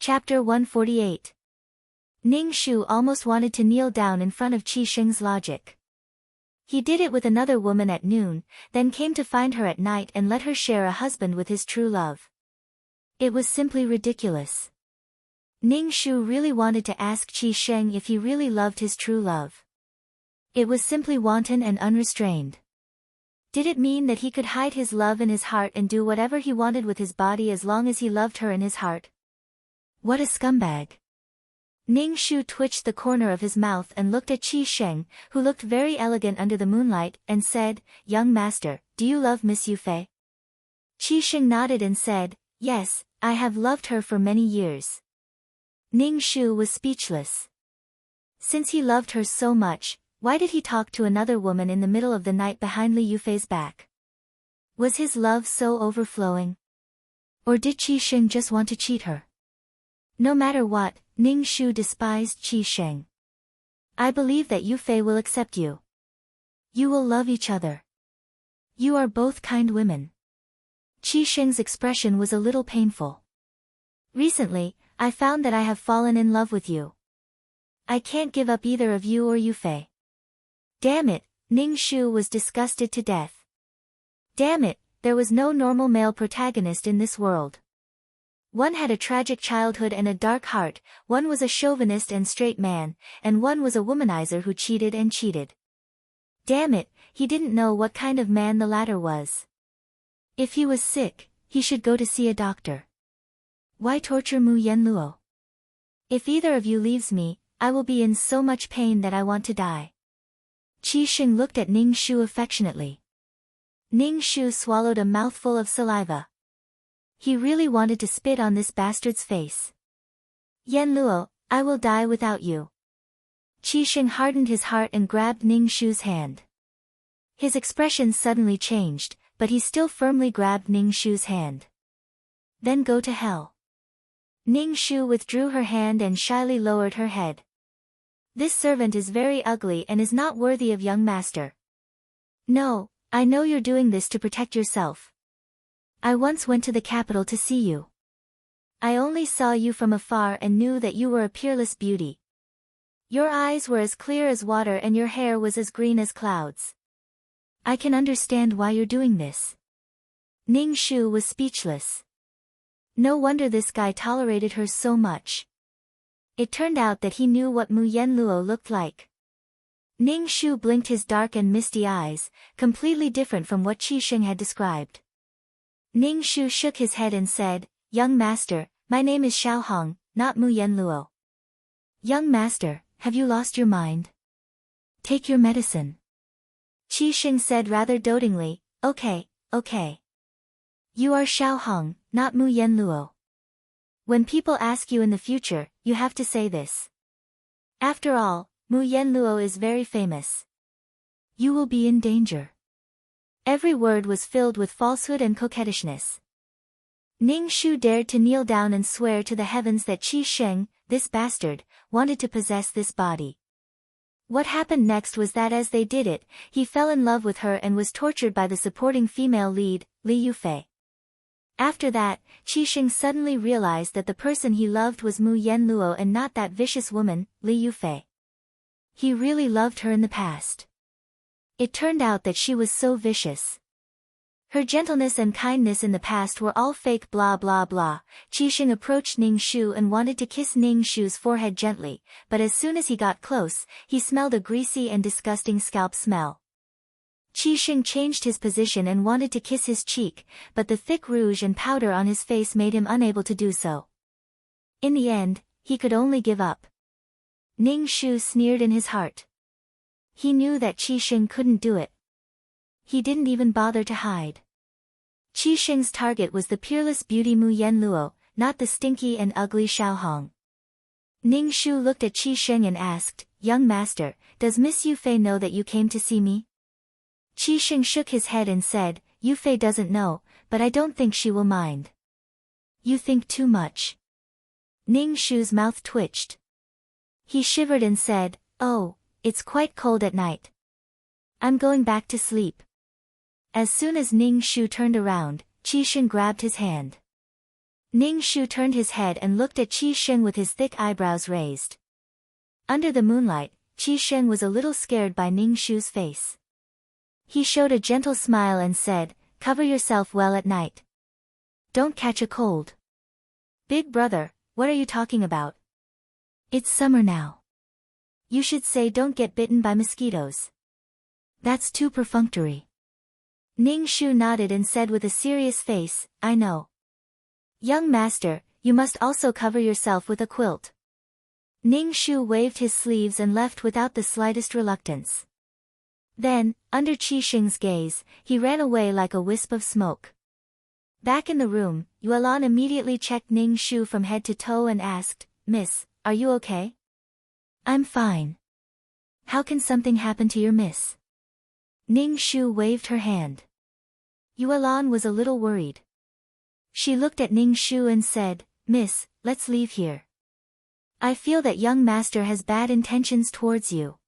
Chapter 148. Ning Shu almost wanted to kneel down in front of Qi Sheng's logic. He did it with another woman at noon, then came to find her at night and let her share a husband with his true love. It was simply ridiculous. Ning Shu really wanted to ask Qi Sheng if he really loved his true love. It was simply wanton and unrestrained. Did it mean that he could hide his love in his heart and do whatever he wanted with his body as long as he loved her in his heart? What a scumbag. Ning Shu twitched the corner of his mouth and looked at Qi Sheng, who looked very elegant under the moonlight, and said, "Young master, do you love Miss Yufei?" Qi Sheng nodded and said, "Yes, I have loved her for many years." Ning Shu was speechless. Since he loved her so much, why did he talk to another woman in the middle of the night behind Li Yufei's back? Was his love so overflowing? Or did Qi Sheng just want to cheat her? No matter what, Ning Shu despised Qi Sheng. "I believe that Yufei will accept you. You will love each other. You are both kind women." Qi Sheng's expression was a little painful. "Recently, I found that I have fallen in love with you. I can't give up either of you or Yufei." Damn it, Ning Shu was disgusted to death. Damn it, there was no normal male protagonist in this world. One had a tragic childhood and a dark heart, one was a chauvinist and straight man, and one was a womanizer who cheated and cheated. Damn it, he didn't know what kind of man the latter was. If he was sick, he should go to see a doctor. Why torture Mu Yenluo? If either of you leaves me, I will be in so much pain that I want to die. Qi Sheng looked at Ning Shu affectionately. Ning Shu swallowed a mouthful of saliva. He really wanted to spit on this bastard's face. "Yenluo, I will die without you." Qi Sheng hardened his heart and grabbed Ning Shu's hand. His expression suddenly changed, but he still firmly grabbed Ning Shu's hand. "Then go to hell." Ning Shu withdrew her hand and shyly lowered her head. "This servant is very ugly and is not worthy of young master." "No, I know you're doing this to protect yourself. I once went to the capital to see you. I only saw you from afar and knew that you were a peerless beauty. Your eyes were as clear as water and your hair was as green as clouds. I can understand why you're doing this." Ning Shu was speechless. No wonder this guy tolerated her so much. It turned out that he knew what Mu Yenluo looked like. Ning Shu blinked his dark and misty eyes, completely different from what Qi Sheng had described. Ning Shu shook his head and said, "Young master, my name is Xiao Hong, not Mu Yenluo." "Young master, have you lost your mind? Take your medicine." Qi Sheng said rather dotingly, Okay. You are Xiao Hong, not Mu Yenluo. When people ask you in the future, you have to say this. After all, Mu Yenluo is very famous. You will be in danger. Every word was filled with falsehood and coquettishness. Ning Shu dared to kneel down and swear to the heavens that Qi Sheng, this bastard, wanted to possess this body. What happened next was that as they did it, he fell in love with her and was tortured by the supporting female lead, Li Yufei. After that, Qi Sheng suddenly realized that the person he loved was Mu Yenluo and not that vicious woman, Li Yufei. He really loved her in the past. It turned out that she was so vicious. Her gentleness and kindness in the past were all fake blah blah blah. Qi Sheng approached Ning Shu and wanted to kiss Ning Shu's forehead gently, but as soon as he got close, he smelled a greasy and disgusting scalp smell. Qi Sheng changed his position and wanted to kiss his cheek, but the thick rouge and powder on his face made him unable to do so. In the end, he could only give up. Ning Shu sneered in his heart. He knew that Qi Sheng couldn't do it. He didn't even bother to hide. Qi Sheng's target was the peerless beauty Mu Yenluo, not the stinky and ugly Xiao Hong. Ning Shu looked at Qi Sheng and asked, "Young master, does Miss Yufei know that you came to see me?" Qi Sheng shook his head and said, "Yufei doesn't know, but I don't think she will mind." "You think too much." Ning Shu's mouth twitched. He shivered and said, "Oh, it's quite cold at night. I'm going back to sleep." As soon as Ning Shu turned around, Qi Sheng grabbed his hand. Ning Shu turned his head and looked at Qi Sheng with his thick eyebrows raised. Under the moonlight, Qi Sheng was a little scared by Ning Shu's face. He showed a gentle smile and said, "Cover yourself well at night. Don't catch a cold." "Big brother, what are you talking about? It's summer now. You should say don't get bitten by mosquitoes. That's too perfunctory." Ning Shu nodded and said with a serious face, "I know. Young master, you must also cover yourself with a quilt." Ning Shu waved his sleeves and left without the slightest reluctance. Then, under Qi Sheng's gaze, he ran away like a wisp of smoke. Back in the room, Yuelan immediately checked Ning Shu from head to toe and asked, "Miss, are you okay?" "I'm fine. How can something happen to your miss?" Ning Shu waved her hand. Yuelan was a little worried. She looked at Ning Shu and said, "Miss, let's leave here. I feel that young master has bad intentions towards you."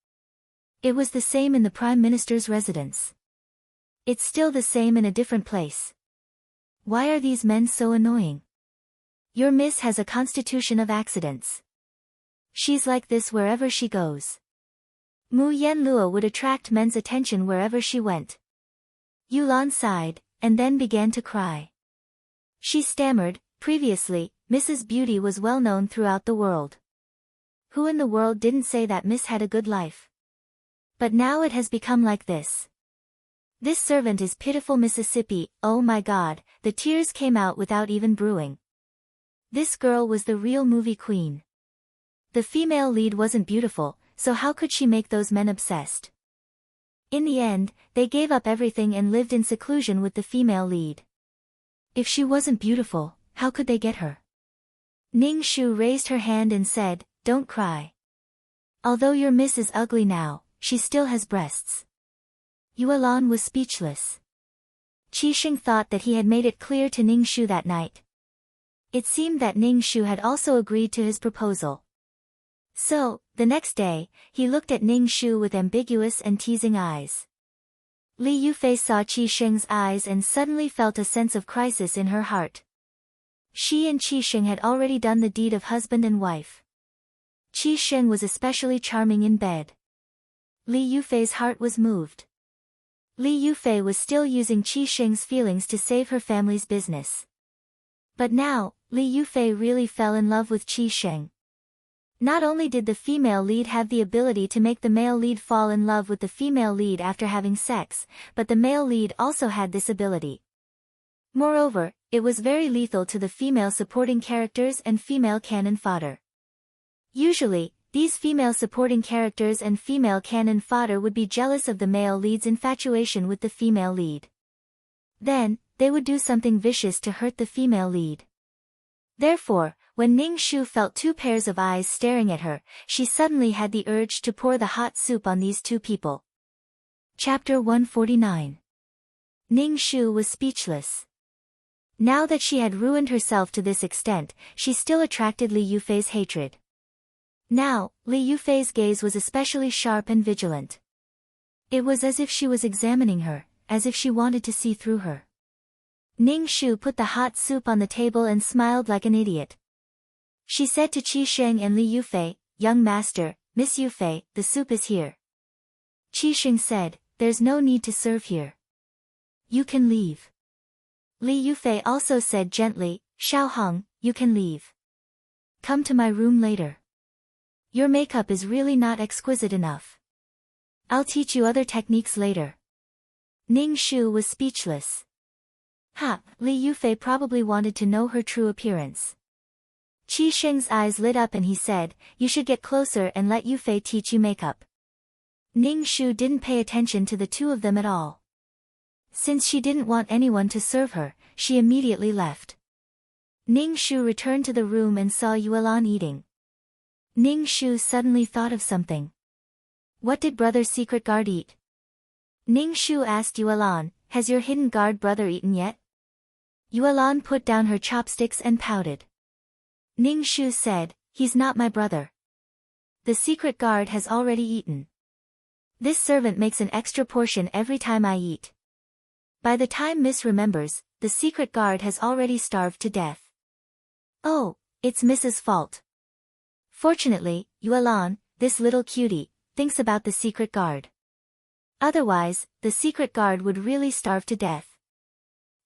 It was the same in the Prime Minister's residence. It's still the same in a different place. Why are these men so annoying? Your miss has a constitution of accidents. She's like this wherever she goes. Mu Yanlua would attract men's attention wherever she went. Yulan sighed, and then began to cry. She stammered, "Previously, Mrs. Beauty was well known throughout the world. Who in the world didn't say that Miss had a good life? But now it has become like this. This servant is pitiful Mississippi, oh my God," the tears came out without even brewing. This girl was the real movie queen. The female lead wasn't beautiful, so how could she make those men obsessed? In the end, they gave up everything and lived in seclusion with the female lead. If she wasn't beautiful, how could they get her? Ning Shu raised her hand and said, "Don't cry. Although your miss is ugly now, she still has breasts." Yuelan was speechless. Qi Sheng thought that he had made it clear to Ning Shu that night. It seemed that Ning Shu had also agreed to his proposal. So, the next day, he looked at Ning Shu with ambiguous and teasing eyes. Li Yufei saw Qi Sheng's eyes and suddenly felt a sense of crisis in her heart. She and Qi Sheng had already done the deed of husband and wife. Qi Sheng was especially charming in bed. Li Yufei's heart was moved. Li Yufei was still using Qi Sheng's feelings to save her family's business. But now, Li Yufei really fell in love with Qi Sheng. Not only did the female lead have the ability to make the male lead fall in love with the female lead after having sex, but the male lead also had this ability. Moreover, it was very lethal to the female supporting characters and female cannon fodder. Usually, these female supporting characters and female cannon fodder would be jealous of the male lead's infatuation with the female lead. Then, they would do something vicious to hurt the female lead. Therefore, when Ning Shu felt two pairs of eyes staring at her, she suddenly had the urge to pour the hot soup on these two people. Chapter 149. Ning Shu was speechless. Now that she had ruined herself to this extent, she still attracted Li Yufei's hatred. Now, Li Yufei's gaze was especially sharp and vigilant. It was as if she was examining her, as if she wanted to see through her. Ning Shu put the hot soup on the table and smiled like an idiot. She said to Qi Sheng and Li Yufei, "Young master, Miss Yufei, the soup is here." Qi Sheng said, "There's no need to serve here. You can leave." Li Yufei also said gently, "Xiao Hong, you can leave. Come to my room later. Your makeup is really not exquisite enough. I'll teach you other techniques later." Ning Shu was speechless. Li Yufei probably wanted to know her true appearance. Qi Sheng's eyes lit up and he said, "You should get closer and let Yufei teach you makeup." Ning Shu didn't pay attention to the two of them at all. Since she didn't want anyone to serve her, she immediately left. Ning Shu returned to the room and saw Yuelan eating. Ning Shu suddenly thought of something. "What did brother's secret guard eat?" Ning Shu asked Yuelan, "Has your hidden guard brother eaten yet?" Yuelan put down her chopsticks and pouted. Ning Shu said, "He's not my brother. The secret guard has already eaten. This servant makes an extra portion every time I eat. By the time Miss remembers, the secret guard has already starved to death." Oh, it's Mrs. Fault. Fortunately, Yuelan, this little cutie, thinks about the secret guard. Otherwise, the secret guard would really starve to death.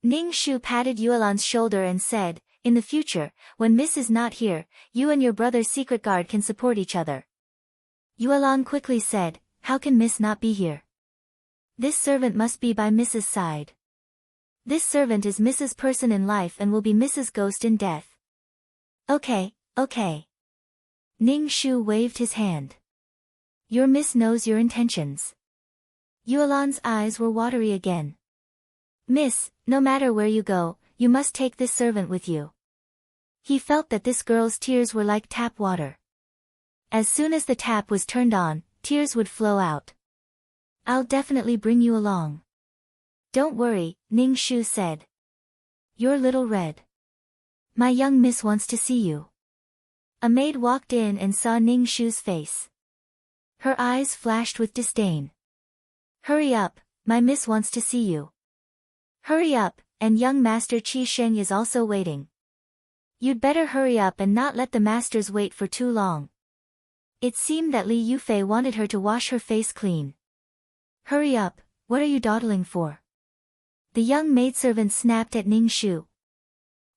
Ning Shu patted Yuelan's shoulder and said, in the future, when Miss is not here, you and your brother's secret guard can support each other. Yuelan quickly said, how can Miss not be here? This servant must be by Mrs.'s side. This servant is Mrs. Person in life and will be Mrs. Ghost in death. Okay, okay. Ning Shu waved his hand. Your Miss knows your intentions. Yuelan's eyes were watery again. Miss, no matter where you go, you must take this servant with you. He felt that this girl's tears were like tap water. As soon as the tap was turned on, tears would flow out. I'll definitely bring you along. Don't worry, Ning Shu said. You're little red. My young miss wants to see you. A maid walked in and saw Ning Shu's face. Her eyes flashed with disdain. Hurry up, my miss wants to see you. Hurry up, and young master Qi Sheng is also waiting. You'd better hurry up and not let the masters wait for too long. It seemed that Li Yufei wanted her to wash her face clean. Hurry up, what are you dawdling for? The young maidservant snapped at Ning Shu.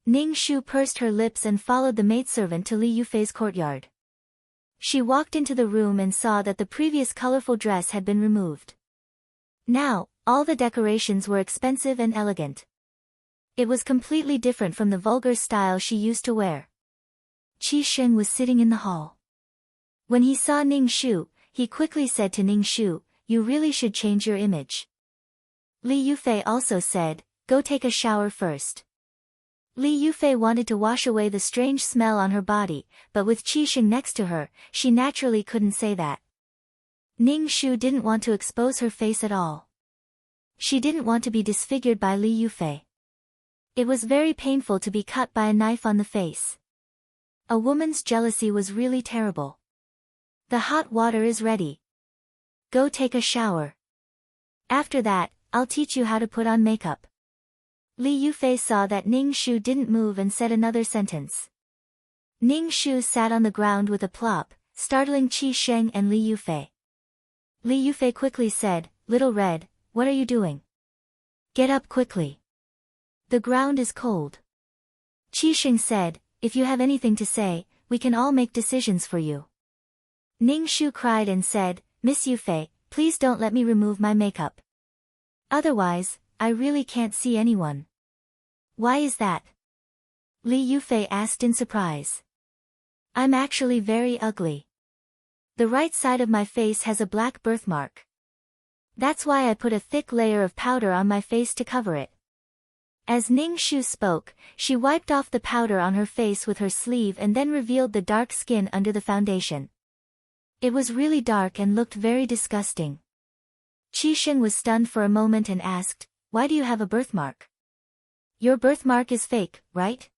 Ning Shu pursed her lips and followed the maidservant to Li Yufei's courtyard. She walked into the room and saw that the previous colorful dress had been removed. Now, all the decorations were expensive and elegant. It was completely different from the vulgar style she used to wear. Qi Sheng was sitting in the hall. When he saw Ning Shu, he quickly said to Ning Shu, you really should change your image. Li Yufei also said, go take a shower first. Li Yufei wanted to wash away the strange smell on her body, but with Qi Sheng next to her, she naturally couldn't say that. Ning Shu didn't want to expose her face at all. She didn't want to be disfigured by Li Yufei. It was very painful to be cut by a knife on the face. A woman's jealousy was really terrible. The hot water is ready. Go take a shower. After that, I'll teach you how to put on makeup. Li Yufei saw that Ning Shu didn't move and said another sentence. Ning Shu sat on the ground with a plop, startling Qi Sheng and Li Yufei. Li Yufei quickly said, Little Red, what are you doing? Get up quickly. The ground is cold. Qi Sheng said, if you have anything to say, we can all make decisions for you. Ning Shu cried and said, Miss Yufei, please don't let me remove my makeup. Otherwise, I really can't see anyone. Why is that? Li Yufei asked in surprise. I'm actually very ugly. The right side of my face has a black birthmark. That's why I put a thick layer of powder on my face to cover it. As Ning Shu spoke, she wiped off the powder on her face with her sleeve and then revealed the dark skin under the foundation. It was really dark and looked very disgusting. Qi Sheng was stunned for a moment and asked, why do you have a birthmark? Your birthmark is fake, right?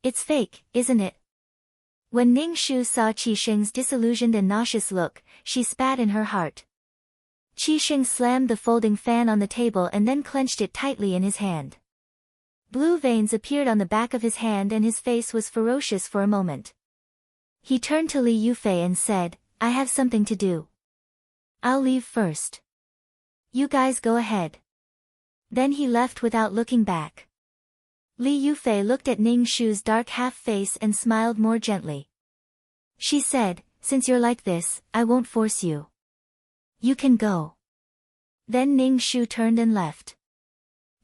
It's fake, isn't it? When Ning Shu saw Qi Sheng's disillusioned and nauseous look, she spat in her heart. Qi Sheng slammed the folding fan on the table and then clenched it tightly in his hand. Blue veins appeared on the back of his hand and his face was ferocious for a moment. He turned to Li Yufei and said, I have something to do. I'll leave first. You guys go ahead. Then he left without looking back. Li Yufei looked at Ning Shu's dark half-face and smiled more gently. She said, since you're like this, I won't force you. You can go. Then Ning Shu turned and left.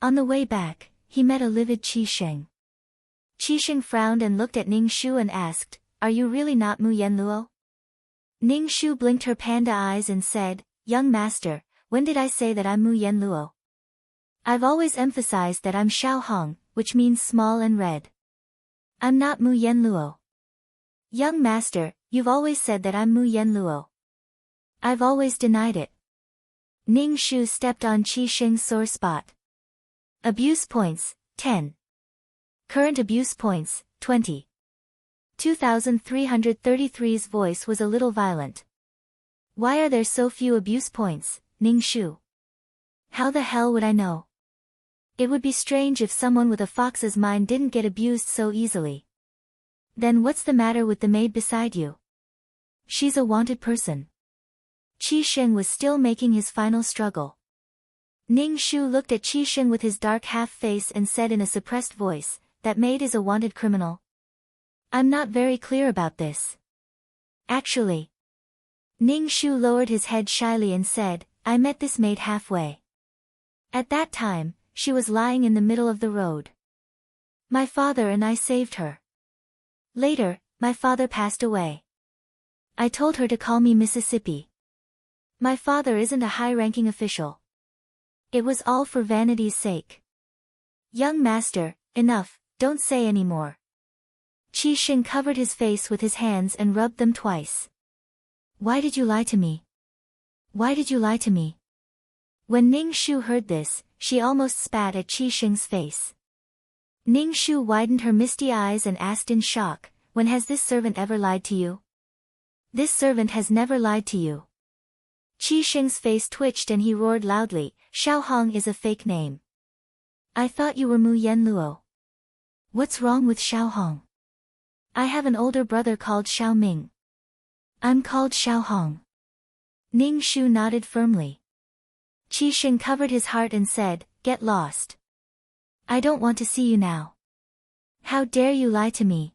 On the way back, he met a livid Qi Sheng. Qi Sheng frowned and looked at Ning Shu and asked, are you really not Mu Yenluo? Ning Shu blinked her panda eyes and said, young master, when did I say that I'm Mu Yenluo? I've always emphasized that I'm Xiao Hong, which means small and red. I'm not Mu Yenluo. Young master, you've always said that I'm Mu Yenluo. I've always denied it. Ning Shu stepped on Qi Sheng's sore spot. Abuse points, 10. Current abuse points, 20. 2333's voice was a little violent. Why are there so few abuse points, Ning Shu? How the hell would I know? It would be strange if someone with a fox's mind didn't get abused so easily. Then what's the matter with the maid beside you? She's a wanted person. Qi Sheng was still making his final struggle. Ning Shu looked at Qi Sheng with his dark half-face and said in a suppressed voice, that maid is a wanted criminal. I'm not very clear about this. Actually. Ning Shu lowered his head shyly and said, I met this maid halfway. At that time, she was lying in the middle of the road. My father and I saved her. Later, my father passed away. I told her to call me Mississippi. My father isn't a high-ranking official. It was all for vanity's sake. Young master, enough, don't say any more. Qi Sheng covered his face with his hands and rubbed them twice. Why did you lie to me? Why did you lie to me? When Ning Shu heard this, she almost spat at Qi Sheng's face. Ning Shu widened her misty eyes and asked in shock, when has this servant ever lied to you? This servant has never lied to you. Qi Sheng's face twitched and he roared loudly, Xiao Hong is a fake name. I thought you were Mu Yen Luo. What's wrong with Xiao Hong? I have an older brother called Xiao Ming. I'm called Xiao Hong. Ning Shu nodded firmly. Qi Sheng covered his heart and said, get lost. I don't want to see you now. How dare you lie to me?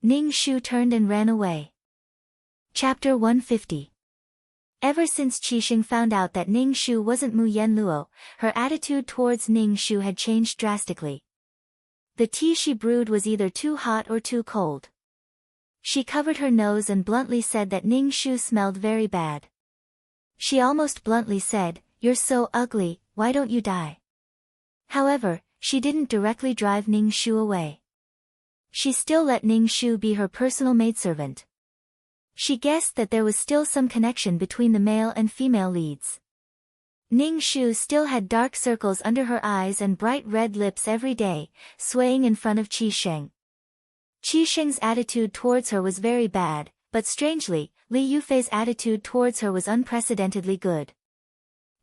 Ning Shu turned and ran away. Chapter 150. Ever since Qi Sheng found out that Ning Shu wasn't Mu Yen Luo, her attitude towards Ning Shu had changed drastically. The tea she brewed was either too hot or too cold. She covered her nose and bluntly said that Ning Shu smelled very bad. She almost bluntly said, you're so ugly, why don't you die? However, she didn't directly drive Ning Shu away. She still let Ning Shu be her personal maidservant. She guessed that there was still some connection between the male and female leads. Ning Shu still had dark circles under her eyes and bright red lips every day, swaying in front of Qi Sheng. Qi Sheng's attitude towards her was very bad, but strangely, Li Yufei's attitude towards her was unprecedentedly good.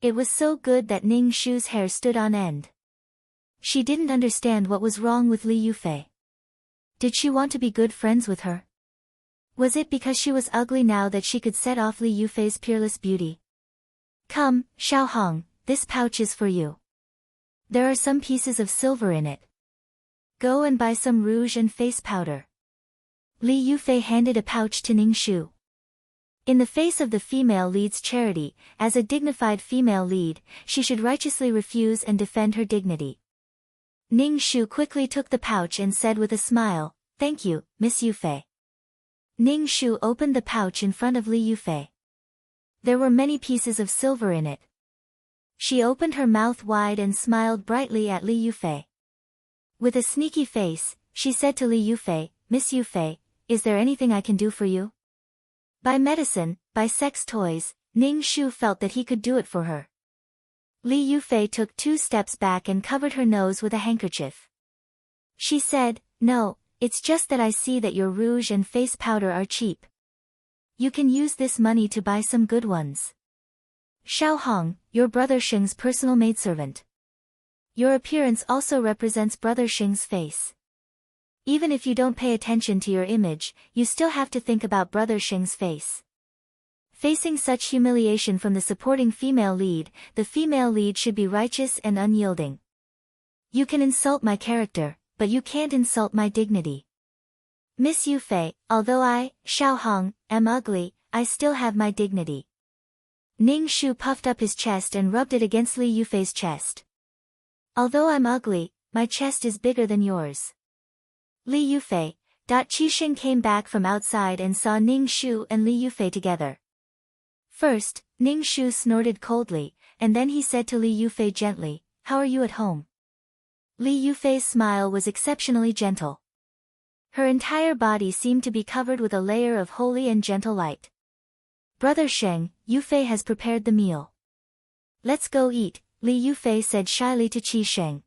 It was so good that Ning Shu's hair stood on end. She didn't understand what was wrong with Li Yufei. Did she want to be good friends with her? Was it because she was ugly now that she could set off Li Yufei's peerless beauty? Come, Xiao Hong, this pouch is for you. There are some pieces of silver in it. Go and buy some rouge and face powder. Li Yufei handed a pouch to Ning Shu. In the face of the female lead's charity, as a dignified female lead, she should righteously refuse and defend her dignity. Ning Shu quickly took the pouch and said with a smile, thank you, Miss Yufei. Ning Shu opened the pouch in front of Li Yufei. There were many pieces of silver in it. She opened her mouth wide and smiled brightly at Li Yufei. With a sneaky face, she said to Li Yufei, Miss Yufei, is there anything I can do for you? By medicine, by sex toys, Ning Shu felt that he could do it for her. Li Yufei took 2 steps back and covered her nose with a handkerchief. She said, no, it's just that I see that your rouge and face powder are cheap. You can use this money to buy some good ones. Xiao Hong, your brother Sheng's personal maidservant. Your appearance also represents brother Sheng's face. Even if you don't pay attention to your image, you still have to think about brother Sheng's face. Facing such humiliation from the supporting female lead, the female lead should be righteous and unyielding. You can insult my character, but you can't insult my dignity. Miss Yufei, although I, Xiao Hong, am ugly, I still have my dignity. Ning Shu puffed up his chest and rubbed it against Li Yufei's chest. Although I'm ugly, my chest is bigger than yours. Li Yufei. Qi Sheng came back from outside and saw Ning Shu and Li Yufei together. First, Ning Shu snorted coldly, and then he said to Li Yufei gently, how are you at home? Li Yufei's smile was exceptionally gentle. Her entire body seemed to be covered with a layer of holy and gentle light. Brother Sheng, Yufei has prepared the meal. Let's go eat, Li Yufei said shyly to Qi Sheng.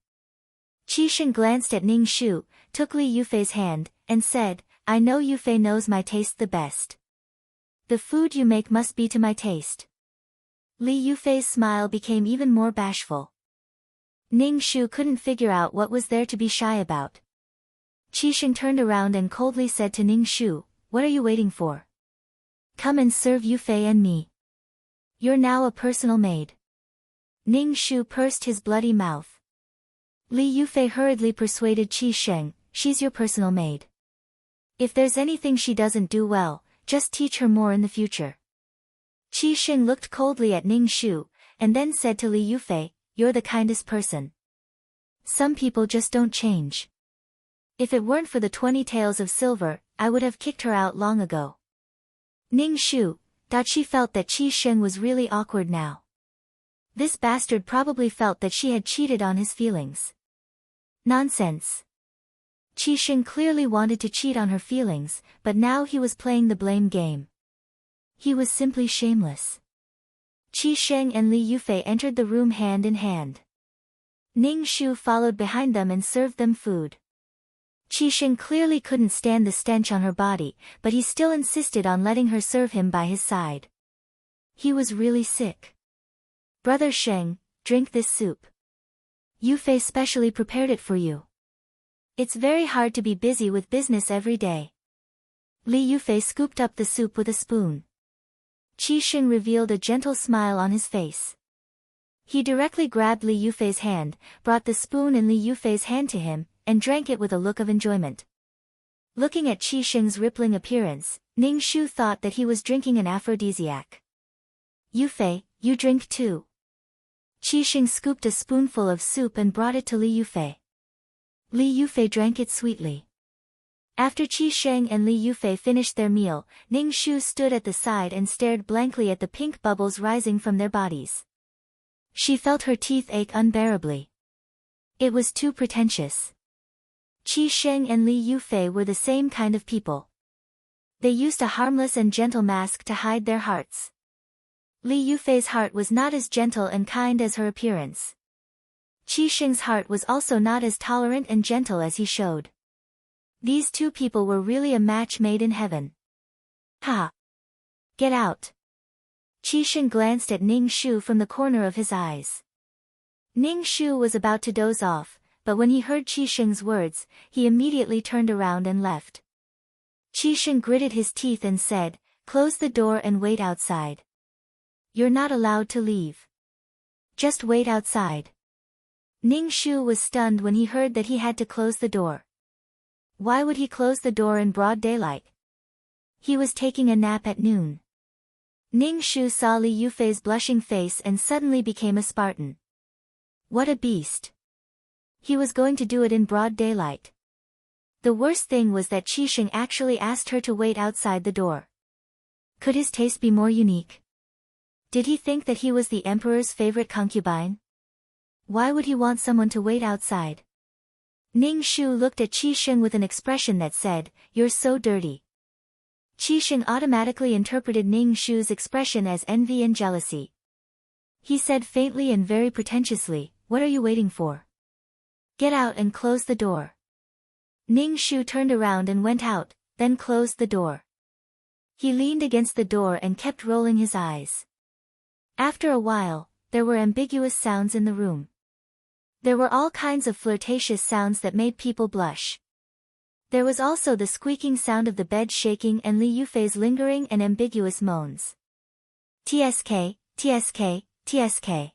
Qi Sheng glanced at Ning Shu, took Li Yufei's hand, and said, I know Yufei knows my taste the best. The food you make must be to my taste. Li Yufei's smile became even more bashful. Ning Shu couldn't figure out what was there to be shy about. Qi Sheng turned around and coldly said to Ning Shu, "What are you waiting for? Come and serve Yu Fei and me. You're now a personal maid." Ning Shu pursed his bloody mouth. Li Yufei hurriedly persuaded Qi Sheng, "She's your personal maid. If there's anything she doesn't do well, just teach her more in the future." Qi Sheng looked coldly at Ning Shu, and then said to Li Yufei, "You're the kindest person. Some people just don't change. If it weren't for the 20 taels of silver, I would have kicked her out long ago." Ning Shu thought she felt that Qi Sheng was really awkward now. This bastard probably felt that she had cheated on his feelings. Nonsense. Qi Sheng clearly wanted to cheat on her feelings, but now he was playing the blame game. He was simply shameless. Qi Sheng and Li Yufei entered the room hand in hand. Ning Shu followed behind them and served them food. Qi Sheng clearly couldn't stand the stench on her body, but he still insisted on letting her serve him by his side. He was really sick. "Brother Sheng, drink this soup. Yufei specially prepared it for you. It's very hard to be busy with business every day." Li Yufei scooped up the soup with a spoon. Qi Sheng revealed a gentle smile on his face. He directly grabbed Li Yufei's hand, brought the spoon in Li Yufei's hand to him, and drank it with a look of enjoyment. Looking at Qi Sheng's rippling appearance, Ning Shu thought that he was drinking an aphrodisiac. "Yufei, you drink too." Qi Sheng scooped a spoonful of soup and brought it to Li Yufei. Li Yufei drank it sweetly. After Qi Sheng and Li Yufei finished their meal, Ning Shu stood at the side and stared blankly at the pink bubbles rising from their bodies. She felt her teeth ache unbearably. It was too pretentious. Qi Sheng and Li Yufei were the same kind of people. They used a harmless and gentle mask to hide their hearts. Li Yufei's heart was not as gentle and kind as her appearance. Qi Sheng's heart was also not as tolerant and gentle as he showed. These two people were really a match made in heaven. "Ha! Get out!" Qi Sheng glanced at Ning Shu from the corner of his eyes. Ning Shu was about to doze off, but when he heard Qi Sheng's words, he immediately turned around and left. Qi Sheng gritted his teeth and said, "Close the door and wait outside. You're not allowed to leave. Just wait outside." Ning Shu was stunned when he heard that he had to close the door. Why would he close the door in broad daylight? He was taking a nap at noon. Ning Shu saw Li Yufei's blushing face and suddenly became a Spartan. What a beast. He was going to do it in broad daylight. The worst thing was that Qi Sheng actually asked her to wait outside the door. Could his taste be more unique? Did he think that he was the emperor's favorite concubine? Why would he want someone to wait outside? Ning Shu looked at Qi Sheng with an expression that said, "You're so dirty." Qi Sheng automatically interpreted Ning Shu's expression as envy and jealousy. He said faintly and very pretentiously, "What are you waiting for? Get out and close the door." Ning Shu turned around and went out, then closed the door. He leaned against the door and kept rolling his eyes. After a while, there were ambiguous sounds in the room. There were all kinds of flirtatious sounds that made people blush. There was also the squeaking sound of the bed shaking and Li Yufei's lingering and ambiguous moans. "TSK, TSK, TSK."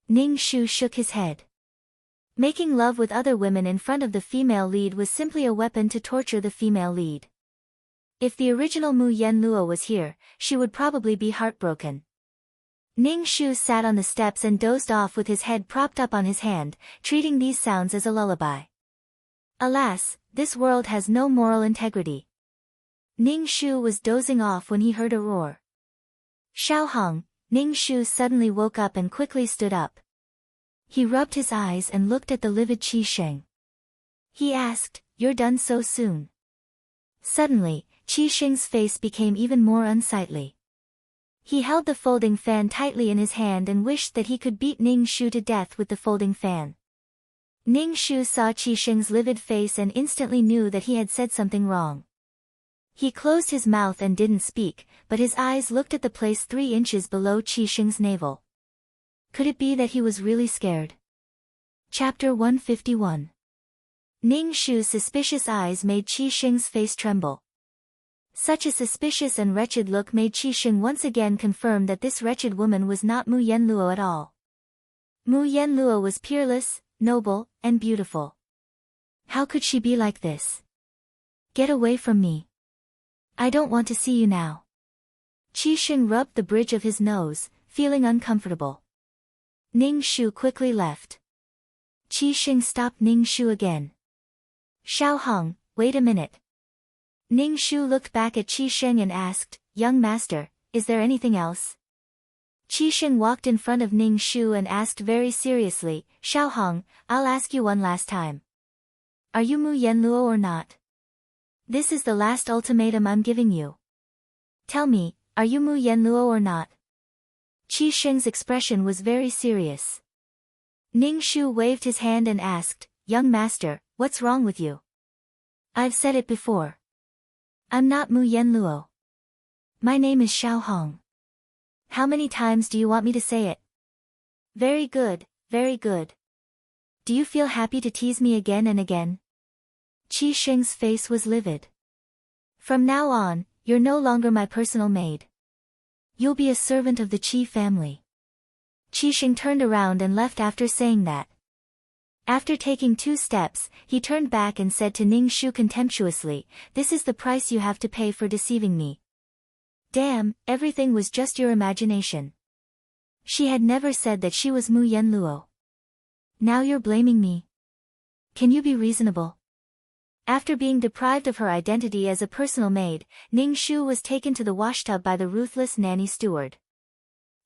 Ning Shu shook his head. Making love with other women in front of the female lead was simply a weapon to torture the female lead. If the original Mu Yen Luo was here, she would probably be heartbroken. Ning Shu sat on the steps and dozed off with his head propped up on his hand, treating these sounds as a lullaby. Alas, this world has no moral integrity. Ning Shu was dozing off when he heard a roar. "Xiao Hong!" Ning Shu suddenly woke up and quickly stood up. He rubbed his eyes and looked at the livid Qi Sheng. He asked, "You're done so soon?" Suddenly, Qi Sheng's face became even more unsightly. He held the folding fan tightly in his hand and wished that he could beat Ning Shu to death with the folding fan. Ning Shu saw Qi Sheng's livid face and instantly knew that he had said something wrong. He closed his mouth and didn't speak, but his eyes looked at the place 3 inches below Qi Sheng's navel. Could it be that he was really scared? Chapter 151. Ning Shu's suspicious eyes made Qi Xing's face tremble. Such a suspicious and wretched look made Qi Xing once again confirm that this wretched woman was not Mu Yanluo at all. Mu Yanluo was peerless, noble, and beautiful. How could she be like this? Get away from me. I don't want to see you now. Qi Xing rubbed the bridge of his nose, feeling uncomfortable. Ning Shu quickly left. Qi Xing stopped Ning Shu again. Xiao Hong, wait a minute. Ning Shu looked back at Qi Xing and asked, Young master, is there anything else? Qi Xing walked in front of Ning Shu and asked very seriously, Xiao Hong, I'll ask you one last time. Are you Mu Yanluo or not? This is the last ultimatum I'm giving you. Tell me, are you Mu Yanluo or not? Qi Xing's expression was very serious. Ning Shu waved his hand and asked, Young master, what's wrong with you? I've said it before. I'm not Mu Yanluo. My name is Xiao Hong. How many times do you want me to say it? Very good, very good. Do you feel happy to tease me again and again? Qi Xing's face was livid. From now on, you're no longer my personal maid. You'll be a servant of the Qi family. Qi Xing turned around and left after saying that. After taking 2 steps, he turned back and said to Ning Shu contemptuously, This is the price you have to pay for deceiving me. Damn, everything was just your imagination. She had never said that she was Mu Yanluo. Now you're blaming me. Can you be reasonable? After being deprived of her identity as a personal maid, Ning Shu was taken to the washtub by the ruthless nanny steward.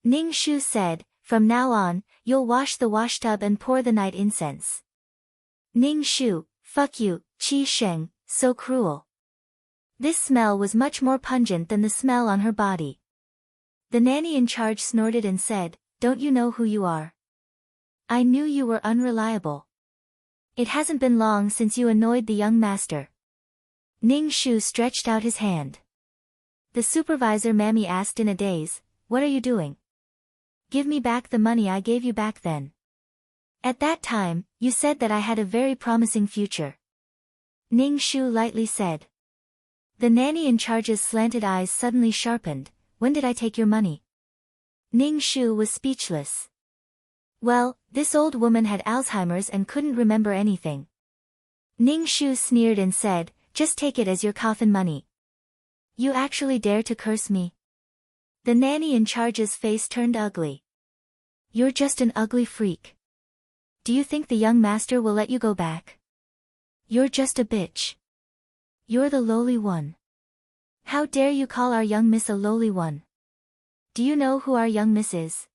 Ning Shu said, From now on, you'll wash the washtub and pour the night incense. Ning Shu, fuck you, Qi Xing, so cruel. This smell was much more pungent than the smell on her body. The nanny in charge snorted and said, Don't you know who you are? I knew you were unreliable. It hasn't been long since you annoyed the young master. Ning Shu stretched out his hand. The supervisor mammy asked in a daze, What are you doing? Give me back the money I gave you back then. At that time, you said that I had a very promising future. Ning Shu lightly said. The nanny in charge's slanted eyes suddenly sharpened, When did I take your money? Ning Shu was speechless. Well, this old woman had Alzheimer's and couldn't remember anything. Ning Shu sneered and said, Just take it as your coffin money. You actually dare to curse me? The nanny in charge's face turned ugly. You're just an ugly freak. Do you think the young master will let you go back? You're just a bitch. You're the lowly one. How dare you call our young miss a lowly one? Do you know who our young miss is?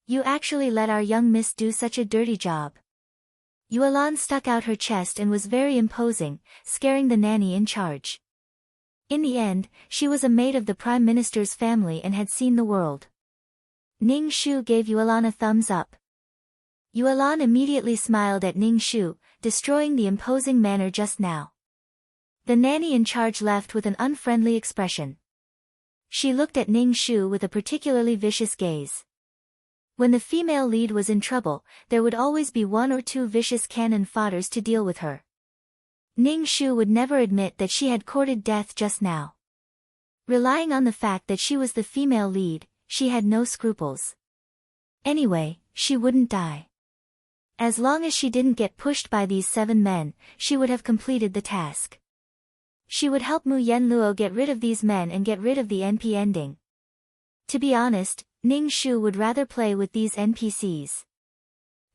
You actually let our young miss do such a dirty job. Yuelan stuck out her chest and was very imposing, scaring the nanny in charge. In the end, she was a maid of the Prime Minister's family and had seen the world. Ning Shu gave Yuelan a thumbs up. Yuelan immediately smiled at Ning Shu, destroying the imposing manner just now. The nanny in charge left with an unfriendly expression. She looked at Ning Shu with a particularly vicious gaze. When the female lead was in trouble, there would always be 1 or 2 vicious cannon fodders to deal with her. Ning Shu would never admit that she had courted death just now. Relying on the fact that she was the female lead, she had no scruples. Anyway, she wouldn't die. As long as she didn't get pushed by these 7 men, she would have completed the task. She would help Mu Yanluo get rid of these men and get rid of the NP ending. To be honest, Ning Shu would rather play with these NPCs.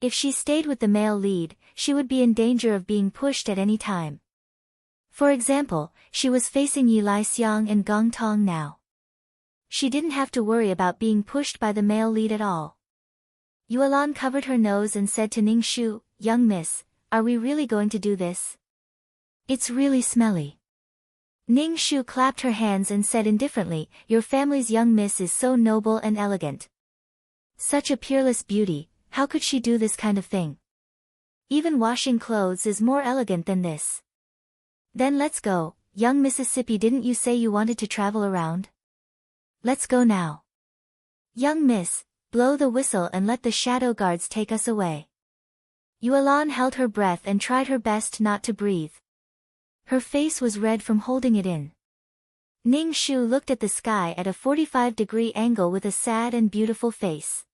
If she stayed with the male lead, she would be in danger of being pushed at any time. For example, she was facing Yi Lai Xiang and Gong Tong now. She didn't have to worry about being pushed by the male lead at all. Yuelan covered her nose and said to Ning Shu, Young miss, are we really going to do this? It's really smelly. Ning Shu clapped her hands and said indifferently, Your family's young miss is so noble and elegant. Such a peerless beauty, how could she do this kind of thing? Even washing clothes is more elegant than this. Then let's go, young Mississippi, didn't you say you wanted to travel around? Let's go now. Young miss, blow the whistle and let the shadow guards take us away. Yuelan held her breath and tried her best not to breathe. Her face was red from holding it in. Ning Shu looked at the sky at a 45-degree angle with a sad and beautiful face.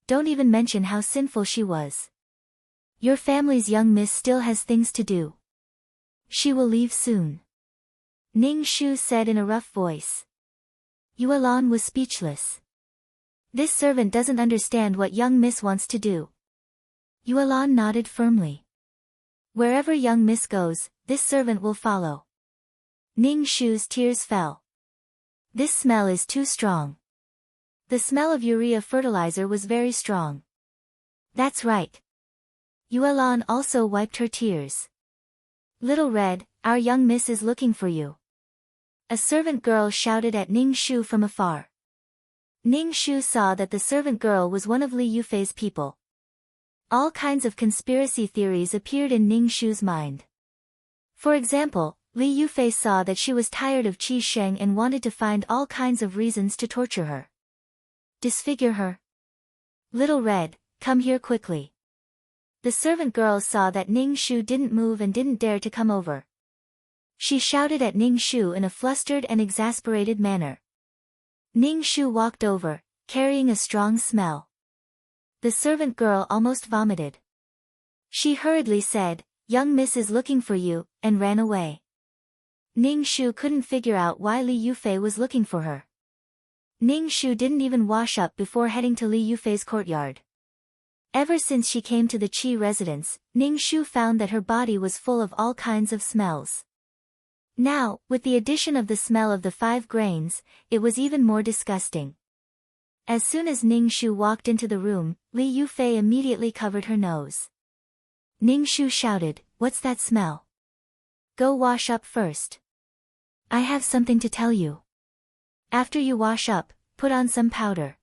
Don't even mention how sinful she was. Your family's young miss still has things to do. She will leave soon. Ning Shu said in a rough voice. Yuelan was speechless. This servant doesn't understand what young miss wants to do. Yuelan nodded firmly. Wherever young miss goes, this servant will follow. Ning Shu's tears fell. This smell is too strong. The smell of urea fertilizer was very strong. That's right. Yuelan also wiped her tears. Little Red, our young miss is looking for you. A servant girl shouted at Ning Shu from afar. Ning Shu saw that the servant girl was one of Li Yufei's people. All kinds of conspiracy theories appeared in Ning Shu's mind. For example, Li Yufei saw that she was tired of Qi Sheng and wanted to find all kinds of reasons to torture her. Disfigure her. Little Red, come here quickly. The servant girl saw that Ning Shu didn't move and didn't dare to come over. She shouted at Ning Shu in a flustered and exasperated manner. Ning Shu walked over, carrying a strong smell. The servant girl almost vomited. She hurriedly said, "Young miss is looking for you," and ran away. Ning Shu couldn't figure out why Li Yufei was looking for her. Ning Shu didn't even wash up before heading to Li Yufei's courtyard. Ever since she came to the Qi residence, Ning Shu found that her body was full of all kinds of smells. Now, with the addition of the smell of the 5 grains, it was even more disgusting. As soon as Ning Shu walked into the room, Li Yufei immediately covered her nose. Ning Shu shouted, "What's that smell? Go wash up first. I have something to tell you. After you wash up, put on some powder."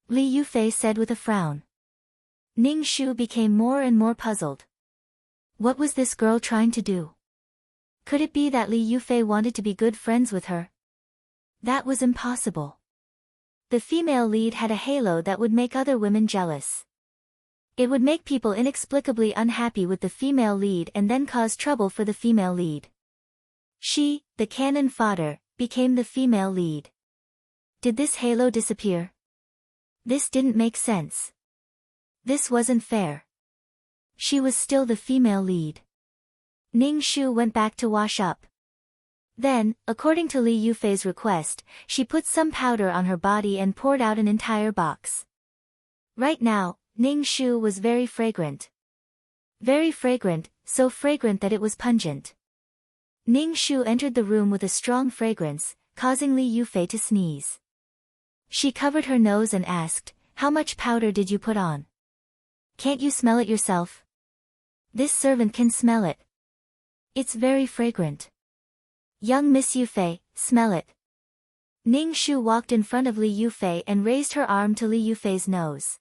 Li Yufei said with a frown. Ning Shu became more and more puzzled. What was this girl trying to do? Could it be that Li Yufei wanted to be good friends with her? That was impossible. The female lead had a halo that would make other women jealous. It would make people inexplicably unhappy with the female lead and then cause trouble for the female lead. She, the cannon fodder, became the female lead. Did this halo disappear? This didn't make sense. This wasn't fair. She was still the female lead. Ning Shu went back to wash up. Then, according to Li Yufei's request, she put some powder on her body and poured out an entire box. Right now, Ning Shu was very fragrant. Very fragrant, so fragrant that it was pungent. Ning Shu entered the room with a strong fragrance, causing Li Yufei to sneeze. She covered her nose and asked, "How much powder did you put on? Can't you smell it yourself? This servant can smell it. It's very fragrant. Young Miss Yufei, smell it." Ning Shu walked in front of Li Yufei and raised her arm to Li Yufei's nose.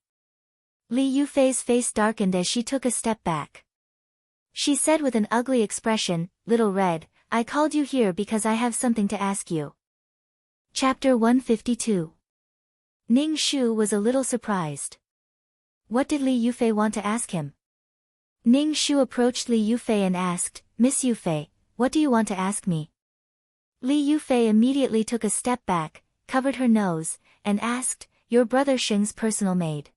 Li Yufei's face darkened as she took a step back. She said with an ugly expression, "Little Red, I called you here because I have something to ask you." Chapter 152. Ning Shu was a little surprised. What did Li Yufei want to ask him? Ning Shu approached Li Yufei and asked, "Miss Yufei, what do you want to ask me?" Li Yufei immediately took a step back, covered her nose, and asked, "Your brother Sheng's personal maid.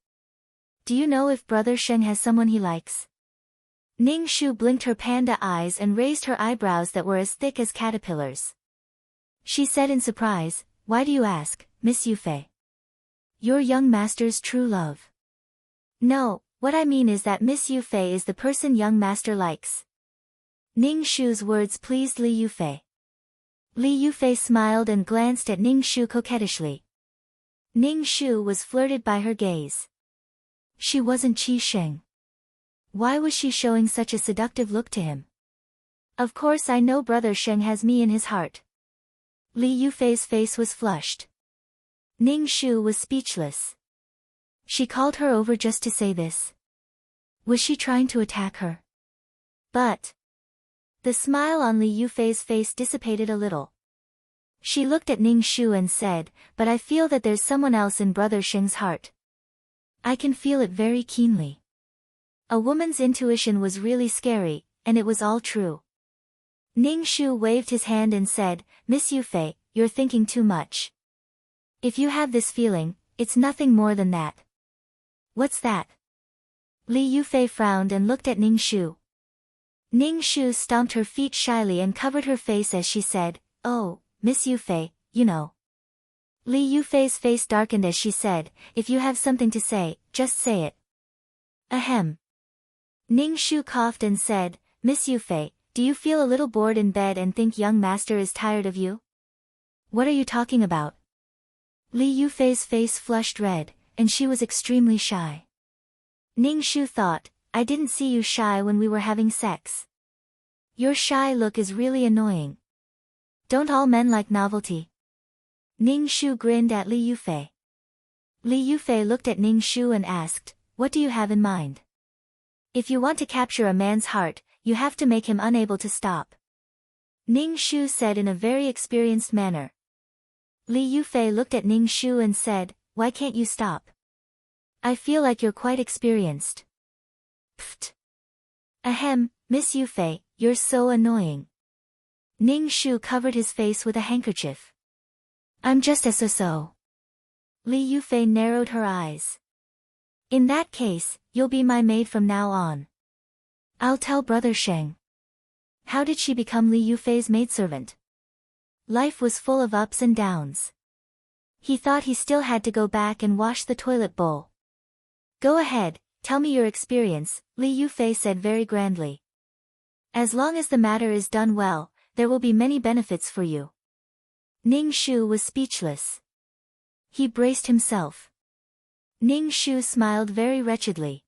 Do you know if brother Sheng has someone he likes?" Ning Shu blinked her panda eyes and raised her eyebrows that were as thick as caterpillars. She said in surprise, "Why do you ask, Miss Yufei? Your young master's true love." "No, what I mean is that Miss Yufei is the person young master likes." Ning Shu's words pleased Li Yufei. Li Yufei smiled and glanced at Ning Shu coquettishly. Ning Shu was flirted by her gaze. She wasn't Qi Sheng. Why was she showing such a seductive look to him? Of course I know brother Sheng has me in his heart. Li Yufei's face was flushed. Ning Shu was speechless. She called her over just to say this. Was she trying to attack her? But the smile on Li Yufei's face dissipated a little. She looked at Ning Shu and said, "But I feel that there's someone else in brother Sheng's heart. I can feel it very keenly. A woman's intuition was really scary, and it was all true. Ning Shu waved his hand and said, Miss Yufei, you're thinking too much. If you have this feeling, it's nothing more than that. What's that? Li Yufei frowned and looked at Ning Shu. Ning Shu stomped her feet shyly and covered her face as she said, Oh, Miss Yufei, you know. Li Yufei's face darkened as she said, If you have something to say, just say it. Ahem. Ning Shu coughed and said, Miss Yufei, do you feel a little bored in bed and think young master is tired of you? What are you talking about? Li Yufei's face flushed red, and she was extremely shy. Ning Shu thought, I didn't see you shy when we were having sex. Your shy look is really annoying. Don't all men like novelty? Ning Shu grinned at Li Yufei. Li Yufei looked at Ning Shu and asked, What do you have in mind? If you want to capture a man's heart, you have to make him unable to stop. Ning Shu said in a very experienced manner. Li Yufei looked at Ning Shu and said, Why can't you stop? I feel like you're quite experienced. Pfft. Ahem, Miss Yufei, you're so annoying. Ning Shu covered his face with a handkerchief. I'm just a so-so. Li Yufei narrowed her eyes. In that case, you'll be my maid from now on. I'll tell Brother Sheng. How did she become Li Yufei's maidservant? Life was full of ups and downs. He thought he still had to go back and wash the toilet bowl. Go ahead, tell me your experience, Li Yufei said very grandly. As long as the matter is done well, there will be many benefits for you. Ning Shu was speechless. He braced himself. Ning Shu smiled very wretchedly.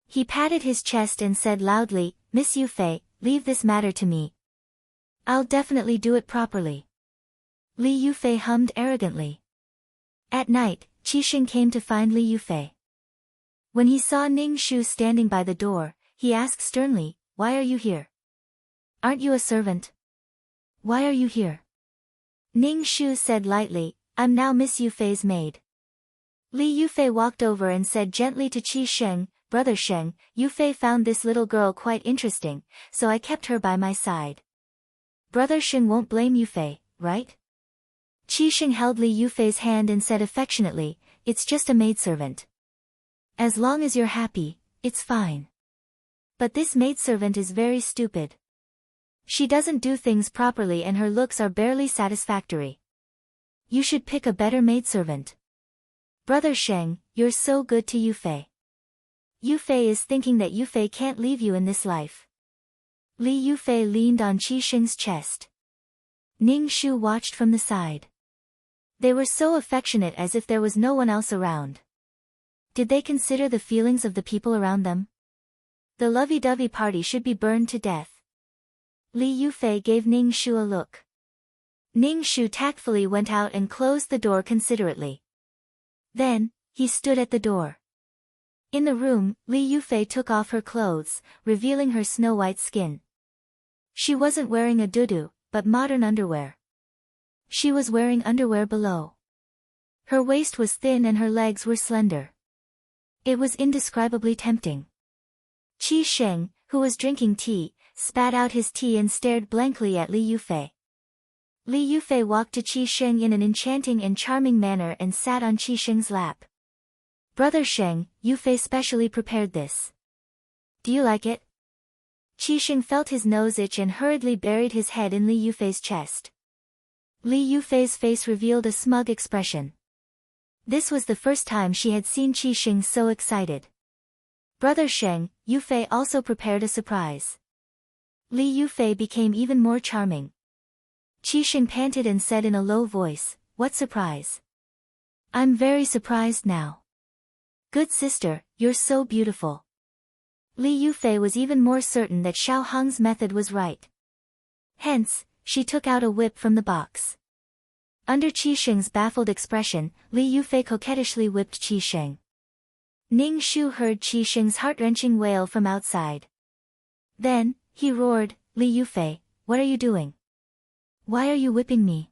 He patted his chest and said loudly, Miss Yufei, leave this matter to me. I'll definitely do it properly. Li Yufei hummed arrogantly. At night, Qixing came to find Li Yufei. When he saw Ning Shu standing by the door, he asked sternly, Why are you here? Aren't you a servant? Why are you here? Ning Shu said lightly, I'm now Miss Yufei's maid. Li Yufei walked over and said gently to Qi Sheng, Brother Sheng, Yufei found this little girl quite interesting, so I kept her by my side. Brother Sheng won't blame Yufei, right? Qi Sheng held Li Yufei's hand and said affectionately, It's just a maidservant. As long as you're happy, it's fine. But this maidservant is very stupid. She doesn't do things properly and her looks are barely satisfactory. You should pick a better maidservant. Brother Sheng, you're so good to Yufei. Yufei is thinking that Yufei can't leave you in this life. Li Yufei leaned on Qi Sheng's chest. Ning Shu watched from the side. They were so affectionate as if there was no one else around. Did they consider the feelings of the people around them? The lovey-dovey party should be burned to death. Li Yufei gave Ning Shu a look. Ning Shu tactfully went out and closed the door considerately. Then, he stood at the door. In the room, Li Yufei took off her clothes, revealing her snow-white skin. She wasn't wearing a dudu, but modern underwear. She was wearing underwear below. Her waist was thin and her legs were slender. It was indescribably tempting. Qi Sheng, who was drinking tea, spat out his tea and stared blankly at Li Yufei. Li Yufei walked to Qi Sheng in an enchanting and charming manner and sat on Qi Sheng's lap. Brother Sheng, Yufei specially prepared this. Do you like it? Qi Sheng felt his nose itch and hurriedly buried his head in Li Yufei's chest. Li Yufei's face revealed a smug expression. This was the first time she had seen Qi Sheng so excited. Brother Sheng, Yufei also prepared a surprise. Li Yufei became even more charming. Qi Sheng panted and said in a low voice, What surprise? I'm very surprised now. Good sister, you're so beautiful. Li Yufei was even more certain that Xiao Hong's method was right. Hence, she took out a whip from the box. Under Qi Sheng's baffled expression, Li Yufei coquettishly whipped Qi Sheng. Ning Shu heard Qi Sheng's heart-wrenching wail from outside. Then, he roared, Li Yufei, what are you doing? Why are you whipping me?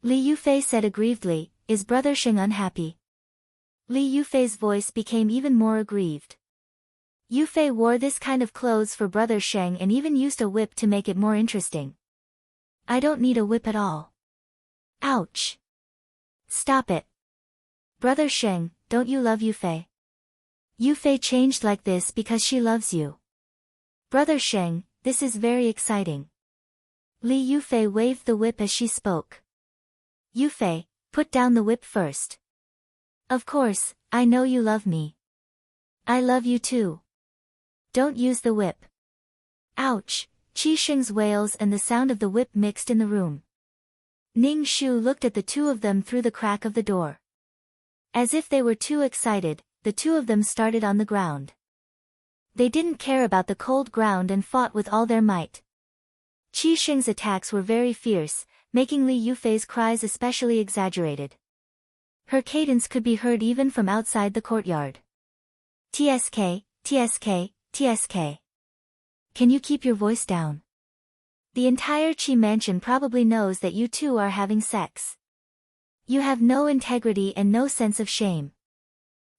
Li Yufei said aggrievedly, Is Brother Sheng unhappy? Li Yufei's voice became even more aggrieved. Yufei wore this kind of clothes for Brother Sheng and even used a whip to make it more interesting. I don't need a whip at all. Ouch. Stop it. Brother Sheng, don't you love Yufei? Yufei changed like this because she loves you. Brother Sheng, this is very exciting. Li Yufei waved the whip as she spoke. Yufei, put down the whip first. Of course, I know you love me. I love you too. Don't use the whip. Ouch, Qi Sheng's wails and the sound of the whip mixed in the room. Ning Shu looked at the two of them through the crack of the door. As if they were too excited, the two of them started on the ground. They didn't care about the cold ground and fought with all their might. Qi Sheng's attacks were very fierce, making Li Yufei's cries especially exaggerated. Her cadence could be heard even from outside the courtyard. TSK, TSK, TSK. Can you keep your voice down? The entire Qi mansion probably knows that you two are having sex. You have no integrity and no sense of shame.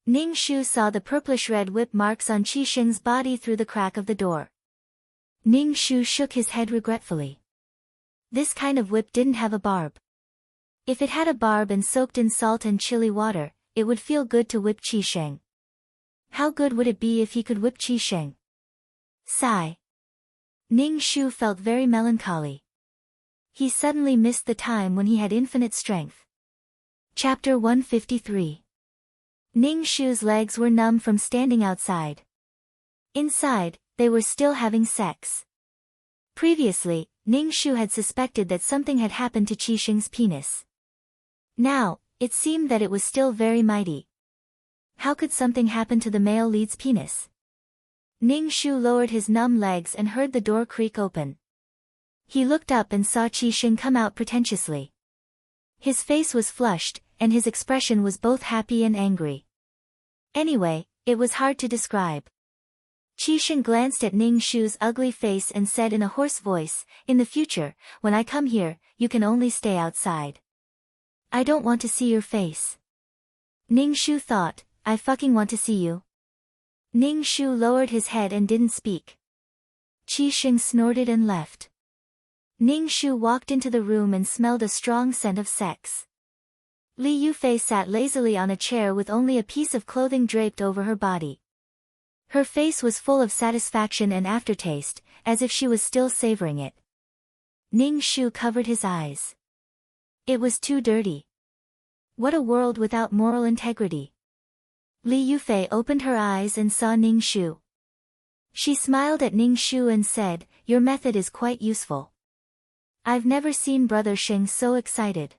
Ning Shu saw the purplish-red whip marks on Qi Sheng's body through the crack of the door. Ning Shu shook his head regretfully. This kind of whip didn't have a barb. If it had a barb and soaked in salt and chili water, it would feel good to whip Qi Sheng. How good would it be if he could whip Qi Sheng? Sigh. Ning Shu felt very melancholy. He suddenly missed the time when he had infinite strength. Chapter 153. Ning Shu's legs were numb from standing outside. Inside, they were still having sex. Previously, Ning Shu had suspected that something had happened to Qi Sheng's penis. Now, it seemed that it was still very mighty. How could something happen to the male lead's penis? Ning Shu lowered his numb legs and heard the door creak open. He looked up and saw Qi Sheng come out pretentiously. His face was flushed, and his expression was both happy and angry. Anyway, it was hard to describe. Qi Sheng glanced at Ning Shu's ugly face and said in a hoarse voice, "In the future, when I come here, you can only stay outside. I don't want to see your face." Ning Shu thought, I fucking want to see you. Ning Shu lowered his head and didn't speak. Qi Sheng snorted and left. Ning Shu walked into the room and smelled a strong scent of sex. Li Yufei sat lazily on a chair with only a piece of clothing draped over her body. Her face was full of satisfaction and aftertaste, as if she was still savoring it. Ning Shu covered his eyes. It was too dirty. What a world without moral integrity. Li Yufei opened her eyes and saw Ning Shu. She smiled at Ning Shu and said, "Your method is quite useful. I've never seen Brother Sheng so excited.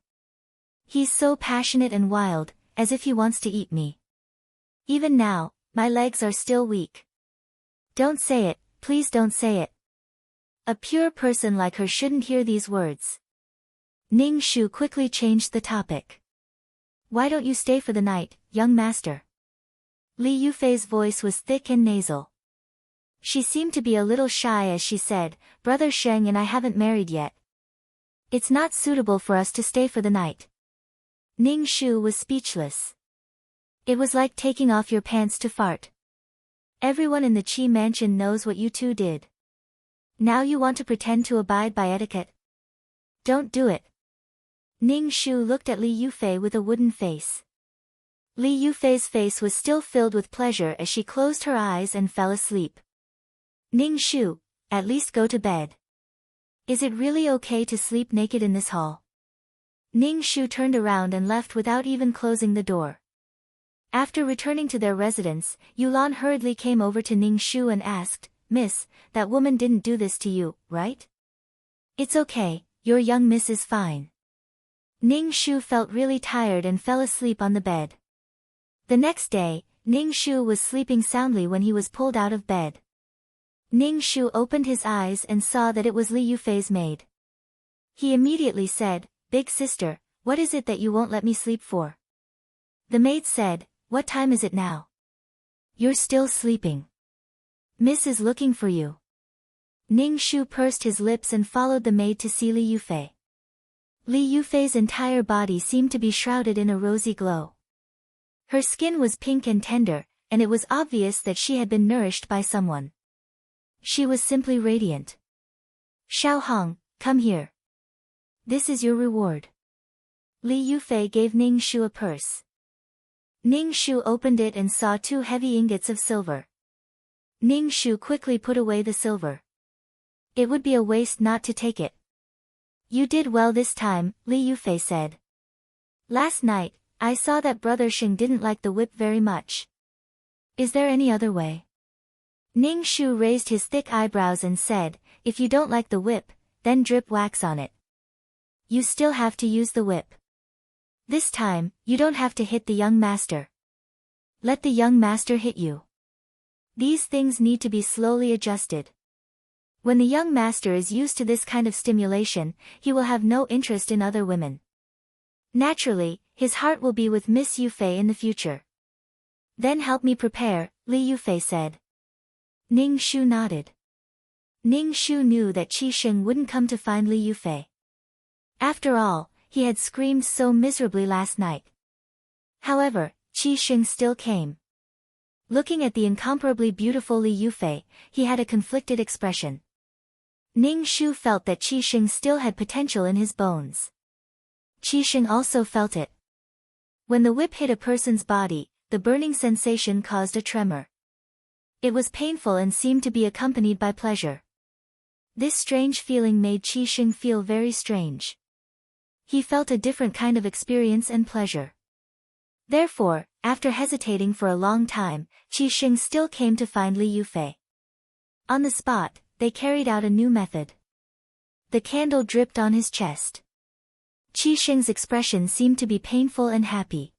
He's so passionate and wild, as if he wants to eat me. Even now, my legs are still weak." Don't say it, please don't say it. A pure person like her shouldn't hear these words. Ning Shu quickly changed the topic. Why don't you stay for the night, young master? Li Yufei's voice was thick and nasal. She seemed to be a little shy as she said, "Brother Sheng and I haven't married yet. It's not suitable for us to stay for the night." Ning Shu was speechless. It was like taking off your pants to fart. Everyone in the Qi mansion knows what you two did. Now you want to pretend to abide by etiquette? Don't do it. Ning Shu looked at Li Yufei with a wooden face. Li Yufei's face was still filled with pleasure as she closed her eyes and fell asleep. Ning Shu, at least go to bed. Is it really okay to sleep naked in this hall? Ning Shu turned around and left without even closing the door. After returning to their residence, Yulan hurriedly came over to Ning Shu and asked, "Miss, that woman didn't do this to you, right?" "It's okay, your young miss is fine." Ning Shu felt really tired and fell asleep on the bed. The next day, Ning Shu was sleeping soundly when he was pulled out of bed. Ning Shu opened his eyes and saw that it was Li Yufei's maid. He immediately said, "Big sister, what is it that you won't let me sleep for?" The maid said, "What time is it now? You're still sleeping. Miss is looking for you." Ning Shu pursed his lips and followed the maid to see Li Yufei. Li Yufei's entire body seemed to be shrouded in a rosy glow. Her skin was pink and tender, and it was obvious that she had been nourished by someone. She was simply radiant. Xiao Hong, come here. This is your reward. Li Yufei gave Ning Shu a purse. Ning Shu opened it and saw 2 heavy ingots of silver. Ning Shu quickly put away the silver. It would be a waste not to take it. You did well this time, Li Yufei said. Last night, I saw that Brother Xing didn't like the whip very much. Is there any other way? Ning Shu raised his thick eyebrows and said, if you don't like the whip, then drip wax on it. You still have to use the whip. This time, you don't have to hit the young master. Let the young master hit you. These things need to be slowly adjusted. When the young master is used to this kind of stimulation, he will have no interest in other women. Naturally, his heart will be with Miss Yufei in the future. Then help me prepare, Li Yufei said. Ning Shu nodded. Ning Shu knew that Qi Xing wouldn't come to find Li Yufei. After all, he had screamed so miserably last night. However, Qi Xing still came. Looking at the incomparably beautiful Li Yufei, he had a conflicted expression. Ning Shu felt that Qi Xing still had potential in his bones. Qi Xing also felt it. When the whip hit a person's body, the burning sensation caused a tremor. It was painful and seemed to be accompanied by pleasure. This strange feeling made Qi Xing feel very strange. He felt a different kind of experience and pleasure. Therefore, after hesitating for a long time, Qi Xing still came to find Li Yufei. On the spot, they carried out a new method. The candle dripped on his chest. Qi Xing's expression seemed to be painful and happy.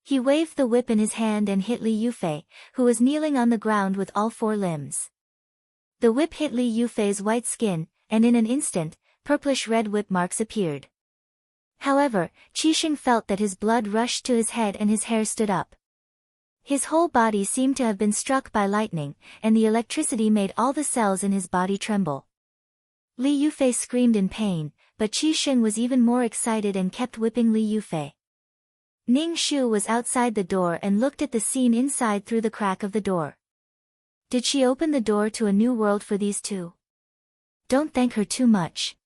He waved the whip in his hand and hit Li Yufei, who was kneeling on the ground with all 4 limbs. The whip hit Li Yufei's white skin, and in an instant, purplish-red whip marks appeared. However, Qi Xing felt that his blood rushed to his head and his hair stood up. His whole body seemed to have been struck by lightning, and the electricity made all the cells in his body tremble. Li Yufei screamed in pain, but Qi Xing was even more excited and kept whipping Li Yufei. Ning Shu was outside the door and looked at the scene inside through the crack of the door. Did she open the door to a new world for these two? Don't thank her too much.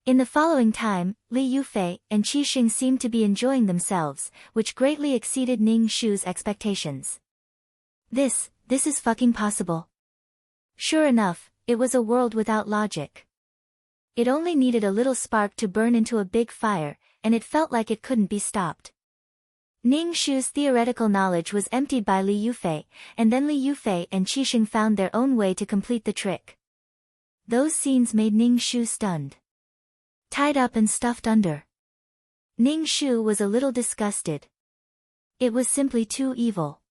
In the following time, Li Yufei and Qi Xing seemed to be enjoying themselves, which greatly exceeded Ning Shu's expectations. This is fucking possible. Sure enough, it was a world without logic. It only needed a little spark to burn into a big fire, and it felt like it couldn't be stopped. Ning Shu's theoretical knowledge was emptied by Li Yufei, and then Li Yufei and Qi Xing found their own way to complete the trick. Those scenes made Ning Shu stunned. Tied up and stuffed under. Ning Shu was a little disgusted. It was simply too evil.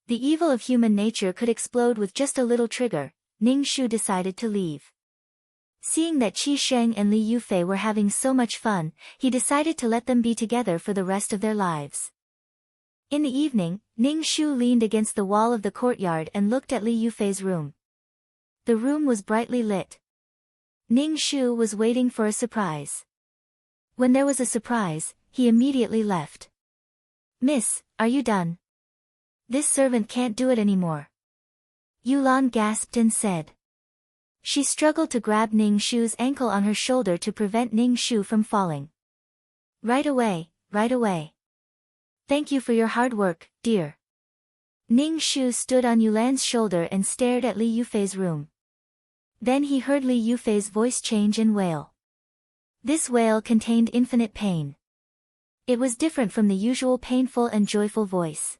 The evil of human nature could explode with just a little trigger. Ning Shu decided to leave. Seeing that Qi Xing and Li Yufei were having so much fun, he decided to let them be together for the rest of their lives. In the evening, Ning Shu leaned against the wall of the courtyard and looked at Li Yufei's room. The room was brightly lit. Ning Shu was waiting for a surprise. When there was a surprise, he immediately left. Miss, are you done? This servant can't do it anymore. Yulan gasped and said. She struggled to grab Ning Shu's ankle on her shoulder to prevent Ning Shu from falling. Right away, right away. Thank you for your hard work, dear. Ning Shu stood on Yulan's shoulder and stared at Li Yufei's room. Then he heard Li Yufei's voice change and wail. This wail contained infinite pain. It was different from the usual painful and joyful voice.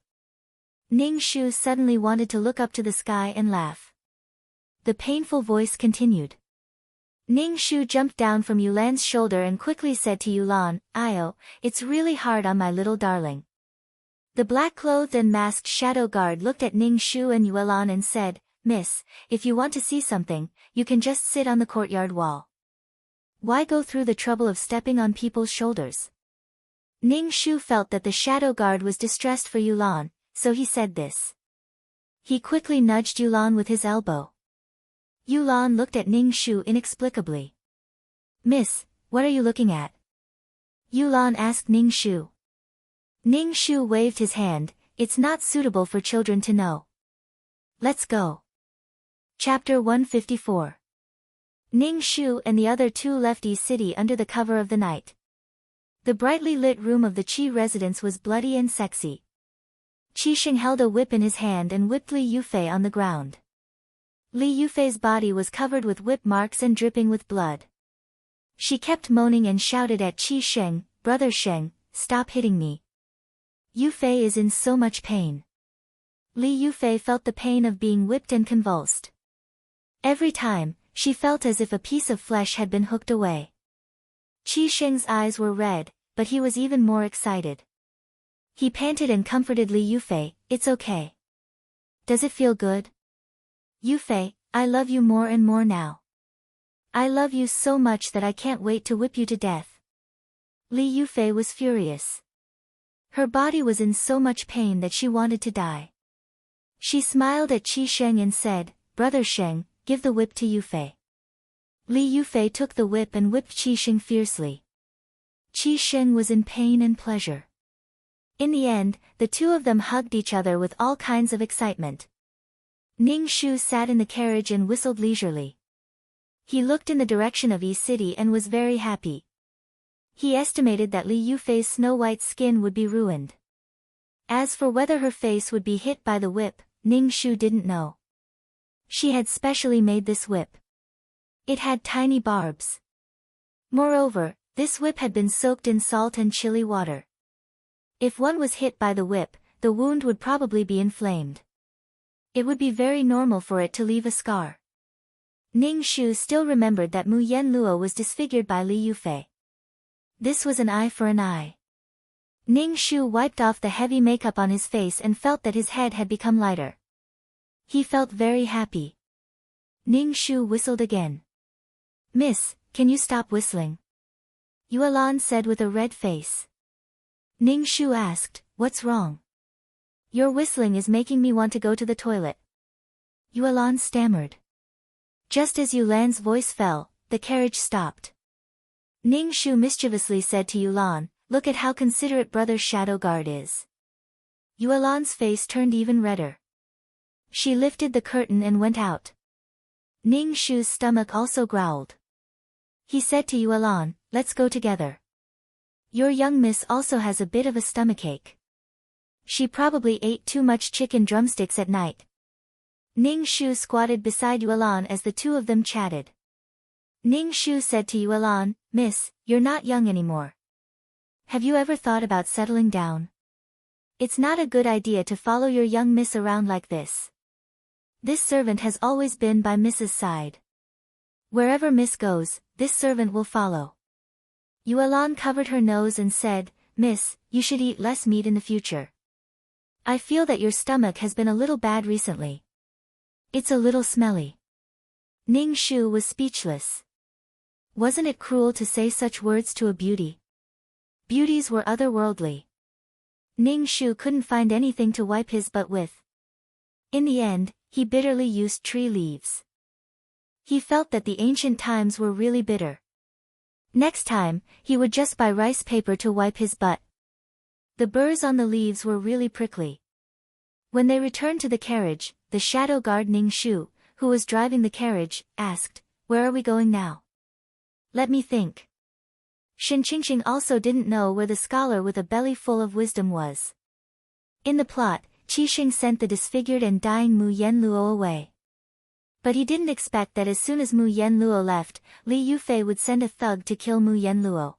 Ning Shu suddenly wanted to look up to the sky and laugh. The painful voice continued. Ning Shu jumped down from Yulan's shoulder and quickly said to Yulan, "Io, it's really hard on my little darling." The black-clothed and masked shadow guard looked at Ning Shu and Yulan and said, "Miss, if you want to see something, you can just sit on the courtyard wall. Why go through the trouble of stepping on people's shoulders?" Ning Shu felt that the shadow guard was distressed for Yulan, so he said this. He quickly nudged Yulan with his elbow. Yulan looked at Ning Shu inexplicably. "Miss, what are you looking at?" Yulan asked Ning Shu. Ning Shu waved his hand, it's not suitable for children to know. Let's go. Chapter 154. Ning Shu and the other two left Yi City under the cover of the night. The brightly lit room of the Qi residence was bloody and sexy. Qi Sheng held a whip in his hand and whipped Li Yufei on the ground. Li Yufei's body was covered with whip marks and dripping with blood. She kept moaning and shouted at Qi Sheng, "Brother Sheng, stop hitting me. Yufei is in so much pain." Li Yufei felt the pain of being whipped and convulsed. Every time, she felt as if a piece of flesh had been hooked away. Qi Sheng's eyes were red, but he was even more excited. He panted and comforted Li Yufei, "It's okay. Does it feel good? Yufei, I love you more and more now. I love you so much that I can't wait to whip you to death." Li Yufei was furious. Her body was in so much pain that she wanted to die. She smiled at Qi Sheng and said, "Brother Sheng, give the whip to Yufei." Li Yufei took the whip and whipped Qi Sheng fiercely. Qi Sheng was in pain and pleasure. In the end, the two of them hugged each other with all kinds of excitement. Ning Shu sat in the carriage and whistled leisurely. He looked in the direction of Yi City and was very happy. He estimated that Li Yufei's snow-white skin would be ruined. As for whether her face would be hit by the whip, Ning Shu didn't know. She had specially made this whip. It had tiny barbs. Moreover, this whip had been soaked in salt and chilly water. If one was hit by the whip, the wound would probably be inflamed. It would be very normal for it to leave a scar. Ning Shu still remembered that Mu Yenluo was disfigured by Li Yufei. This was an eye for an eye. Ning Shu wiped off the heavy makeup on his face and felt that his head had become lighter. He felt very happy. Ning Shu whistled again. "Miss, can you stop whistling?" Yuelan said with a red face. Ning Shu asked, "What's wrong?" "Your whistling is making me want to go to the toilet." Yuelan stammered. Just as Yulan's voice fell, the carriage stopped. Ning Shu mischievously said to Yulan, "Look at how considerate Brother Shadow Guard is." Yuelan's face turned even redder. She lifted the curtain and went out. Ning Shu's stomach also growled. He said to Yuelan, "Let's go together. Your young miss also has a bit of a stomachache. She probably ate too much chicken drumsticks at night." Ning Shu squatted beside Yuelan as the two of them chatted. Ning Shu said to Yuelan, "Miss, you're not young anymore. Have you ever thought about settling down? It's not a good idea to follow your young miss around like this. This servant has always been by Miss's side. Wherever Miss goes, this servant will follow." Yuelan covered her nose and said, "Miss, you should eat less meat in the future. I feel that your stomach has been a little bad recently. It's a little smelly." Ning Shu was speechless. Wasn't it cruel to say such words to a beauty? Beauties were otherworldly. Ning Shu couldn't find anything to wipe his butt with. In the end, he bitterly used tree leaves. He felt that the ancient times were really bitter. Next time, he would just buy rice paper to wipe his butt. The burrs on the leaves were really prickly. When they returned to the carriage, the shadow guard Ning Shu, who was driving the carriage, asked, "Where are we going now?" "Let me think." Shen Qingqing also didn't know where the scholar with a belly full of wisdom was. In the plot, Qi Sheng sent the disfigured and dying Mu Yenluo away. But he didn't expect that as soon as Mu Yenluo left, Li Yufei would send a thug to kill Mu Yenluo.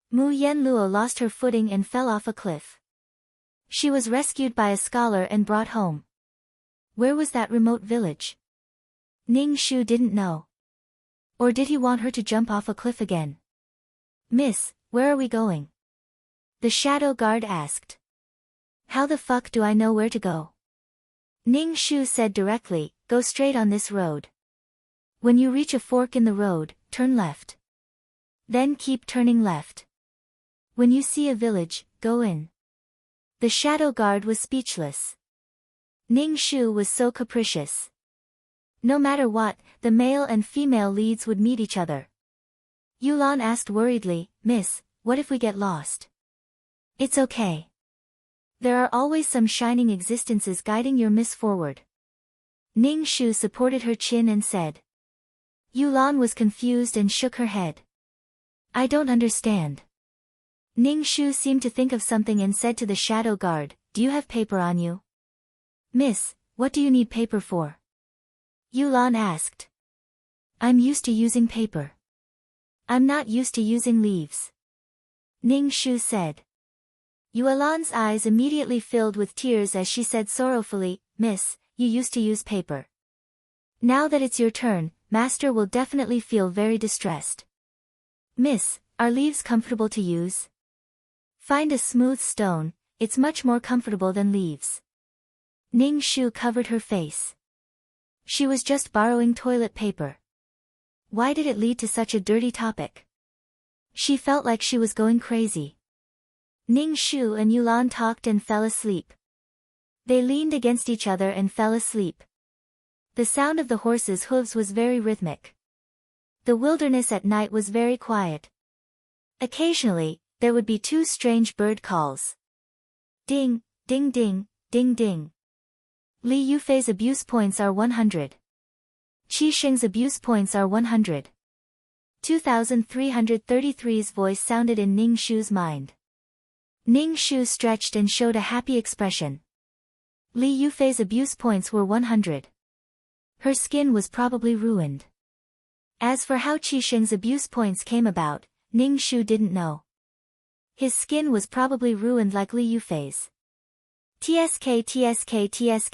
Mu Yenluo lost her footing and fell off a cliff. She was rescued by a scholar and brought home. Where was that remote village? Ning Shu didn't know. Or did he want her to jump off a cliff again? "Miss, where are we going?" the shadow guard asked. "How the fuck do I know where to go?" Ning Shu said directly, "Go straight on this road. When you reach a fork in the road, turn left. Then keep turning left. When you see a village, go in." The shadow guard was speechless. Ning Shu was so capricious. No matter what, the male and female leads would meet each other. Yulan asked worriedly, "Miss, what if we get lost?" "It's okay. There are always some shining existences guiding your miss forward. Ning Shu supported her chin and said. Yulan was confused and shook her head. I don't understand. Ning Shu seemed to think of something and said to the shadow guard, do you have paper on you? Miss, what do you need paper for? Yulan asked. I'm used to using paper. I'm not used to using leaves. Ning Shu said. Yulan's eyes immediately filled with tears as she said sorrowfully, Miss, you used to use paper. Now that it's your turn, Master will definitely feel very distressed. Miss, are leaves comfortable to use? Find a smooth stone, it's much more comfortable than leaves. Ning Shu covered her face. She was just borrowing toilet paper. Why did it lead to such a dirty topic? She felt like she was going crazy. Ning Shu and Yulan talked and fell asleep. They leaned against each other and fell asleep. The sound of the horses' hooves was very rhythmic. The wilderness at night was very quiet. Occasionally, there would be two strange bird calls. Ding, ding ding, ding ding. Li Yufei's abuse points are 100. Qi Xing's abuse points are 100. 2333's voice sounded in Ning Shu's mind. Ning Shu stretched and showed a happy expression. Li Yufei's abuse points were 100. Her skin was probably ruined. As for how Qi Xing's abuse points came about, Ning Shu didn't know. His skin was probably ruined like Li Yufei's. TSK.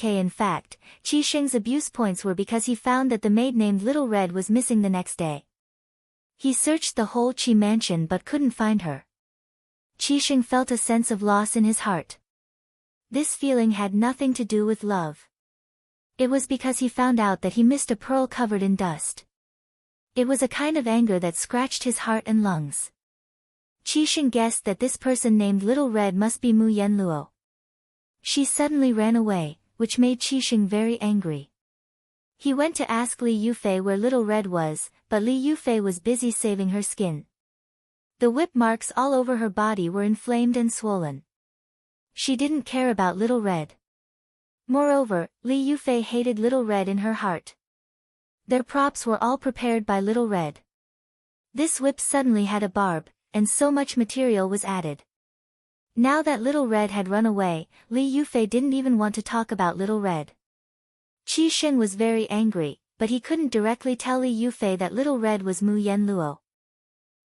In fact, Qi Xing's abuse points were because he found that the maid named Little Red was missing the next day. He searched the whole Qi mansion but couldn't find her. Qi Xing felt a sense of loss in his heart. This feeling had nothing to do with love. It was because he found out that he missed a pearl covered in dust. It was a kind of anger that scratched his heart and lungs. Qi Xing guessed that this person named Little Red must be Mu Yenluo. She suddenly ran away, which made Qi Xing very angry. He went to ask Li Yufei where Little Red was, but Li Yufei was busy saving her skin. The whip marks all over her body were inflamed and swollen. She didn't care about Little Red. Moreover, Li Yufei hated Little Red in her heart. Their props were all prepared by Little Red. This whip suddenly had a barb, and so much material was added. Now that Little Red had run away, Li Yufei didn't even want to talk about Little Red. Qi Xing was very angry, but he couldn't directly tell Li Yufei that Little Red was Mu Yenluo.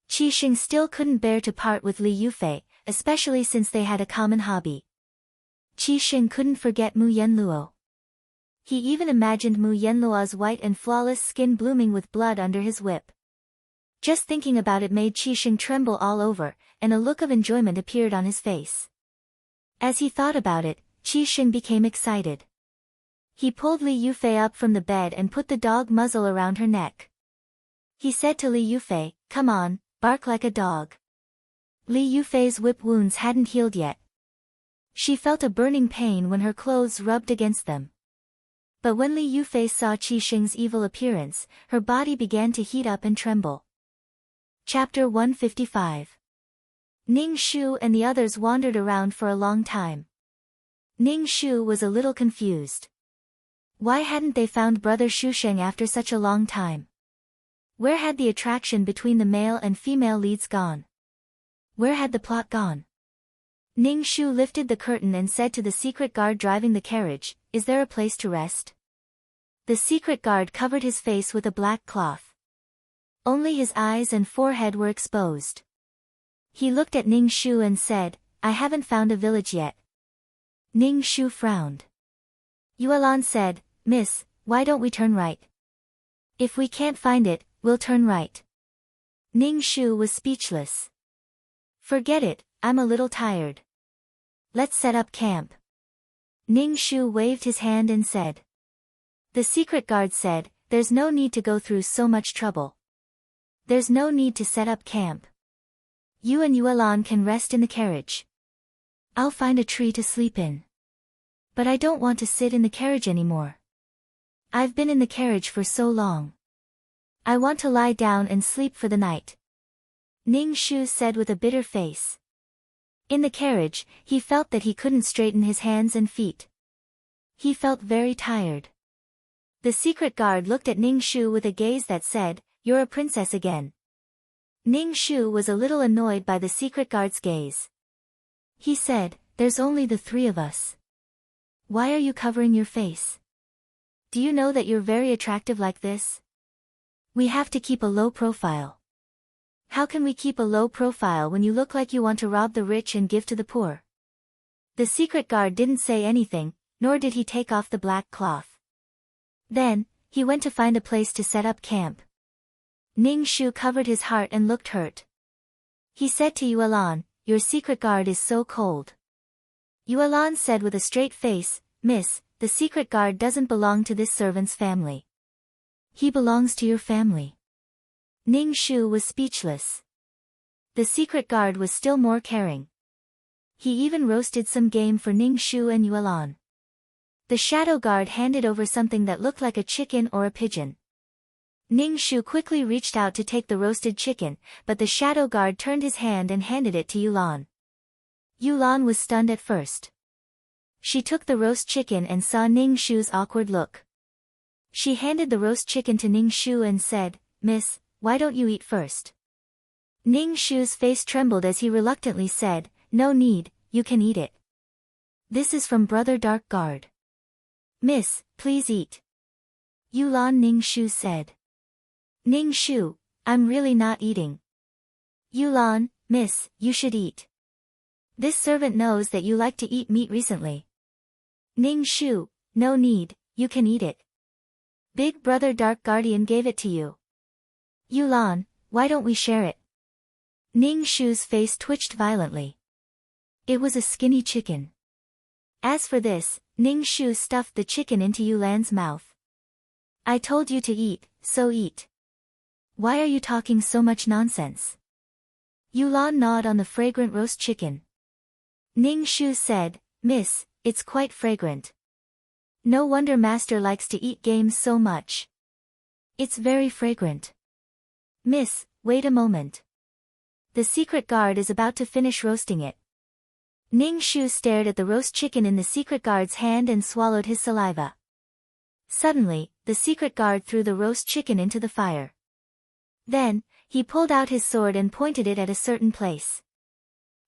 Qi Xing still couldn't bear to part with Li Yufei, especially since they had a common hobby. Qi Xing couldn't forget Mu Yenluo. He even imagined Mu Yenluo's white and flawless skin blooming with blood under his whip. Just thinking about it made Qi Xing tremble all over, and a look of enjoyment appeared on his face. As he thought about it, Qi Xing became excited. He pulled Li Yufei up from the bed and put the dog muzzle around her neck. He said to Li Yufei, "Come on, bark like a dog." Li Yufei's whip wounds hadn't healed yet. She felt a burning pain when her clothes rubbed against them. But when Li Yufei saw Qi Xing's evil appearance, her body began to heat up and tremble. Chapter 155. Ning Shu and the others wandered around for a long time. Ning Shu was a little confused. Why hadn't they found Brother Shu Sheng after such a long time? Where had the attraction between the male and female leads gone? Where had the plot gone? Ning Shu lifted the curtain and said to the secret guard driving the carriage, "Is there a place to rest?" The secret guard covered his face with a black cloth. Only his eyes and forehead were exposed. He looked at Ning Shu and said, "I haven't found a village yet." Ning Shu frowned. Yuelan said, "Miss, why don't we turn right? If we can't find it, we'll turn right." Ning Shu was speechless. "Forget it, I'm a little tired. Let's set up camp." Ning Shu waved his hand and said. The secret guard said, "There's no need to go through so much trouble. There's no need to set up camp. You and Yuelan can rest in the carriage. I'll find a tree to sleep in. But I don't want to sit in the carriage anymore. I've been in the carriage for so long. I want to lie down and sleep for the night." Ning Shu said with a bitter face. In the carriage, he felt that he couldn't straighten his hands and feet. He felt very tired. The secret guard looked at Ning Shu with a gaze that said, "You're a princess again." Ning Shu was a little annoyed by the secret guard's gaze. He said, "There's only the three of us. Why are you covering your face? Do you know that you're very attractive like this? We have to keep a low profile." "How can we keep a low profile when you look like you want to rob the rich and give to the poor?" The secret guard didn't say anything, nor did he take off the black cloth. Then, he went to find a place to set up camp. Ning Shu covered his heart and looked hurt. He said to Yuelan, "Your secret guard is so cold." Yuelan said with a straight face, "Miss, the secret guard doesn't belong to this servant's family. He belongs to your family." Ning Shu was speechless. The secret guard was still more caring. He even roasted some game for Ning Shu and Yuelan. The shadow guard handed over something that looked like a chicken or a pigeon. Ning Shu quickly reached out to take the roasted chicken, but the shadow guard turned his hand and handed it to Yuelan. Yuelan was stunned at first. She took the roast chicken and saw Ning Shu's awkward look. She handed the roast chicken to Ning Shu and said, "Miss, why don't you eat first?" Ning Shu's face trembled as he reluctantly said, "No need, you can eat it. This is from Brother Dark Guard." "Miss, please eat." Yuelan Ning Shu said. "Ning Shu, I'm really not eating." "Yuelan, miss, you should eat. This servant knows that you like to eat meat recently." "Ning Shu, no need, you can eat it. Big Brother Dark Guardian gave it to you." "Yuelan, why don't we share it?" Ning Shu's face twitched violently. It was a skinny chicken. As for this, Ning Shu stuffed the chicken into Yuelan's mouth. "I told you to eat, so eat. Why are you talking so much nonsense?" Yuelan gnawed on the fragrant roast chicken. Ning Shu said, "Miss, it's quite fragrant. No wonder Master likes to eat games so much. It's very fragrant." "Miss, wait a moment. The secret guard is about to finish roasting it." Ning Shu stared at the roast chicken in the secret guard's hand and swallowed his saliva. Suddenly, the secret guard threw the roast chicken into the fire. Then, he pulled out his sword and pointed it at a certain place.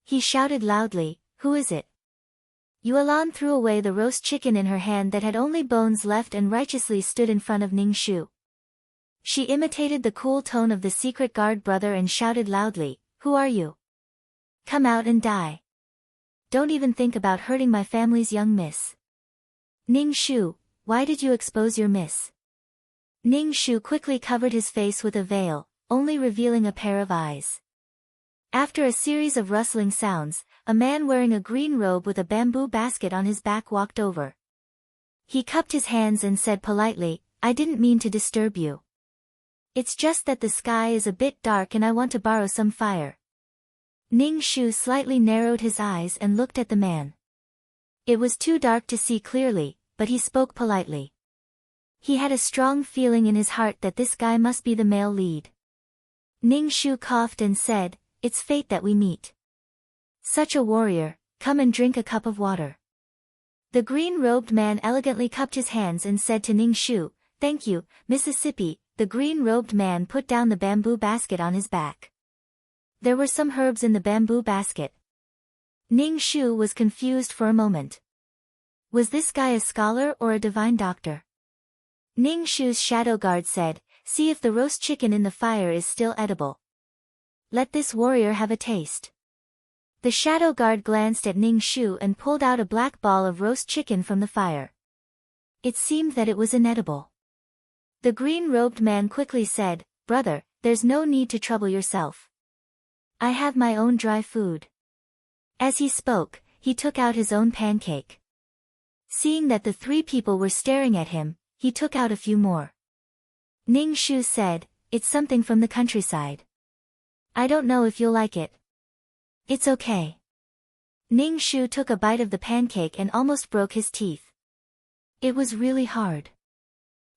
He shouted loudly, "Who is it?" Yuelan threw away the roast chicken in her hand that had only bones left and righteously stood in front of Ning Shu. She imitated the cool tone of the secret guard brother and shouted loudly, "Who are you? Come out and die. Don't even think about hurting my family's young miss." "Ning Shu, why did you expose your miss?" Ning Shu quickly covered his face with a veil, only revealing a pair of eyes. After a series of rustling sounds, a man wearing a green robe with a bamboo basket on his back walked over. He cupped his hands and said politely, "I didn't mean to disturb you. It's just that the sky is a bit dark and I want to borrow some fire." Ning Shu slightly narrowed his eyes and looked at the man. It was too dark to see clearly, but he spoke politely. He had a strong feeling in his heart that this guy must be the male lead. Ning Shu coughed and said, "It's fate that we meet. Such a warrior, come and drink a cup of water." The green-robed man elegantly cupped his hands and said to Ning Shu, "Thank you, Mississippi." The green-robed man put down the bamboo basket on his back. There were some herbs in the bamboo basket. Ning Shu was confused for a moment. Was this guy a scholar or a divine doctor? Ning Shu's shadow guard said, "See if the roast chicken in the fire is still edible. Let this warrior have a taste." The shadow guard glanced at Ning Shu and pulled out a black ball of roast chicken from the fire. It seemed that it was inedible. The green-robed man quickly said, "Brother, there's no need to trouble yourself. I have my own dry food." As he spoke, he took out his own pancake. Seeing that the three people were staring at him, he took out a few more. Ning Shu said, "It's something from the countryside. I don't know if you'll like it." "It's okay." Ning Shu took a bite of the pancake and almost broke his teeth. It was really hard.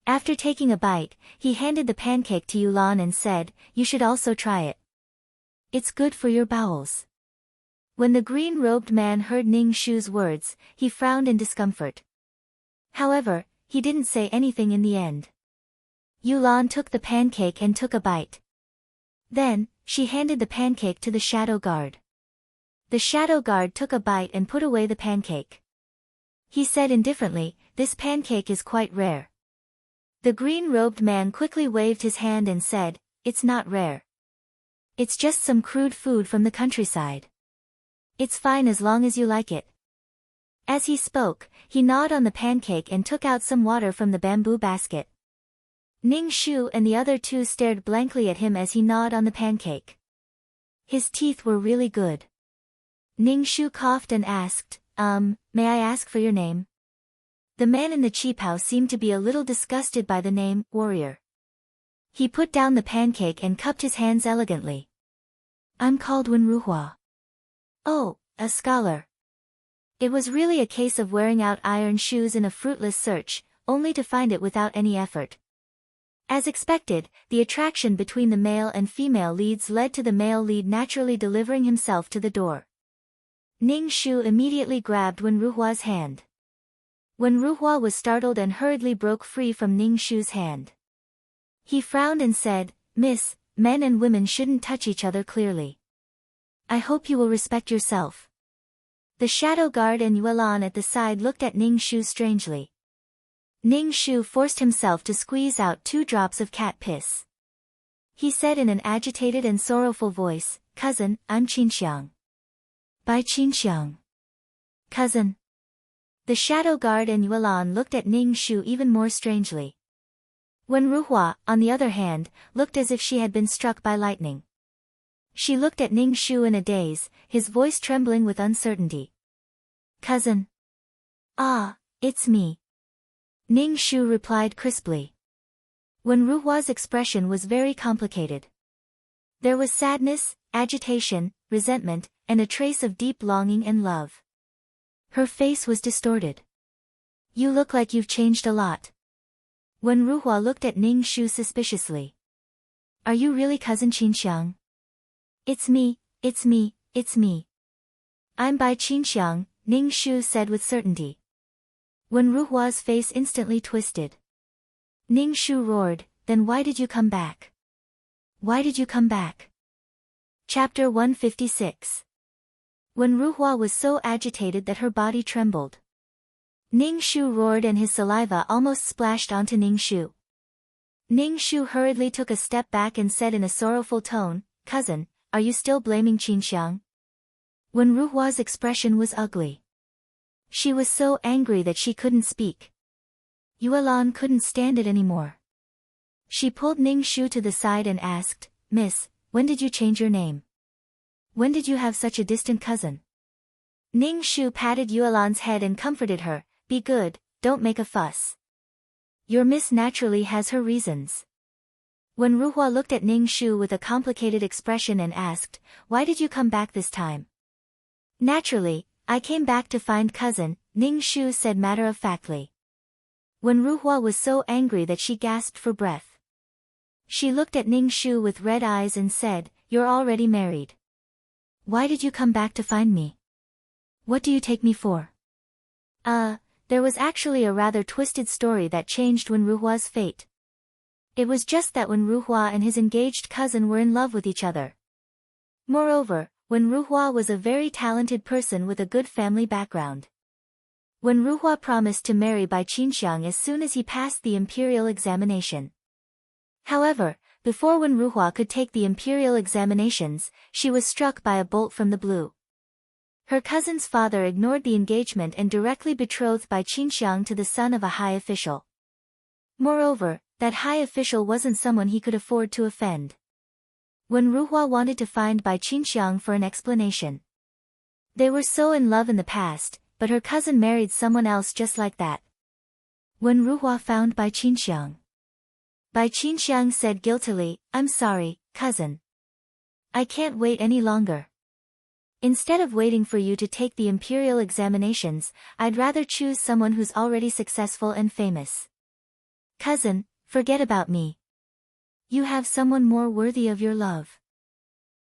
After taking a bite, he handed the pancake to Yuelan and said, "You should also try it. It's good for your bowels." When the green-robed man heard Ning Shu's words, he frowned in discomfort. However, he didn't say anything in the end. Yulan took the pancake and took a bite. Then, she handed the pancake to the shadow guard. The shadow guard took a bite and put away the pancake. He said indifferently, "This pancake is quite rare." The green-robed man quickly waved his hand and said, "It's not rare. It's just some crude food from the countryside. It's fine as long as you like it." As he spoke, he gnawed on the pancake and took out some water from the bamboo basket. Ning Shu and the other two stared blankly at him as he gnawed on the pancake. His teeth were really good. Ning Shu coughed and asked, may I ask for your name?" The man in the cheaphouse seemed to be a little disgusted by the name, warrior. He put down the pancake and cupped his hands elegantly. "I'm called Wen Ruhua." "Oh, a scholar." It was really a case of wearing out iron shoes in a fruitless search, only to find it without any effort. As expected, the attraction between the male and female leads led to the male lead naturally delivering himself to the door. Ning Shu immediately grabbed Wen Ruhua's hand. Wen Ruhua was startled and hurriedly broke free from Ning Shu's hand. He frowned and said, "Miss, men and women shouldn't touch each other clearly. I hope you will respect yourself." The shadow guard and Yuelan at the side looked at Ning Shu strangely. Ning Shu forced himself to squeeze out 2 drops of cat piss. He said in an agitated and sorrowful voice, "Cousin, I'm Qinxiang." "By Qinxiang." "Cousin." The shadow guard and Yuelan looked at Ning Shu even more strangely. Wen Ruhua, on the other hand, looked as if she had been struck by lightning. She looked at Ning Shu in a daze, his voice trembling with uncertainty. "Cousin." "Ah, it's me." Ning Shu replied crisply. Wen Ruhua's expression was very complicated. There was sadness, agitation, resentment, and a trace of deep longing and love. Her face was distorted. "You look like you've changed a lot." Wen Ruhua looked at Ning Shu suspiciously. "Are you really cousin Qinxiang?" "It's me, it's me, it's me. I'm Bai Qinxiang," Ning Shu said with certainty. Wen Ruhua's face instantly twisted. Ning Shu roared, "Then why did you come back? Why did you come back?" Chapter 156. Wen Ruhua was so agitated that her body trembled. Ning Shu roared and his saliva almost splashed onto Ning Shu. Ning Shu hurriedly took a step back and said in a sorrowful tone, "Cousin, are you still blaming Qinxiang?" Wen Ruhua's expression was ugly. She was so angry that she couldn't speak. Yuelan couldn't stand it anymore. She pulled Ning Shu to the side and asked, "Miss, when did you change your name? When did you have such a distant cousin?" Ning Shu patted Yuelan's head and comforted her, "Be good, don't make a fuss. Your miss naturally has her reasons." Wen Ruhua looked at Ning Shu with a complicated expression and asked, "Why did you come back this time?" "Naturally, I came back to find cousin," Ning Shu said matter-of-factly. Wen Ruhua was so angry that she gasped for breath. She looked at Ning Shu with red eyes and said, "You're already married. Why did you come back to find me? What do you take me for?" There was actually a rather twisted story that changed Wen Ruhua's fate. It was just that Wen Ruhua and his engaged cousin were in love with each other. Moreover, Wen Ruhua was a very talented person with a good family background. Wen Ruhua promised to marry Bai Qinxiang as soon as he passed the imperial examination. However, before Wen Ruhua could take the imperial examinations, she was struck by a bolt from the blue. Her cousin's father ignored the engagement and directly betrothed Bai Qinxiang to the son of a high official. Moreover, that high official wasn't someone he could afford to offend. Wen Ruhua wanted to find Bai Qinxiang for an explanation. They were so in love in the past, but her cousin married someone else just like that. Wen Ruhua found Bai Qinxiang. Bai Qinxiang said guiltily, "I'm sorry, cousin. I can't wait any longer. Instead of waiting for you to take the imperial examinations, I'd rather choose someone who's already successful and famous. Cousin, forget about me. You have someone more worthy of your love."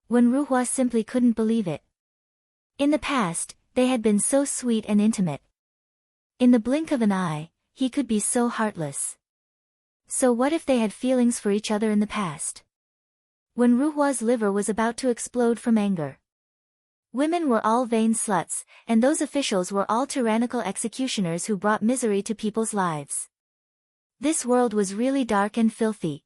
Wen Ruhua simply couldn't believe it. In the past, they had been so sweet and intimate. In the blink of an eye, he could be so heartless. So what if they had feelings for each other in the past? When Ruhua's liver was about to explode from anger. Women were all vain sluts, and those officials were all tyrannical executioners who brought misery to people's lives. This world was really dark and filthy.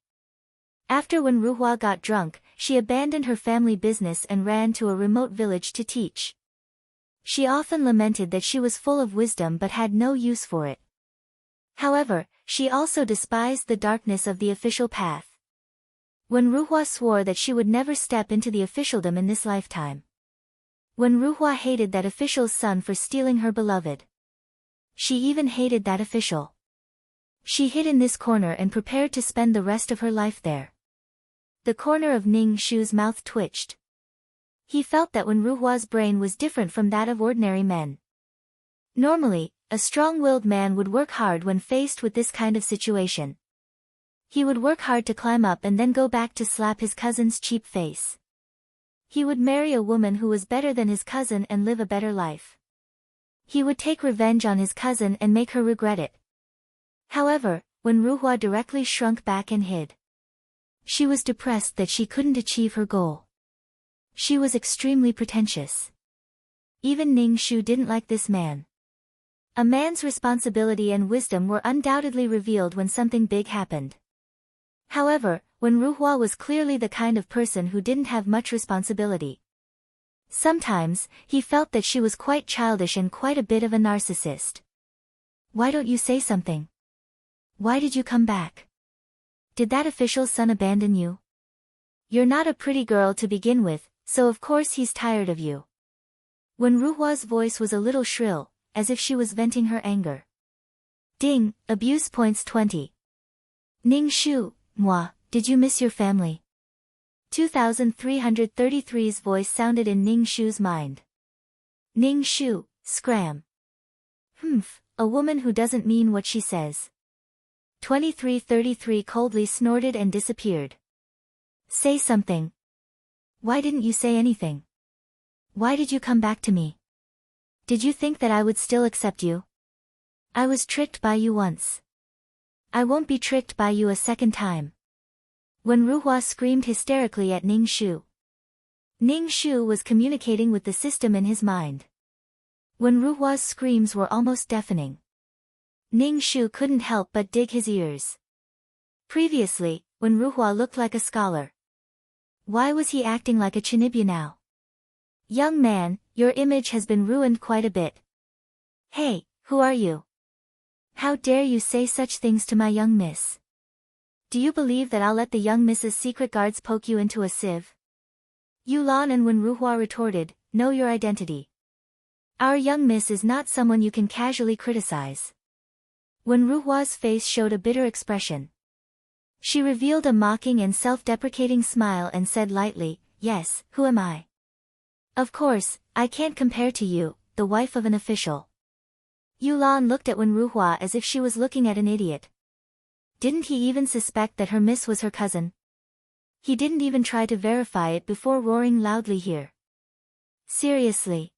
After when Ruhua got drunk, she abandoned her family business and ran to a remote village to teach. She often lamented that she was full of wisdom but had no use for it. However, she also despised the darkness of the official path. When Ruhua swore that she would never step into the officialdom in this lifetime. When Ruhua hated that official's son for stealing her beloved. She even hated that official. She hid in this corner and prepared to spend the rest of her life there. The corner of Ning Shu's mouth twitched. He felt that when Ruhua's brain was different from that of ordinary men. Normally, a strong-willed man would work hard when faced with this kind of situation. He would work hard to climb up and then go back to slap his cousin's cheap face. He would marry a woman who was better than his cousin and live a better life. He would take revenge on his cousin and make her regret it. However, when Ruhua directly shrunk back and hid, she was depressed that she couldn't achieve her goal. She was extremely pretentious. Even Ning Shu didn't like this man. A man's responsibility and wisdom were undoubtedly revealed when something big happened. However, when Ruhua was clearly the kind of person who didn't have much responsibility. Sometimes, he felt that she was quite childish and quite a bit of a narcissist. Why don't you say something? Why did you come back? Did that official's son abandon you? You're not a pretty girl to begin with, so of course he's tired of you. When Ruhua's voice was a little shrill, as if she was venting her anger. Ding, abuse points 20. Ning Shu, moi, did you miss your family? 2333's voice sounded in Ning Shu's mind. Ning Shu, scram. Humph, a woman who doesn't mean what she says. 2333 coldly snorted and disappeared. Say something. Why didn't you say anything? Why did you come back to me? Did you think that I would still accept you? I was tricked by you once. I won't be tricked by you a second time. When Ruhua screamed hysterically at Ning Shu. Ning Shu was communicating with the system in his mind. When Ruhua's screams were almost deafening. Ning Shu couldn't help but dig his ears. Previously, when Ruhua looked like a scholar. Why was he acting like a chinibyu now? Young man, your image has been ruined quite a bit. Hey, who are you? How dare you say such things to my young miss? Do you believe that I'll let the young miss's secret guards poke you into a sieve? Yulan and when Ruhua retorted, know your identity. Our young miss is not someone you can casually criticize. When Ruhua's face showed a bitter expression. She revealed a mocking and self-deprecating smile and said lightly, yes, who am I? Of course, I can't compare to you, the wife of an official. Yulan looked at Wen Ruhua as if she was looking at an idiot. Didn't he even suspect that her miss was her cousin? He didn't even try to verify it before roaring loudly here. Seriously.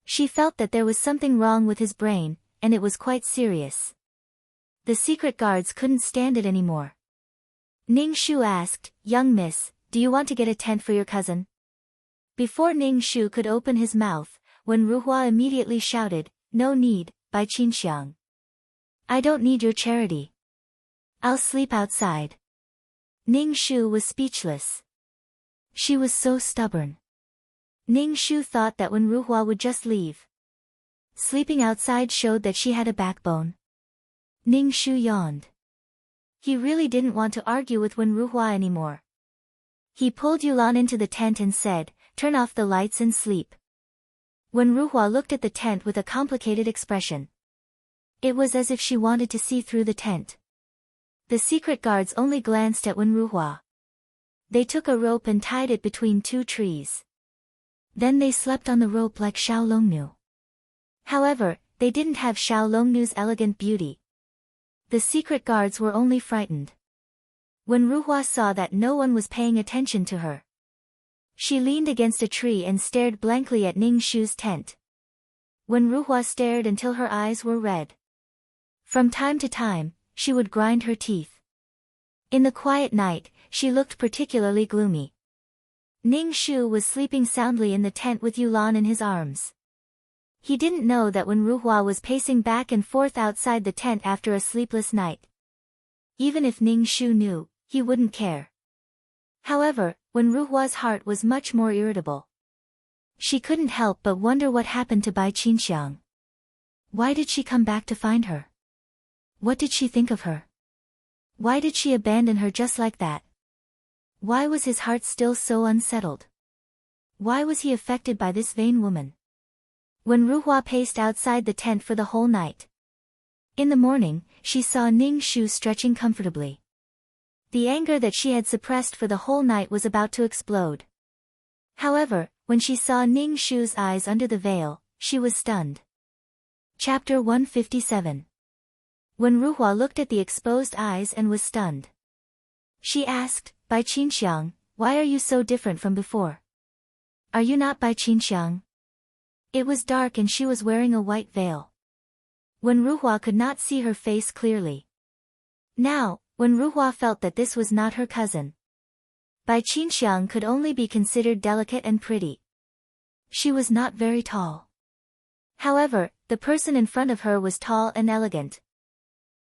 She felt that there was something wrong with his brain, and it was quite serious. The secret guards couldn't stand it anymore. Ning Shu asked, young miss, do you want to get a tent for your cousin? Before Ning Shu could open his mouth, Wen Ruhua immediately shouted, no need, by Qinxiang. I don't need your charity. I'll sleep outside. Ning Shu was speechless. She was so stubborn. Ning Shu thought that Wen Ruhua would just leave. Sleeping outside showed that she had a backbone. Ning Shu yawned. He really didn't want to argue with Wen Ruhua anymore. He pulled Yulan into the tent and said, turn off the lights and sleep. Wen Ruhua looked at the tent with a complicated expression. It was as if she wanted to see through the tent. The secret guards only glanced at Wen Ruhua. They took a rope and tied it between two trees. Then they slept on the rope like Xiao Longnu. However, they didn't have Xiao Longnu's elegant beauty. The secret guards were only frightened. When Ruhua saw that no one was paying attention to her, She leaned against a tree and stared blankly at Ning Shu's tent. When Ruhua stared until her eyes were red. From time to time, she would grind her teeth. In the quiet night, she looked particularly gloomy. Ning Shu was sleeping soundly in the tent with Yulan in his arms. He didn't know that when Ruhua was pacing back and forth outside the tent after a sleepless night. Even if Ning Shu knew, he wouldn't care. However, when Ruhua's heart was much more irritable. She couldn't help but wonder what happened to Bai Qinxiang. Why did she come back to find her? What did she think of her? Why did she abandon her just like that? Why was his heart still so unsettled? Why was he affected by this vain woman? When Ruhua paced outside the tent for the whole night. In the morning, she saw Ning Shu stretching comfortably. The anger that she had suppressed for the whole night was about to explode. However, when she saw Ning Shu's eyes under the veil, she was stunned. Chapter 157. When Ruhua looked at the exposed eyes and was stunned. She asked, Bai Qinxiang, why are you so different from before? Are you not Bai Qinxiang? It was dark and she was wearing a white veil. When Ruhua could not see her face clearly. Now, when Ruhua felt that this was not her cousin. Bai Qinxiang could only be considered delicate and pretty. She was not very tall. However, the person in front of her was tall and elegant.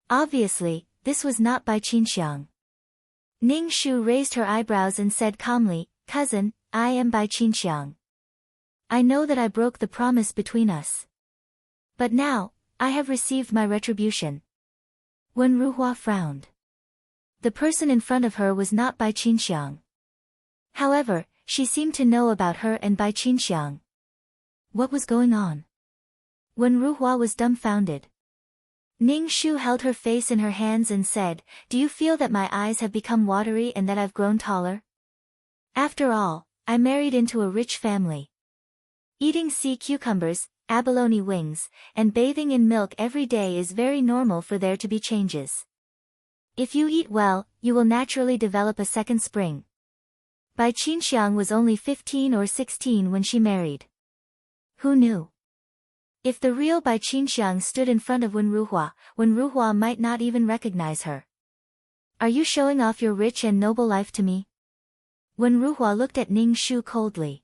Obviously, this was not Bai Qinxiang. Ning Shu raised her eyebrows and said calmly, Cousin, I am Bai Qinxiang. I know that I broke the promise between us. But now, I have received my retribution. When Ruhua frowned. The person in front of her was not Bai Qinxiang. However, she seemed to know about her and Bai Qinxiang. What was going on? When Ruhua was dumbfounded. Ning Shu held her face in her hands and said, Do you feel that my eyes have become watery and that I've grown taller? After all, I married into a rich family. Eating sea cucumbers, abalone wings, and bathing in milk every day is very normal for there to be changes. If you eat well, you will naturally develop a second spring. Bai Qinxiang was only 15 or 16 when she married. Who knew? If the real Bai Qinxiang stood in front of when Ruhua might not even recognize her. Are you showing off your rich and noble life to me? When Ruhua looked at Ning Shu coldly.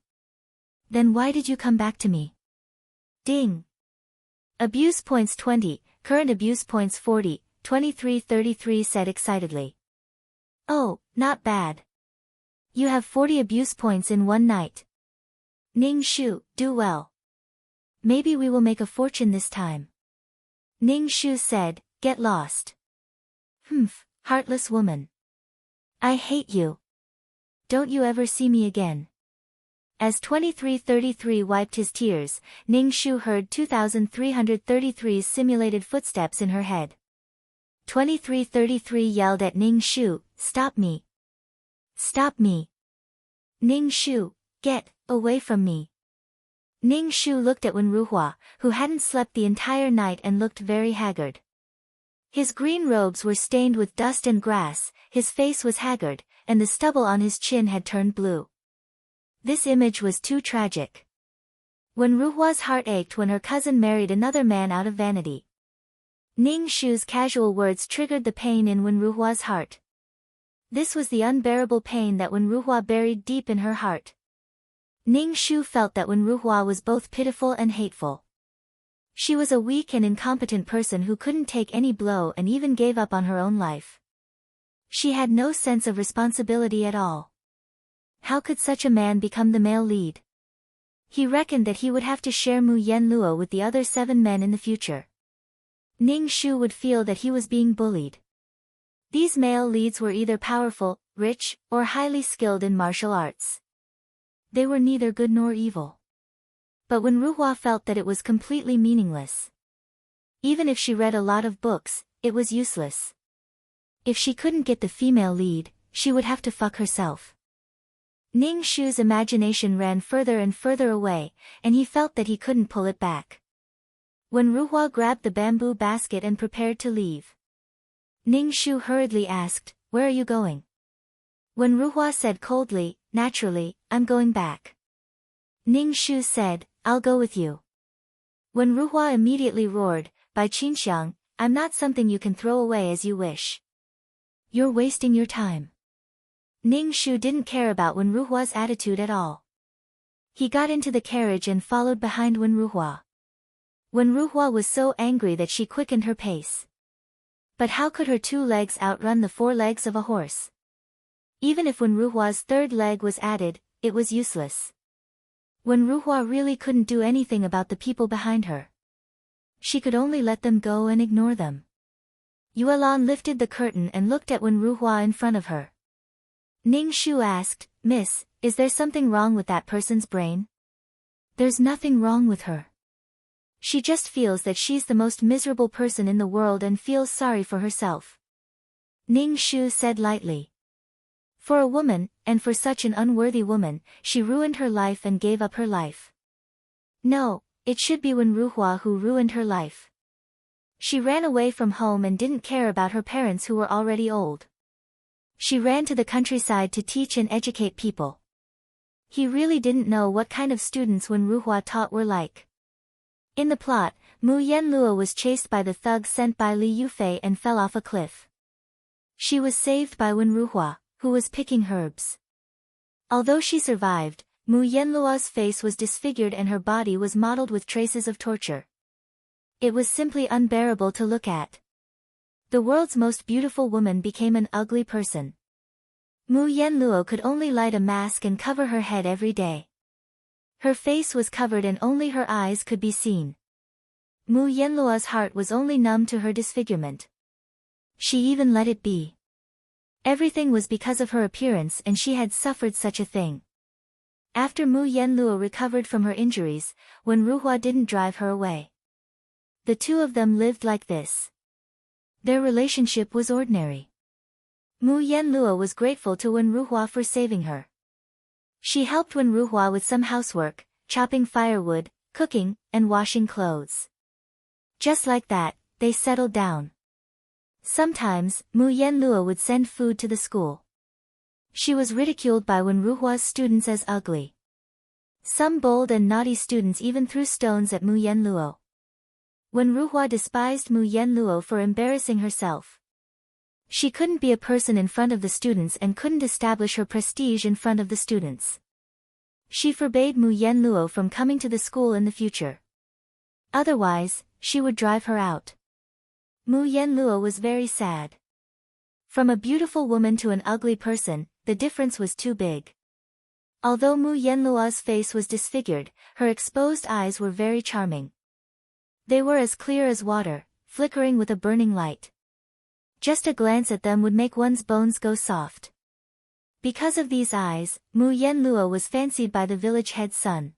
Then why did you come back to me? Ding. Abuse points 20, current abuse points 40, 2333 said excitedly. Oh, not bad. You have 40 abuse points in one night. Ning Shu, do well. Maybe we will make a fortune this time. Ning Shu said, Get lost. Humph, heartless woman. I hate you. Don't you ever see me again. As 2333 wiped his tears, Ning Shu heard 2333's simulated footsteps in her head. 2333 yelled at Ning Shu, Stop me. Stop me. Ning Shu, get away from me. Ning Shu looked at Wen Ruhua, who hadn't slept the entire night and looked very haggard. His green robes were stained with dust and grass, his face was haggard, and the stubble on his chin had turned blue. This image was too tragic. Wen Ruhua's heart ached when her cousin married another man out of vanity. Ning Shu's casual words triggered the pain in Wen Ruhua's heart. This was the unbearable pain that Wen Ruhua buried deep in her heart. Ning Shu felt that Wen Ruhua was both pitiful and hateful. She was a weak and incompetent person who couldn't take any blow and even gave up on her own life. She had no sense of responsibility at all. How could such a man become the male lead? He reckoned that he would have to share Mu Yen Luo with the other 7 men in the future. Ning Shu would feel that he was being bullied. These male leads were either powerful, rich, or highly skilled in martial arts. They were neither good nor evil. But Wen Ruhua felt that it was completely meaningless. Even if she read a lot of books, it was useless. If she couldn't get the female lead, she would have to fuck herself. Ning Shu's imagination ran further and further away, and he felt that he couldn't pull it back. Wen Ruhua grabbed the bamboo basket and prepared to leave. Ning Shu hurriedly asked, Where are you going? Wen Ruhua said coldly, Naturally, I'm going back. Ning Shu said, I'll go with you. When Ruhua immediately roared, by Qinxiang, I'm not something you can throw away as you wish. You're wasting your time. Ning Shu didn't care about Wen Ruhua's attitude at all. He got into the carriage and followed behind Wen Ruhua. Wen Ruhua was so angry that she quickened her pace. But how could her 2 legs outrun the 4 legs of a horse? Even if Wen Ruhua's 3rd leg was added, it was useless. Wen Ruhua really couldn't do anything about the people behind her. She could only let them go and ignore them. Yuelan lifted the curtain and looked at Wen Ruhua in front of her. Ning Shu asked, Miss, is there something wrong with that person's brain? There's nothing wrong with her. She just feels that she's the most miserable person in the world and feels sorry for herself. Ning Shu said lightly. For a woman, and for such an unworthy woman, she ruined her life and gave up her life. No, it should be Wen Ruhua who ruined her life. She ran away from home and didn't care about her parents who were already old. She ran to the countryside to teach and educate people. He really didn't know what kind of students Wen Ruhua taught were like. In the plot, Mu Yanluo was chased by the thugs sent by Li Yufei and fell off a cliff. She was saved by Wen Ruhua, who was picking herbs. Although she survived, Mu Yanluo's face was disfigured and her body was mottled with traces of torture. It was simply unbearable to look at. The world's most beautiful woman became an ugly person. Mu Yanluo could only light a mask and cover her head every day. Her face was covered and only her eyes could be seen. Mu Yanluo's heart was only numb to her disfigurement. She even let it be. Everything was because of her appearance and she had suffered such a thing. After Mu Yanluo recovered from her injuries, Wen Ruhua didn't drive her away. The 2 of them lived like this. Their relationship was ordinary. Mu Yanluo was grateful to Wen Ruhua for saving her. She helped Wen Ruhua with some housework, chopping firewood, cooking, and washing clothes. Just like that, they settled down. Sometimes, Mu Yanluo would send food to the school. She was ridiculed by Wen Ruhua's students as ugly. Some bold and naughty students even threw stones at Mu Yanluo. Wen Ruhua despised Mu Yanluo for embarrassing herself. She couldn't be a person in front of the students and couldn't establish her prestige in front of the students. She forbade Mu Yanluo from coming to the school in the future. Otherwise, she would drive her out. Mu Yanluo was very sad. From a beautiful woman to an ugly person, the difference was too big. Although Mu Yanluo's face was disfigured, her exposed eyes were very charming. They were as clear as water, flickering with a burning light. Just a glance at them would make one's bones go soft. Because of these eyes, Mu Yanluo was fancied by the village head's son.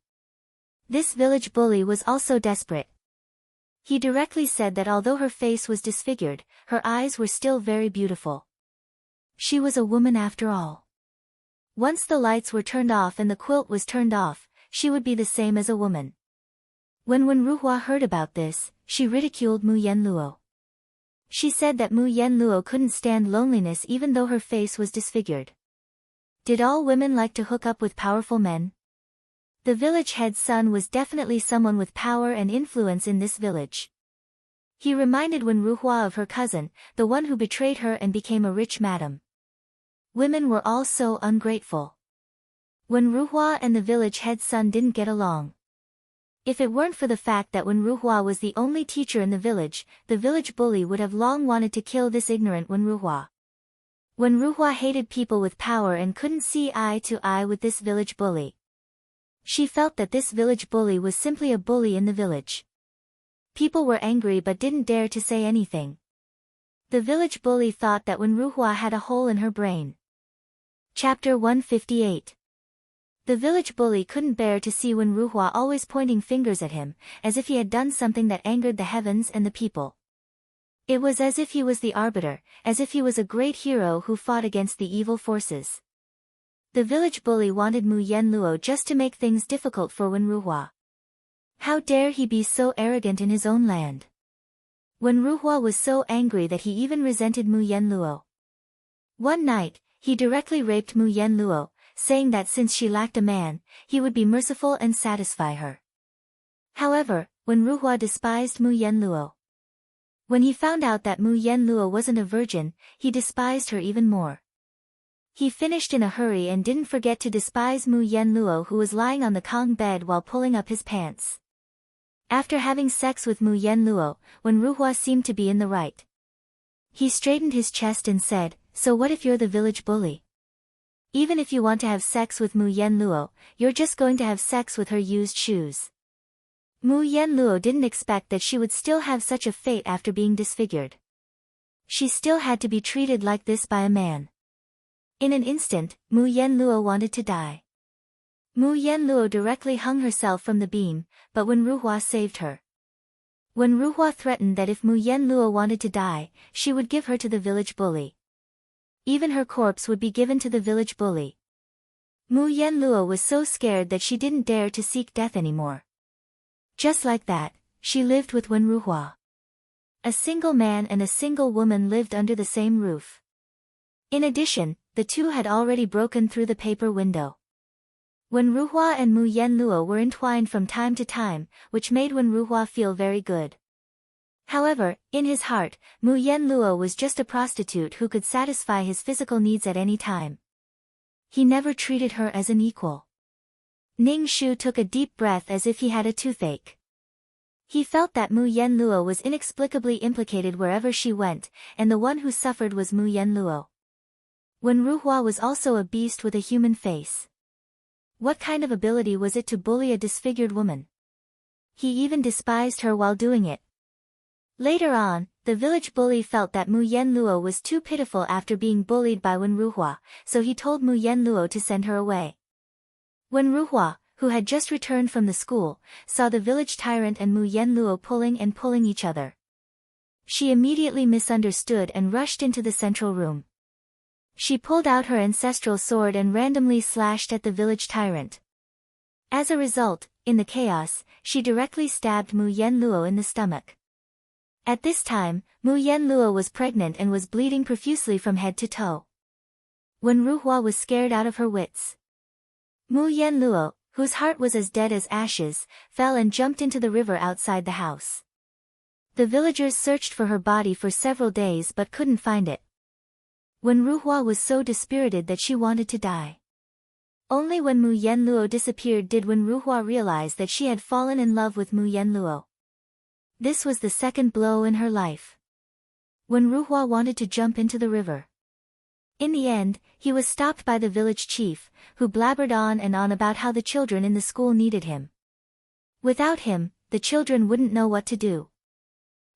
This village bully was also desperate. He directly said that although her face was disfigured, her eyes were still very beautiful. She was a woman after all. Once the lights were turned off and the quilt was turned off, she would be the same as a woman. When Wen Ruhua heard about this, she ridiculed Mu Yanluo. She said that Mu Yanluo couldn't stand loneliness even though her face was disfigured. Did all women like to hook up with powerful men? The village head's son was definitely someone with power and influence in this village. He reminded Wen Ruhua of her cousin, the one who betrayed her and became a rich madam. Women were all so ungrateful. Wen Ruhua and the village head's son didn't get along. If it weren't for the fact that Wen Ruhua was the only teacher in the village bully would have long wanted to kill this ignorant Wen Ruhua. Wen Ruhua hated people with power and couldn't see eye to eye with this village bully. She felt that this village bully was simply a bully in the village. People were angry but didn't dare to say anything. The village bully thought that Wen Ruhua had a hole in her brain. Chapter 158. The village bully couldn't bear to see Wen Ruhua always pointing fingers at him, as if he had done something that angered the heavens and the people. It was as if he was the arbiter, as if he was a great hero who fought against the evil forces. The village bully wanted Mu Yanluo just to make things difficult for Wen Ruhua. How dare he be so arrogant in his own land? Wen Ruhua was so angry that he even resented Mu Yanluo. One night, he directly raped Mu Yanluo, saying that since she lacked a man, he would be merciful and satisfy her. However, when Ruhua despised Mu Yenluo. When he found out that Mu Yenluo wasn't a virgin, he despised her even more. He finished in a hurry and didn't forget to despise Mu Yenluo, who was lying on the Kong bed while pulling up his pants. After having sex with Mu Yenluo, when Ruhua seemed to be in the right, he straightened his chest and said, "So what if you're the village bully? Even if you want to have sex with Mu Yenluo, you're just going to have sex with her used shoes." Mu Yenluo didn't expect that she would still have such a fate after being disfigured. She still had to be treated like this by a man. In an instant, Mu Yenluo wanted to die. Mu Yenluo directly hung herself from the beam, but when Ruhua saved her. When Ruhua threatened that if Mu Yenluo wanted to die, she would give her to the village bully. Even her corpse would be given to the village bully. Mu Yenluo was so scared that she didn't dare to seek death anymore. Just like that, she lived with Wen Ruhua. A single man and a single woman lived under the same roof. In addition, the two had already broken through the paper window. Wen Ruhua and Mu Yenluo were entwined from time to time, which made Wen Ruhua feel very good. However, in his heart, Mu Yenluo was just a prostitute who could satisfy his physical needs at any time. He never treated her as an equal. Ning Shu took a deep breath as if he had a toothache. He felt that Mu Yenluo was inexplicably implicated wherever she went, and the one who suffered was Mu Yenluo. Wen Ruhua was also a beast with a human face. What kind of ability was it to bully a disfigured woman? He even despised her while doing it. Later on, the village bully felt that Mu Yenluo was too pitiful after being bullied by Wen Ruhua, so he told Mu Yenluo to send her away. Wen Ruhua, who had just returned from the school, saw the village tyrant and Mu Yenluo pulling each other. She immediately misunderstood and rushed into the central room. She pulled out her ancestral sword and randomly slashed at the village tyrant. As a result, in the chaos, she directly stabbed Mu Yenluo in the stomach. At this time, Mu Yenluo was pregnant and was bleeding profusely from head to toe. Wen Ruhua was scared out of her wits. Mu Yenluo, whose heart was as dead as ashes, fell and jumped into the river outside the house. The villagers searched for her body for several days but couldn't find it. Wen Ruhua was so dispirited that she wanted to die. Only when Mu Yenluo disappeared did Wen Ruhua realize that she had fallen in love with Mu Yenluo. This was the second blow in her life. Wen Ruhua wanted to jump into the river. In the end, he was stopped by the village chief, who blabbered on and on about how the children in the school needed him. Without him, the children wouldn't know what to do.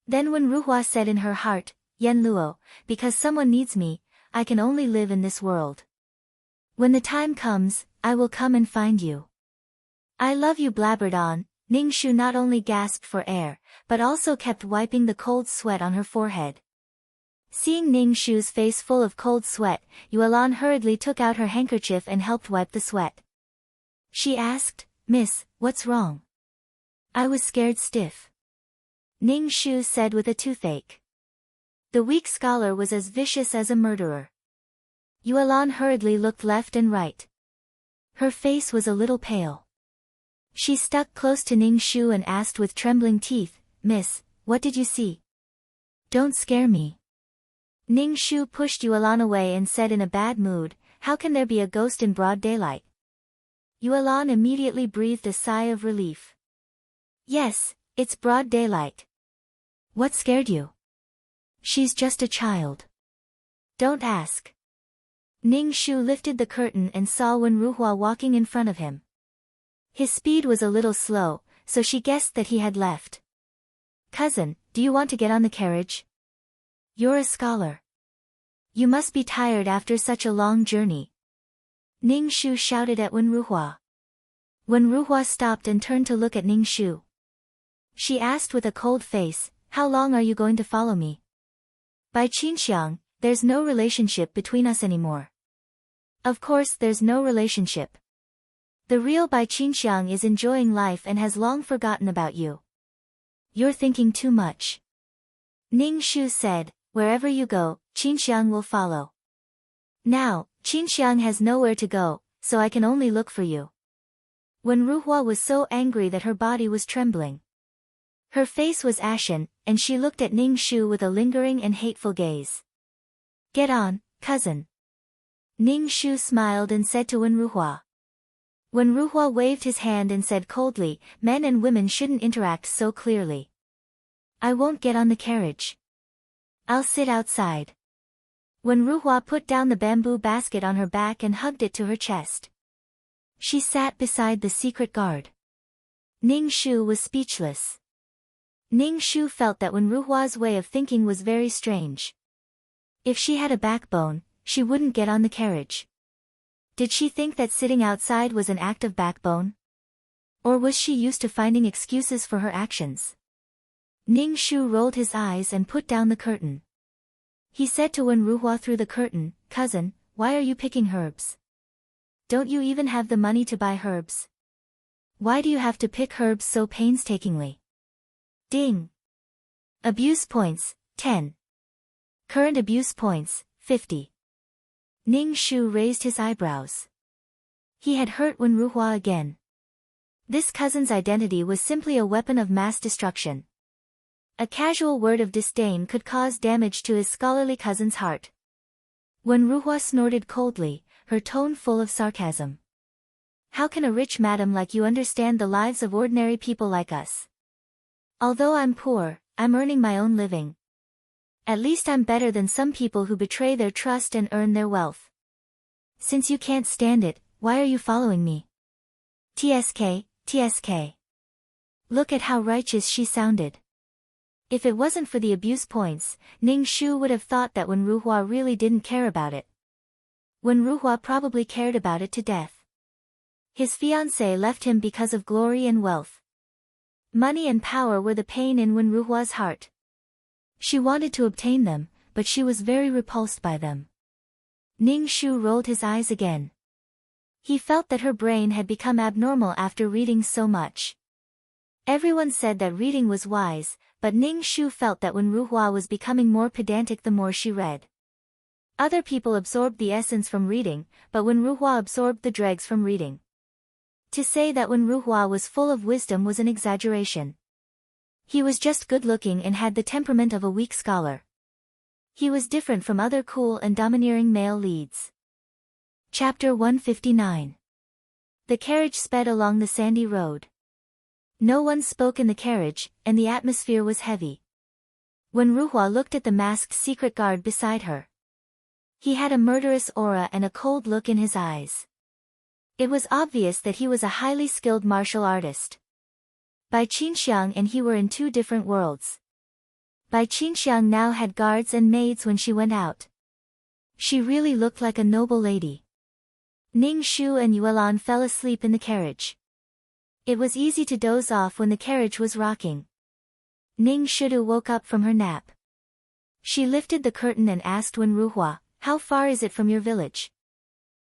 Then Wen Ruhua said in her heart, "Yenluo, because someone needs me, I can only live in this world. When the time comes, I will come and find you." "I love you," blabbered on. Ning Shu not only gasped for air, but also kept wiping the cold sweat on her forehead. Seeing Ning Shu's face full of cold sweat, Yuelan hurriedly took out her handkerchief and helped wipe the sweat. She asked, "Miss, what's wrong?" "I was scared stiff," Ning Shu said with a toothache. The weak scholar was as vicious as a murderer. Yuelan hurriedly looked left and right. Her face was a little pale. She stuck close to Ning Shu and asked with trembling teeth, "Miss, what did you see? Don't scare me." Ning Shu pushed Yuelan away and said in a bad mood, "How can there be a ghost in broad daylight?" Yuelan immediately breathed a sigh of relief. "Yes, it's broad daylight." "What scared you?" "She's just a child." "Don't ask." Ning Shu lifted the curtain and saw Wen Ruhua walking in front of him. His speed was a little slow, so she guessed that he had left. "Cousin, do you want to get on the carriage? You're a scholar. You must be tired after such a long journey." Ning Shu shouted at Wen Ruhua. Wen Ruhua stopped and turned to look at Ning Shu. She asked with a cold face, "How long are you going to follow me?" "By Qinxiang, there's no relationship between us anymore." "Of course there's no relationship. The real Bai Qinxiang is enjoying life and has long forgotten about you. You're thinking too much." Ning Shu said, "Wherever you go, Qinxiang will follow." Now, Qinxiang has nowhere to go, so I can only look for you. Wen Ruhua was so angry that her body was trembling. Her face was ashen, and she looked at Ning Shu with a lingering and hateful gaze. Get on, cousin. Ning Shu smiled and said to Wen Ruhua. Wen Ruhua waved his hand and said coldly, men and women shouldn't interact so clearly. I won't get on the carriage. I'll sit outside. Wen Ruhua put down the bamboo basket on her back and hugged it to her chest. She sat beside the secret guard. Ning Shu was speechless. Ning Shu felt that Wen Ruhua's way of thinking was very strange. If she had a backbone, she wouldn't get on the carriage. Did she think that sitting outside was an act of backbone? Or was she used to finding excuses for her actions? Ning Shu rolled his eyes and put down the curtain. He said to Wen Ruhua through the curtain, cousin, why are you picking herbs? Don't you even have the money to buy herbs? Why do you have to pick herbs so painstakingly? Ding! Abuse points, 10. Current abuse points, 50. Ning Shu raised his eyebrows. He had hurt Wen Ruhua again. This cousin's identity was simply a weapon of mass destruction. A casual word of disdain could cause damage to his scholarly cousin's heart. Wen Ruhua snorted coldly, her tone full of sarcasm. How can a rich madam like you understand the lives of ordinary people like us? Although I'm poor, I'm earning my own living. At least I'm better than some people who betray their trust and earn their wealth. Since you can't stand it, why are you following me? TSK, TSK. Look at how righteous she sounded. If it wasn't for the abuse points, Ning Shu would have thought that Wen Ruhua really didn't care about it. Wen Ruhua probably cared about it to death. His fiancée left him because of glory and wealth. Money and power were the pain in Wen Ruhua's heart. She wanted to obtain them, but she was very repulsed by them. Ning Shu rolled his eyes again. He felt that her brain had become abnormal after reading so much. Everyone said that reading was wise, but Ning Shu felt that Wen Ruhua was becoming more pedantic the more she read. Other people absorbed the essence from reading, but Wen Ruhua absorbed the dregs from reading. To say that Wen Ruhua was full of wisdom was an exaggeration. He was just good-looking and had the temperament of a weak scholar. He was different from other cool and domineering male leads. Chapter 159. The carriage sped along the sandy road. No one spoke in the carriage, and the atmosphere was heavy. Wen Ruhua looked at the masked secret guard beside her. He had a murderous aura and a cold look in his eyes. It was obvious that he was a highly skilled martial artist. Bai Qinxiang and he were in two different worlds. Bai Qinxiang now had guards and maids when she went out. She really looked like a noble lady. Ning Shu and Yuelan fell asleep in the carriage. It was easy to doze off when the carriage was rocking. Ning Shudu woke up from her nap. She lifted the curtain and asked Wen Ruhua, how far is it from your village?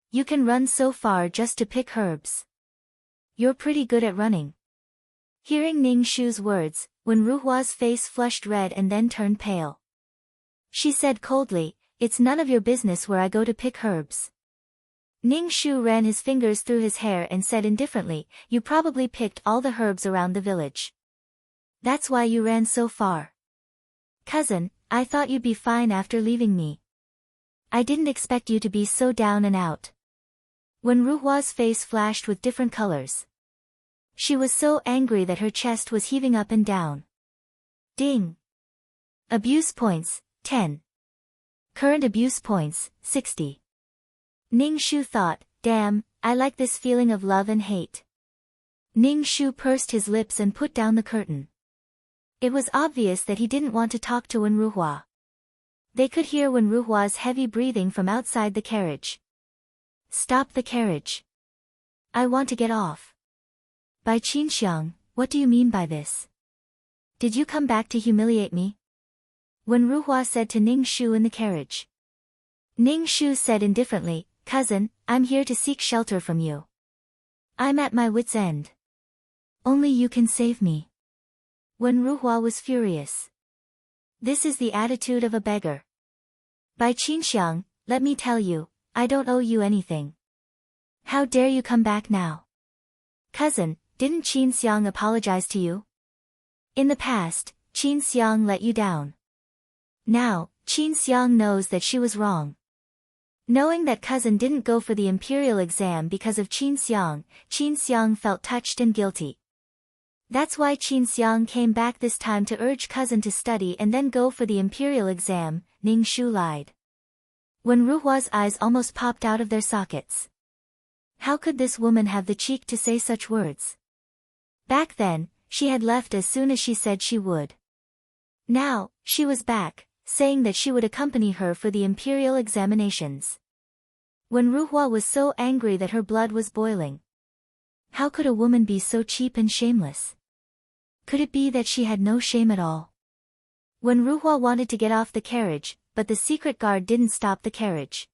You can run so far just to pick herbs. You're pretty good at running. Hearing Ning Shu's words, Wen Ruhua's face flushed red and then turned pale. She said coldly, it's none of your business where I go to pick herbs. Ning Shu ran his fingers through his hair and said indifferently, you probably picked all the herbs around the village. That's why you ran so far. Cousin, I thought you'd be fine after leaving me. I didn't expect you to be so down and out. Wen Ruhua's face flashed with different colors. She was so angry that her chest was heaving up and down. Ding! Abuse points, 10. Current abuse points, 60. Ning Shu thought, damn, I like this feeling of love and hate. Ning Shu pursed his lips and put down the curtain. It was obvious that he didn't want to talk to Wen Ruhua. They could hear Wen Ruhua's heavy breathing from outside the carriage. Stop the carriage. I want to get off. Bai Qinxiang, what do you mean by this? Did you come back to humiliate me? Wen Ruhua said to Ning Shu in the carriage. Ning Shu said indifferently, cousin, I'm here to seek shelter from you. I'm at my wit's end. Only you can save me. Wen Ruhua was furious. This is the attitude of a beggar. Bai Qinxiang, let me tell you, I don't owe you anything. How dare you come back now? Cousin, didn't Qin Xiang apologize to you? In the past, Qin Xiang let you down. Now, Qin Xiang knows that she was wrong. Knowing that cousin didn't go for the imperial exam because of Qin Xiang felt touched and guilty. That's why Qin Xiang came back this time to urge cousin to study and then go for the imperial exam. Ning Shu lied. When Ruhua's eyes almost popped out of their sockets. How could this woman have the cheek to say such words? Back then, she had left as soon as she said she would. Now, she was back, saying that she would accompany her for the imperial examinations. When Ruhua was so angry that her blood was boiling. How could a woman be so cheap and shameless? Could it be that she had no shame at all? When Ruhua wanted to get off the carriage, but the secret guard didn't stop the carriage.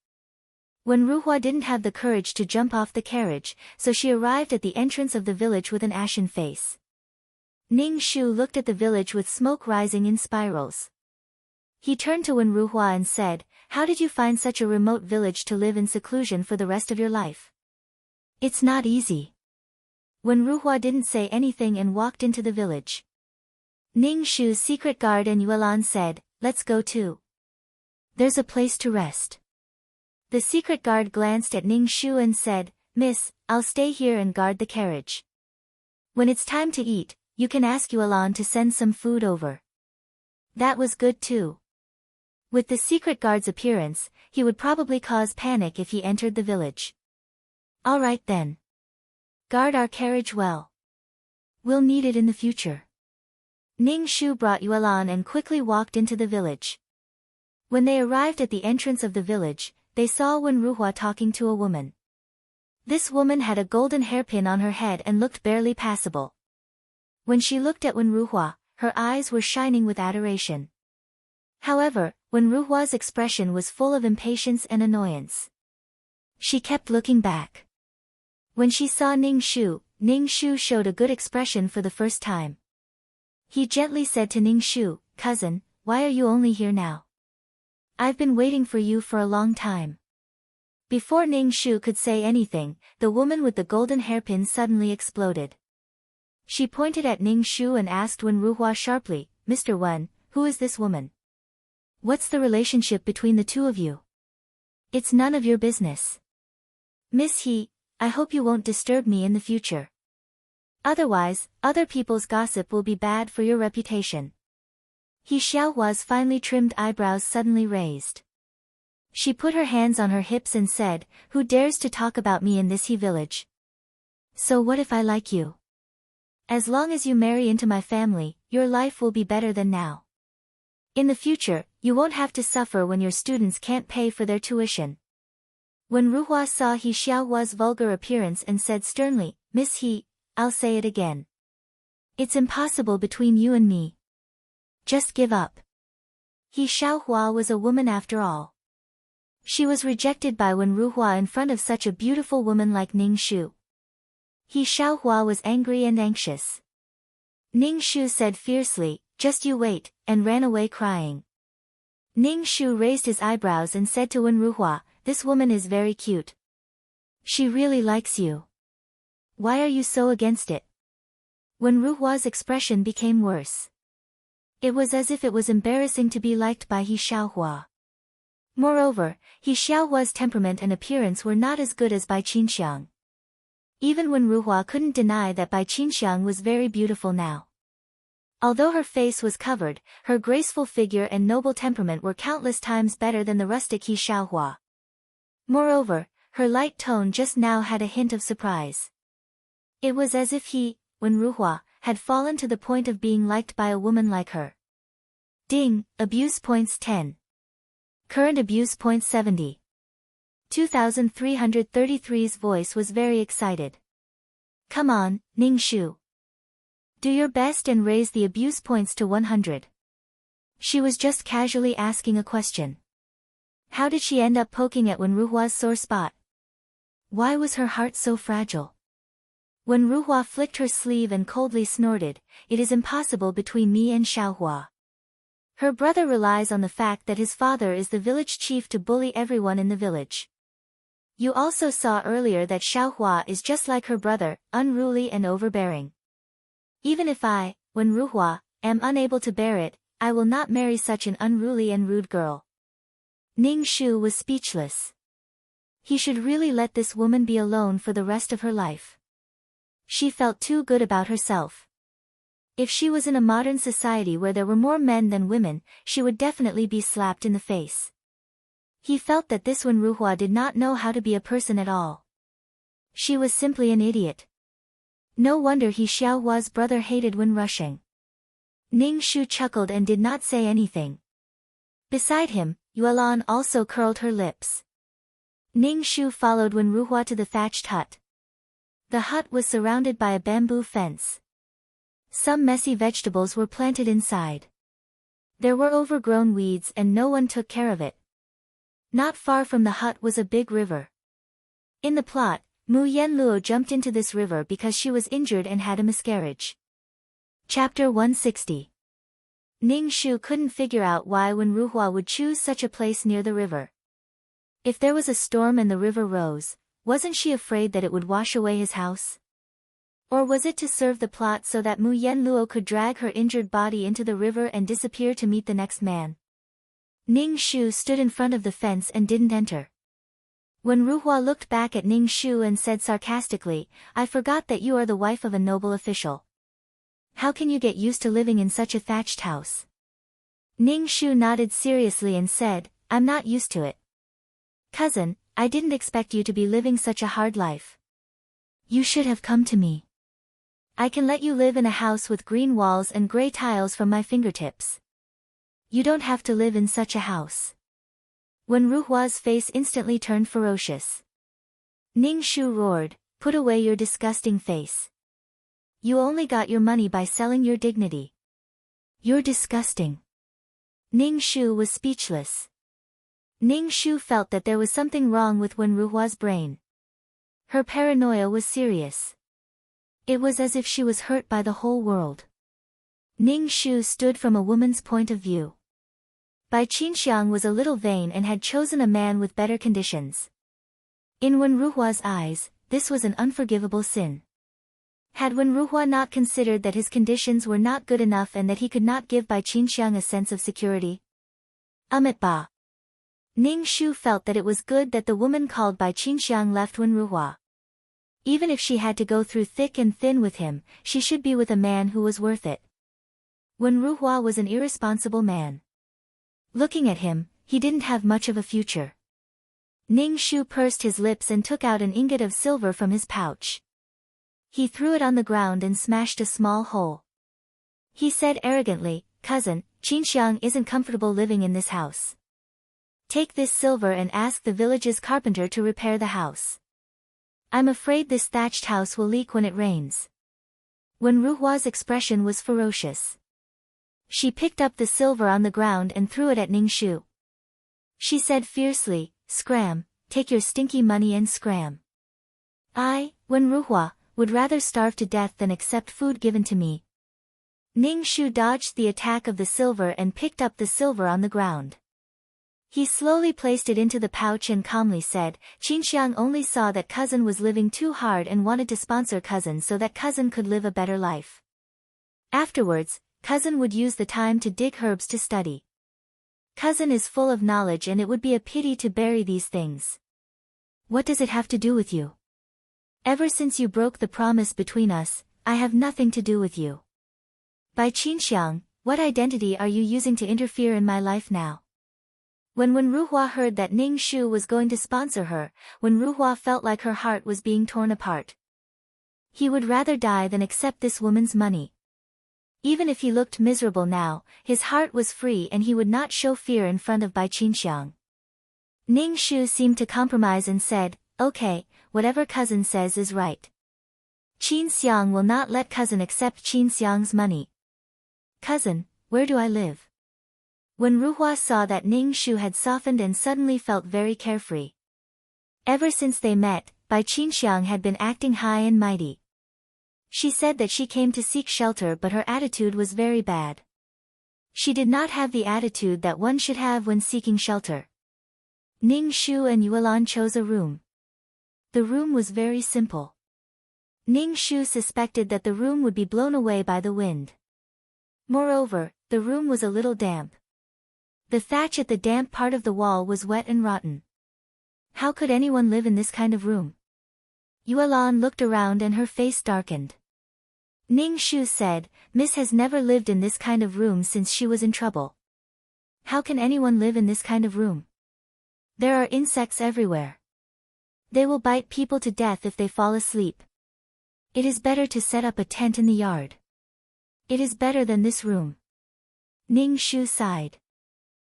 When Ruhua didn't have the courage to jump off the carriage, so she arrived at the entrance of the village with an ashen face. Ning Shu looked at the village with smoke rising in spirals. He turned to Wen Ruhua and said, "How did you find such a remote village to live in seclusion for the rest of your life?" "It's not easy." Wen Ruhua didn't say anything and walked into the village. Ning Shu's secret guard and Yuelan said, "Let's go too. There's a place to rest." The secret guard glanced at Ning Shu and said, "Miss, I'll stay here and guard the carriage. When it's time to eat, you can ask Yuelan to send some food over." That was good too. With the secret guard's appearance, he would probably cause panic if he entered the village. "All right then. Guard our carriage well. We'll need it in the future." Ning Shu brought Yuelan and quickly walked into the village. When they arrived at the entrance of the village, they saw Wen Ruhua talking to a woman. This woman had a golden hairpin on her head and looked barely passable. When she looked at Wen Ruhua, her eyes were shining with adoration. However, Wen Ruhua's expression was full of impatience and annoyance. She kept looking back. When she saw Ning Shu showed a good expression for the first time. He gently said to Ning Shu, "Cousin, why are you only here now? I've been waiting for you for a long time." Before Ning Shu could say anything, the woman with the golden hairpin suddenly exploded. She pointed at Ning Shu and asked Wen Ruhua sharply, "Mr. Wen, who is this woman? What's the relationship between the two of you? It's none of your business. Miss He, I hope you won't disturb me in the future. Otherwise, other people's gossip will be bad for your reputation." He Xiaohua's finely trimmed eyebrows suddenly raised. She put her hands on her hips and said, "Who dares to talk about me in this He village? So what if I like you? As long as you marry into my family, your life will be better than now. In the future, you won't have to suffer when your students can't pay for their tuition." When Ruhua saw He Xiaohua's vulgar appearance and said sternly, "Miss He, I'll say it again. It's impossible between you and me. Just give up." He Xiaohua was a woman after all. She was rejected by Wen Ruhua in front of such a beautiful woman like Ning Shu. He Xiaohua was angry and anxious. Ning Shu said fiercely, "Just you wait," and ran away crying. Ning Shu raised his eyebrows and said to Wen Ruhua, "This woman is very cute. She really likes you. Why are you so against it?" Wen Ruhua's expression became worse. It was as if it was embarrassing to be liked by He Xiaohua. Moreover, He Xiaohua's temperament and appearance were not as good as Bai Qinxiang. Even Wen Ruhua couldn't deny that Bai Qinxiang was very beautiful now. Although her face was covered, her graceful figure and noble temperament were countless times better than the rustic He Xiaohua. Moreover, her light tone just now had a hint of surprise. It was as if Wen Ruhua, had fallen to the point of being liked by a woman like her. Ding, abuse points 10. Current abuse points 70. 2333's voice was very excited. "Come on, Ning Shu. Do your best and raise the abuse points to 100. She was just casually asking a question. How did she end up poking at Wen Ruhua's sore spot? Why was her heart so fragile? Wen Ruhua flicked her sleeve and coldly snorted, "It is impossible between me and Xiaohua. Her brother relies on the fact that his father is the village chief to bully everyone in the village. You also saw earlier that Xiaohua is just like her brother, unruly and overbearing. Even if I, Wen Ruhua, am unable to bear it, I will not marry such an unruly and rude girl. Ning Shu was speechless. He should really let this woman be alone for the rest of her life. She felt too good about herself. If she was in a modern society where there were more men than women, she would definitely be slapped in the face. He felt that this Wen Ruhua did not know how to be a person at all. She was simply an idiot. No wonder he Xiaohua's brother hated when rushing. Ning Shu chuckled and did not say anything. Beside him, Yuelan also curled her lips. Ning Shu followed Wen Ruhua to the thatched hut. The hut was surrounded by a bamboo fence. Some messy vegetables were planted inside. There were overgrown weeds and no one took care of it. Not far from the hut was a big river. In the plot, Mu Yanluo jumped into this river because she was injured and had a miscarriage. Chapter 160. Ning Shu couldn't figure out why Wen Ruhua would choose such a place near the river. If there was a storm and the river rose, wasn't she afraid that it would wash away his house? Or was it to serve the plot so that Mu Yanluo could drag her injured body into the river and disappear to meet the next man? Ning Shu stood in front of the fence and didn't enter. When Ruhua looked back at Ning Shu and said sarcastically, "I forgot that you are the wife of a noble official. How can you get used to living in such a thatched house?" Ning Shu nodded seriously and said, "I'm not used to it. Cousin, I didn't expect you to be living such a hard life. You should have come to me. I can let you live in a house with green walls and gray tiles from my fingertips. You don't have to live in such a house." When Ruhua's face instantly turned ferocious. Ning Shu roared, "Put away your disgusting face. You only got your money by selling your dignity. You're disgusting." Ning Shu was speechless. Ning Shu felt that there was something wrong with Wen Ruhua's brain. Her paranoia was serious. It was as if she was hurt by the whole world. Ning Shu stood from a woman's point of view. Bai Qinxiang was a little vain and had chosen a man with better conditions. In Wen Ruhua's eyes, this was an unforgivable sin. Had Wen Ruhua not considered that his conditions were not good enough and that he could not give Bai Qinxiang a sense of security? Ba. Ning Shu felt that it was good that the woman called Bai Qinxiang left Wen Ruhua. Even if she had to go through thick and thin with him, she should be with a man who was worth it. Wen Ruhua was an irresponsible man. Looking at him, he didn't have much of a future. Ning Shu pursed his lips and took out an ingot of silver from his pouch. He threw it on the ground and smashed a small hole. He said arrogantly, "Cousin, Qinxiang isn't comfortable living in this house. Take this silver and ask the village's carpenter to repair the house. I'm afraid this thatched house will leak when it rains." When Ruhua's expression was ferocious. She picked up the silver on the ground and threw it at Ning Shu. She said fiercely, "Scram, take your stinky money and scram. I, Wen Ruhua, would rather starve to death than accept food given to me." Ning Shu dodged the attack of the silver and picked up the silver on the ground. He slowly placed it into the pouch and calmly said, "Qinxiang only saw that cousin was living too hard and wanted to sponsor cousin so that cousin could live a better life. Afterwards, cousin would use the time to dig herbs to study. Cousin is full of knowledge and it would be a pity to bury these things. What does it have to do with you? Ever since you broke the promise between us, I have nothing to do with you. Bai Qinxiang, what identity are you using to interfere in my life now?" When Wen Ruhua heard that Ning Shu was going to sponsor her, Wen Ruhua felt like her heart was being torn apart. He would rather die than accept this woman's money. Even if he looked miserable now, his heart was free and he would not show fear in front of Bai Qinxiang. Ning Shu seemed to compromise and said, "Okay, whatever cousin says is right. Qinxiang will not let cousin accept Qinxiang's money. Cousin, where do I live?" When Ruhua saw that Ning Shu had softened and suddenly felt very carefree. Ever since they met, Bai Qinxiang had been acting high and mighty. She said that she came to seek shelter but her attitude was very bad. She did not have the attitude that one should have when seeking shelter. Ning Shu and Yuelan chose a room. The room was very simple. Ning Shu suspected that the room would be blown away by the wind. Moreover, the room was a little damp. The thatch at the damp part of the wall was wet and rotten. How could anyone live in this kind of room? Yuelan looked around and her face darkened. Ning Shu said, Miss has never lived in this kind of room since she was in trouble. How can anyone live in this kind of room? There are insects everywhere. They will bite people to death if they fall asleep. It is better to set up a tent in the yard. It is better than this room. Ning Shu sighed.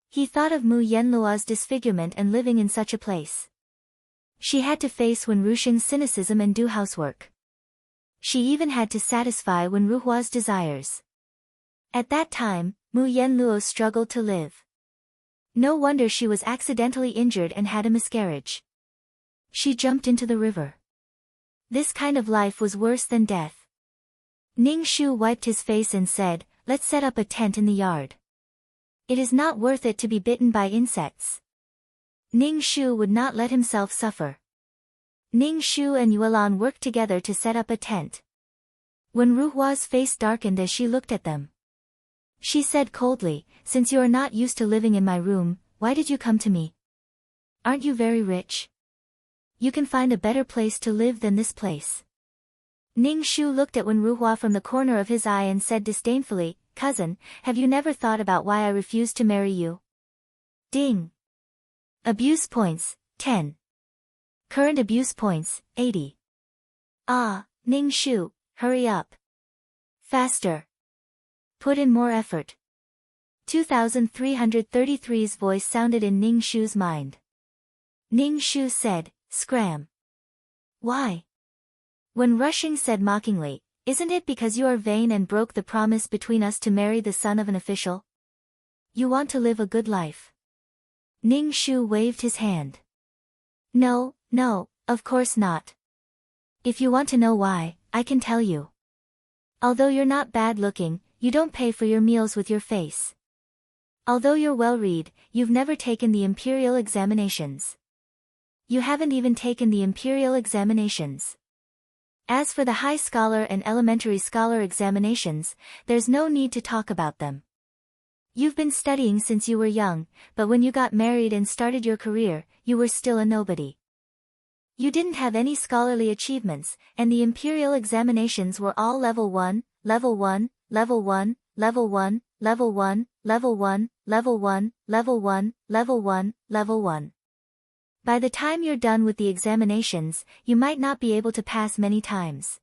He thought of Mu Yenlua's disfigurement and living in such a place. She had to face Wen Rushing's cynicism and do housework. She even had to satisfy Wen Ruhua's desires. At that time, Mu Yenluo struggled to live. No wonder she was accidentally injured and had a miscarriage. She jumped into the river. This kind of life was worse than death. Ning Shu wiped his face and said, let's set up a tent in the yard. It is not worth it to be bitten by insects. Ning Shu would not let himself suffer. Ning Shu and Yuelan worked together to set up a tent. When Ruhua's face darkened as she looked at them. She said coldly, since you are not used to living in my room, why did you come to me? Aren't you very rich? You can find a better place to live than this place. Ning Shu looked at Wen Ruhua from the corner of his eye and said disdainfully, cousin, have you never thought about why I refused to marry you? Ding. Abuse points, 10. Current abuse points, 80. Ah, Ning Shu, hurry up. Faster. Put in more effort. 2333's voice sounded in Ning Shu's mind. Ning Shu said, scram. Why? When Rushing said mockingly, isn't it because you are vain and broke the promise between us to marry the son of an official? You want to live a good life. Ning Shu waved his hand. No, of course not. If you want to know why, I can tell you. Although you're not bad looking, you don't pay for your meals with your face. Although you're well read, you've never taken the imperial examinations. You haven't even taken the imperial examinations. As for the high scholar and elementary scholar examinations, there's no need to talk about them. You've been studying since you were young, but when you got married and started your career, you were still a nobody. You didn't have any scholarly achievements, and the imperial examinations were all level 1, level 1, level 1, level 1, level 1, level 1, level 1, level 1, level 1, level 1. By the time you're done with the examinations, you might not be able to pass many times.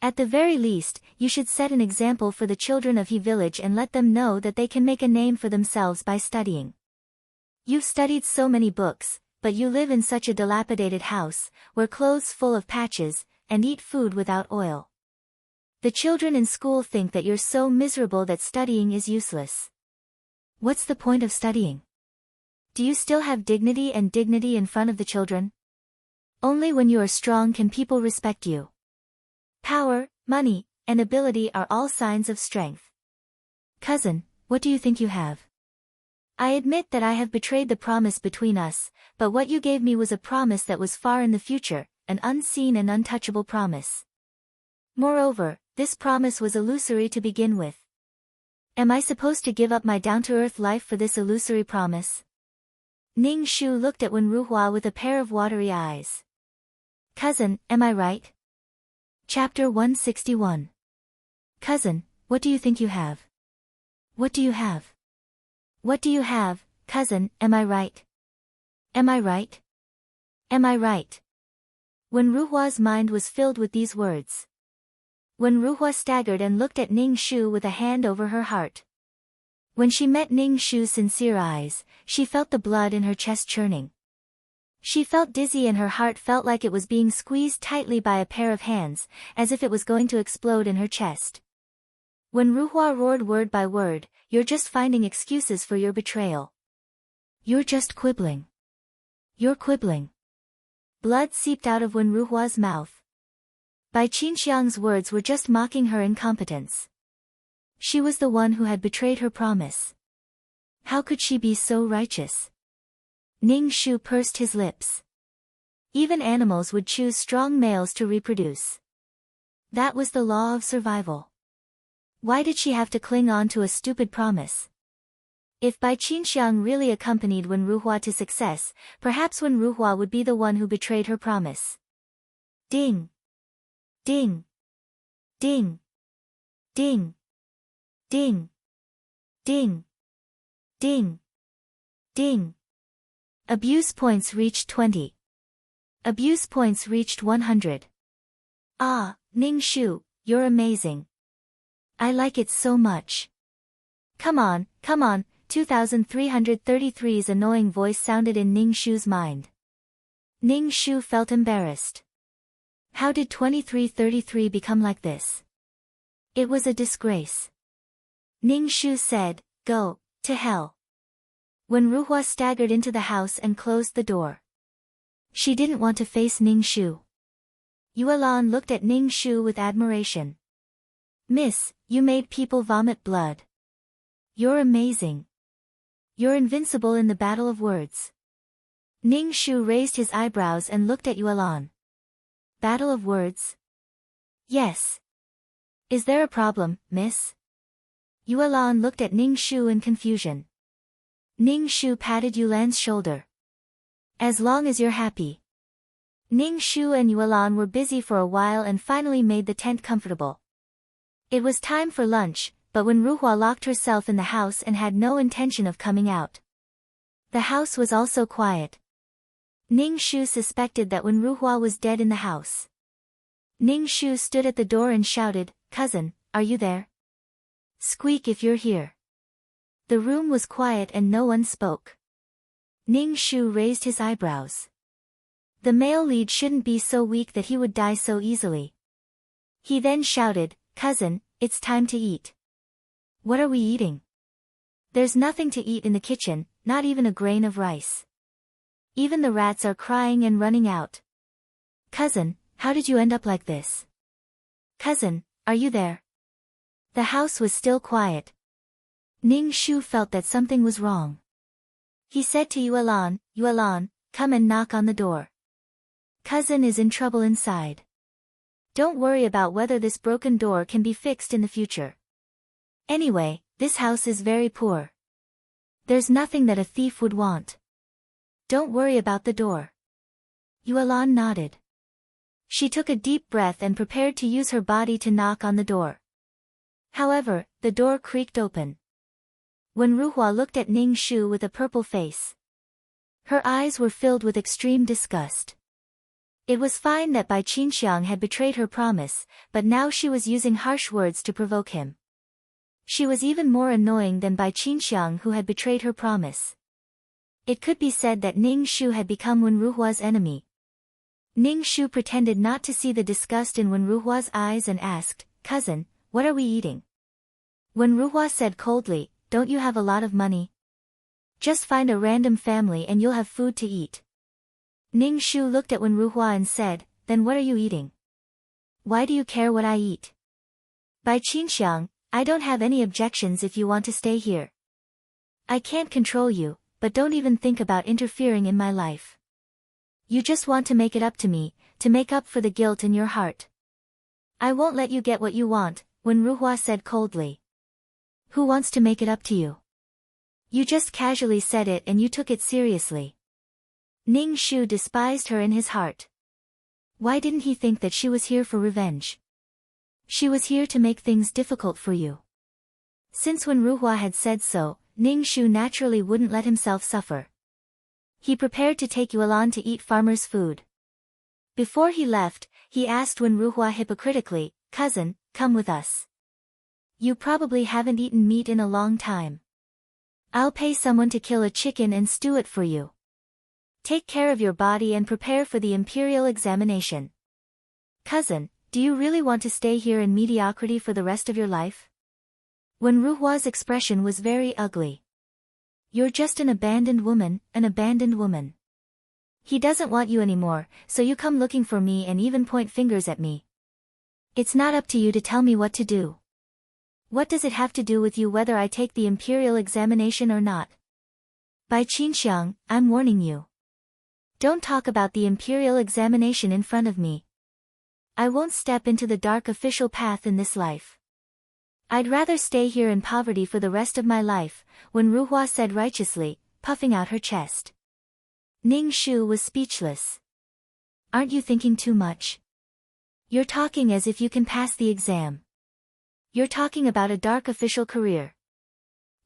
At the very least, you should set an example for the children of He village and let them know that they can make a name for themselves by studying. You've studied so many books, but you live in such a dilapidated house, wear clothes full of patches, and eat food without oil. The children in school think that you're so miserable that studying is useless. What's the point of studying? Do you still have dignity in front of the children? Only when you are strong can people respect you. Power, money, and ability are all signs of strength. Cousin, what do you think you have? I admit that I have betrayed the promise between us, but what you gave me was a promise that was far in the future, an unseen and untouchable promise. Moreover, this promise was illusory to begin with. Am I supposed to give up my down-to-earth life for this illusory promise? Ning Shu looked at Wen Ruhua with a pair of watery eyes. Cousin, am I right? Chapter 161. Cousin, what do you think you have? What do you have? What do you have, cousin, am I right? Am I right? Am I right? Wen Ruhua's mind was filled with these words. Wen Ruhua staggered and looked at Ning Shu with a hand over her heart. When she met Ning Shu's sincere eyes, she felt the blood in her chest churning. She felt dizzy and her heart felt like it was being squeezed tightly by a pair of hands, as if it was going to explode in her chest. When Ruhua roared word by word, you're just finding excuses for your betrayal. You're just quibbling. You're quibbling. Blood seeped out of Wen Ruhua's mouth. Bai Qinxiang's words were just mocking her incompetence. She was the one who had betrayed her promise. How could she be so righteous? Ning Shu pursed his lips. Even animals would choose strong males to reproduce. That was the law of survival. Why did she have to cling on to a stupid promise? If Bai Qinxiang really accompanied Wen Ruhua to success, perhaps Wen Ruhua would be the one who betrayed her promise. Ding! Ding! Ding! Ding! Ding! Ding! Ding! Ding! Abuse points reached 20. Abuse points reached 100. Ah, Ning Shu, you're amazing. I like it so much. Come on, 2333's annoying voice sounded in Ning Shu's mind. Ning Shu felt embarrassed. How did 2333 become like this? It was a disgrace. Ning Shu said, go to hell. When Ruhua staggered into the house and closed the door. She didn't want to face Ning Shu. Yuelan looked at Ning Shu with admiration. Miss, you made people vomit blood. You're amazing. You're invincible in the battle of words. Ning Shu raised his eyebrows and looked at Yuelan. Battle of words? Yes. Is there a problem, miss? Yuelan looked at Ning Shu in confusion. Ning Shu patted Yuelan's shoulder. As long as you're happy. Ning Shu and Yuelan were busy for a while and finally made the tent comfortable. It was time for lunch, but when Ruhua locked herself in the house and had no intention of coming out. The house was also quiet. Ning Shu suspected that when Ruhua was dead in the house. Ning Shu stood at the door and shouted, cousin, are you there? Squeak if you're here. The room was quiet and no one spoke. Ning Shu raised his eyebrows. The male lead shouldn't be so weak that he would die so easily. He then shouted, cousin, it's time to eat. What are we eating? There's nothing to eat in the kitchen, not even a grain of rice. Even the rats are crying and running out. Cousin, how did you end up like this? Cousin, are you there? The house was still quiet. Ning Shu felt that something was wrong. He said to Yuelan, Yuelan, come and knock on the door. Cousin is in trouble inside. Don't worry about whether this broken door can be fixed in the future. Anyway, this house is very poor. There's nothing that a thief would want. Don't worry about the door. Yuelan nodded. She took a deep breath and prepared to use her body to knock on the door. However, the door creaked open. When Ruhua looked at Ning Shu with a purple face. Her eyes were filled with extreme disgust. It was fine that Bai Qinxiang had betrayed her promise, but now she was using harsh words to provoke him. She was even more annoying than Bai Qinxiang who had betrayed her promise. It could be said that Ning Shu had become Wen Ruhua's enemy. Ning Shu pretended not to see the disgust in Wen Ruhua's eyes and asked, cousin, what are we eating? Wen Ruhua said coldly, don't you have a lot of money? Just find a random family and you'll have food to eat. Ning Shu looked at Wen Ruhua and said, then what are you eating? Why do you care what I eat? Bai Qinxiang, I don't have any objections if you want to stay here. I can't control you, but don't even think about interfering in my life. You just want to make it up to me, to make up for the guilt in your heart. I won't let you get what you want, Wen Ruhua said coldly. Who wants to make it up to you? You just casually said it and you took it seriously. Ning Shu despised her in his heart. Why didn't he think that she was here for revenge? She was here to make things difficult for you. Since Wen Ruhua had said so, Ning Shu naturally wouldn't let himself suffer. He prepared to take Yuelan to eat farmer's food. Before he left, he asked Wen Ruhua hypocritically, cousin, come with us. You probably haven't eaten meat in a long time. I'll pay someone to kill a chicken and stew it for you. Take care of your body and prepare for the imperial examination. Cousin, do you really want to stay here in mediocrity for the rest of your life? Wen Ruhua's expression was very ugly. You're just an abandoned woman, an abandoned woman. He doesn't want you anymore, so you come looking for me and even point fingers at me. It's not up to you to tell me what to do. What does it have to do with you whether I take the imperial examination or not? Bai Qinxiang, I'm warning you. Don't talk about the imperial examination in front of me. I won't step into the dark official path in this life. I'd rather stay here in poverty for the rest of my life, Wen Ruhua said righteously, puffing out her chest. Ning Shu was speechless. Aren't you thinking too much? You're talking as if you can pass the exam. You're talking about a dark official career.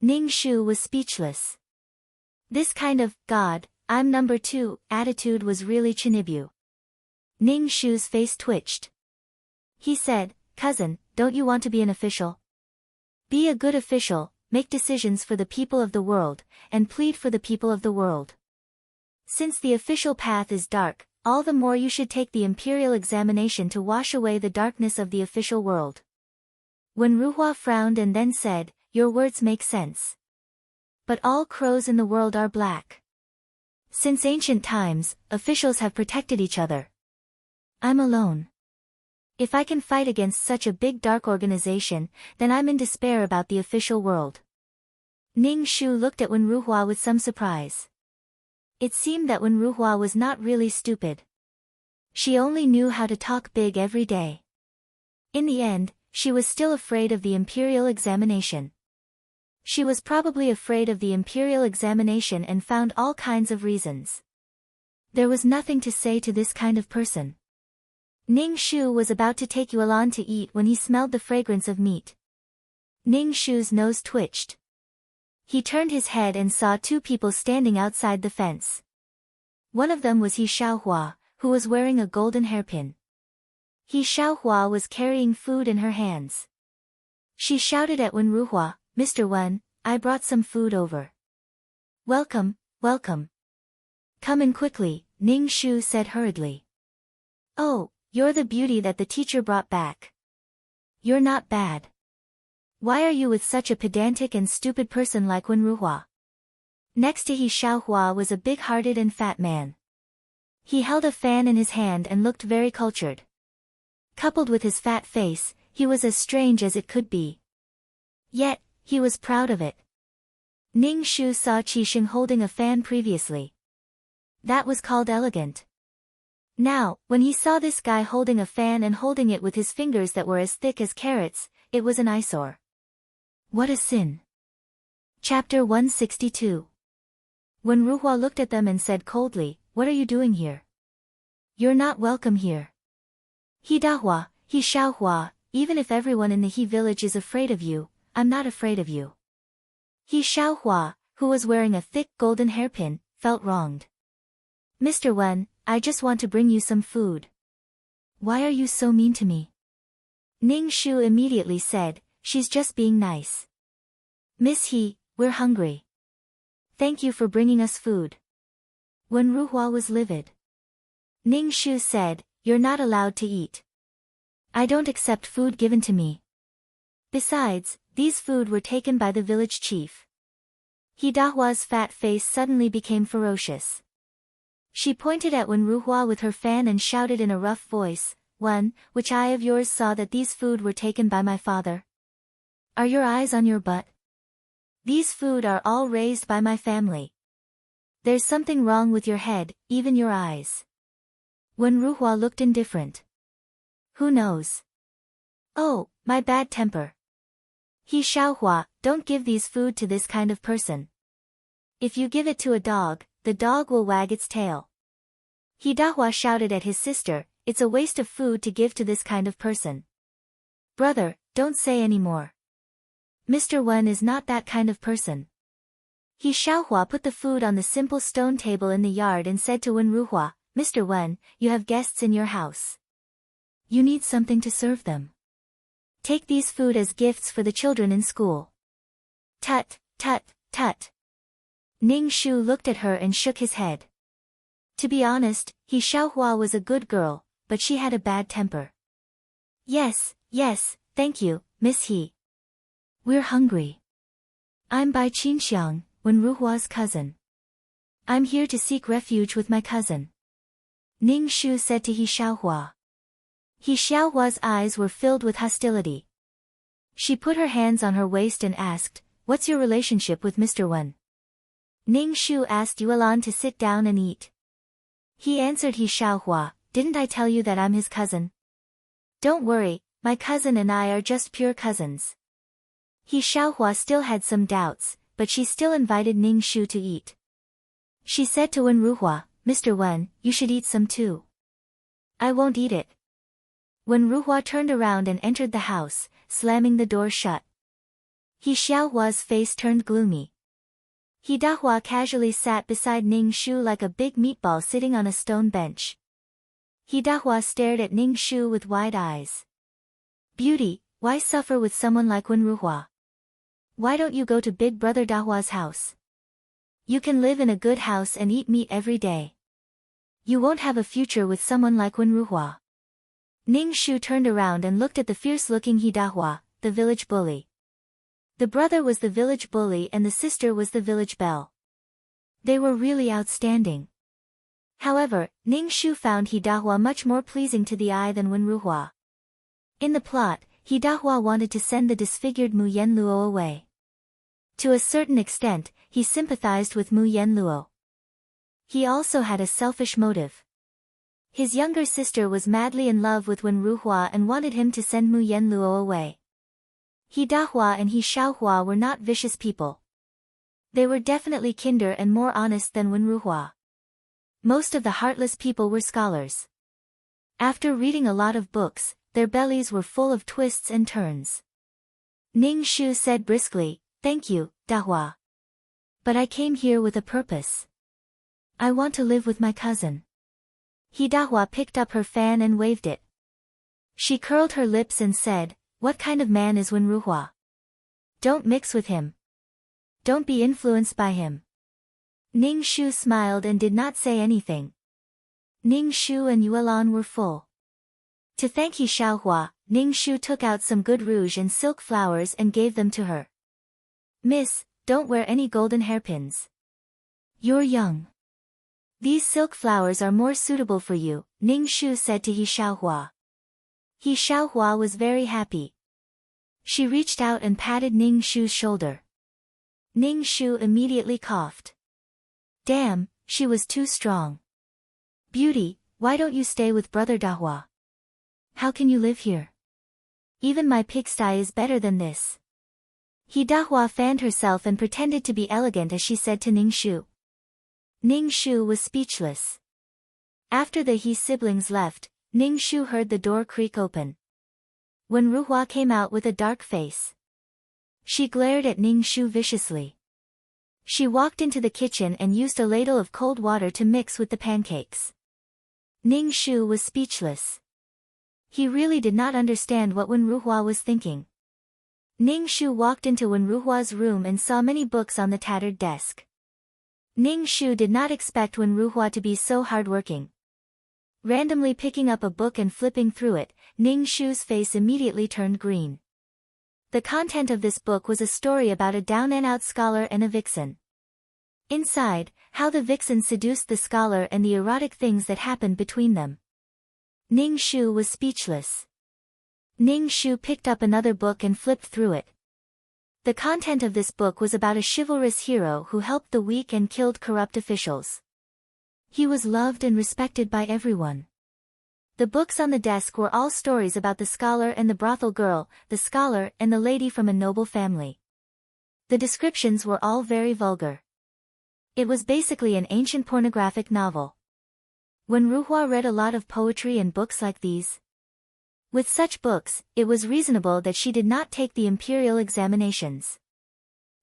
Ning Shu was speechless. This kind of, God, I'm number 2, attitude was really Chinibu. Ning Shu's face twitched. He said, cousin, don't you want to be an official? Be a good official, make decisions for the people of the world, and plead for the people of the world. Since the official path is dark, all the more you should take the imperial examination to wash away the darkness of the official world. Wen Ruhua frowned and then said, your words make sense. But all crows in the world are black. Since ancient times, officials have protected each other. I'm alone. If I can fight against such a big dark organization, then I'm in despair about the official world. Ning Shu looked at Wen Ruhua with some surprise. It seemed that Wen Ruhua was not really stupid. She only knew how to talk big every day. In the end, she was still afraid of the imperial examination. She was probably afraid of the imperial examination and found all kinds of reasons. There was nothing to say to this kind of person. Ning Shu was about to take Yuelan to eat when he smelled the fragrance of meat. Ning Shu's nose twitched. He turned his head and saw 2 people standing outside the fence. One of them was He Xiaohua, who was wearing a golden hairpin. He Xiaohua was carrying food in her hands. She shouted at Wen Ruhua, Mr. Wen, I brought some food over. Welcome, welcome. Come in quickly, Ning Shu said hurriedly. Oh, you're the beauty that the teacher brought back. You're not bad. Why are you with such a pedantic and stupid person like Wen Ruhua? Next to He Xiaohua was a big-hearted and fat man. He held a fan in his hand and looked very cultured. Coupled with his fat face, he was as strange as it could be. Yet, he was proud of it. Ning Shu saw Qixing holding a fan previously. That was called elegant. Now, when he saw this guy holding a fan and holding it with his fingers that were as thick as carrots, it was an eyesore. What a sin. Chapter 162. Wen Ruhua looked at them and said coldly, what are you doing here? You're not welcome here. He Dahua, He Xiaohua, even if everyone in the He village is afraid of you, I'm not afraid of you. He Xiaohua, who was wearing a thick golden hairpin, felt wronged. Mr. Wen, I just want to bring you some food. Why are you so mean to me? Ning Shu immediately said, she's just being nice. Miss He, we're hungry. Thank you for bringing us food. Wen Ruhua was livid. Ning Shu said, you're not allowed to eat. I don't accept food given to me. Besides, these food were taken by the village chief. He Dahua's fat face suddenly became ferocious. She pointed at Wen Ruhua with her fan and shouted in a rough voice, Wen, which eye of yours saw that these food were taken by my father? Are your eyes on your butt? These food are all raised by my family. There's something wrong with your head, even your eyes. Wen Ruhua looked indifferent. Who knows? Oh, my bad temper. He Xiaohua, don't give these food to this kind of person. If you give it to a dog, the dog will wag its tail. He Dahua shouted at his sister, it's a waste of food to give to this kind of person. Brother, don't say any more. Mr. Wen is not that kind of person. He Xiaohua put the food on the simple stone table in the yard and said to Wen Ruhua, Mr. Wen, you have guests in your house. You need something to serve them. Take these food as gifts for the children in school. Tut, tut, tut. Ning Shu looked at her and shook his head. To be honest, He Xiaohua was a good girl, but she had a bad temper. Yes, yes, thank you, Miss He. We're hungry. I'm Bai Qinxiang, Wen Ruhua's cousin. I'm here to seek refuge with my cousin. Ning Shu said to He Xiaohua. He Xiaohua's eyes were filled with hostility. She put her hands on her waist and asked, what's your relationship with Mr. Wen? Ning Shu asked Yuelan to sit down and eat. He answered, He Xiaohua, didn't I tell you that I'm his cousin? Don't worry, my cousin and I are just pure cousins. He Xiaohua still had some doubts, but she still invited Ning Shu to eat. She said to Wen Ruhua, Mr. Wen, you should eat some too. I won't eat it. Wen Ruhua turned around and entered the house, slamming the door shut. He Xiaohua's face turned gloomy. He Dahua casually sat beside Ning Shu like a big meatball sitting on a stone bench. He Dahua stared at Ning Shu with wide eyes. Beauty, why suffer with someone like Wen Ruhua? Why don't you go to Big Brother Dahua's house? You can live in a good house and eat meat every day. You won't have a future with someone like Wen Ruhua. Ning Shu turned around and looked at the fierce-looking He Dahua, the village bully. The brother was the village bully and the sister was the village belle. They were really outstanding. However, Ning Shu found He Dahua much more pleasing to the eye than Wen Ruhua. In the plot, He Dahua wanted to send the disfigured Mu Yenluo away. To a certain extent, he sympathized with Mu Yenluo. He also had a selfish motive. His younger sister was madly in love with Wen Ruhua and wanted him to send Mu Yenluo away. He Dahua and He Xiaohua were not vicious people. They were definitely kinder and more honest than Wen Ruhua. Most of the heartless people were scholars. After reading a lot of books, their bellies were full of twists and turns. Ning Shu said briskly, Thank you, Dahua. But I came here with a purpose. I want to live with my cousin. He Dahua picked up her fan and waved it. She curled her lips and said, What kind of man is Wen Ruhua? Don't mix with him. Don't be influenced by him. Ning Shu smiled and did not say anything. Ning Shu and Yuelan were full. To thank He Xiaohua, Ning Shu took out some good rouge and silk flowers and gave them to her. Miss, don't wear any golden hairpins. You're young. These silk flowers are more suitable for you, Ning Shu said to He Xiaohua. He Xiaohua was very happy. She reached out and patted Ning Shu's shoulder. Ning Shu immediately coughed. Damn, she was too strong. Beauty, why don't you stay with Brother Dahua? How can you live here? Even my pigsty is better than this. He Dahua fanned herself and pretended to be elegant as she said to Ning Shu. Ning Shu was speechless. After the He siblings left, Ning Shu heard the door creak open. Wen Ruhua came out with a dark face. She glared at Ning Shu viciously. She walked into the kitchen and used a ladle of cold water to mix with the pancakes. Ning Shu was speechless. He really did not understand what Wen Ruhua was thinking. Ning Shu walked into Wen Ruhua's room and saw many books on the tattered desk. Ning Shu did not expect Wen Ruhua to be so hardworking. Randomly picking up a book and flipping through it, Ning Shu's face immediately turned green. The content of this book was a story about a down-and-out scholar and a vixen. Inside, how the vixen seduced the scholar and the erotic things that happened between them. Ning Shu was speechless. Ning Shu picked up another book and flipped through it. The content of this book was about a chivalrous hero who helped the weak and killed corrupt officials. He was loved and respected by everyone. The books on the desk were all stories about the scholar and the brothel girl, the scholar and the lady from a noble family. The descriptions were all very vulgar. It was basically an ancient pornographic novel. When Ruhua read a lot of poetry and books like these. With such books, it was reasonable that she did not take the imperial examinations.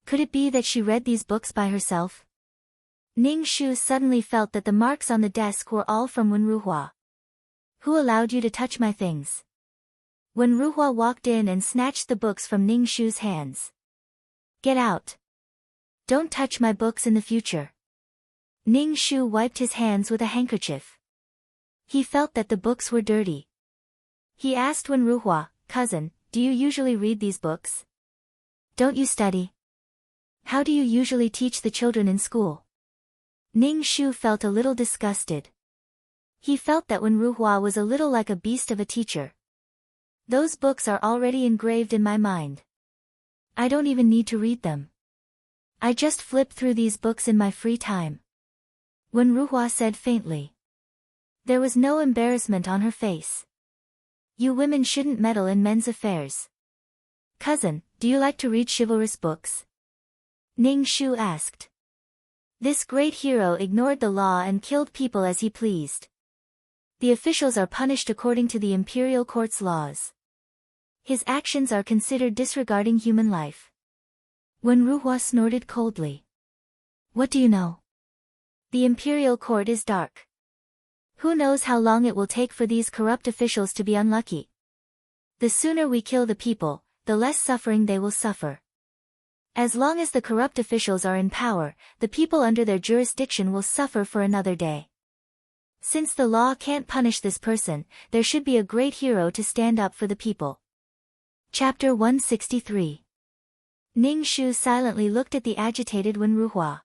Could it be that she read these books by herself? Ning Shu suddenly felt that the marks on the desk were all from Wen Ruhua. Who allowed you to touch my things? Wen Ruhua walked in and snatched the books from Ning Shu's hands. Get out. Don't touch my books in the future. Ning Shu wiped his hands with a handkerchief. He felt that the books were dirty. He asked Wen Ruhua, Cousin, do you usually read these books? Don't you study? How do you usually teach the children in school? Ning Shu felt a little disgusted. He felt that Wen Ruhua was a little like a beast of a teacher. Those books are already engraved in my mind. I don't even need to read them. I just flip through these books in my free time. Wen Ruhua said faintly. There was no embarrassment on her face. You women shouldn't meddle in men's affairs. Cousin, do you like to read chivalrous books? Ning Shu asked. This great hero ignored the law and killed people as he pleased. The officials are punished according to the imperial court's laws. His actions are considered disregarding human life. Wenruhua snorted coldly. What do you know? The imperial court is dark. Who knows how long it will take for these corrupt officials to be unlucky? The sooner we kill the people, the less suffering they will suffer. As long as the corrupt officials are in power, the people under their jurisdiction will suffer for another day. Since the law can't punish this person, there should be a great hero to stand up for the people. Chapter 163. Ning Shu silently looked at the agitated Wenruhua.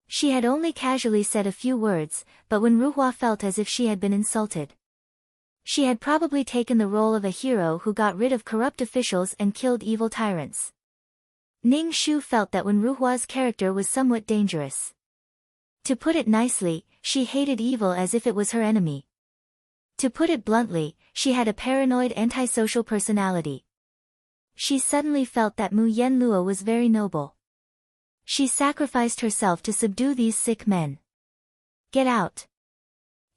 She had only casually said a few words, but Wenruhua felt as if she had been insulted. She had probably taken the role of a hero who got rid of corrupt officials and killed evil tyrants. Ning Shu felt that Wenruhua's character was somewhat dangerous. To put it nicely, she hated evil as if it was her enemy. To put it bluntly, she had a paranoid antisocial personality. She suddenly felt that Mu Yenlua was very noble. She sacrificed herself to subdue these sick men. Get out.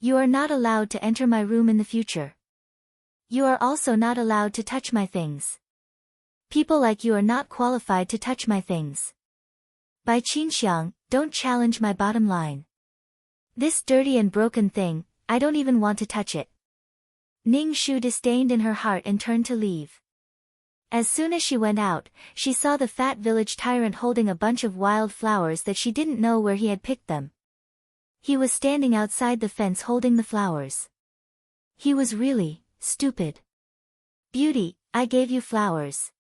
You are not allowed to enter my room in the future. You are also not allowed to touch my things. People like you are not qualified to touch my things. By Qinxiang, don't challenge my bottom line. This dirty and broken thing, I don't even want to touch it. Ning Shu disdained in her heart and turned to leave. As soon as she went out, she saw the fat village tyrant holding a bunch of wild flowers that she didn't know where he had picked them. He was standing outside the fence holding the flowers. He was really stupid. Beauty, I gave you flowers.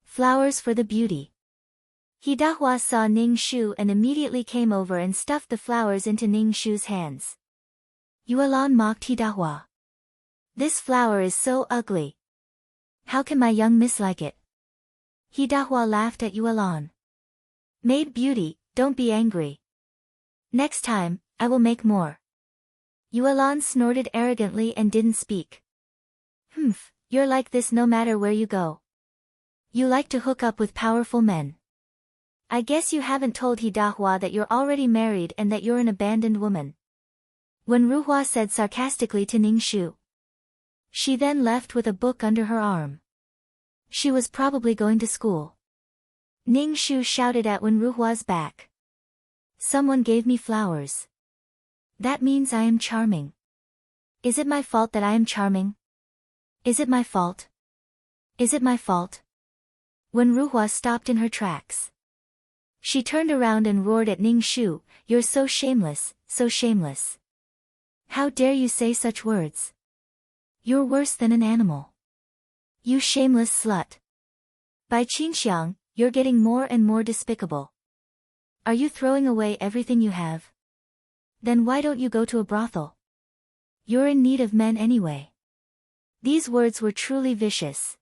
Flowers for the beauty. Hidahua saw Ning Shu and immediately came over and stuffed the flowers into Ning Shu's hands. Yuelan mocked Hidahua. This flower is so ugly. How can my young miss like it? Hidahua laughed at Yuelan. Maid beauty, don't be angry. Next time, I will make more. Yuelan snorted arrogantly and didn't speak. Humph, you're like this no matter where you go. You like to hook up with powerful men. I guess you haven't told Hidahua that you're already married and that you're an abandoned woman. Wenruhua said sarcastically to Ning Shu. She then left with a book under her arm. She was probably going to school. Ning Shu shouted at Wenruhua's back. Someone gave me flowers. That means I am charming. Is it my fault that I am charming? Is it my fault? Is it my fault? Wenruhua stopped in her tracks. She turned around and roared at Ning Shu, you're so shameless, so shameless. How dare you say such words? You're worse than an animal. You shameless slut. By Qinxiang, you're getting more and more despicable. Are you throwing away everything you have? Then why don't you go to a brothel? You're in need of men anyway. These words were truly vicious.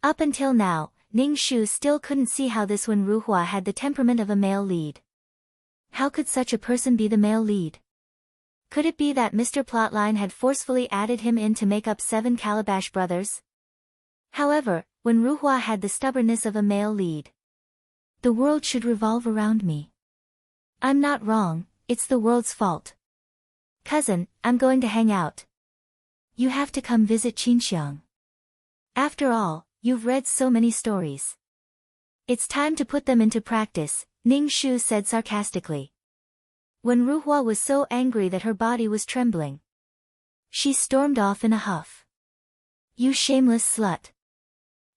Up until now, Ning Shu still couldn't see how this Wenruhua had the temperament of a male lead. How could such a person be the male lead? Could it be that Mr. Plotline had forcefully added him in to make up 7 Calabash brothers? However, Wenruhua had the stubbornness of a male lead. The world should revolve around me. I'm not wrong, it's the world's fault. Cousin, I'm going to hang out. You have to come visit Qinxiang. After all, you've read so many stories. It's time to put them into practice, Ning Shu said sarcastically. Wenruhua was so angry that her body was trembling. She stormed off in a huff. You shameless slut.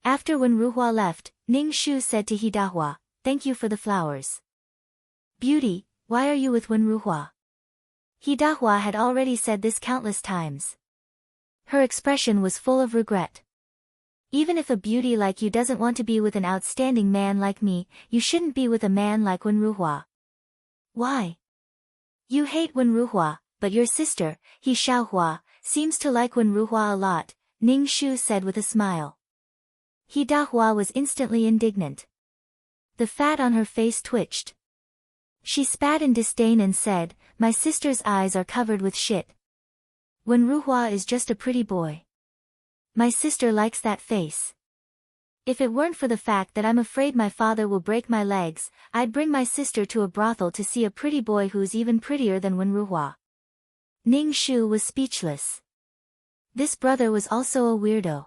After Wenruhua left, Ning Shu said to Hidahua, thank you for the flowers. Beauty, why are you with Wenruhua? Hidahua had already said this countless times. Her expression was full of regret. Even if a beauty like you doesn't want to be with an outstanding man like me, you shouldn't be with a man like Wenruhua. Why? You hate Wenruhua, but your sister, He Xiaohua, seems to like Wenruhua a lot, Ning Shu said with a smile. Hidahua was instantly indignant. The fat on her face twitched. She spat in disdain and said, my sister's eyes are covered with shit, When Ruhua is just a pretty boy. My sister likes that face. If it weren't for the fact that I'm afraid my father will break my legs, I'd bring my sister to a brothel to see a pretty boy who's even prettier than Wen Ruhua. Ning Shu was speechless. This brother was also a weirdo.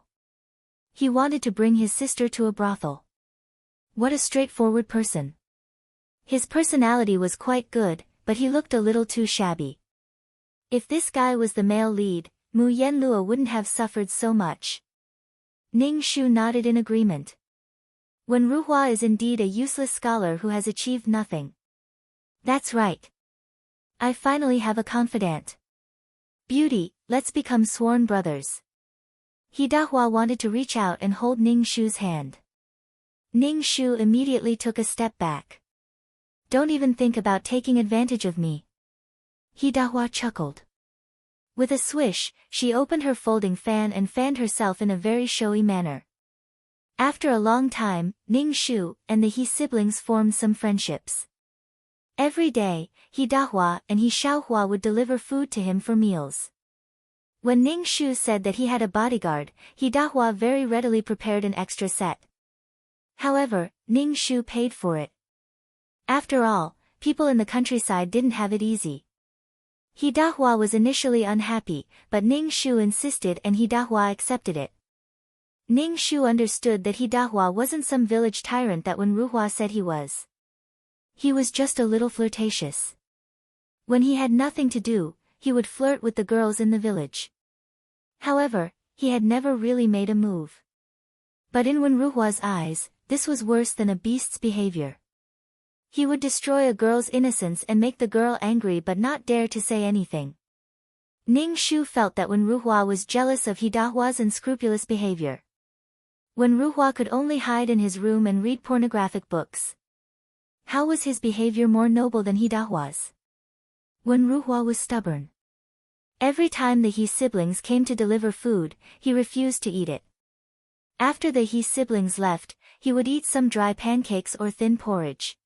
He wanted to bring his sister to a brothel. What a straightforward person. His personality was quite good, but he looked a little too shabby. If this guy was the male lead, Mu Yenlua wouldn't have suffered so much. Ning Shu nodded in agreement. Wen Ruhua is indeed a useless scholar who has achieved nothing. That's right. I finally have a confidant. Beauty, let's become sworn brothers. He Dahua wanted to reach out and hold Ning Shu's hand. Ning Shu immediately took a step back. Don't even think about taking advantage of me. He Dahua chuckled. With a swish, she opened her folding fan and fanned herself in a very showy manner. After a long time, Ning Shu and the He siblings formed some friendships. Every day, He Dahua and He Xiaohua would deliver food to him for meals. When Ning Shu said that he had a bodyguard, He Dahua very readily prepared an extra set. However, Ning Shu paid for it. After all, people in the countryside didn't have it easy. He Dahua was initially unhappy, but Ning Shu insisted and He Dahua accepted it. Ning Shu understood that He Dahua wasn't some village tyrant that Wen Ruhua said he was. He was just a little flirtatious. When he had nothing to do, he would flirt with the girls in the village. However, he had never really made a move. But in Wen Ruhua's eyes, this was worse than a beast's behavior. He would destroy a girl's innocence and make the girl angry but not dare to say anything. Ning Shu felt that Wen Ruhua was jealous of He Dahua's unscrupulous behavior. Wen Ruhua could only hide in his room and read pornographic books. How was his behavior more noble than He Dahua's? Wen Ruhua was stubborn. Every time the He siblings came to deliver food, he refused to eat it. After the He siblings left, he would eat some dry pancakes or thin porridge.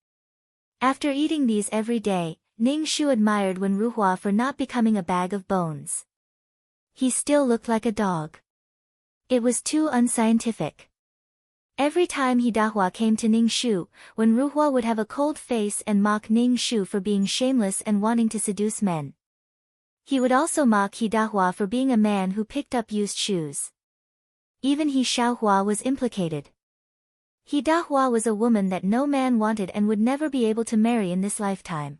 After eating these every day, Ning Shu admired Wen Ruhua for not becoming a bag of bones. He still looked like a dog. It was too unscientific. Every time He Dahua came to Ning Shu, Wen Ruhua would have a cold face and mock Ning Shu for being shameless and wanting to seduce men. He would also mock He Dahua for being a man who picked up used shoes. Even He Xiaohua was implicated. He Dahua was a woman that no man wanted and would never be able to marry in this lifetime.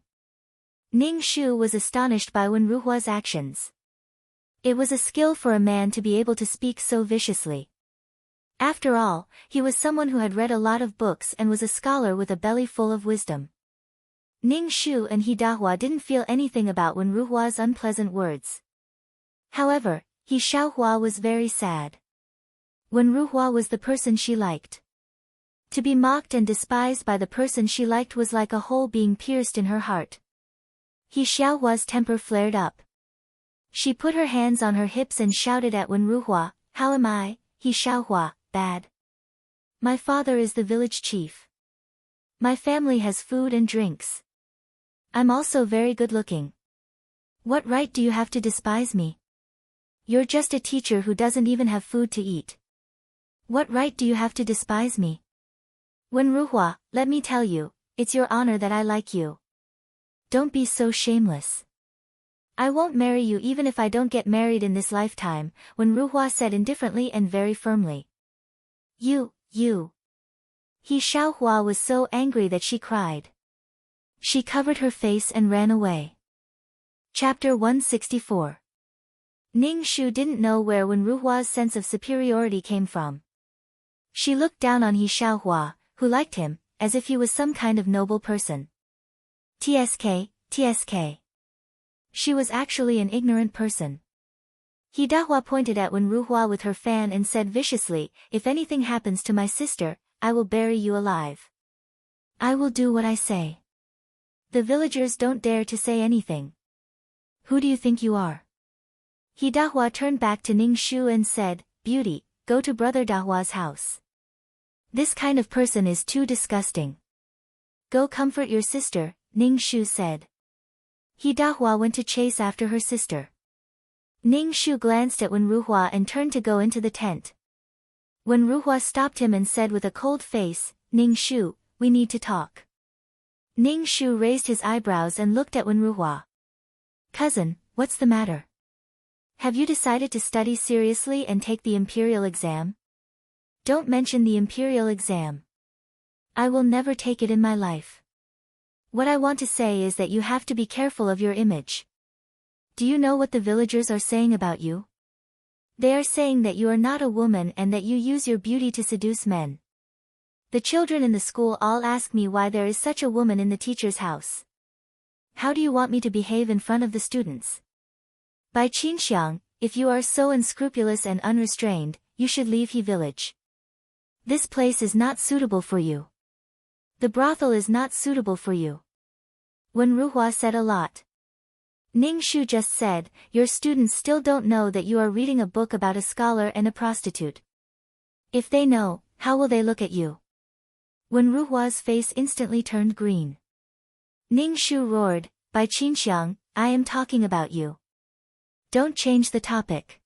Ning Shu was astonished by Wen Ruhua's actions. It was a skill for a man to be able to speak so viciously. After all, he was someone who had read a lot of books and was a scholar with a belly full of wisdom. Ning Shu and He Dahua didn't feel anything about Wen Ruhua's unpleasant words. However, He Xiaohua was very sad. Wen Ruhua was the person she liked. To be mocked and despised by the person she liked was like a hole being pierced in her heart. He Xiaohua's temper flared up. She put her hands on her hips and shouted at Wen Ruhua, "How am I, He Xiaohua, bad? My father is the village chief. My family has food and drinks. I'm also very good looking. What right do you have to despise me? You're just a teacher who doesn't even have food to eat. What right do you have to despise me? Wen Ruhua, let me tell you, it's your honor that I like you. Don't be so shameless. I won't marry you even if I don't get married in this lifetime," Wen Ruhua said indifferently and very firmly. You. He Xiaohua was so angry that she cried. She covered her face and ran away. Chapter 164. Ning Shu didn't know where Wen Ruhua's sense of superiority came from. She looked down on He Xiaohua, who liked him, as if he was some kind of noble person. TSK. She was actually an ignorant person. He Dahua pointed at Wen Ruhua with her fan and said viciously, "If anything happens to my sister, I will bury you alive. I will do what I say. The villagers don't dare to say anything. Who do you think you are?" He Dahua turned back to Ning Shu and said, "Beauty, go to Brother Dahua's house. This kind of person is too disgusting. Go comfort your sister," Ning Shu said. He Dahua went to chase after her sister. Ning Shu glanced at Wen Ruhua and turned to go into the tent. Wen Ruhua stopped him and said with a cold face, Ning Shu, we need to talk. Ning Shu raised his eyebrows and looked at Wen Ruhua. Cousin, what's the matter? Have you decided to study seriously and take the imperial exam? Don't mention the imperial exam. I will never take it in my life. What I want to say is that you have to be careful of your image. Do you know what the villagers are saying about you? They are saying that you are not a woman and that you use your beauty to seduce men. The children in the school all ask me why there is such a woman in the teacher's house. How do you want me to behave in front of the students? By Qinxiang, if you are so unscrupulous and unrestrained, you should leave He village. This place is not suitable for you. The brothel is not suitable for you. Wen Ruhua said a lot. Ning Shu just said, your students still don't know that you are reading a book about a scholar and a prostitute. If they know, how will they look at you? Wen Ruhua's face instantly turned green. Ning Shu roared, by Qinxiang, I am talking about you. Don't change the topic.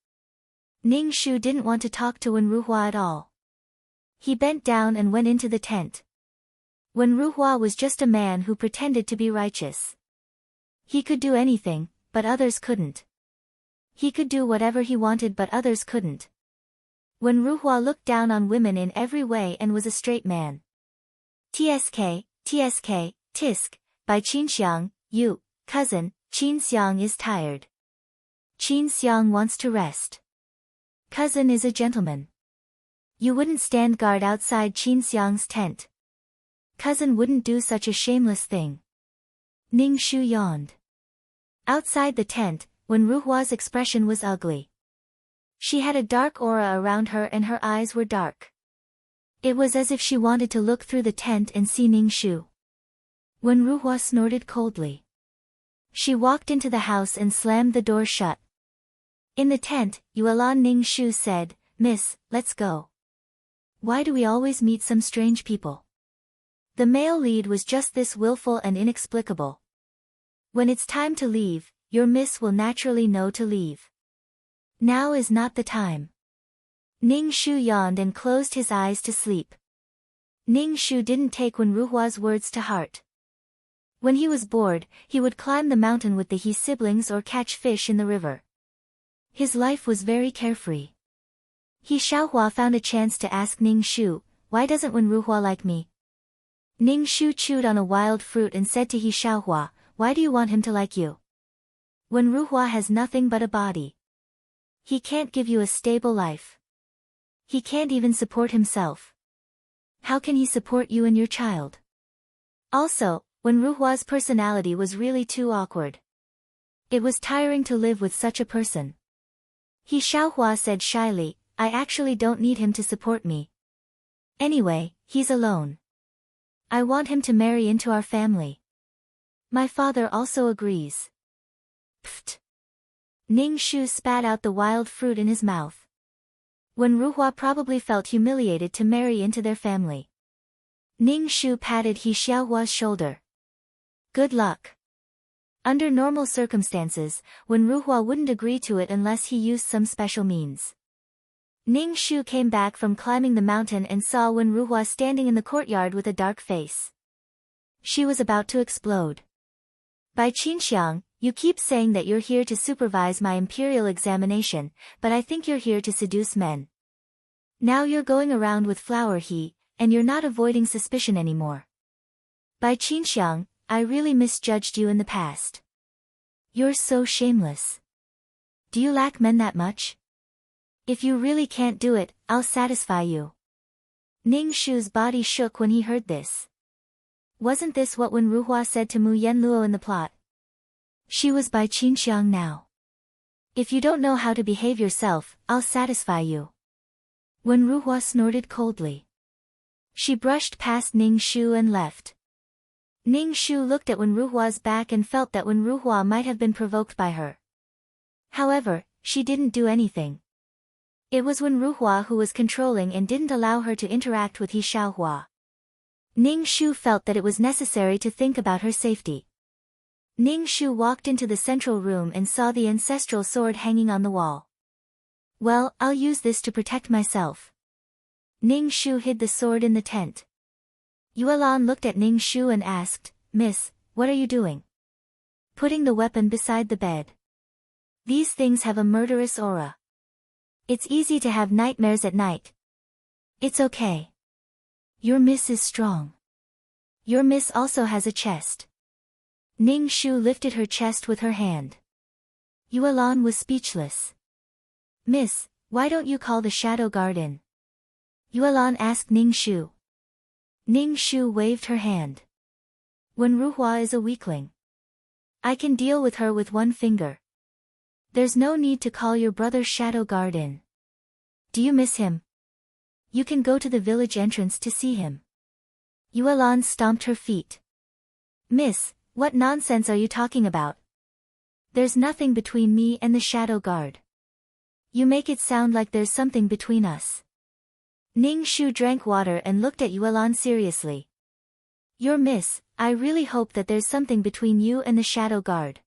Ning Shu didn't want to talk to Wen Ruhua at all. He bent down and went into the tent. Wen Ruhua was just a man who pretended to be righteous. He could do anything, but others couldn't. He could do whatever he wanted but others couldn't. Wen Ruhua looked down on women in every way and was a straight man. Tsk, tisk, by Qinxiang, you, cousin, Qinxiang is tired. Qinxiang wants to rest. Cousin is a gentleman. You wouldn't stand guard outside Qinxiang's tent. Cousin wouldn't do such a shameless thing. Ning Shu yawned. Outside the tent, Wen Ruhua's expression was ugly. She had a dark aura around her and her eyes were dark. It was as if she wanted to look through the tent and see Ning Shu. Wen Ruhua snorted coldly. She walked into the house and slammed the door shut. In the tent, Yuelan Ning Shu said, Miss, let's go. Why do we always meet some strange people? The male lead was just this willful and inexplicable. When it's time to leave, your miss will naturally know to leave. Now is not the time. Ning Shu yawned and closed his eyes to sleep. Ning Shu didn't take Wen Ruhua's words to heart. When he was bored, he would climb the mountain with the He siblings or catch fish in the river. His life was very carefree. He Xiaohua found a chance to ask Ning Shu, why doesn't Wen Ruhua like me? Ning Shu chewed on a wild fruit and said to He Xiaohua, why do you want him to like you? Wen Ruhua has nothing but a body. He can't give you a stable life. He can't even support himself. How can he support you and your child? Also, Wen Ruhua's personality was really too awkward. It was tiring to live with such a person. He Xiaohua said shyly, I actually don't need him to support me. Anyway, he's alone. I want him to marry into our family. My father also agrees. Pfft. Ning Shu spat out the wild fruit in his mouth. Wen Ruhua probably felt humiliated to marry into their family. Ning Shu patted He Xiaohua's shoulder. Good luck. Under normal circumstances, Wen Ruhua wouldn't agree to it unless he used some special means. Ning Shu came back from climbing the mountain and saw Wen Ruhua standing in the courtyard with a dark face. She was about to explode. By Qinxiang, you keep saying that you're here to supervise my imperial examination, but I think you're here to seduce men. Now you're going around with flower he, and you're not avoiding suspicion anymore. By Qinxiang, I really misjudged you in the past. You're so shameless. Do you lack men that much? If you really can't do it, I'll satisfy you. Ning Shu's body shook when he heard this. Wasn't this what Wen Ruhua said to Mu Yanluo in the plot? She was by Qinxiang now. If you don't know how to behave yourself, I'll satisfy you. Wen Ruhua snorted coldly. She brushed past Ning Shu and left. Ning Shu looked at Wen Ruhua's back and felt that Wen Ruhua might have been provoked by her. However, she didn't do anything. It was Wen Ruhua who was controlling and didn't allow her to interact with He Xiaohua. Ning Shu felt that it was necessary to think about her safety. Ning Shu walked into the central room and saw the ancestral sword hanging on the wall. Well, I'll use this to protect myself. Ning Shu hid the sword in the tent. Yuelan looked at Ning Shu and asked, Miss, what are you doing? Putting the weapon beside the bed. These things have a murderous aura. It's easy to have nightmares at night. It's okay. Your miss is strong. Your miss also has a chest. Ning Shu lifted her chest with her hand. Yuelan was speechless. Miss, why don't you call the shadow guard in? Yuelan asked Ning Shu. Ning Shu waved her hand. When Ruhua is a weakling, I can deal with her with one finger. There's no need to call your brother's shadow guard in. Do you miss him? You can go to the village entrance to see him. Yuelan stomped her feet. Miss, what nonsense are you talking about? There's nothing between me and the shadow guard. You make it sound like there's something between us. Ning Shu drank water and looked at Yuelan seriously. Your miss, I really hope that there's something between you and the shadow guard.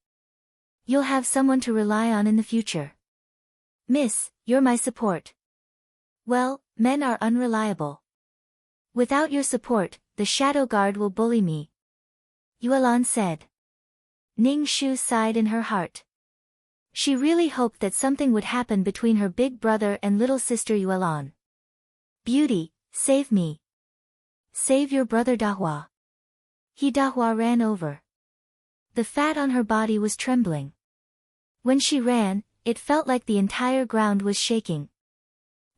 You'll have someone to rely on in the future. Miss, you're my support. Well, men are unreliable. Without your support, the shadow guard will bully me. Yuelan said. Ning Shu sighed in her heart. She really hoped that something would happen between her big brother and little sister Yuelan. Beauty, save me. Save your brother Dahua. Dahua ran over. The fat on her body was trembling. When she ran, it felt like the entire ground was shaking.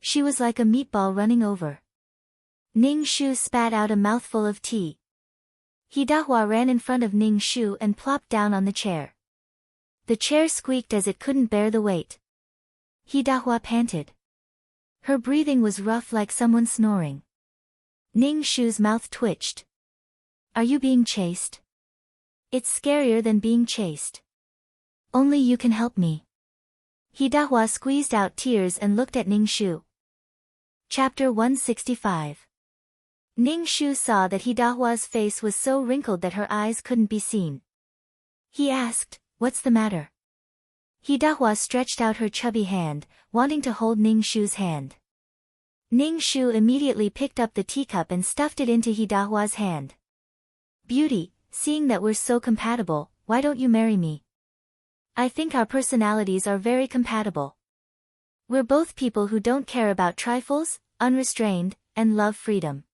She was like a meatball running over. Ning Shu spat out a mouthful of tea. Dahua ran in front of Ning Shu and plopped down on the chair. The chair squeaked as it couldn't bear the weight. Dahua panted. Her breathing was rough like someone snoring. Ning Shu's mouth twitched. Are you being chased? It's scarier than being chased. Only you can help me. Dahua squeezed out tears and looked at Ning Shu. Chapter 165. Ning Shu saw that Dahua's face was so wrinkled that her eyes couldn't be seen. He asked, What's the matter? Dahua stretched out her chubby hand, wanting to hold Ning Shu's hand. Ning Shu immediately picked up the teacup and stuffed it into Dahua's hand. Beauty, seeing that we're so compatible, why don't you marry me? I think our personalities are very compatible. We're both people who don't care about trifles, unrestrained, and love freedom.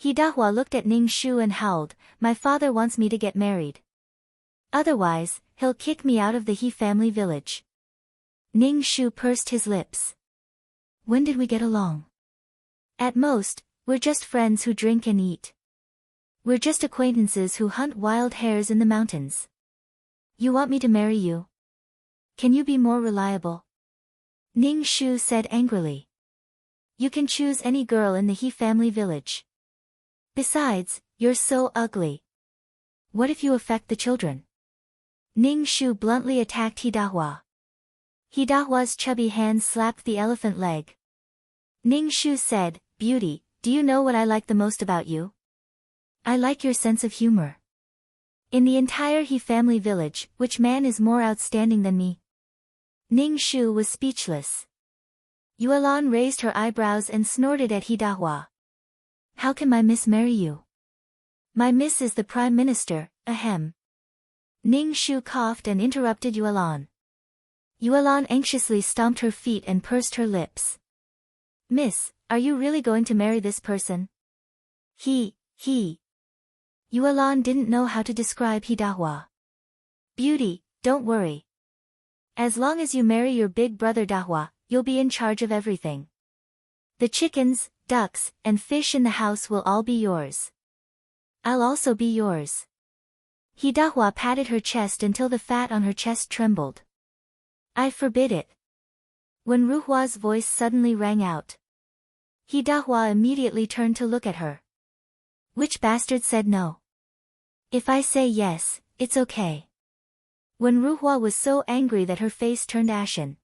Dahua looked at Ning Shu and howled, My father wants me to get married. Otherwise, he'll kick me out of the He family village. Ning Shu pursed his lips. When did we get along? At most, we're just friends who drink and eat. We're just acquaintances who hunt wild hares in the mountains. You want me to marry you? Can you be more reliable? Ning Shu said angrily. You can choose any girl in the He family village. Besides, you're so ugly. What if you affect the children? Ning Shu bluntly attacked Dahua. Dahua's chubby hand slapped the elephant leg. Ning Shu said, Beauty, do you know what I like the most about you? I like your sense of humor. In the entire He family village, which man is more outstanding than me? Ning Shu was speechless. Yuelan raised her eyebrows and snorted at Dahua. How can my miss marry you? My miss is the prime minister, ahem. Ning Shu coughed and interrupted Yuelan. Yuelan anxiously stomped her feet and pursed her lips. Miss, are you really going to marry this person? He. Yuelan didn't know how to describe Dahua. Beauty, don't worry. As long as you marry your big brother Dahua, you'll be in charge of everything. The chickens, ducks, and fish in the house will all be yours. I'll also be yours. Dahua patted her chest until the fat on her chest trembled. I forbid it. When Ruhua's voice suddenly rang out, Dahua immediately turned to look at her. Which bastard said no? If I say yes, it's okay. When Ruhua was so angry that her face turned ashen.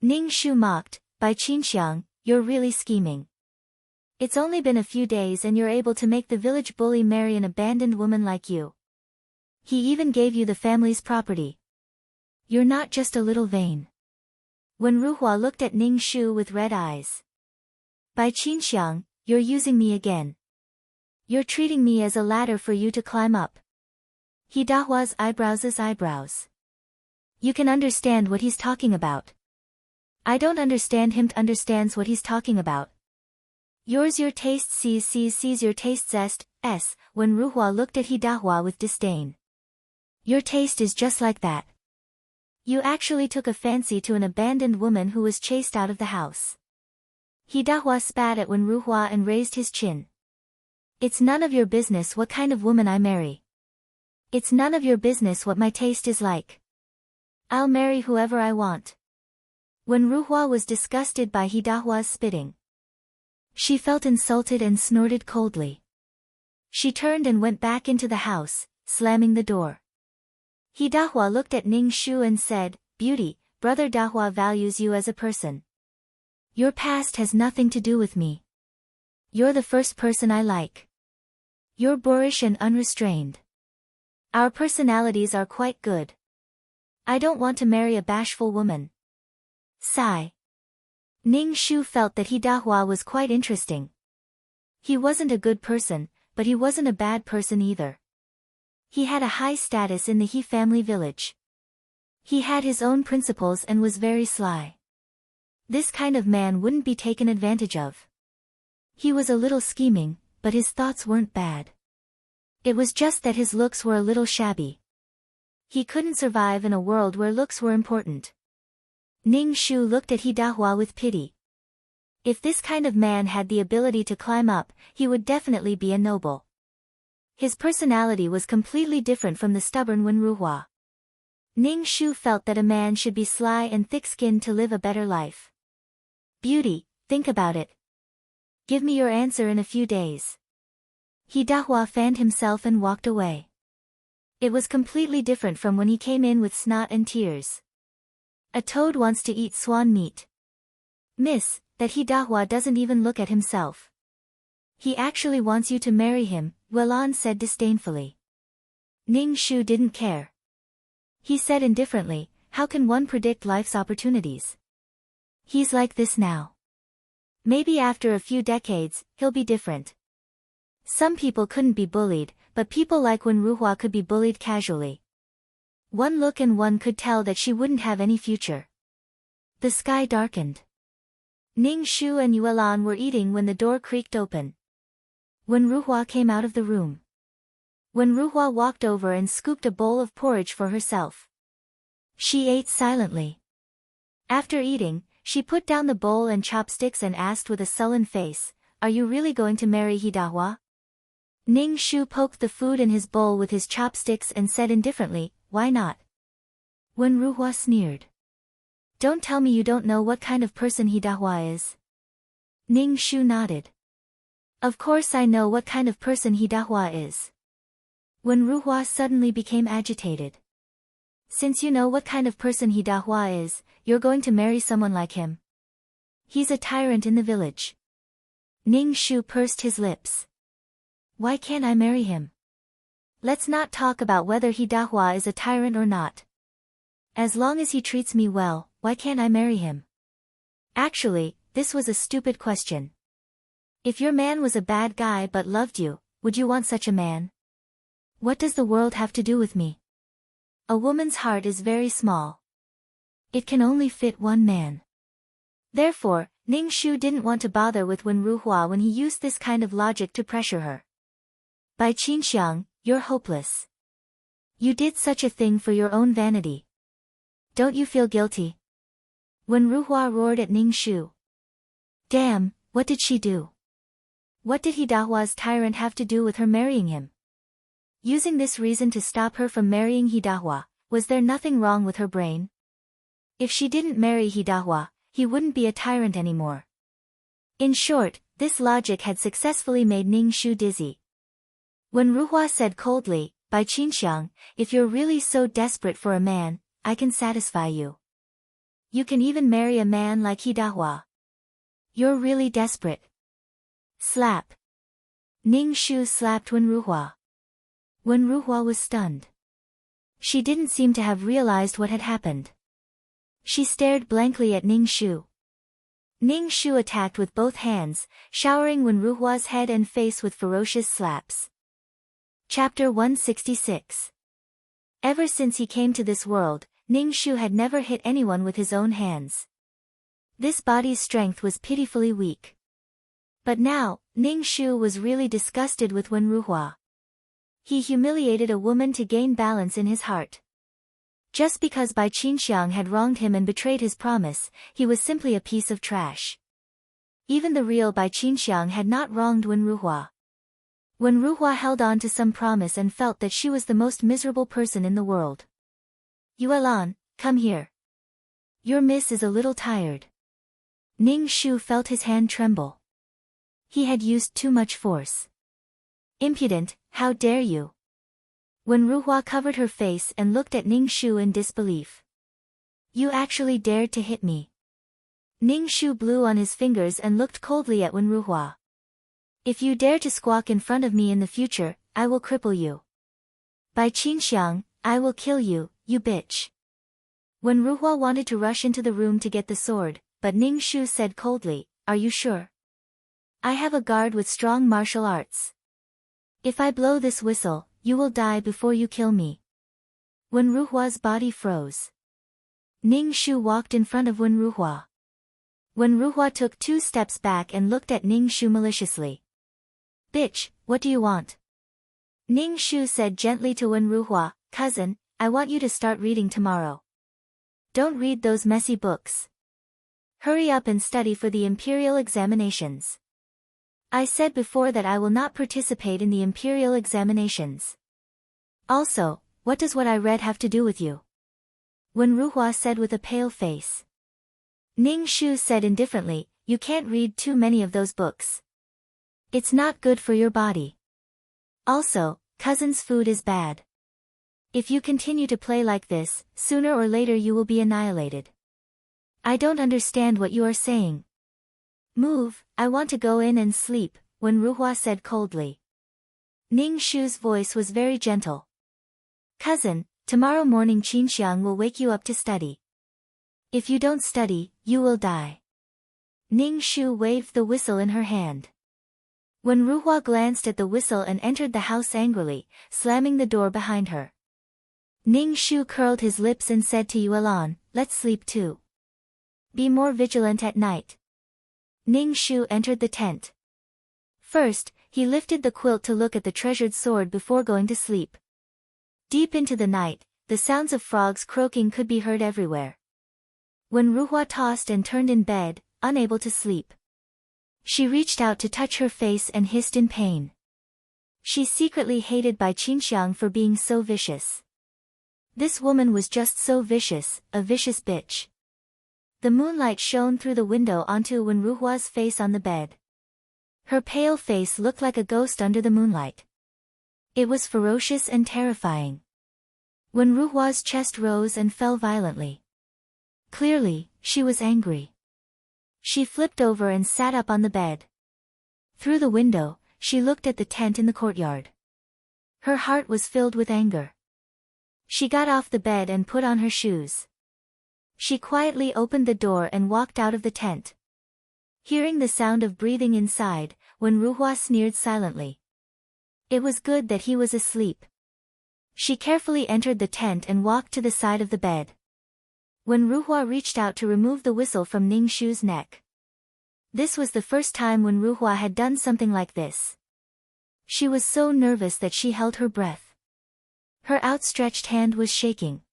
Ning Shu mocked, By Qinxiang, you're really scheming. It's only been a few days and you're able to make the village bully marry an abandoned woman like you. He even gave you the family's property. You're not just a little vain. Wen Ruhua looked at Ning Shu with red eyes. Bai Qinxiang, you're using me again. You're treating me as a ladder for you to climb up. He Dahua's eyebrows. You can understand what he's talking about. I don't understand him understands what he's talking about. Yours your taste sees your taste zest, Wen Ruhua looked at He Dahua with disdain. Your taste is just like that. You actually took a fancy to an abandoned woman who was chased out of the house. He Dahua spat at Wen Ruhua and raised his chin. It's none of your business what kind of woman I marry. It's none of your business what my taste is like. I'll marry whoever I want. Wen Ruhua was disgusted by He Dahua's spitting. She felt insulted and snorted coldly. She turned and went back into the house, slamming the door. He Dahua looked at Ning Shu and said, Beauty, Brother Dahua values you as a person. Your past has nothing to do with me. You're the first person I like. You're boorish and unrestrained. Our personalities are quite good. I don't want to marry a bashful woman. Sigh. Ning Shu felt that He Dahua was quite interesting. He wasn't a good person, but he wasn't a bad person either. He had a high status in the He family village. He had his own principles and was very sly. This kind of man wouldn't be taken advantage of. He was a little scheming, but his thoughts weren't bad. It was just that his looks were a little shabby. He couldn't survive in a world where looks were important. Ning Shu looked at He Dahua with pity. If this kind of man had the ability to climb up, he would definitely be a noble. His personality was completely different from the stubborn Wen Ruhua. Ning Shu felt that a man should be sly and thick-skinned to live a better life. Beauty, think about it. Give me your answer in a few days. He Dahua fanned himself and walked away. It was completely different from when he came in with snot and tears. A toad wants to eat swan meat. Miss, that He Dahua doesn't even look at himself. He actually wants you to marry him, Welan said disdainfully. Ning Shu didn't care. He said indifferently, how can one predict life's opportunities? He's like this now. Maybe after a few decades, he'll be different. Some people couldn't be bullied, but people like Wen Ruhua could be bullied casually. One look and one could tell that she wouldn't have any future. The sky darkened. Ning Shu and Yuelan were eating when the door creaked open. Wen Ruhua came out of the room. Wen Ruhua walked over and scooped a bowl of porridge for herself. She ate silently. After eating, she put down the bowl and chopsticks and asked with a sullen face, Are you really going to marry He Dahua? Ning Shu poked the food in his bowl with his chopsticks and said indifferently, Why not? Wen Ruhua sneered. Don't tell me you don't know what kind of person He Dahua is. Ning Shu nodded. Of course I know what kind of person He Dahua is. Wen Ruhua suddenly became agitated. Since you know what kind of person He Dahua is, you're going to marry someone like him. He's a tyrant in the village. Ning Shu pursed his lips. Why can't I marry him? Let's not talk about whether He Dahua is a tyrant or not. As long as he treats me well, why can't I marry him? Actually, this was a stupid question. If your man was a bad guy but loved you, would you want such a man? What does the world have to do with me? A woman's heart is very small. It can only fit one man. Therefore, Ning Shu didn't want to bother with Wen Ruhua when he used this kind of logic to pressure her. Bai Qinxiang, you're hopeless. You did such a thing for your own vanity. Don't you feel guilty? Wen Ruhua roared at Ning Shu. Damn, what did she do? What did He Dahua's tyrant have to do with her marrying him? Using this reason to stop her from marrying He Dahua, was there nothing wrong with her brain? If she didn't marry He Dahua, he wouldn't be a tyrant anymore. In short, this logic had successfully made Ning Shu dizzy. Wen Ruhua said coldly, Bai Qinxiang, if you're really so desperate for a man, I can satisfy you. You can even marry a man like He Dahua. You're really desperate. Slap. Ning Shu slapped Wen Ruhua. Wen Ruhua was stunned. She didn't seem to have realized what had happened. She stared blankly at Ning Shu. Ning Shu attacked with both hands, showering Wenruhua's head and face with ferocious slaps. Chapter 166. Ever since he came to this world, Ning Shu had never hit anyone with his own hands. This body's strength was pitifully weak. But now, Ning Shu was really disgusted with Wenruhua. He humiliated a woman to gain balance in his heart. Just because Bai Qinxiang had wronged him and betrayed his promise, he was simply a piece of trash. Even the real Bai Qinxiang had not wronged Wenruhua. Wenruhua held on to some promise and felt that she was the most miserable person in the world. Yuelan, come here. Your miss is a little tired. Ning Shu felt his hand tremble. He had used too much force. Impudent, how dare you? Wenruhua covered her face and looked at Ning Shu in disbelief. You actually dared to hit me. Ning Shu blew on his fingers and looked coldly at Wenruhua. If you dare to squawk in front of me in the future, I will cripple you. Bai Qinxiang, I will kill you, you bitch. Wenruhua wanted to rush into the room to get the sword, but Ning Shu said coldly, are you sure? I have a guard with strong martial arts. If I blow this whistle, you will die before you kill me. Wenruhua's body froze. Ning Shu walked in front of Wenruhua. Wenruhua took 2 steps back and looked at Ning Shu maliciously. Bitch, what do you want? Ning Shu said gently to Wenruhua, cousin, I want you to start reading tomorrow. Don't read those messy books. Hurry up and study for the imperial examinations. I said before that I will not participate in the imperial examinations. Also, what does what I read have to do with you? Wenruhua said with a pale face. Ning Shu said indifferently, you can't read too many of those books. It's not good for your body. Also, cousin's food is bad. If you continue to play like this, sooner or later you will be annihilated. I don't understand what you are saying. Move, I want to go in and sleep, Wenruhua said coldly. Ning Shu's voice was very gentle. Cousin, tomorrow morning Qinxiang will wake you up to study. If you don't study, you will die. Ning Shu waved the whistle in her hand. Wenruhua glanced at the whistle and entered the house angrily, slamming the door behind her. Ning Shu curled his lips and said to Yuelan, let's sleep too. Be more vigilant at night. Ning Shu entered the tent. First, he lifted the quilt to look at the treasured sword before going to sleep. Deep into the night, the sounds of frogs croaking could be heard everywhere. Wenruhua tossed and turned in bed, unable to sleep. She reached out to touch her face and hissed in pain. She secretly hated Bai Qinxiang for being so vicious. This woman was just so vicious, a vicious bitch. The moonlight shone through the window onto Wenruhua's face on the bed. Her pale face looked like a ghost under the moonlight. It was ferocious and terrifying. Wenruhua's chest rose and fell violently. Clearly, she was angry. She flipped over and sat up on the bed. Through the window, she looked at the tent in the courtyard. Her heart was filled with anger. She got off the bed and put on her shoes. She quietly opened the door and walked out of the tent. Hearing the sound of breathing inside, Wenruhua sneered silently. It was good that he was asleep. She carefully entered the tent and walked to the side of the bed. Wenruhua reached out to remove the whistle from Ning Shu's neck. This was the first time Wenruhua had done something like this. She was so nervous that she held her breath. Her outstretched hand was shaking.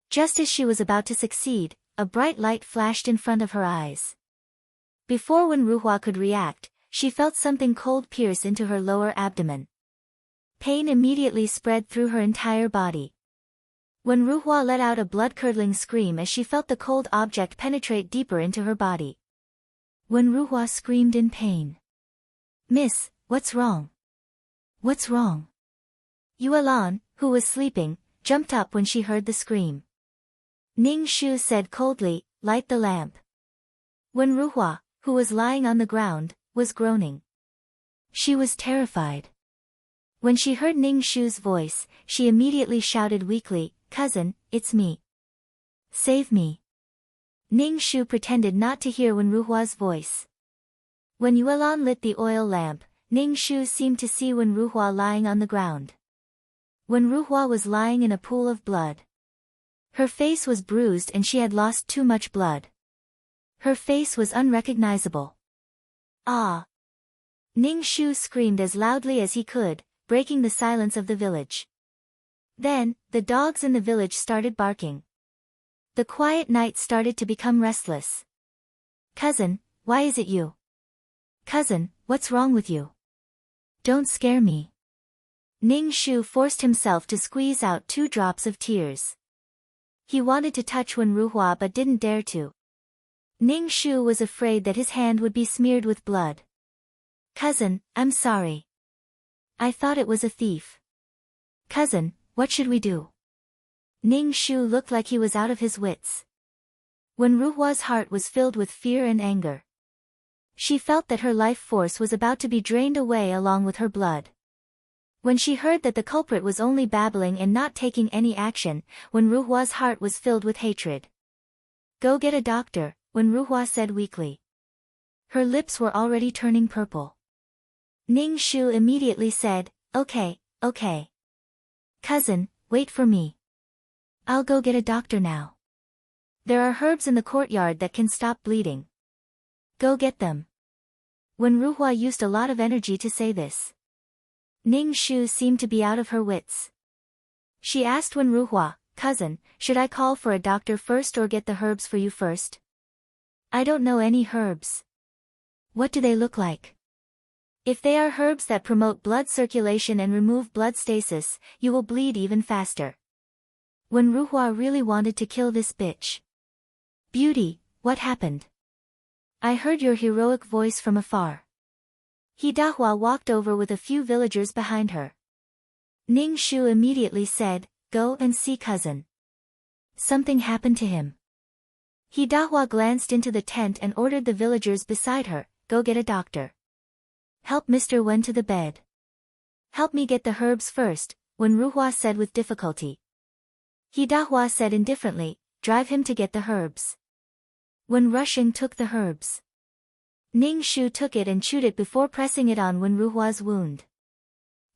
Just as she was about to succeed, a bright light flashed in front of her eyes. Before Wenruhua could react, she felt something cold pierce into her lower abdomen. Pain immediately spread through her entire body. Wenruhua let out a blood-curdling scream as she felt the cold object penetrate deeper into her body. Wenruhua screamed in pain. Miss, what's wrong? What's wrong? Yuelan, who was sleeping, jumped up when she heard the scream. Ning Shu said coldly, light the lamp. Wenruhua, who was lying on the ground, was groaning. She was terrified. When she heard Ning Shu's voice, she immediately shouted weakly, "Cousin, it's me. Save me." Ning Shu pretended not to hear Wenruhua's voice. When Yuelan lit the oil lamp, Ning Shu seemed to see Wenruhua lying on the ground. Wenruhua was lying in a pool of blood. Her face was bruised and she had lost too much blood. Her face was unrecognizable. Ah! Ning Shu screamed as loudly as he could, breaking the silence of the village. Then, the dogs in the village started barking. The quiet night started to become restless. "Cousin, why is it you? Cousin, what's wrong with you? Don't scare me." Ning Shu forced himself to squeeze out 2 drops of tears. He wanted to touch Wenruhua but didn't dare to. Ning Shu was afraid that his hand would be smeared with blood. "Cousin, I'm sorry. I thought it was a thief. Cousin, what should we do?" Ning Shu looked like he was out of his wits. Wenruhua's heart was filled with fear and anger. She felt that her life force was about to be drained away along with her blood. When she heard that the culprit was only babbling and not taking any action, Wenruhua's heart was filled with hatred. "Go get a doctor," Wenruhua said weakly. Her lips were already turning purple. Ning Shu immediately said, "Okay, okay. Cousin, wait for me. I'll go get a doctor now. There are herbs in the courtyard that can stop bleeding. Go get them." Wenruhua used a lot of energy to say this. Ning Shu seemed to be out of her wits. She asked Wenruhua, "Cousin, should I call for a doctor first or get the herbs for you first? I don't know any herbs. What do they look like? If they are herbs that promote blood circulation and remove blood stasis, you will bleed even faster." Wenruhua really wanted to kill this bitch. "Beauty, what happened? I heard your heroic voice from afar." Hidahua walked over with a few villagers behind her. Ning Shu immediately said, "Go and see cousin. Something happened to him." Hidahua glanced into the tent and ordered the villagers beside her, "Go get a doctor. Help Mr. Wen to the bed. Help me get the herbs first," Wenruhua said with difficulty. Hidahua said indifferently, "Drive him to get the herbs." Wen Rushing took the herbs. Ning Shu took it and chewed it before pressing it on Wenruhua's wound.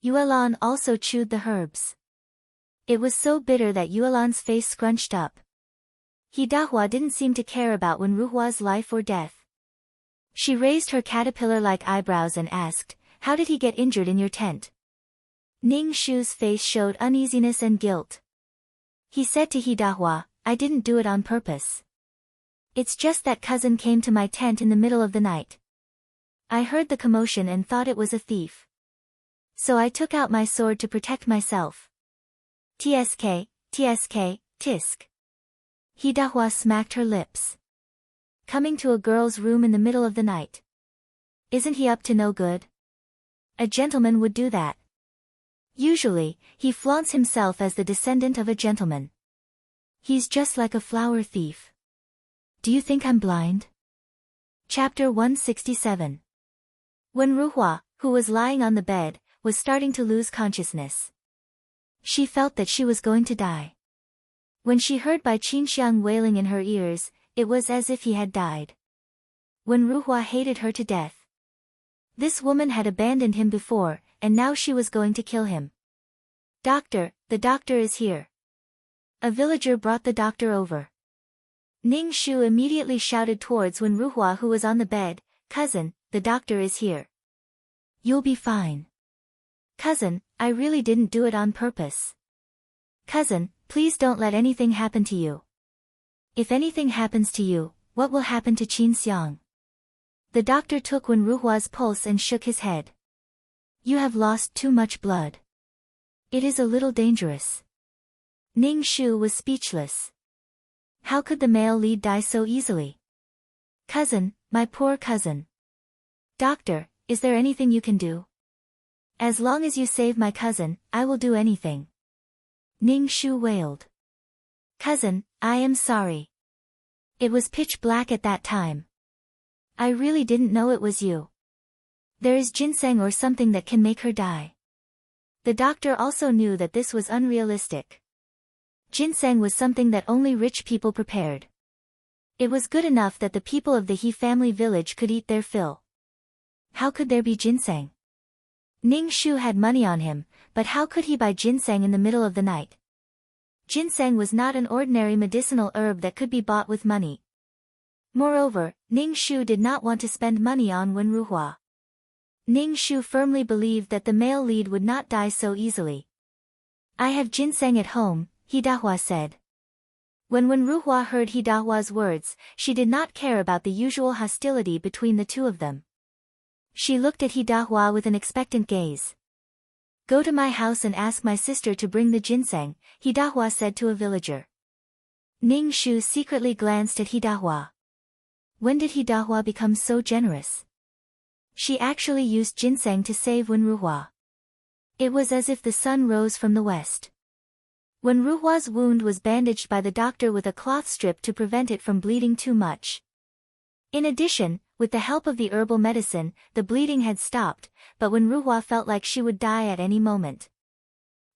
Yuelan also chewed the herbs. It was so bitter that Yuelan's face scrunched up. Hidahua didn't seem to care about Wenruhua's life or death. She raised her caterpillar-like eyebrows and asked, "How did he get injured in your tent?" Ning Shu's face showed uneasiness and guilt. He said to Hidahua, "I didn't do it on purpose. It's just that cousin came to my tent in the middle of the night. I heard the commotion and thought it was a thief. So I took out my sword to protect myself. Tsk, tsk, tisk." Hidahua smacked her lips. Coming to a girl's room in the middle of the night. Isn't he up to no good? A gentleman would do that. Usually, he flaunts himself as the descendant of a gentleman. He's just like a flower thief. Do you think I'm blind? Chapter 167. Wenruhua, who was lying on the bed, was starting to lose consciousness. She felt that she was going to die. When she heard Bai Qinxiang wailing in her ears, it was as if he had died. Wenruhua hated her to death. This woman had abandoned him before, and now she was going to kill him. "Doctor, the doctor is here." A villager brought the doctor over. Ning Shu immediately shouted towards Wenruhua, who was on the bed, "Cousin, the doctor is here. You'll be fine. Cousin, I really didn't do it on purpose. Cousin, please don't let anything happen to you. If anything happens to you, what will happen to Qin Xiang?" The doctor took Wenruhua's pulse and shook his head. "You have lost too much blood. It is a little dangerous." Ning Shu was speechless. How could the male lead die so easily? "Cousin, my poor cousin. Doctor, is there anything you can do? As long as you save my cousin, I will do anything." Ning Shu wailed. "Cousin, I am sorry. It was pitch black at that time. I really didn't know it was you. There is ginseng or something that can make her die." The doctor also knew that this was unrealistic. Ginseng was something that only rich people prepared. It was good enough that the people of the He family village could eat their fill. How could there be ginseng? Ning Shu had money on him, but how could he buy ginseng in the middle of the night? Ginseng was not an ordinary medicinal herb that could be bought with money. Moreover, Ning Shu did not want to spend money on Wen Ruhua. Ning Shu firmly believed that the male lead would not die so easily. I have ginseng at home, He Dahua said. When Wen Ruhua heard He Dahua's words, she did not care about the usual hostility between the two of them. She looked at He Dahua with an expectant gaze. Go to my house and ask my sister to bring the ginseng, He Dahua said to a villager. Ning Shu secretly glanced at He Dahua. When did He Dahua become so generous? She actually used ginseng to save Wen Ruhua. It was as if the sun rose from the west. Wen Ruhua's wound was bandaged by the doctor with a cloth strip to prevent it from bleeding too much. In addition, with the help of the herbal medicine, the bleeding had stopped, but Wen Ruhua felt like she would die at any moment.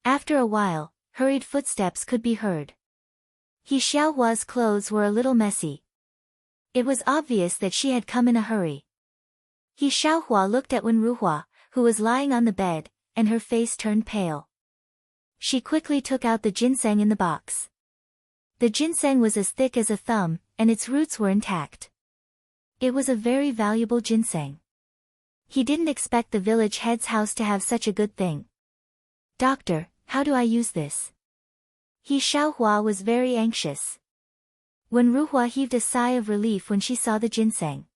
After a while, hurried footsteps could be heard. He Xiaohua's clothes were a little messy. It was obvious that she had come in a hurry. He Xiaohua looked at Wen Ruhua, who was lying on the bed, and her face turned pale. She quickly took out the ginseng in the box. The ginseng was as thick as a thumb, and its roots were intact. It was a very valuable ginseng. He didn't expect the village head's house to have such a good thing. Doctor, how do I use this? He Xiaohua was very anxious. Wen Ruhua heaved a sigh of relief when she saw the ginseng.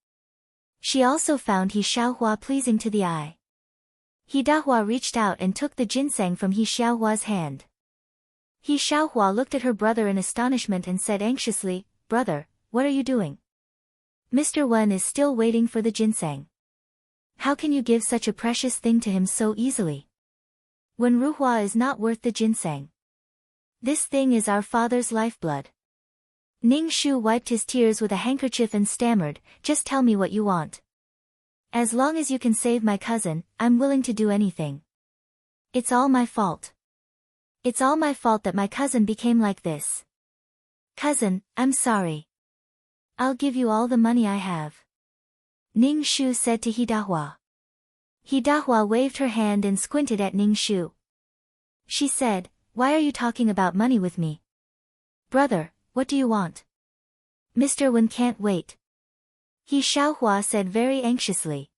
She also found He Xiaohua pleasing to the eye. He Dahua reached out and took the ginseng from He Xiaohua's hand. He Xiaohua looked at her brother in astonishment and said anxiously, Brother, what are you doing? Mr. Wen is still waiting for the ginseng. How can you give such a precious thing to him so easily? Wen Ruhua is not worth the ginseng. This thing is our father's lifeblood. Ning Shu wiped his tears with a handkerchief and stammered, Just tell me what you want. As long as you can save my cousin, I'm willing to do anything. It's all my fault. It's all my fault that my cousin became like this. Cousin, I'm sorry. I'll give you all the money I have. Ning Shu said to He Dahua. He Dahua waved her hand and squinted at Ning Shu. She said, Why are you talking about money with me? Brother, what do you want? Mr. Wen can't wait. He Xiaohua said very anxiously.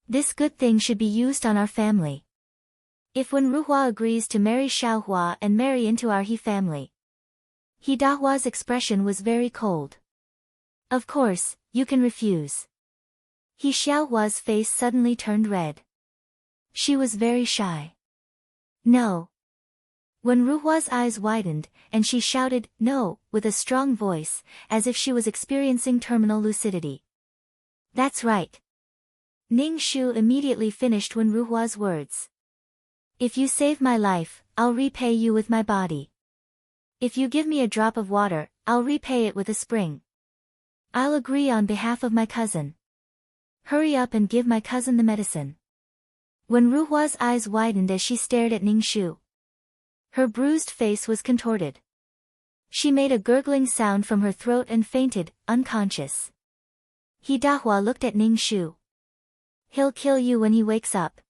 This good thing should be used on our family. If Wen Ruhua agrees to marry Xiaohua and marry into our He family. He Dahua's expression was very cold. Of course, you can refuse. He Xiaohua's face suddenly turned red. She was very shy. No. Wen Ruhua's eyes widened, and she shouted, No, with a strong voice, as if she was experiencing terminal lucidity. That's right. Ning Shu immediately finished Wen Ruhua's words. If you save my life, I'll repay you with my body. If you give me a drop of water, I'll repay it with a spring. I'll agree on behalf of my cousin. Hurry up and give my cousin the medicine. Wen Ruhua's eyes widened as she stared at Ning Shu. Her bruised face was contorted. She made a gurgling sound from her throat and fainted, unconscious. He Dahua looked at Ning Shu. He'll kill you when he wakes up.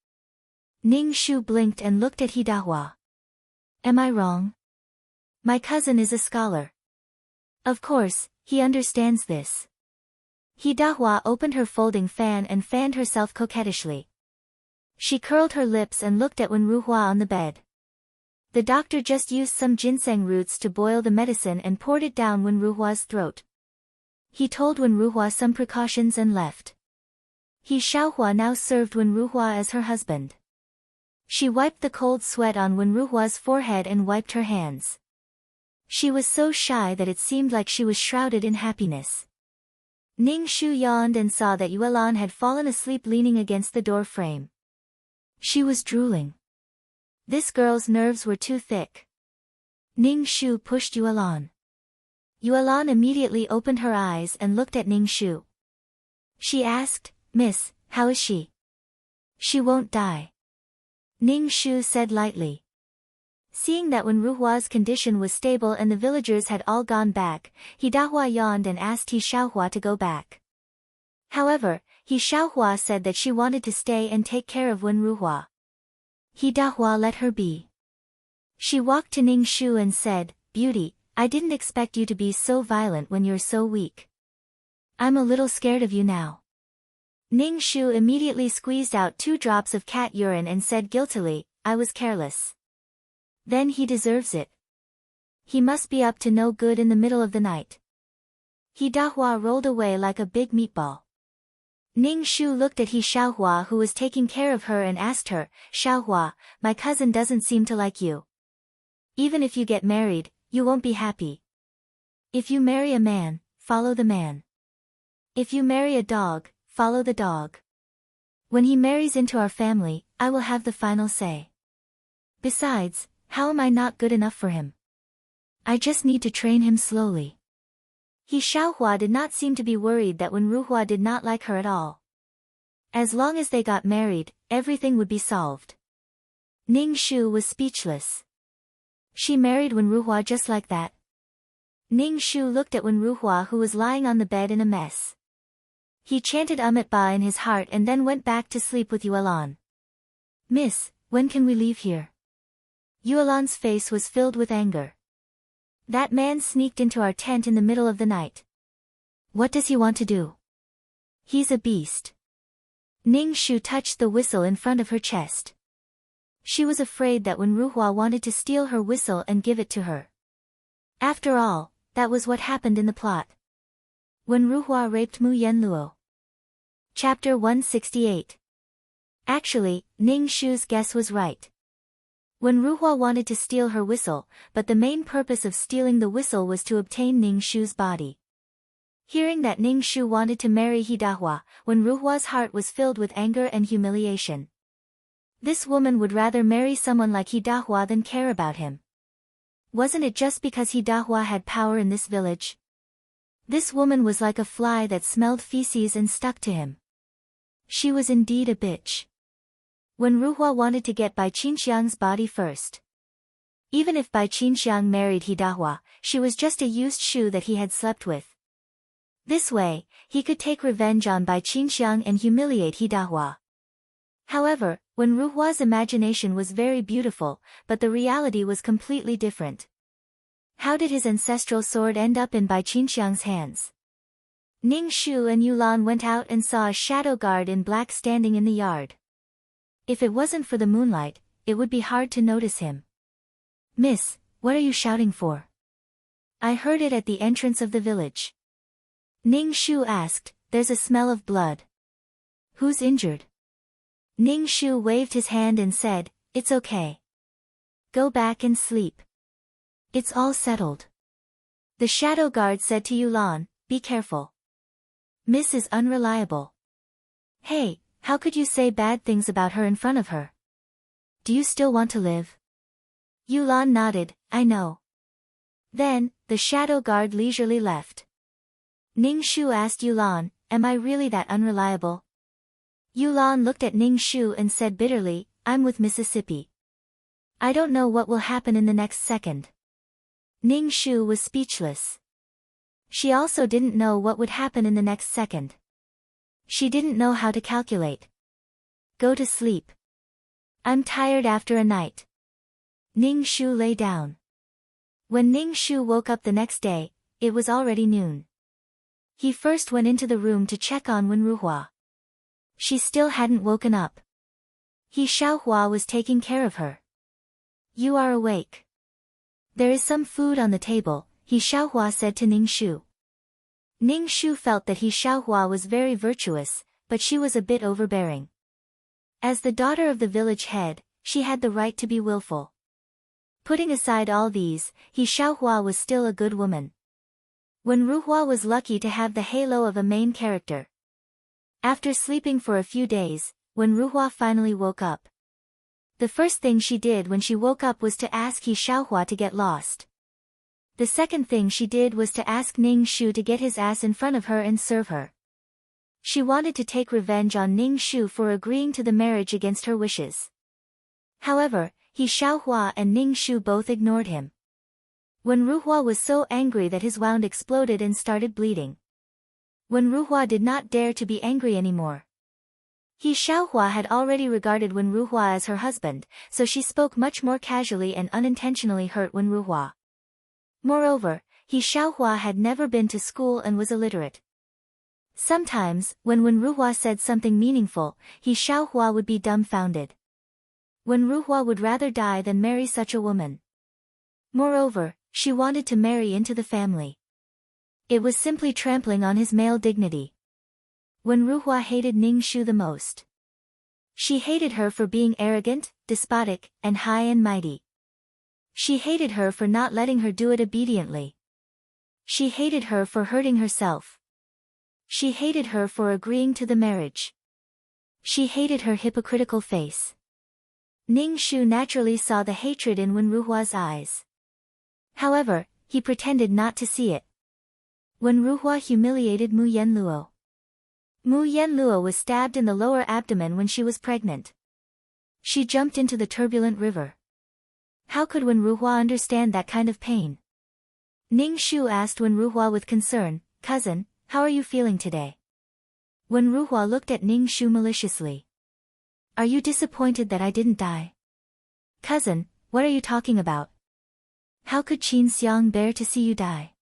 Ning Shu blinked and looked at He Dahua. Am I wrong? My cousin is a scholar. Of course, he understands this. He Dahua opened her folding fan and fanned herself coquettishly. She curled her lips and looked at Wen Ruhua on the bed. The doctor just used some ginseng roots to boil the medicine and poured it down Wen Ruhua's throat. He told Wen Ruhua some precautions and left. He Xiaohua now served Wen Ruhua as her husband. She wiped the cold sweat on Wen Ruhua's forehead and wiped her hands. She was so shy that it seemed like she was shrouded in happiness. Ning Shu yawned and saw that Yuelan had fallen asleep leaning against the door frame. She was drooling. This girl's nerves were too thick. Ning Shu pushed Yuelan. Yuelan immediately opened her eyes and looked at Ning Shu. She asked, Miss, how is she? She won't die. Ning Shu said lightly. Seeing that Wen Ruhua's condition was stable and the villagers had all gone back, He Dahua yawned and asked He Xiaohua to go back. However, He Xiaohua said that she wanted to stay and take care of Wen Ruhua. He Dahua let her be. She walked to Ning Shu and said, "Beauty, I didn't expect you to be so violent when you're so weak. I'm a little scared of you now." Ning Shu immediately squeezed out 2 drops of cat urine and said guiltily, "I was careless." Then he deserves it. He must be up to no good in the middle of the night. He Dahua rolled away like a big meatball. Ning Shu looked at He Xiaohua who was taking care of her and asked her, "Xiaohua, my cousin doesn't seem to like you. Even if you get married, you won't be happy. If you marry a man, follow the man. If you marry a dog, follow the dog. When he marries into our family, I will have the final say. Besides, how am I not good enough for him? I just need to train him slowly." He Xiaohua did not seem to be worried that Wen Ruhua did not like her at all. As long as they got married, everything would be solved. Ning Shu was speechless. She married Wen Ruhua just like that. Ning Shu looked at Wen Ruhua who was lying on the bed in a mess. He chanted Ba in his heart and then went back to sleep with Yuelan. "Miss, when can we leave here?" Yuelan's face was filled with anger. "That man sneaked into our tent in the middle of the night. What does he want to do? He's a beast." Ning Shu touched the whistle in front of her chest. She was afraid that Wen Ruhua wanted to steal her whistle and give it to her. After all, that was what happened in the plot. Wen Ruhua raped Mu Yanluo. Chapter 168. Actually, Ning Shu's guess was right. Wen Ruhua wanted to steal her whistle, but the main purpose of stealing the whistle was to obtain Ning Shu's body. Hearing that Ning Shu wanted to marry He Dahua, Wen Ruhua's heart was filled with anger and humiliation. This woman would rather marry someone like He Dahua than care about him. Wasn't it just because He Dahua had power in this village? This woman was like a fly that smelled feces and stuck to him. She was indeed a bitch. Wen Ruhua wanted to get Bai Qinxiang's body first. Even if Bai Qinxiang married He Dahua, she was just a used shoe that he had slept with. This way, he could take revenge on Bai Qinxiang and humiliate He Dahua. However, Wen Ruhua's imagination was very beautiful, but the reality was completely different. How did his ancestral sword end up in Bai Qinxiang's hands? Ning Shu and Yulan went out and saw a shadow guard in black standing in the yard. If it wasn't for the moonlight, it would be hard to notice him. "Miss, what are you shouting for?" "I heard it at the entrance of the village." Ning Shu asked, "There's a smell of blood. Who's injured?" Ning Shu waved his hand and said, "It's okay. Go back and sleep. It's all settled." The shadow guard said to Yulan, "Be careful. Miss is unreliable. Hey, how could you say bad things about her in front of her? Do you still want to live?" Yulan nodded, "I know." Then, the shadow guard leisurely left. Ning Shu asked Yulan, "Am I really that unreliable?" Yulan looked at Ning Shu and said bitterly, "I'm with Mississippi. I don't know what will happen in the next second." Ning Shu was speechless. She also didn't know what would happen in the next second. She didn't know how to calculate. "Go to sleep. I'm tired after a night." Ning Shu lay down. When Ning Shu woke up the next day, it was already noon. He first went into the room to check on Wen Ruhua. She still hadn't woken up. He Xiaohua was taking care of her. "You are awake. There is some food on the table," He Xiaohua said to Ning Shu. Ning Shu felt that He Xiaohua was very virtuous, but she was a bit overbearing. As the daughter of the village head, she had the right to be willful. Putting aside all these, He Xiaohua was still a good woman. Wen Ruhua was lucky to have the halo of a main character. After sleeping for a few days, Wen Ruhua finally woke up. The first thing she did when she woke up was to ask He Xiaohua to get lost. The second thing she did was to ask Ning Shu to get his ass in front of her and serve her. She wanted to take revenge on Ning Shu for agreeing to the marriage against her wishes. However, He Xiaohua and Ning Shu both ignored him. When Ruhua was so angry that his wound exploded and started bleeding. When Ruhua did not dare to be angry anymore. He Xiaohua had already regarded Wen Ruhua as her husband, so she spoke much more casually and unintentionally hurt Wen Ruhua. Moreover, He Xiaohua had never been to school and was illiterate. Sometimes, when Wen Ruhua said something meaningful, He Xiaohua would be dumbfounded. Wen Ruhua would rather die than marry such a woman. Moreover, she wanted to marry into the family. It was simply trampling on his male dignity. Wen Ruhua hated Ning Shu the most. She hated her for being arrogant, despotic, and high and mighty. She hated her for not letting her do it obediently. She hated her for hurting herself. She hated her for agreeing to the marriage. She hated her hypocritical face. Ning Shu naturally saw the hatred in Wen Ruhua's eyes. However, he pretended not to see it. Wen Ruhua humiliated Mu Yanluo. Mu Yanluo was stabbed in the lower abdomen when she was pregnant. She jumped into the turbulent river. How could Wen Ruhua understand that kind of pain? Ning Shu asked Wen Ruhua with concern, "Cousin, how are you feeling today?" Wen Ruhua looked at Ning Shu maliciously. "Are you disappointed that I didn't die?" "Cousin, what are you talking about? How could Qin Xiang bear to see you die?"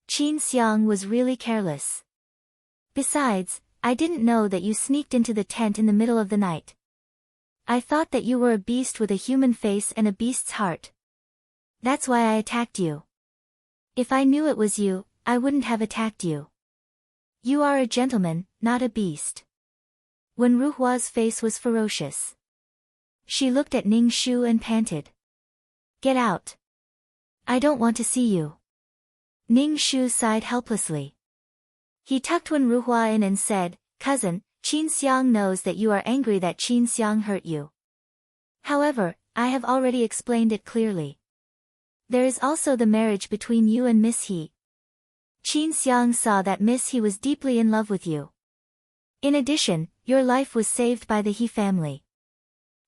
Qin Xiang was really careless. "Besides, I didn't know that you sneaked into the tent in the middle of the night. I thought that you were a beast with a human face and a beast's heart. That's why I attacked you. If I knew it was you, I wouldn't have attacked you. You are a gentleman, not a beast." Wen Ruhua's face was ferocious. She looked at Ning Shu and panted. "Get out. I don't want to see you." Ning Shu sighed helplessly. He tucked Wen Ruhua in and said, "Cousin, Qin Xiang knows that you are angry that Qin Xiang hurt you. However, I have already explained it clearly. There is also the marriage between you and Miss He. Qin Xiang saw that Miss He was deeply in love with you. In addition, your life was saved by the He family.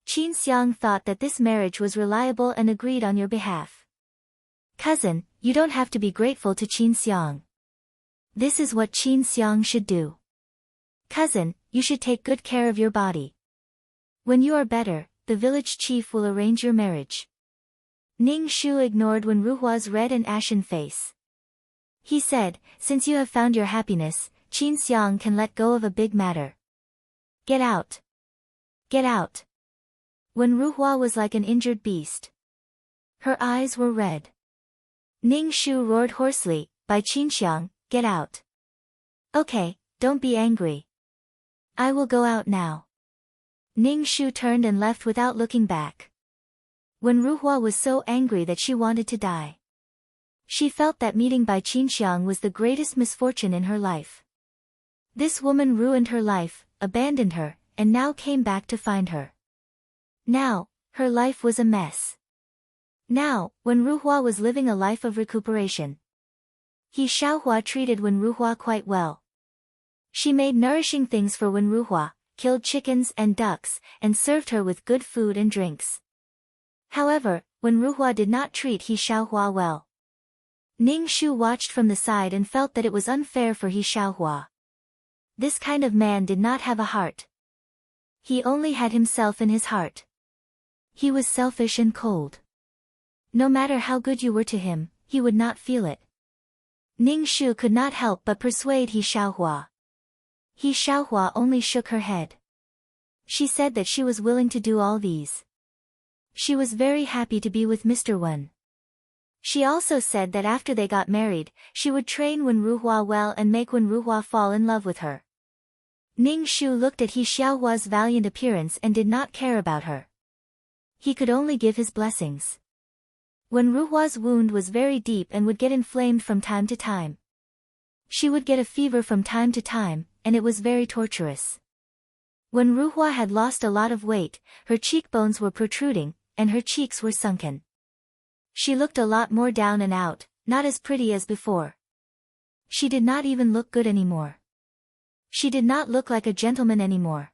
Qin Xiang thought that this marriage was reliable and agreed on your behalf. Cousin, you don't have to be grateful to Qin Xiang. This is what Qin Xiang should do. Cousin, you should take good care of your body. When you are better, the village chief will arrange your marriage." Ning Shu ignored Wen Ruhua's red and ashen face. He said, "Since you have found your happiness, Qin Xiang can let go of a big matter. Get out. Get out." Wen Ruhua was like an injured beast. Her eyes were red. Ning Shu roared hoarsely, "By Qin Xiang, get out." "Okay, don't be angry. I will go out now." Ning Shu turned and left without looking back. Wen Ruhua was so angry that she wanted to die. She felt that meeting Bai Qinxiang was the greatest misfortune in her life. This woman ruined her life, abandoned her, and now came back to find her. Now, her life was a mess. Now, Wen Ruhua was living a life of recuperation. He Xiaohua treated Wen Ruhua quite well. She made nourishing things for Wen Ruhua, killed chickens and ducks, and served her with good food and drinks. However, Wen Ruhua did not treat He Xiaohua well. Ning Shu watched from the side and felt that it was unfair for He Xiaohua. This kind of man did not have a heart. He only had himself in his heart. He was selfish and cold. No matter how good you were to him, he would not feel it. Ning Shu could not help but persuade He Xiaohua. He Xiaohua only shook her head. She said that she was willing to do all these. She was very happy to be with Mr. Wen. She also said that after they got married, she would train Wen Ruhua well and make Wen Ruhua fall in love with her. Ning Shu looked at He Xiaohua's valiant appearance and did not care about her. He could only give his blessings. Wen Ruhua's wound was very deep and would get inflamed from time to time. She would get a fever from time to time, and it was very torturous. When Ruhua had lost a lot of weight, her cheekbones were protruding, and her cheeks were sunken. She looked a lot more down and out, not as pretty as before. She did not even look good anymore. She did not look like a gentleman anymore.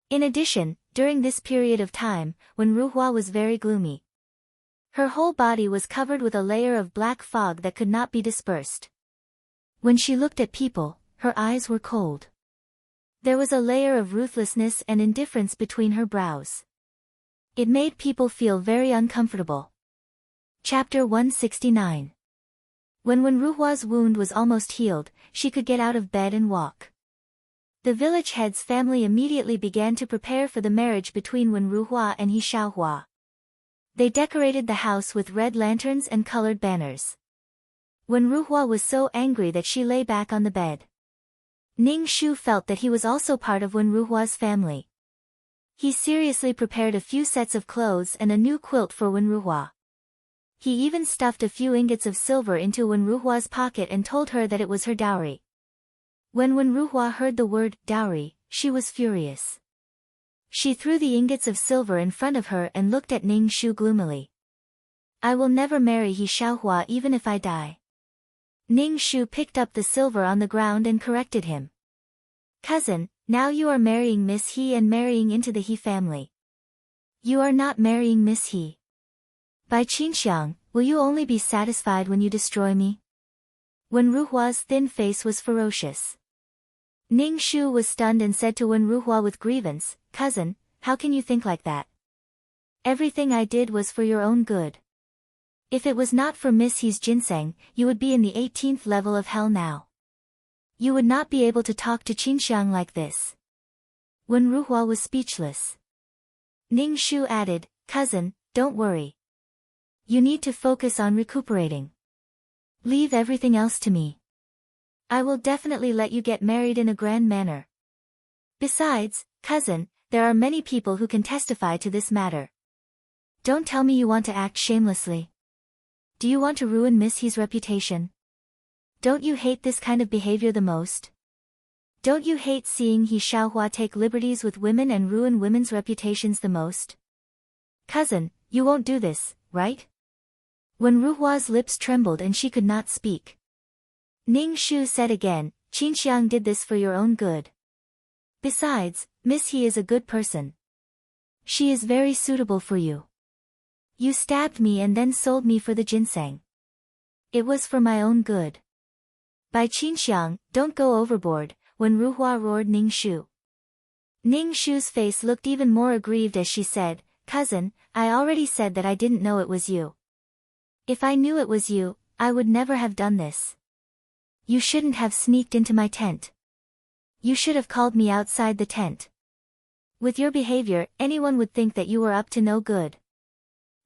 In addition, during this period of time, when Ruhua was very gloomy, her whole body was covered with a layer of black fog that could not be dispersed. When she looked at people, her eyes were cold. There was a layer of ruthlessness and indifference between her brows. It made people feel very uncomfortable. Chapter 169. When Ruhua's wound was almost healed, she could get out of bed and walk. The village head's family immediately began to prepare for the marriage between Ruhua and He Xiaohua. They decorated the house with red lanterns and colored banners. Ruhua was so angry that she lay back on the bed. Ning Shu felt that he was also part of Ruhua's family. He seriously prepared a few sets of clothes and a new quilt for Ruhua. He even stuffed a few ingots of silver into Ruhua's pocket and told her that it was her dowry. When Ruhua heard the word dowry, she was furious. She threw the ingots of silver in front of her and looked at Ning Shu gloomily. I will never marry He Xiaohua even if I die. Ning Shu picked up the silver on the ground and corrected him. Cousin, now you are marrying Miss He and marrying into the He family. You are not marrying Miss He. By Qinxiang, will you only be satisfied when you destroy me? Ruhua's thin face was ferocious. Ning Shu was stunned and said to Ruhua with grievance, Cousin, how can you think like that? Everything I did was for your own good. If it was not for Miss He's ginseng, you would be in the 18th level of hell now. You would not be able to talk to Qinxiang like this. Ruhua was speechless. Ning Shu added, Cousin, don't worry. You need to focus on recuperating. Leave everything else to me. I will definitely let you get married in a grand manner. Besides, cousin, there are many people who can testify to this matter. Don't tell me you want to act shamelessly. Do you want to ruin Miss He's reputation? Don't you hate this kind of behavior the most? Don't you hate seeing He Xiaohua take liberties with women and ruin women's reputations the most? Cousin, you won't do this, right? Ruhua's lips trembled and she could not speak. Ning Shu said again, Qinxiang did this for your own good. Besides, Miss He is a good person. She is very suitable for you. You stabbed me and then sold me for the ginseng. It was for my own good. By Qinxiang, don't go overboard, Ruhua roared Ning Shu. Ning Shu's face looked even more aggrieved as she said, Cousin, I already said that I didn't know it was you. If I knew it was you, I would never have done this. You shouldn't have sneaked into my tent. You should have called me outside the tent. With your behavior, anyone would think that you were up to no good.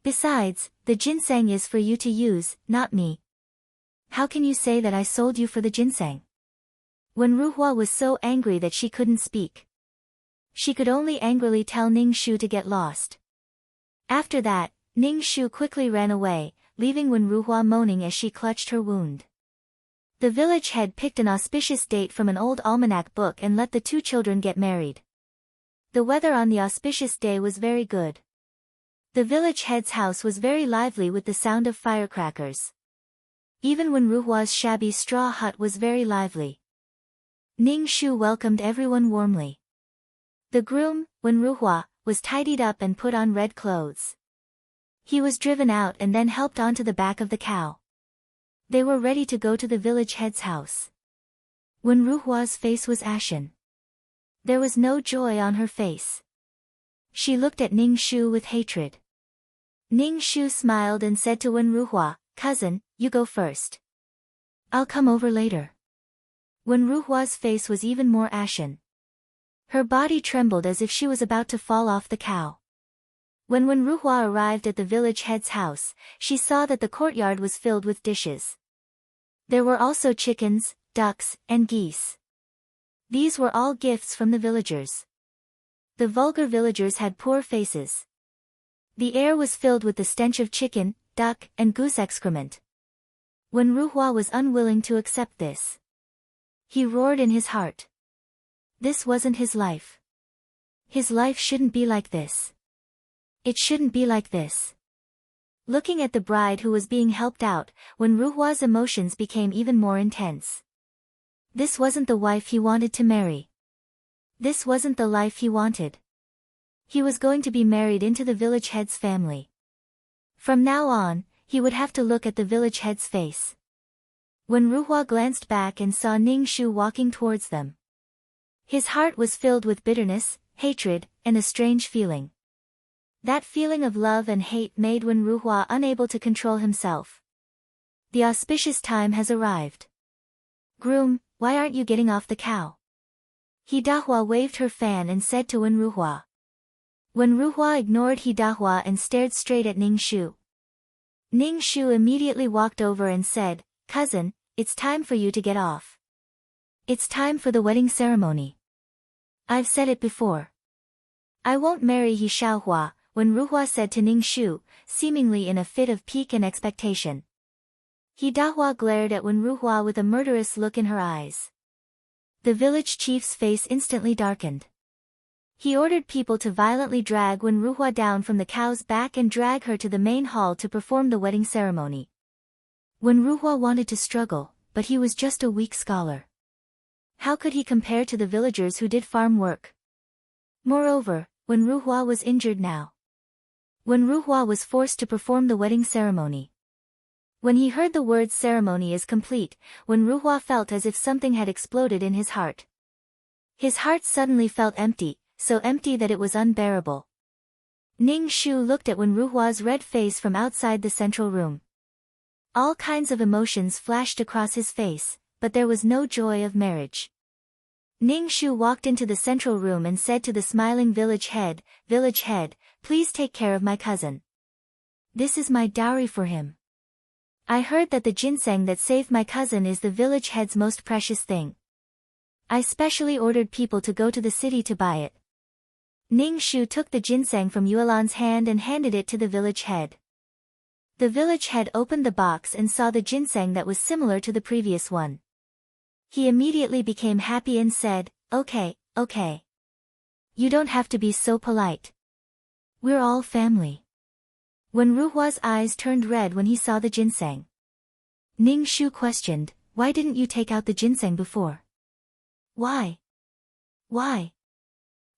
Besides, the ginseng is for you to use, not me. How can you say that I sold you for the ginseng? Ruhua was so angry that she couldn't speak. She could only angrily tell Ning Shu to get lost. After that, Ning Shu quickly ran away, leaving Ruhua moaning as she clutched her wound. The village head picked an auspicious date from an old almanac book and let the two children get married. The weather on the auspicious day was very good. The village head's house was very lively with the sound of firecrackers. Even Ruhua's shabby straw hut was very lively. Ning Shu welcomed everyone warmly. The groom, Ruhua, was tidied up and put on red clothes. He was driven out and then helped onto the back of the cow. They were ready to go to the village head's house. Ruhua's face was ashen. There was no joy on her face. She looked at Ning Shu with hatred. Ning Shu smiled and said to Ruhua, Cousin, you go first. I'll come over later. Ruhua's face was even more ashen. Her body trembled as if she was about to fall off the cow. When Ruhua arrived at the village head's house, she saw that the courtyard was filled with dishes. There were also chickens, ducks, and geese. These were all gifts from the villagers. The vulgar villagers had poor faces. The air was filled with the stench of chicken, duck, and goose excrement. Ruhua was unwilling to accept this. He roared in his heart. This wasn't his life. His life shouldn't be like this. It shouldn't be like this. Looking at the bride who was being helped out, Ruhua's emotions became even more intense. This wasn't the wife he wanted to marry. This wasn't the life he wanted. He was going to be married into the village head's family. From now on, he would have to look at the village head's face. When Ruhua glanced back and saw Ning Shu walking towards them, his heart was filled with bitterness, hatred, and a strange feeling. That feeling of love and hate made Wen Ruhua unable to control himself. The auspicious time has arrived. Groom, why aren't you getting off the cow? He Dahua waved her fan and said to Wen Ruhua. Wen Ruhua ignored He Dahua and stared straight at Ning Shu. Ning Shu immediately walked over and said, Cousin, it's time for you to get off. It's time for the wedding ceremony. I've said it before. I won't marry He Xiaohua, Wen Ruhua said to Ning Shu, seemingly in a fit of pique and expectation. He Dahua glared at Wen Ruhua with a murderous look in her eyes. The village chief's face instantly darkened. He ordered people to violently drag Wen Ruhua down from the cow's back and drag her to the main hall to perform the wedding ceremony. Wen Ruhua wanted to struggle, but he was just a weak scholar. How could he compare to the villagers who did farm work? Moreover, Wen Ruhua was injured now. Wen Ruhua was forced to perform the wedding ceremony. When he heard the words ceremony is complete, Wen Ruhua felt as if something had exploded in his heart. His heart suddenly felt empty, so empty that it was unbearable. Ning Shu looked at Wen Ruhua's red face from outside the central room. All kinds of emotions flashed across his face, but there was no joy of marriage. Ning Shu walked into the central room and said to the smiling village head, please take care of my cousin. This is my dowry for him. I heard that the ginseng that saved my cousin is the village head's most precious thing. I specially ordered people to go to the city to buy it. Ning Shu took the ginseng from Yuelan's hand and handed it to the village head. The village head opened the box and saw the ginseng that was similar to the previous one. He immediately became happy and said, Okay. You don't have to be so polite. We're all family. Wen Ruhua's eyes turned red when he saw the ginseng. Ning Shu questioned, why didn't you take out the ginseng before? Why?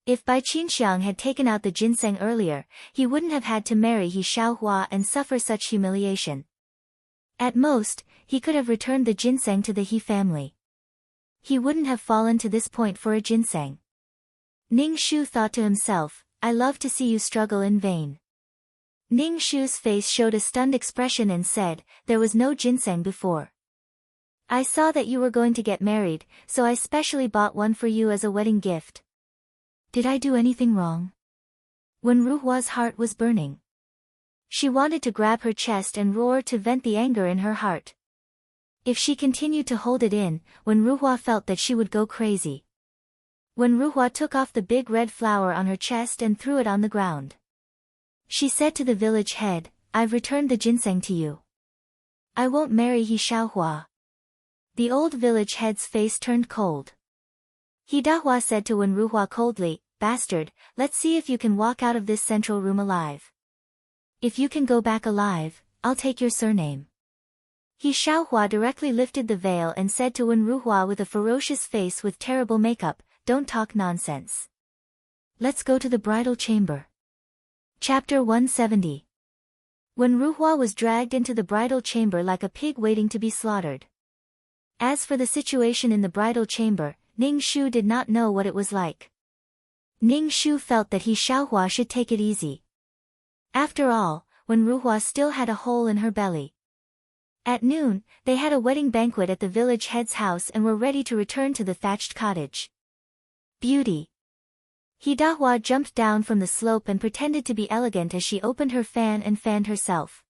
If Bai Qinxiang had taken out the ginseng earlier, he wouldn't have had to marry He Xiaohua and suffer such humiliation. At most, he could have returned the ginseng to the He family. He wouldn't have fallen to this point for a ginseng. Ning Shu thought to himself, I love to see you struggle in vain. Ning Shu's face showed a stunned expression and said, there was no ginseng before. I saw that you were going to get married, so I specially bought one for you as a wedding gift. Did I do anything wrong? Wen Ruhua's heart was burning. She wanted to grab her chest and roar to vent the anger in her heart. If she continued to hold it in, Wen Ruhua felt that she would go crazy. Wen Ruhua took off the big red flower on her chest and threw it on the ground. She said to the village head, I've returned the ginseng to you. I won't marry He Xiaohua. The old village head's face turned cold. He Dahua said to Wen Ruhua coldly, Bastard, let's see if you can walk out of this central room alive. If you can go back alive, I'll take your surname. He Xiaohua directly lifted the veil and said to Wen Ruhua with a ferocious face with terrible makeup, Don't talk nonsense. Let's go to the bridal chamber. Chapter 170. Wen Ruhua was dragged into the bridal chamber like a pig waiting to be slaughtered. As for the situation in the bridal chamber, Ning Shu did not know what it was like. Ning Shu felt that He Xiaohua should take it easy. After all, Wen Ruhua still had a hole in her belly. At noon, they had a wedding banquet at the village head's house and were ready to return to the thatched cottage. Beauty. He Dahua jumped down from the slope and pretended to be elegant as she opened her fan and fanned herself.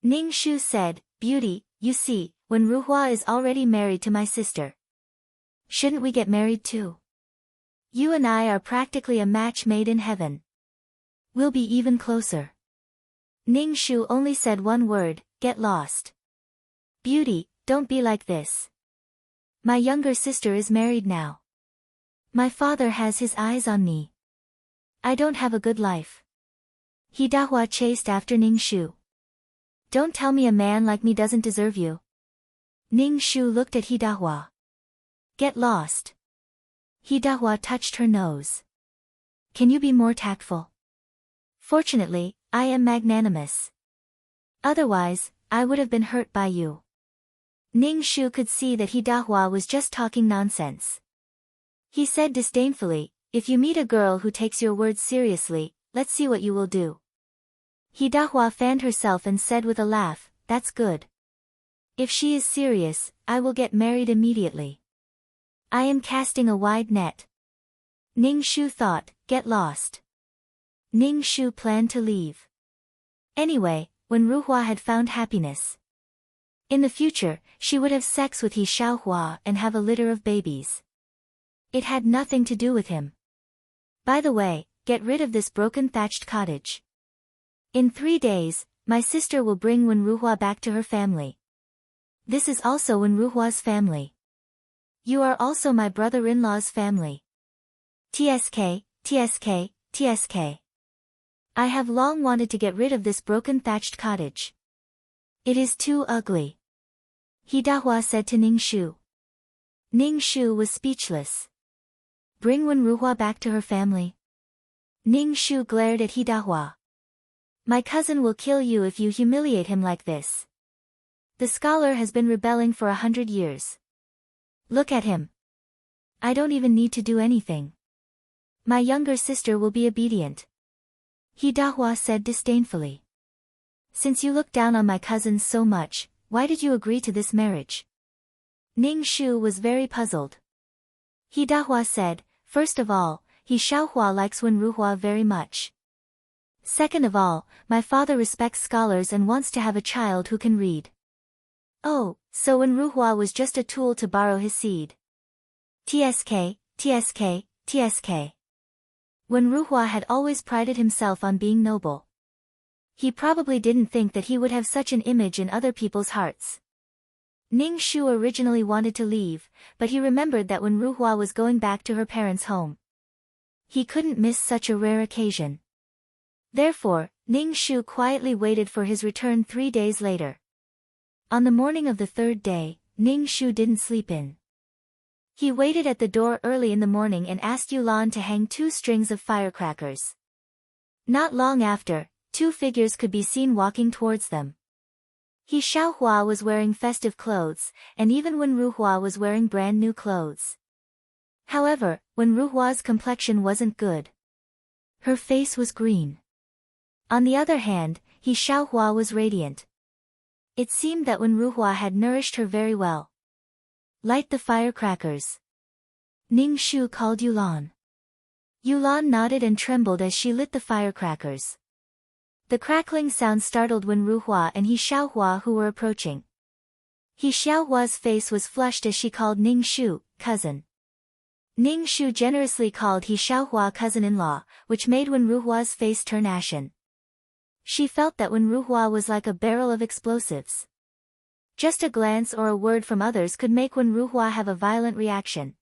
Ning Shu said, Beauty, you see, Wen Ruhua is already married to my sister. Shouldn't we get married too? You and I are practically a match made in heaven. We'll be even closer. Ning Shu only said one word, get lost. Beauty, don't be like this. My younger sister is married now. My father has his eyes on me. I don't have a good life. He Dahua chased after Ning Shu. Don't tell me a man like me doesn't deserve you. Ning Shu looked at He Dahua. Get lost. He Dahua touched her nose. can you be more tactful? Fortunately, I am magnanimous. Otherwise, I would have been hurt by you. Ning Shu could see that He Dahua was just talking nonsense. He said disdainfully, if you meet a girl who takes your words seriously, let's see what you will do. He Dahua fanned herself and said with a laugh, that's good. If she is serious, I will get married immediately. I am casting a wide net. Ning Shu thought, get lost. Ning Shu planned to leave. Anyway, when Ruhua had found happiness in the future, she would have sex with He Xiaohua and have a litter of babies. It had nothing to do with him. By the way, get rid of this broken thatched cottage. In 3 days, my sister will bring Wen Ruhua back to her family. This is also Wen Ruhua's family. You are also my brother-in-law's family. TSK, TSK, TSK. I have long wanted to get rid of this broken thatched cottage. It is too ugly. He Dahua said to Ning Shu. Ning Shu was speechless. Bring Wen Ruhua back to her family. Ning Shu glared at He Dahua. My cousin will kill you if you humiliate him like this. The scholar has been rebelling for 100 years. Look at him. I don't even need to do anything. My younger sister will be obedient. He Dahua said disdainfully. Since you look down on my cousins so much, why did you agree to this marriage? Ning Shu was very puzzled. He Dahua said, first of all, He Xiaohua likes Wen Ruhua very much. Second of all, my father respects scholars and wants to have a child who can read. Oh, so Wen Ruhua was just a tool to borrow his seed. TSK, TSK, TSK. Wen Ruhua had always prided himself on being noble. He probably didn't think that he would have such an image in other people's hearts. Ning Shu originally wanted to leave, but he remembered that Wen Ruhua was going back to her parents' home. He couldn't miss such a rare occasion. Therefore, Ning Shu quietly waited for his return 3 days later. On the morning of the 3rd day, Ning Shu didn't sleep in. He waited at the door early in the morning and asked Yulan to hang 2 strings of firecrackers. Not long after, 2 figures could be seen walking towards them. He Xiaohua was wearing festive clothes, and even Wen Ruhua was wearing brand new clothes. However, Wen Ruhua's complexion wasn't good. Her face was green. On the other hand, He Xiaohua was radiant. It seemed that Wen Ruhua had nourished her very well. Light the firecrackers. Ning Shu called Yulan. Yulan nodded and trembled as she lit the firecrackers. The crackling sound startled Wen Ruhua and He Xiaohua who were approaching. He Xiaohua's face was flushed as she called Ning Shu, cousin. Ning Shu generously called He Xiaohua cousin-in-law, which made Wen Ruhua's face turn ashen. She felt that Wen Ruhua was like a barrel of explosives. Just a glance or a word from others could make Wen Ruhua have a violent reaction.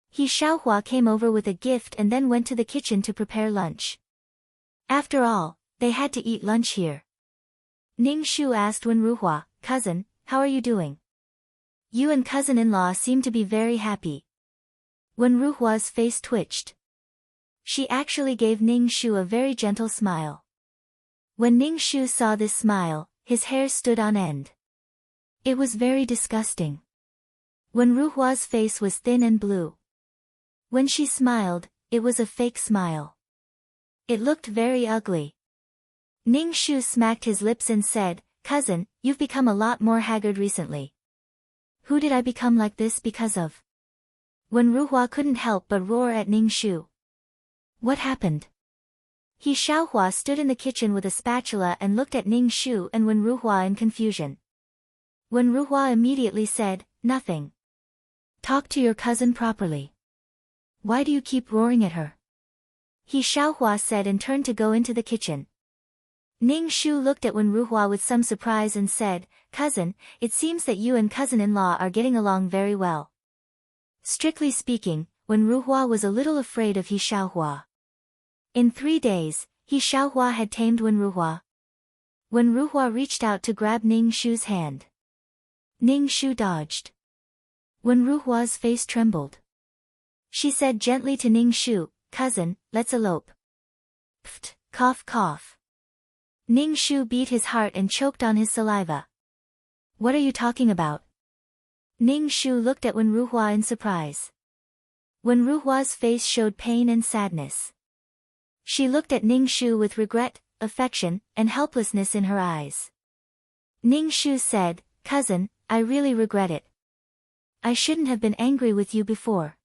He Xiaohua came over with a gift and then went to the kitchen to prepare lunch. After all, they had to eat lunch here. Ning Shu asked Wen Ruhua, cousin, how are you doing? You and cousin-in-law seem to be very happy. Wen Ruhua's face twitched. She actually gave Ning Shu a very gentle smile. When Ning Shu saw this smile, his hair stood on end. It was very disgusting. Wen Ruhua's face was thin and blue. When she smiled, it was a fake smile. It looked very ugly. Ning Shu smacked his lips and said, cousin, you've become a lot more haggard recently. Who did I become like this because of? Wen Ruhua couldn't help but roar at Ning Shu. What happened? He Xiaohua stood in the kitchen with a spatula and looked at Ning Shu and Wen Ruhua in confusion. Wen Ruhua immediately said, nothing. Talk to your cousin properly. Why do you keep roaring at her? He Xiaohua said and turned to go into the kitchen. Ning Shu looked at Wen Ruhua with some surprise and said, cousin, it seems that you and cousin-in-law are getting along very well. Strictly speaking, Wen Ruhua was a little afraid of He Xiaohua. In 3 days, He Xiaohua had tamed Wen Ruhua. Wen Ruhua reached out to grab Ning Shu's hand. Ning Shu dodged. Wen Ruhua's face trembled. She said gently to Ning Shu, cousin, let's elope. Pft, cough cough. Ning Shu beat his heart and choked on his saliva. What are you talking about? Ning Shu looked at Wen Ruhua in surprise. Wen Ruhua's face showed pain and sadness. She looked at Ning Shu with regret, affection, and helplessness in her eyes. Ning Shu said, cousin, I really regret it. I shouldn't have been angry with you before.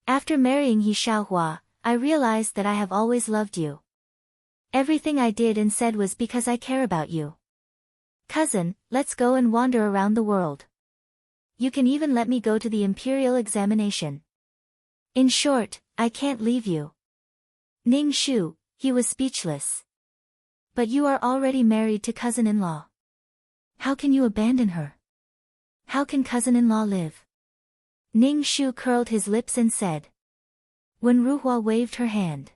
After marrying He Xiaohua, I realized that I have always loved you. Everything I did and said was because I care about you. Cousin, let's go and wander around the world. You can even let me go to the imperial examination. In short, I can't leave you. Ning Shu, he was speechless. But you are already married to cousin-in-law. How can you abandon her? How can cousin-in-law live? Ning Shu curled his lips and said. Wen Ruhua waved her hand.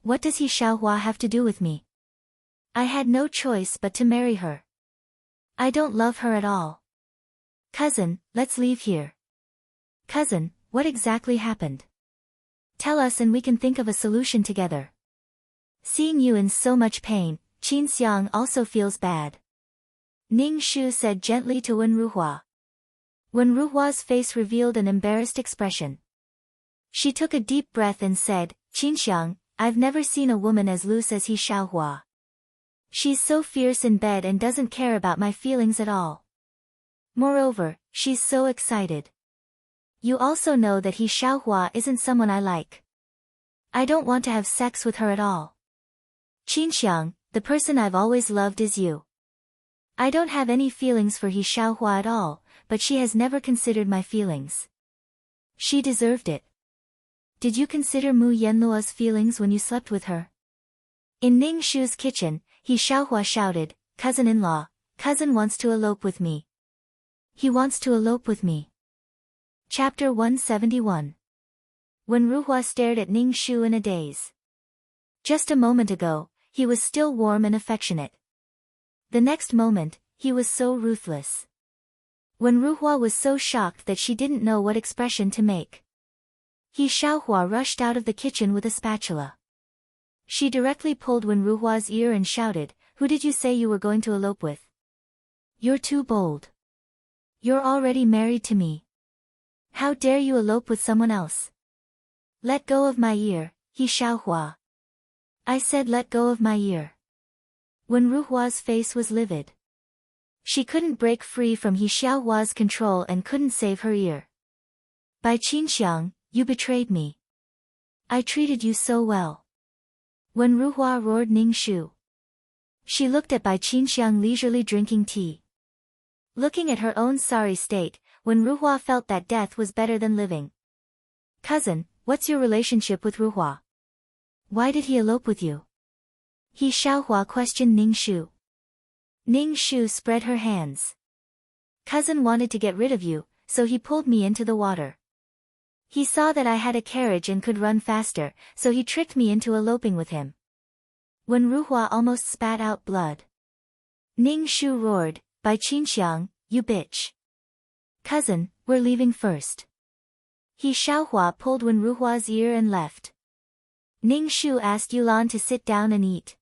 What does He Xiaohua have to do with me? I had no choice but to marry her. I don't love her at all. Cousin, let's leave here. Cousin, what exactly happened? Tell us and we can think of a solution together. Seeing you in so much pain, Qin Xiang also feels bad. Ning Shu said gently to Wen Ruhua. Wen Ruhua's face revealed an embarrassed expression. She took a deep breath and said, Qin Xiang, I've never seen a woman as loose as He Xiaohua. She's so fierce in bed and doesn't care about my feelings at all. Moreover, she's so excited. You also know that He Xiaohua isn't someone I like. I don't want to have sex with her at all. Qin Xiang, the person I've always loved is you. I don't have any feelings for He Xiaohua at all, but she has never considered my feelings. She deserved it. Did you consider Mu Yanluo's feelings when you slept with her? In Ning Shu's kitchen, He Xiaohua shouted, cousin-in-law, cousin wants to elope with me. He wants to elope with me. Chapter 171. Wen Ruhua stared at Ning Shu in a daze. Just a moment ago, he was still warm and affectionate. The next moment, he was so ruthless. Wen Ruhua was so shocked that she didn't know what expression to make. He Xiaohua rushed out of the kitchen with a spatula. She directly pulled Wen Ruhua's ear and shouted, who did you say you were going to elope with? You're too bold. You're already married to me. How dare you elope with someone else? Let go of my ear, He Xiaohua. I said let go of my ear. Wen Ruhua's face was livid. She couldn't break free from He Xiaohua's control and couldn't save her ear. By Qin Xiang, you betrayed me. I treated you so well. Wen Ruhua roared Ning Shu. She looked at Bai Qinxiang leisurely drinking tea. Looking at her own sorry state, Wen Ruhua felt that death was better than living. Cousin, what's your relationship with Ruhua? Why did he elope with you? He Xiaohua questioned Ning Shu. Ning Shu spread her hands. Cousin wanted to get rid of you, so he pulled me into the water. He saw that I had a carriage and could run faster, so he tricked me into eloping with him. Wen Ruhua almost spat out blood. Ning Shu roared, Bai Qinxiang, you bitch. Cousin, we're leaving first. He Xiaohua pulled Wen Ruhua's ear and left. Ning Shu asked Yulan to sit down and eat.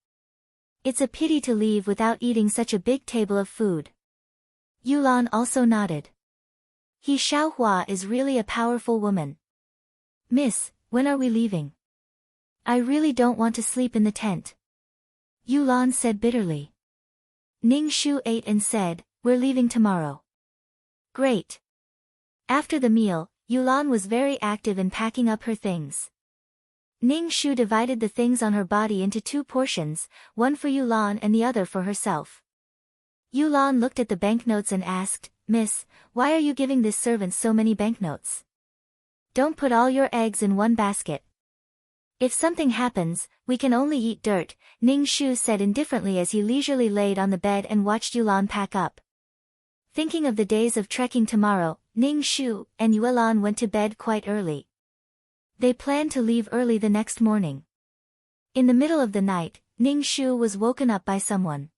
It's a pity to leave without eating such a big table of food. Yulan also nodded. He Xiaohua is really a powerful woman. Miss, when are we leaving? I really don't want to sleep in the tent. Yulan said bitterly. Ning Shu ate and said, we're leaving tomorrow. Great. After the meal, Yulan was very active in packing up her things. Ning Shu divided the things on her body into 2 portions, one for Yulan and the other for herself. Yulan looked at the banknotes and asked, Miss, why are you giving this servant so many banknotes? Don't put all your eggs in one basket. If something happens, we can only eat dirt, Ning Shu said indifferently as he leisurely laid on the bed and watched Yulan pack up. Thinking of the days of trekking tomorrow, Ning Shu and Yulan went to bed quite early. They planned to leave early the next morning. In the middle of the night, Ning Shu was woken up by someone.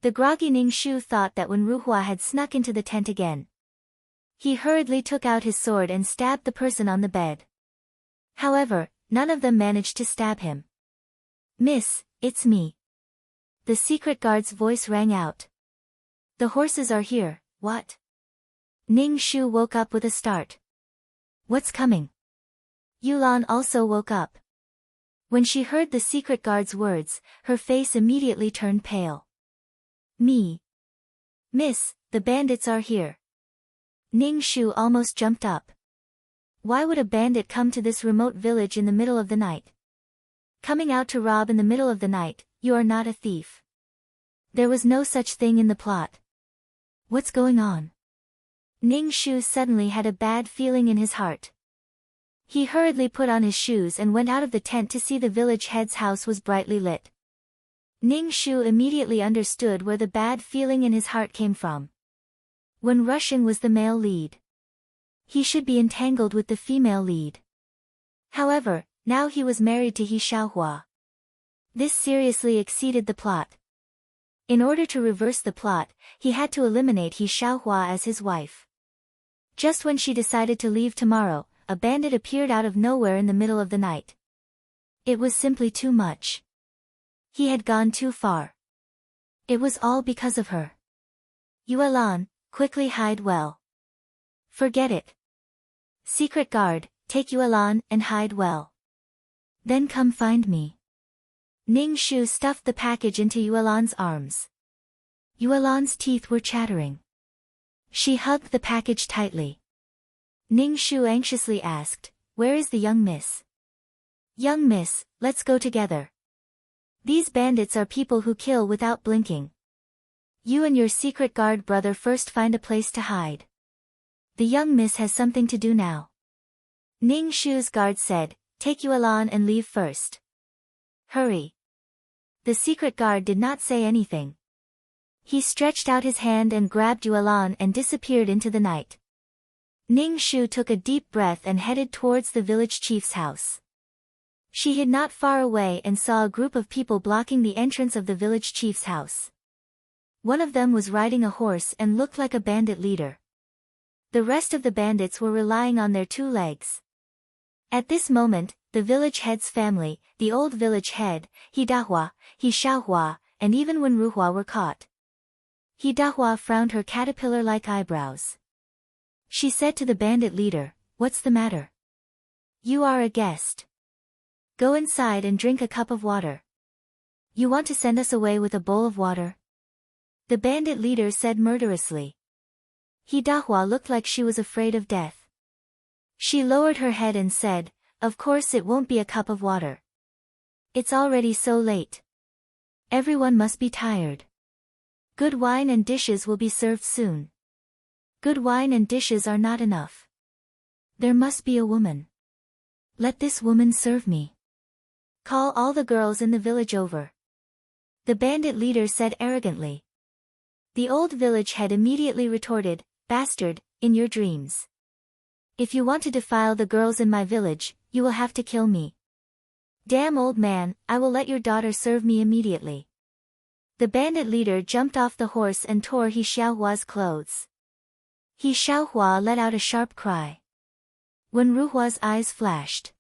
The groggy Ning Shu thought that Wen Ruhua had snuck into the tent again. He hurriedly took out his sword and stabbed the person on the bed. However, none of them managed to stab him. "Miss, it's me." The secret guard's voice rang out. "The horses are here, what?" Ning Shu woke up with a start. "What's coming?" Yulan also woke up. When she heard the secret guard's words, her face immediately turned pale. "Me? Miss, the bandits are here." Ning Shu almost jumped up. Why would a bandit come to this remote village in the middle of the night? Coming out to rob in the middle of the night, you are not a thief. There was no such thing in the plot. What's going on? Ning Shu suddenly had a bad feeling in his heart. He hurriedly put on his shoes and went out of the tent to see the village head's house was brightly lit. Ning Shu immediately understood where the bad feeling in his heart came from. When rushing was the male lead. He should be entangled with the female lead. However, now he was married to He Xiaohua. This seriously exceeded the plot. In order to reverse the plot, he had to eliminate He Xiaohua as his wife. Just when she decided to leave tomorrow, a bandit appeared out of nowhere in the middle of the night. It was simply too much. He had gone too far. It was all because of her. Yuelan, quickly hide well. Forget it. Secret guard, take Yuelan and hide well. Then come find me. Ning Shu stuffed the package into Yuelan's arms. Yuelan's teeth were chattering. She hugged the package tightly. Ning Shu anxiously asked, "Where is the young miss?" "Young miss, let's go together. These bandits are people who kill without blinking. You and your secret guard brother first find a place to hide. The young miss has something to do now." Ning Shu's guard said, "Take Yuelan and leave first." "Hurry." The secret guard did not say anything. He stretched out his hand and grabbed Yuelan and disappeared into the night. Ning Shu took a deep breath and headed towards the village chief's house. She hid not far away and saw a group of people blocking the entrance of the village chief's house. One of them was riding a horse and looked like a bandit leader. The rest of the bandits were relying on their 2 legs. At this moment, the village head's family, the old village head, He Dahua, He Xiaohua, and even Wen Ruhua were caught. He Dahua frowned her caterpillar-like eyebrows. She said to the bandit leader, "What's the matter? You are a guest. Go inside and drink a cup of water." "You want to send us away with a bowl of water?" the bandit leader said murderously. He Dahua looked like she was afraid of death. She lowered her head and said, "Of course it won't be a cup of water. It's already so late. Everyone must be tired. Good wine and dishes will be served soon." "Good wine and dishes are not enough. There must be a woman. Let this woman serve me. Call all the girls in the village over," the bandit leader said arrogantly. The old village head immediately retorted, "Bastard, in your dreams. If you want to defile the girls in my village, you will have to kill me. Damn old man, I will let your daughter serve me immediately." The bandit leader jumped off the horse and tore He Xiaohua's clothes. He Xiaohua let out a sharp cry. Wen Ruhua's eyes flashed.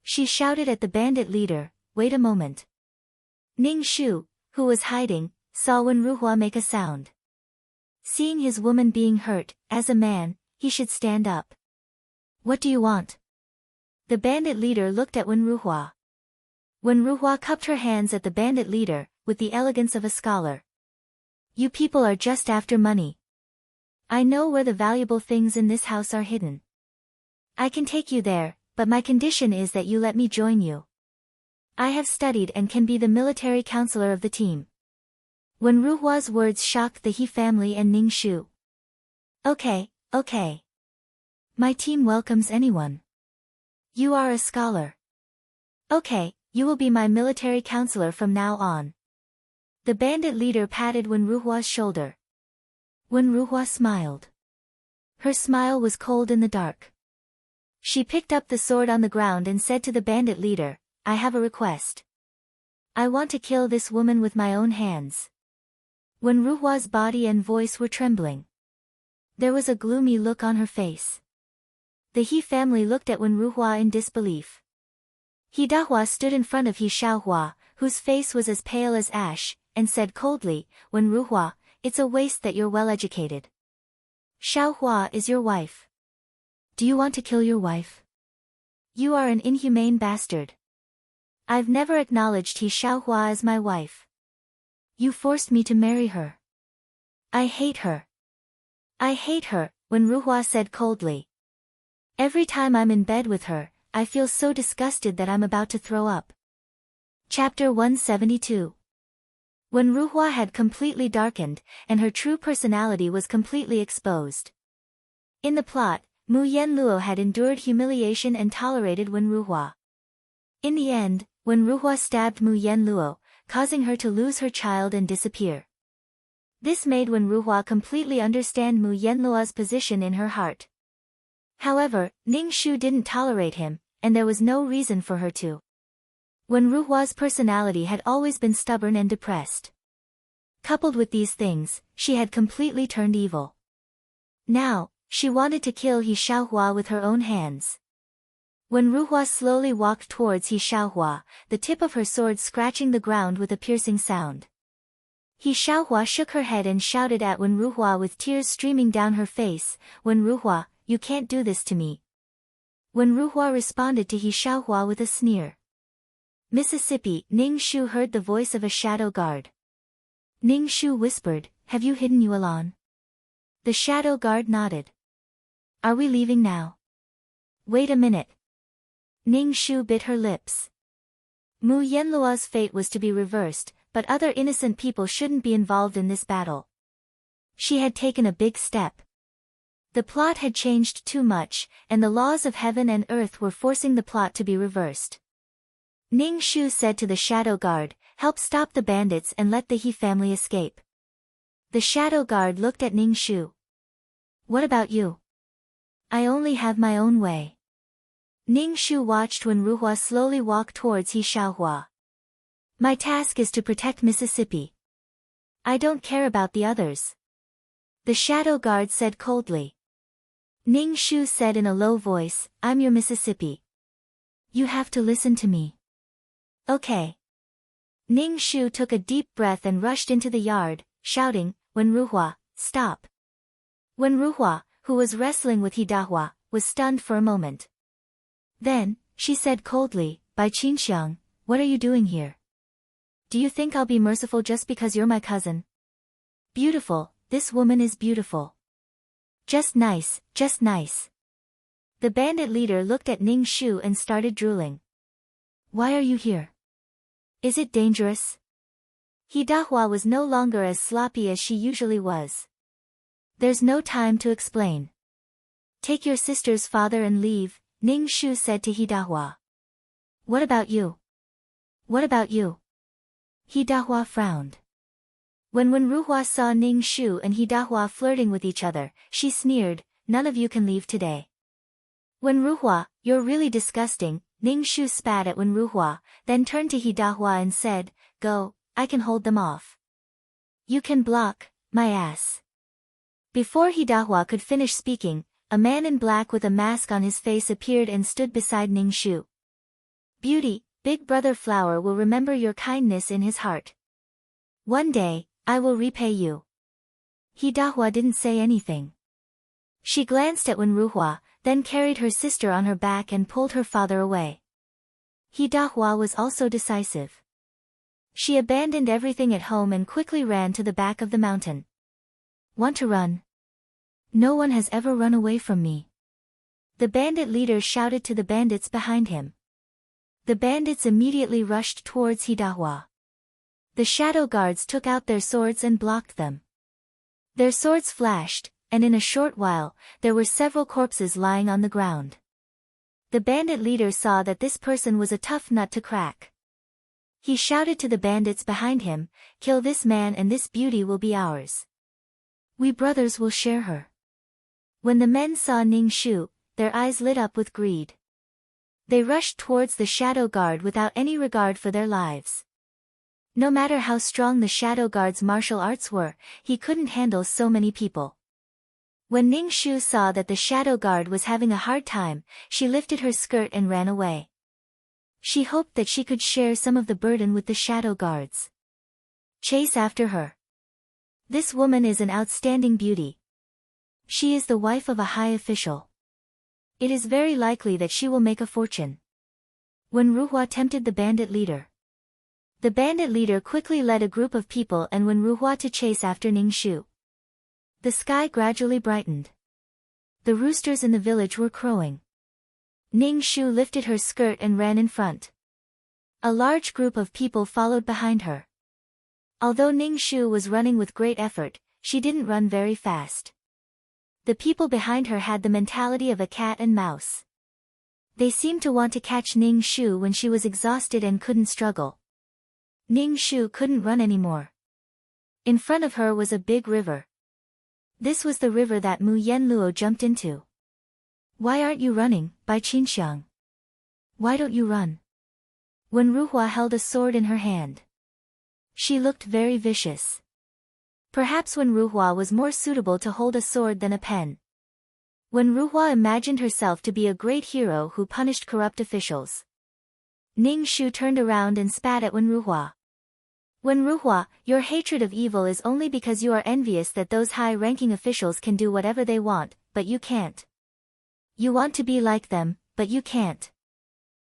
She shouted at the bandit leader, "Wait a moment." Ning Shu, who was hiding, saw Wen Ruhua make a sound. Seeing his woman being hurt, as a man, he should stand up. "What do you want?" The bandit leader looked at Wen Ruhua. Wen Ruhua cupped her hands at the bandit leader, with the elegance of a scholar. "You people are just after money. I know where the valuable things in this house are hidden. I can take you there, but my condition is that you let me join you. I have studied and can be the military counselor of the team." Wen Ruhua's words shocked the He family and Ning Shu. Okay. My team welcomes anyone. You are a scholar. Okay, you will be my military counselor from now on. The bandit leader patted Wen Ruhua's shoulder. Wen Ruhua smiled. Her smile was cold in the dark. She picked up the sword on the ground and said to the bandit leader, "I have a request. I want to kill this woman with my own hands." Wen Ruhua's body and voice were trembling. There was a gloomy look on her face. The He family looked at Wen Ruhua in disbelief. He Dahua stood in front of He Xiaohua, whose face was as pale as ash, and said coldly, "Wen Ruhua, it's a waste that you're well educated. Xiaohua is your wife. Do you want to kill your wife? You are an inhumane bastard. I've never acknowledged He Xiaohua as my wife. You forced me to marry her. I hate her. I hate her," Wen Ruhua said coldly. "Every time I'm in bed with her, I feel so disgusted that I'm about to throw up." Chapter 172. When Ruhua had completely darkened, and her true personality was completely exposed. In the plot, Mu Yanluo had endured humiliation and tolerated Wen Ruhua. In the end, Wen Ruhua stabbed Mu Yanluo, causing her to lose her child and disappear. This made Wen Ruhua completely understand Mu Yanluo's position in her heart. However, Ning Shu didn't tolerate him, and there was no reason for her to. Wen Ruhua's personality had always been stubborn and depressed. Coupled with these things, she had completely turned evil. Now, she wanted to kill He Xiaohua with her own hands. When Ruhua slowly walked towards He Xiaohua, the tip of her sword scratching the ground with a piercing sound. He Xiaohua shook her head and shouted at Wen Ruhua with tears streaming down her face, "Wen Ruhua, you can't do this to me." Wen Ruhua responded to He Xiaohua with a sneer. Mississippi. Ning Shu heard the voice of a shadow guard. Ning Shu whispered, "Have you hidden Yuelan?" The shadow guard nodded. "Are we leaving now?" "Wait a minute." Ning Shu bit her lips. Mu Yanluo's fate was to be reversed, but other innocent people shouldn't be involved in this battle. She had taken a big step. The plot had changed too much, and the laws of heaven and earth were forcing the plot to be reversed. Ning Shu said to the shadow guard, "Help stop the bandits and let the He family escape." The shadow guard looked at Ning Shu. "What about you?" "I only have my own way." Ning Shu watched when Ruhua slowly walked towards He Xiaohua. "My task is to protect Mississippi. I don't care about the others." The shadow guard said coldly. Ning Shu said in a low voice, "I'm your Mississippi. You have to listen to me." "Okay." Ning Shu took a deep breath and rushed into the yard, shouting, "Wen Ruhua, stop." Wen Ruhua, who was wrestling with He Dahua, was stunned for a moment. Then, she said coldly, "Bai Qinxiang, what are you doing here? Do you think I'll be merciful just because you're my cousin?" "Beautiful, this woman is beautiful. Just nice, just nice." The bandit leader looked at Ning Shu and started drooling. "Why are you here? Is it dangerous?" He Dahua was no longer as sloppy as she usually was. "There's no time to explain. Take your sister's father and leave," Ning Shu said to He Dahua. "What about you? What about you?" He Dahua frowned. When Ruhua saw Ning Shu and He Dahua flirting with each other, she sneered, "None of you can leave today." "Wen Ruhua, you're really disgusting," Ning Shu spat at Wen Ruhua, then turned to He Dahua and said, "Go, I can hold them off." "You can block, my ass." Before He Dahua could finish speaking, a man in black with a mask on his face appeared and stood beside Ning Shu. "Beauty, Big Brother Flower will remember your kindness in his heart. One day, I will repay you." He Dahua didn't say anything. She glanced at Wen Ruhua, then carried her sister on her back and pulled her father away. He Dahua was also decisive. She abandoned everything at home and quickly ran to the back of the mountain. "Want to run? No one has ever run away from me." The bandit leader shouted to the bandits behind him. The bandits immediately rushed towards He Dahua. The shadow guards took out their swords and blocked them. Their swords flashed, and in a short while, there were several corpses lying on the ground. The bandit leader saw that this person was a tough nut to crack. He shouted to the bandits behind him, "Kill this man and this beauty will be ours. We brothers will share her." When the men saw Ning Shu, their eyes lit up with greed. They rushed towards the shadow guard without any regard for their lives. No matter how strong the shadow guard's martial arts were, he couldn't handle so many people. When Ning Shu saw that the shadow guard was having a hard time, she lifted her skirt and ran away. She hoped that she could share some of the burden with the shadow guards. Chase after her. This woman is an outstanding beauty. She is the wife of a high official. It is very likely that she will make a fortune. When Ruhua tempted the bandit leader. The bandit leader quickly led a group of people and Wen Ruhua to chase after Ning Shu. The sky gradually brightened. The roosters in the village were crowing. Ning Shu lifted her skirt and ran in front. A large group of people followed behind her. Although Ning Shu was running with great effort, she didn't run very fast. The people behind her had the mentality of a cat and mouse. They seemed to want to catch Ning Shu when she was exhausted and couldn't struggle. Ning Shu couldn't run anymore. In front of her was a big river. This was the river that Mu Yenluo jumped into. Why aren't you running, Bai Qinxiang? Why don't you run? Wen Ruhua held a sword in her hand. She looked very vicious. Perhaps Wen Ruhua was more suitable to hold a sword than a pen. Wen Ruhua imagined herself to be a great hero who punished corrupt officials. Ning Shu turned around and spat at Wen Ruhua. Wen Ruhua, your hatred of evil is only because you are envious that those high-ranking officials can do whatever they want, but you can't. You want to be like them, but you can't.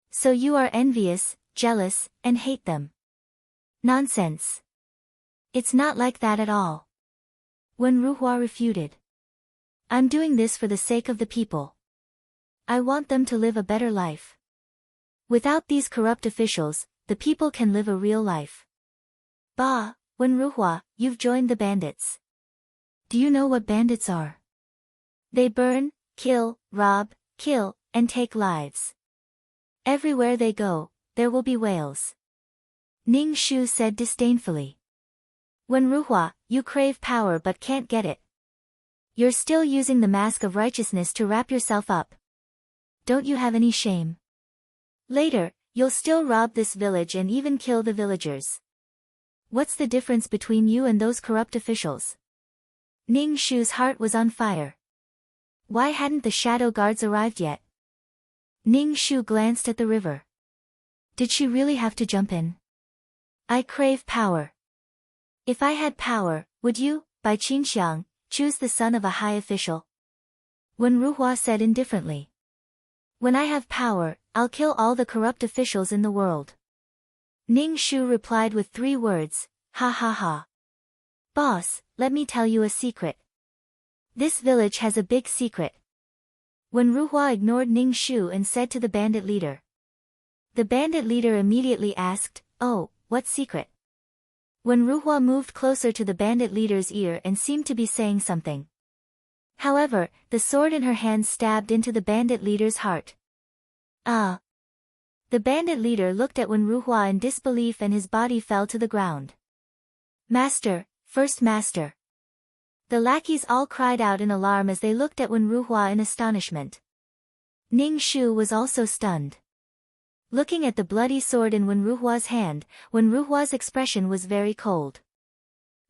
So you are envious, jealous, and hate them. Nonsense. It's not like that at all. Wen Ruhua refuted. I'm doing this for the sake of the people. I want them to live a better life. Without these corrupt officials, the people can live a real life. Bah, Wen Ruhua, you've joined the bandits. Do you know what bandits are? They burn, kill, rob, kill, and take lives. Everywhere they go, there will be whales. Ning Shu said disdainfully. Wen Ruhua, you crave power but can't get it. You're still using the mask of righteousness to wrap yourself up. Don't you have any shame? Later, you'll still rob this village and even kill the villagers. What's the difference between you and those corrupt officials? Ning Shu's heart was on fire. Why hadn't the shadow guards arrived yet? Ning Shu glanced at the river. Did she really have to jump in? I crave power. If I had power, would you, Bai Qinxiang, choose the son of a high official? Wen Ruhua said indifferently. When I have power, I'll kill all the corrupt officials in the world. Ning Shu replied with 3 words, ha ha ha. Boss, let me tell you a secret. This village has a big secret. Wen Ruhua ignored Ning Shu and said to the bandit leader. The bandit leader immediately asked, oh, what secret? Wen Ruhua moved closer to the bandit leader's ear and seemed to be saying something. However, the sword in her hand stabbed into the bandit leader's heart. Ah! The bandit leader looked at Wen Ruhua in disbelief and his body fell to the ground. Master, first master. The lackeys all cried out in alarm as they looked at Wen Ruhua in astonishment. Ning Shu was also stunned. Looking at the bloody sword in Wen Ruhua's hand, Wen Ruhua's expression was very cold.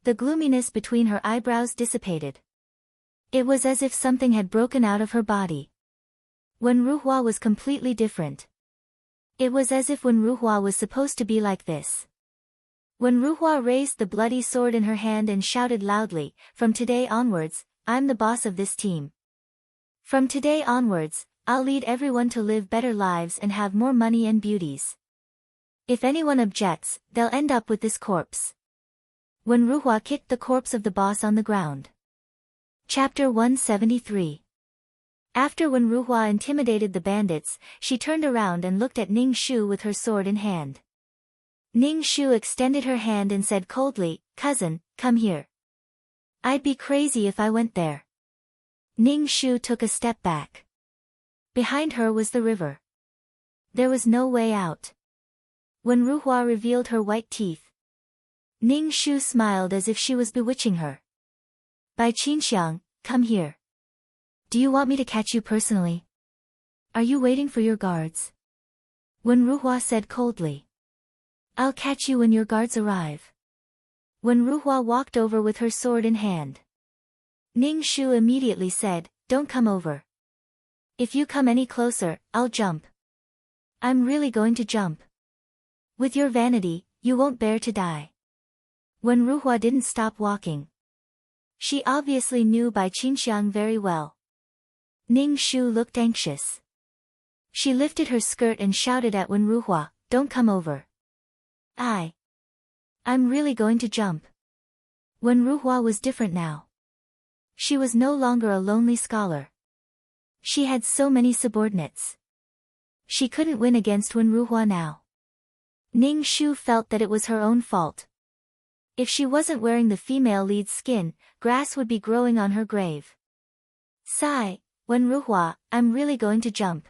The gloominess between her eyebrows dissipated. It was as if something had broken out of her body. Wen Ruhua was completely different. It was as if Wen Ruhua was supposed to be like this. Wen Ruhua raised the bloody sword in her hand and shouted loudly, from today onwards, I'm the boss of this team. From today onwards, I'll lead everyone to live better lives and have more money and beauties. If anyone objects, they'll end up with this corpse. Wen Ruhua kicked the corpse of the boss on the ground. Chapter 173. After Wen Ruhua intimidated the bandits, she turned around and looked at Ning Shu with her sword in hand. Ning Shu extended her hand and said coldly, cousin, come here. I'd be crazy if I went there. Ning Shu took a step back. Behind her was the river. There was no way out. Wen Ruhua revealed her white teeth. Ning Shu smiled as if she was bewitching her. Bai Qinxiang, come here. Do you want me to catch you personally? Are you waiting for your guards? Wen Ruhua said coldly. I'll catch you when your guards arrive. Wen Ruhua walked over with her sword in hand. Ning Shu immediately said, don't come over. If you come any closer, I'll jump. I'm really going to jump. With your vanity, you won't bear to die. Wen Ruhua didn't stop walking. She obviously knew Bai Qinxiang very well. Ning Shu looked anxious. She lifted her skirt and shouted at Wen Ruhua, "Don't come over. I'm really going to jump." Wen Ruhua was different now. She was no longer a lonely scholar. She had so many subordinates. She couldn't win against Wen Ruhua now. Ning Shu felt that it was her own fault. If she wasn't wearing the female lead's skin, grass would be growing on her grave. Sigh, Wen Ruhua, I'm really going to jump.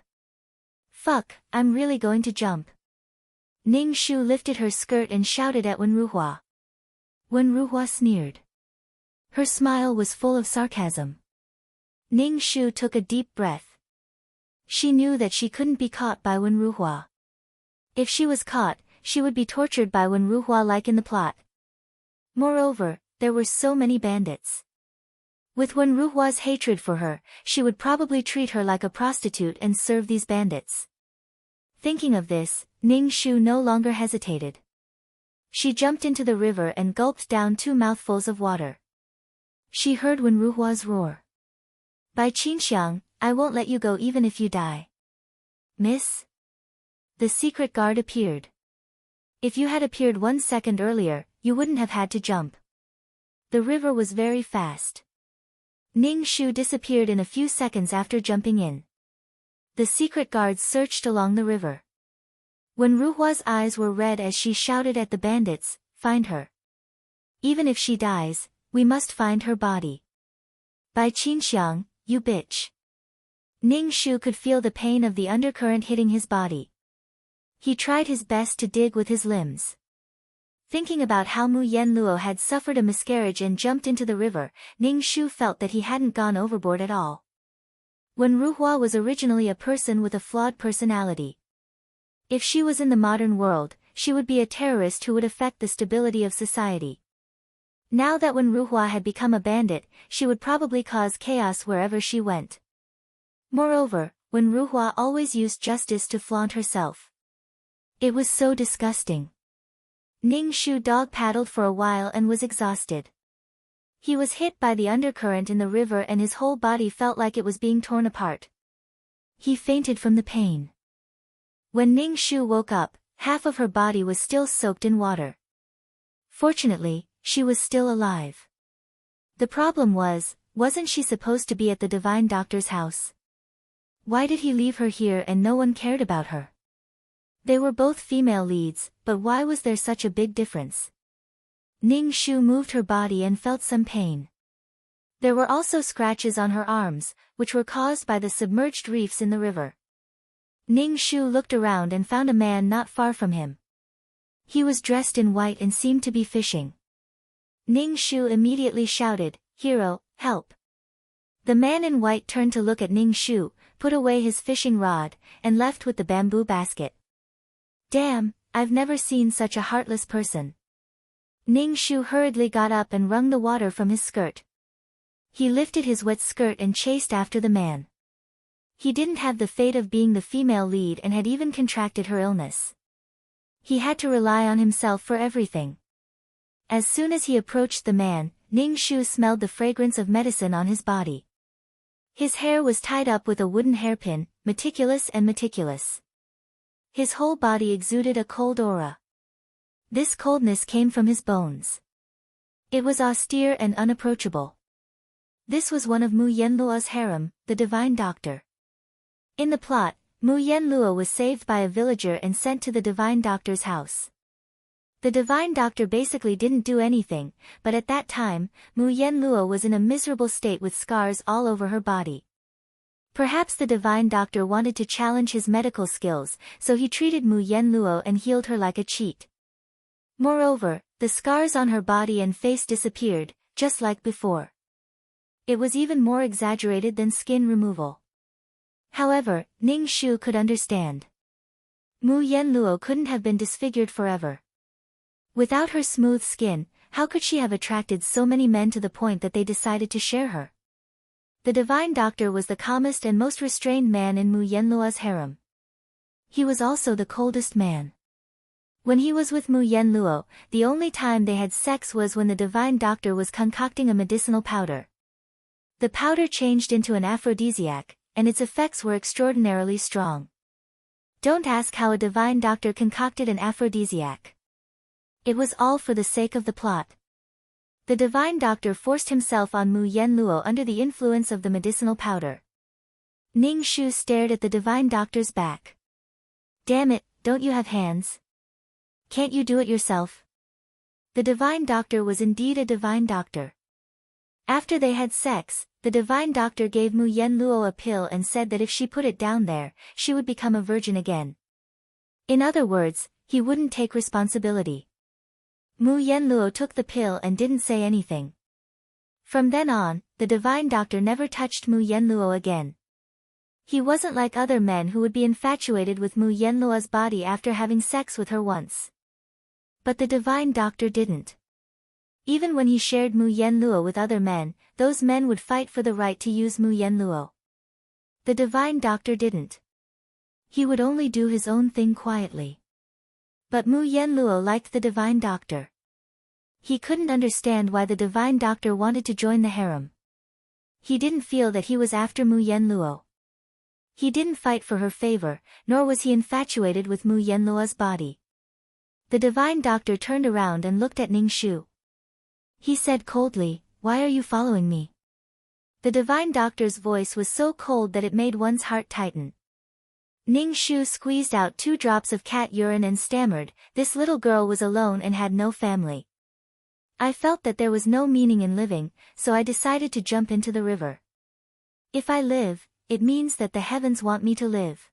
Fuck, I'm really going to jump. Ning Shu lifted her skirt and shouted at Wen Ruhua. Wen Ruhua sneered. Her smile was full of sarcasm. Ning Shu took a deep breath. She knew that she couldn't be caught by Wen Ruhua. If she was caught, she would be tortured by Wen Ruhua like in the plot. Moreover, there were so many bandits. With Wen Ruhua's hatred for her, she would probably treat her like a prostitute and serve these bandits. Thinking of this, Ning Shu no longer hesitated. She jumped into the river and gulped down 2 mouthfuls of water. She heard Wen Ruhua's roar. Bai Qinxiang, I won't let you go even if you die. Miss? The secret guard appeared. If you had appeared 1 second earlier, you wouldn't have had to jump. The river was very fast. Ning Shu disappeared in a few seconds after jumping in. The secret guards searched along the river. Wen Ruhua's eyes were red as she shouted at the bandits, "Find her. Even if she dies, we must find her body. Bai Qinxiang, you bitch." Ning Shu could feel the pain of the undercurrent hitting his body. He tried his best to dig with his limbs. Thinking about how Mu Yenluo had suffered a miscarriage and jumped into the river, Ning Shu felt that he hadn't gone overboard at all. Wen Ruhua was originally a person with a flawed personality. If she was in the modern world, she would be a terrorist who would affect the stability of society. Now that Wen Ruhua had become a bandit, she would probably cause chaos wherever she went. Moreover, Wen Ruhua always used justice to flaunt herself. It was so disgusting. Ning Shu dog-paddled for a while and was exhausted. He was hit by the undercurrent in the river and his whole body felt like it was being torn apart. He fainted from the pain. When Ning Shu woke up, half of her body was still soaked in water. Fortunately, she was still alive. The problem wasn't she supposed to be at the divine doctor's house? Why did he leave her here and no one cared about her? They were both female leads, but why was there such a big difference? Ning Shu moved her body and felt some pain. There were also scratches on her arms, which were caused by the submerged reefs in the river. Ning Shu looked around and found a man not far from him. He was dressed in white and seemed to be fishing. Ning Shu immediately shouted, "Hero, help!" The man in white turned to look at Ning Shu, put away his fishing rod, and left with the bamboo basket. Damn, I've never seen such a heartless person. Ning Shu hurriedly got up and wrung the water from his skirt. He lifted his wet skirt and chased after the man. He didn't have the fate of being the female lead and had even contracted her illness. He had to rely on himself for everything. As soon as he approached the man, Ning Shu smelled the fragrance of medicine on his body. His hair was tied up with a wooden hairpin, meticulous and meticulous. His whole body exuded a cold aura. This coldness came from his bones. It was austere and unapproachable. This was one of Mu Yenluo's harem, the divine doctor. In the plot, Mu Yenluo was saved by a villager and sent to the divine doctor's house. The divine doctor basically didn't do anything, but at that time, Mu Yenluo was in a miserable state with scars all over her body. Perhaps the divine doctor wanted to challenge his medical skills, so he treated Mu Yenluo and healed her like a cheat. Moreover, the scars on her body and face disappeared, just like before. It was even more exaggerated than skin removal. However, Ning Shu could understand. Mu Yenluo couldn't have been disfigured forever. Without her smooth skin, how could she have attracted so many men to the point that they decided to share her? The divine doctor was the calmest and most restrained man in Mu Yenluo's harem. He was also the coldest man. When he was with Mu Yen Luo, the only time they had sex was when the divine doctor was concocting a medicinal powder. The powder changed into an aphrodisiac, and its effects were extraordinarily strong. Don't ask how a divine doctor concocted an aphrodisiac. It was all for the sake of the plot. The divine doctor forced himself on Mu Yen Luo under the influence of the medicinal powder. Ning Shu stared at the divine doctor's back. Damn it, don't you have hands? Can't you do it yourself? The divine doctor was indeed a divine doctor. After they had sex, the divine doctor gave Mu Yen Luo a pill and said that if she put it down there, she would become a virgin again. In other words, he wouldn't take responsibility. Mu Yen Luo took the pill and didn't say anything. From then on, the divine doctor never touched Mu Yen Luo again. He wasn't like other men who would be infatuated with Mu Yen Luo's body after having sex with her once. But the divine doctor didn't. Even when he shared Mu Yen Luo with other men, those men would fight for the right to use Mu Yen Luo. The divine doctor didn't. He would only do his own thing quietly. But Mu Yen Luo liked the divine doctor. He couldn't understand why the divine doctor wanted to join the harem. He didn't feel that he was after Mu Yen Luo. He didn't fight for her favor, nor was he infatuated with Mu Yen Luo's body. The divine doctor turned around and looked at Ning Shu. He said coldly, "Why are you following me?" The divine doctor's voice was so cold that it made one's heart tighten. Ning Shu squeezed out 2 drops of cat urine and stammered, "This little girl was alone and had no family. I felt that there was no meaning in living, so I decided to jump into the river. If I live, it means that the heavens want me to live.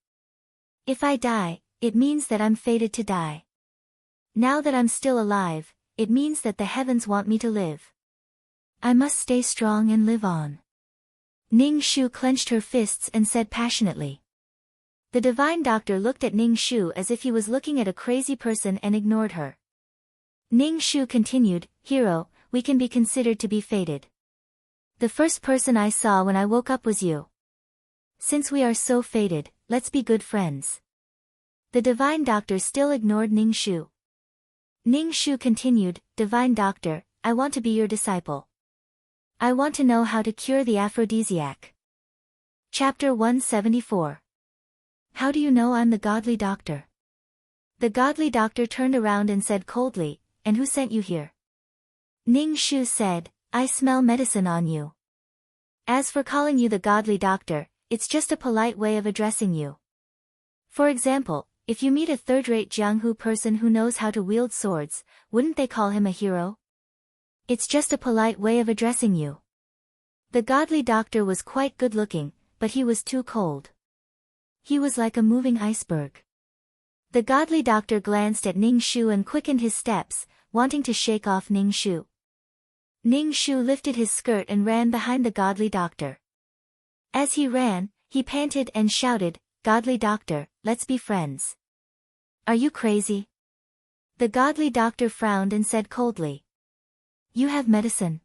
If I die, it means that I'm fated to die. Now that I'm still alive, it means that the heavens want me to live. I must stay strong and live on." Ning Shu clenched her fists and said passionately. The divine doctor looked at Ning Shu as if he was looking at a crazy person and ignored her. Ning Shu continued, "Hero, we can be considered to be fated. The first person I saw when I woke up was you. Since we are so fated, let's be good friends." The divine doctor still ignored Ning Shu. Ning Shu continued, "Divine doctor, I want to be your disciple. I want to know how to cure the aphrodisiac." Chapter 174. How do you know I'm the godly doctor? The godly doctor turned around and said coldly, "And who sent you here?" Ning Shu said, "I smell medicine on you. As for calling you the godly doctor, it's just a polite way of addressing you. For example, if you meet a third-rate Jianghu person who knows how to wield swords, wouldn't they call him a hero? It's just a polite way of addressing you." The godly doctor was quite good-looking, but he was too cold. He was like a moving iceberg. The godly doctor glanced at Ning Shu and quickened his steps, wanting to shake off Ning Shu. Ning Shu lifted his skirt and ran behind the godly doctor. As he ran, he panted and shouted, "Godly doctor, let's be friends." "Are you crazy?" The godly doctor frowned and said coldly. "You have medicine."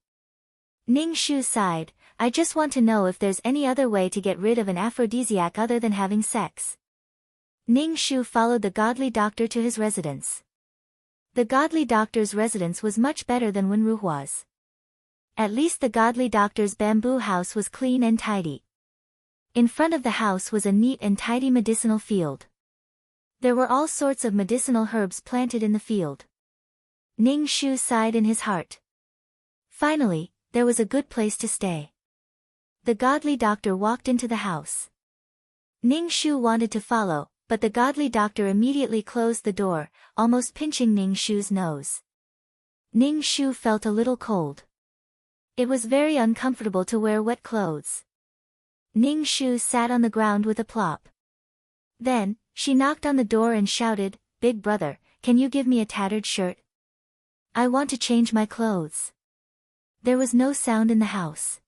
Ning Shu sighed, "I just want to know if there's any other way to get rid of an aphrodisiac other than having sex." Ning Shu followed the godly doctor to his residence. The godly doctor's residence was much better than Wenruhua's. At least the godly doctor's bamboo house was clean and tidy. In front of the house was a neat and tidy medicinal field. There were all sorts of medicinal herbs planted in the field. Ning Shu sighed in his heart. Finally, there was a good place to stay. The godly doctor walked into the house. Ning Shu wanted to follow, but the godly doctor immediately closed the door, almost pinching Ning Shu's nose. Ning Shu felt a little cold. It was very uncomfortable to wear wet clothes. Ning Shu sat on the ground with a plop. Then, she knocked on the door and shouted, "Big brother, can you give me a tattered shirt? I want to change my clothes." There was no sound in the house.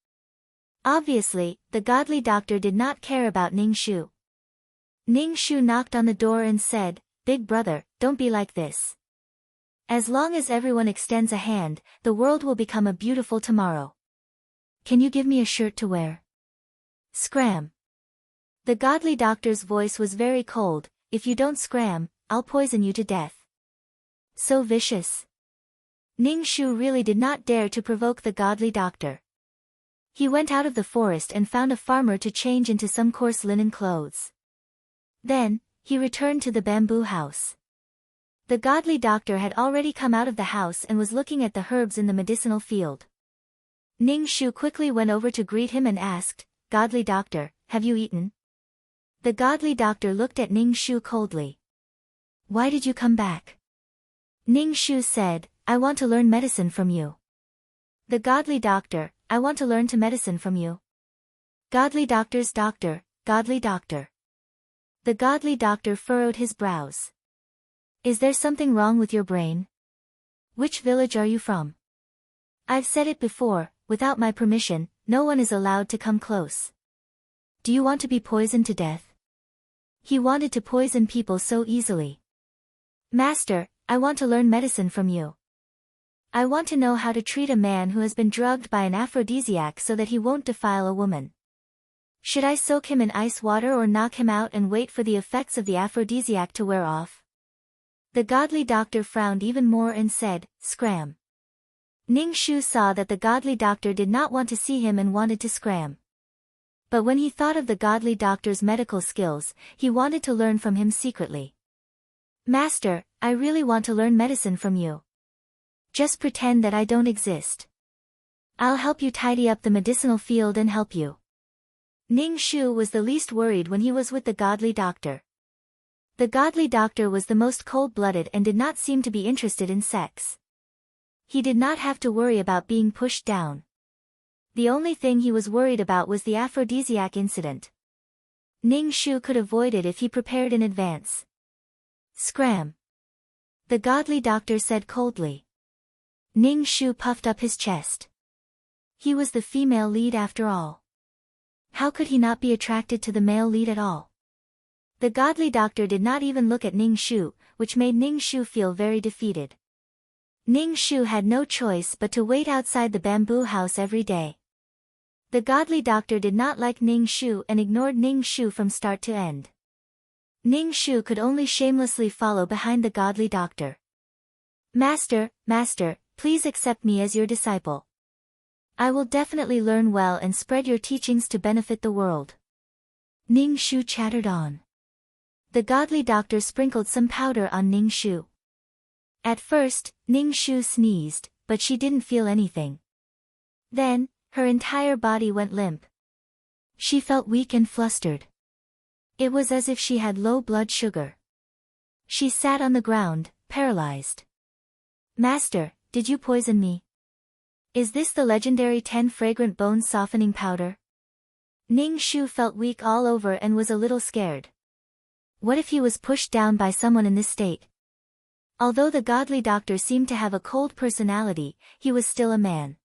Obviously, the godly doctor did not care about Ning Shu. Ning Shu knocked on the door and said, "Big brother, don't be like this. As long as everyone extends a hand, the world will become a beautiful tomorrow. Can you give me a shirt to wear?" Scram. The godly doctor's voice was very cold, if you don't scram, I'll poison you to death. So vicious. Ning Shu really did not dare to provoke the godly doctor. He went out of the forest and found a farmer to change into some coarse linen clothes. Then, he returned to the bamboo house. The godly doctor had already come out of the house and was looking at the herbs in the medicinal field. Ning Shu quickly went over to greet him and asked, "Godly doctor, have you eaten?" The godly doctor looked at Ning Shu coldly. "Why did you come back?" Ning Shu said, "I want to learn medicine from you." The godly doctor, "I want to learn to medicine from you." Godly doctor's doctor, godly doctor. The godly doctor furrowed his brows. "Is there something wrong with your brain? Which village are you from?" "I've said it before, without my permission, no one is allowed to come close." "Do you want to be poisoned to death?" He wanted to poison people so easily. "Master, I want to learn medicine from you. I want to know how to treat a man who has been drugged by an aphrodisiac so that he won't defile a woman. Should I soak him in ice water or knock him out and wait for the effects of the aphrodisiac to wear off?" The godly doctor frowned even more and said, "Scram." Ning Shu saw that the godly doctor did not want to see him and wanted to scram. But when he thought of the godly doctor's medical skills, he wanted to learn from him secretly. "Master, I really want to learn medicine from you. Just pretend that I don't exist. I'll help you tidy up the medicinal field and help you." Ning Shu was the least worried when he was with the godly doctor. The godly doctor was the most cold-blooded and did not seem to be interested in sex. He did not have to worry about being pushed down. The only thing he was worried about was the aphrodisiac incident. Ning Shu could avoid it if he prepared in advance. "Scram," the godly doctor said coldly. Ning Shu puffed up his chest. He was the female lead after all. How could he not be attracted to the male lead at all? The godly doctor did not even look at Ning Shu, which made Ning Shu feel very defeated. Ning Shu had no choice but to wait outside the bamboo house every day. The godly doctor did not like Ning Shu and ignored Ning Shu from start to end. Ning Shu could only shamelessly follow behind the godly doctor. "Master, master, please accept me as your disciple. I will definitely learn well and spread your teachings to benefit the world." Ning Shu chattered on. The godly doctor sprinkled some powder on Ning Shu. At first, Ning Shu sneezed, but she didn't feel anything. Then, her entire body went limp. She felt weak and flustered. It was as if she had low blood sugar. She sat on the ground, paralyzed. "Master, did you poison me? Is this the legendary 10 fragrant bone softening powder?" Ning Shu felt weak all over and was a little scared. What if he was pushed down by someone in this state? Although the godly doctor seemed to have a cold personality, he was still a man.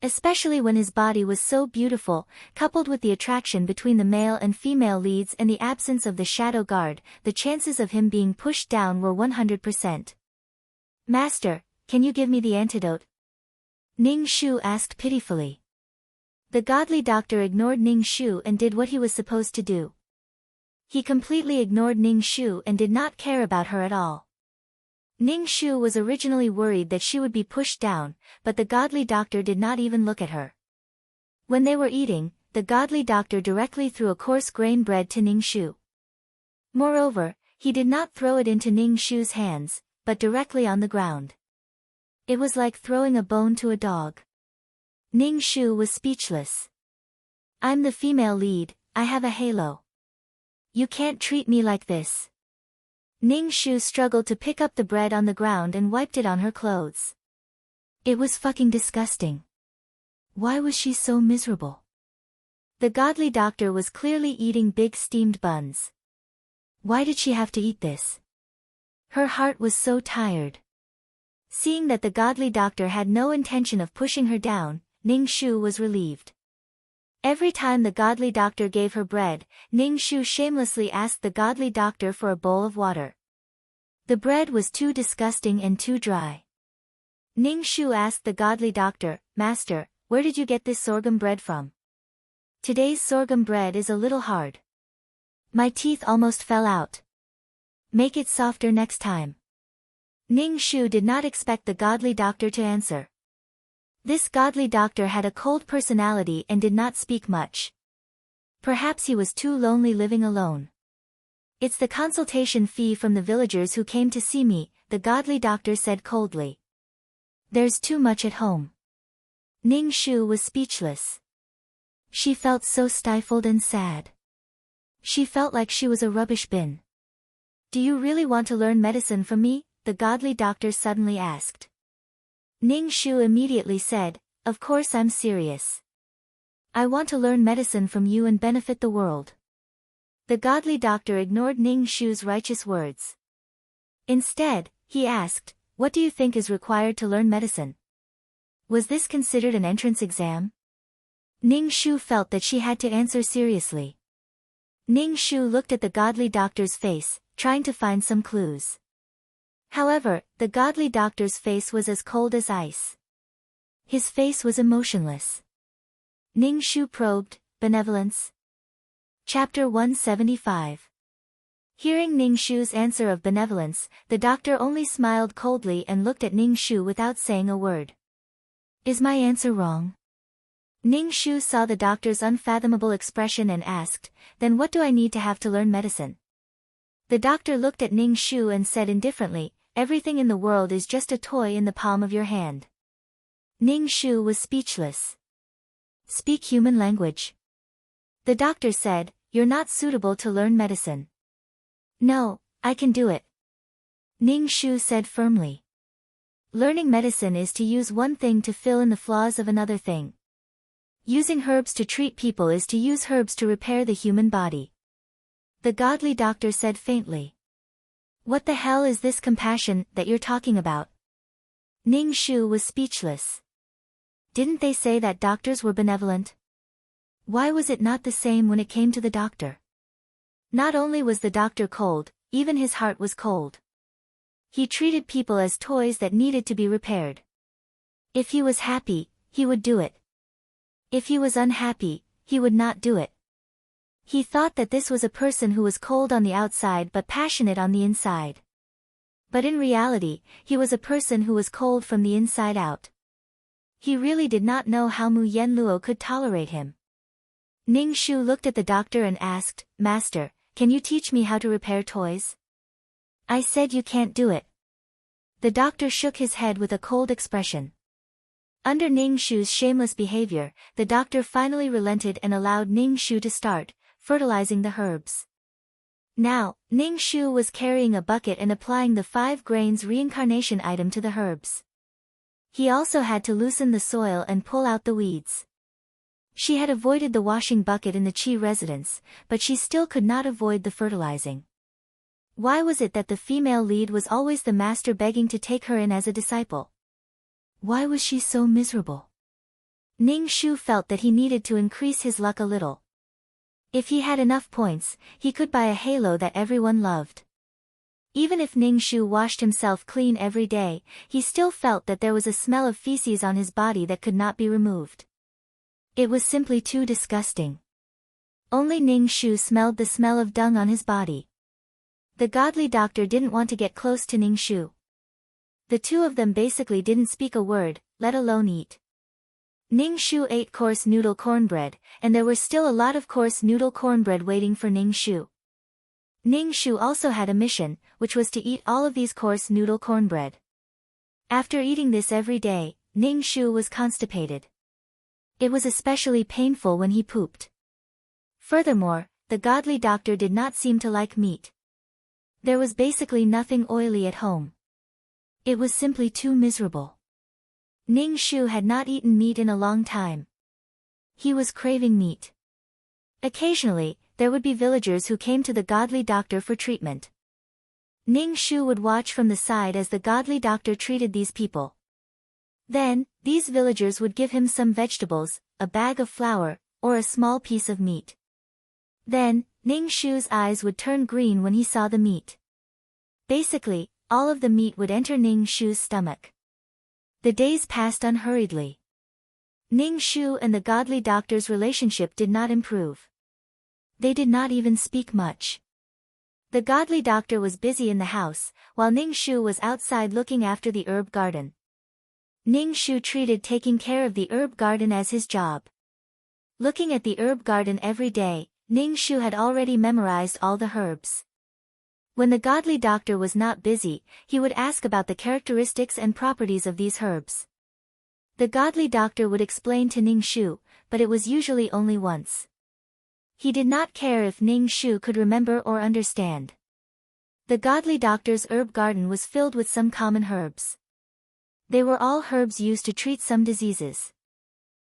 Especially when his body was so beautiful, coupled with the attraction between the male and female leads and the absence of the shadow guard, the chances of him being pushed down were 100%. "Master, can you give me the antidote?" Ning Shu asked pitifully. The godly doctor ignored Ning Shu and did what he was supposed to do. He completely ignored Ning Shu and did not care about her at all. Ning Shu was originally worried that she would be pushed down, but the godly doctor did not even look at her. When they were eating, the godly doctor directly threw a coarse grain bread to Ning Shu. Moreover, he did not throw it into Ning Shu's hands, but directly on the ground. It was like throwing a bone to a dog. Ning Shu was speechless. "I'm the female lead, I have a halo. You can't treat me like this." Ning Shu struggled to pick up the bread on the ground and wiped it on her clothes. It was fucking disgusting. Why was she so miserable? The godly doctor was clearly eating big steamed buns. Why did she have to eat this? Her heart was so tired. Seeing that the godly doctor had no intention of pushing her down, Ning Shu was relieved. Every time the godly doctor gave her bread, Ning Shu shamelessly asked the godly doctor for a bowl of water. The bread was too disgusting and too dry. Ning Shu asked the godly doctor, "Master, where did you get this sorghum bread from? Today's sorghum bread is a little hard. My teeth almost fell out." Make it softer next time. Ning Shu did not expect the godly doctor to answer. This godly doctor had a cold personality and did not speak much. Perhaps he was too lonely living alone. It's the consultation fee from the villagers who came to see me, the godly doctor said coldly. There's too much at home. Ning Shu was speechless. She felt so stifled and sad. She felt like she was a rubbish bin. Do you really want to learn medicine from me? The godly doctor suddenly asked. Ning Shu immediately said, of course I'm serious. I want to learn medicine from you and benefit the world. The godly doctor ignored Ning Shu's righteous words. Instead, he asked, what do you think is required to learn medicine? Was this considered an entrance exam? Ning Shu felt that she had to answer seriously. Ning Shu looked at the godly doctor's face, trying to find some clues. However, the godly doctor's face was as cold as ice. His face was emotionless. Ning Shu probed, benevolence. Chapter 175. Hearing Ning Shu's answer of benevolence, the doctor only smiled coldly and looked at Ning Shu without saying a word. Is my answer wrong? Ning Shu saw the doctor's unfathomable expression and asked, then what do I need to have to learn medicine? The doctor looked at Ning Shu and said indifferently, everything in the world is just a toy in the palm of your hand. Ning Shu was speechless. Speak human language. The doctor said, you're not suitable to learn medicine. No, I can do it. Ning Shu said firmly. Learning medicine is to use one thing to fill in the flaws of another thing. Using herbs to treat people is to use herbs to repair the human body. The godly doctor said faintly. What the hell is this compassion that you're talking about? Ning Shu was speechless. Didn't they say that doctors were benevolent? Why was it not the same when it came to the doctor? Not only was the doctor cold, even his heart was cold. He treated people as toys that needed to be repaired. If he was happy, he would do it. If he was unhappy, he would not do it. He thought that this was a person who was cold on the outside but passionate on the inside. But in reality, he was a person who was cold from the inside out. He really did not know how Mu Yenluo could tolerate him. Ning Shu looked at the doctor and asked, Master, can you teach me how to repair toys? I said you can't do it. The doctor shook his head with a cold expression. Under Ning Shu's shameless behavior, the doctor finally relented and allowed Ning Shu to start fertilizing the herbs. Now, Ning Shu was carrying a bucket and applying the 5 grains reincarnation item to the herbs. He also had to loosen the soil and pull out the weeds. She had avoided the washing bucket in the Qi residence, but she still could not avoid the fertilizing. Why was it that the female lead was always the master begging to take her in as a disciple? Why was she so miserable? Ning Shu felt that he needed to increase his luck a little. If he had enough points, he could buy a halo that everyone loved. Even if Ning Shu washed himself clean every day, he still felt that there was a smell of feces on his body that could not be removed. It was simply too disgusting. Only Ning Shu smelled the smell of dung on his body. The godly doctor didn't want to get close to Ning Shu. The two of them basically didn't speak a word, let alone eat. Ning Shu ate coarse noodle cornbread, and there was still a lot of coarse noodle cornbread waiting for Ning Shu. Ning Shu also had a mission, which was to eat all of these coarse noodle cornbread. After eating this every day, Ning Shu was constipated. It was especially painful when he pooped. Furthermore, the godly doctor did not seem to like meat. There was basically nothing oily at home. It was simply too miserable. Ning Shu had not eaten meat in a long time. He was craving meat. Occasionally, there would be villagers who came to the godly doctor for treatment. Ning Shu would watch from the side as the godly doctor treated these people. Then, these villagers would give him some vegetables, a bag of flour, or a small piece of meat. Then, Ning Shu's eyes would turn green when he saw the meat. Basically, all of the meat would enter Ning Shu's stomach. The days passed unhurriedly. Ning Shu and the godly doctor's relationship did not improve. They did not even speak much. The godly doctor was busy in the house, while Ning Shu was outside looking after the herb garden. Ning Shu treated taking care of the herb garden as his job. Looking at the herb garden every day, Ning Shu had already memorized all the herbs. When the godly doctor was not busy, he would ask about the characteristics and properties of these herbs. The godly doctor would explain to Ning Shu, but it was usually only once. He did not care if Ning Shu could remember or understand. The godly doctor's herb garden was filled with some common herbs. They were all herbs used to treat some diseases.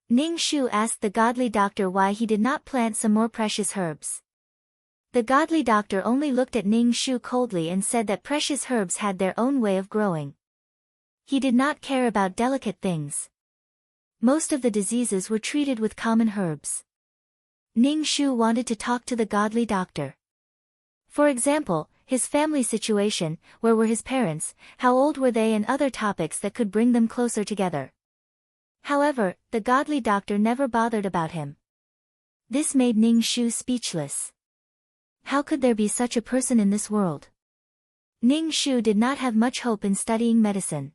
Ning Shu asked the godly doctor why he did not plant some more precious herbs. The godly doctor only looked at Ning Shu coldly and said that precious herbs had their own way of growing. He did not care about delicate things. Most of the diseases were treated with common herbs. Ning Shu wanted to talk to the godly doctor. For example, his family situation, where were his parents, how old were they, and other topics that could bring them closer together. However, the godly doctor never bothered about him. This made Ning Shu speechless. How could there be such a person in this world? Ning Shu did not have much hope in studying medicine.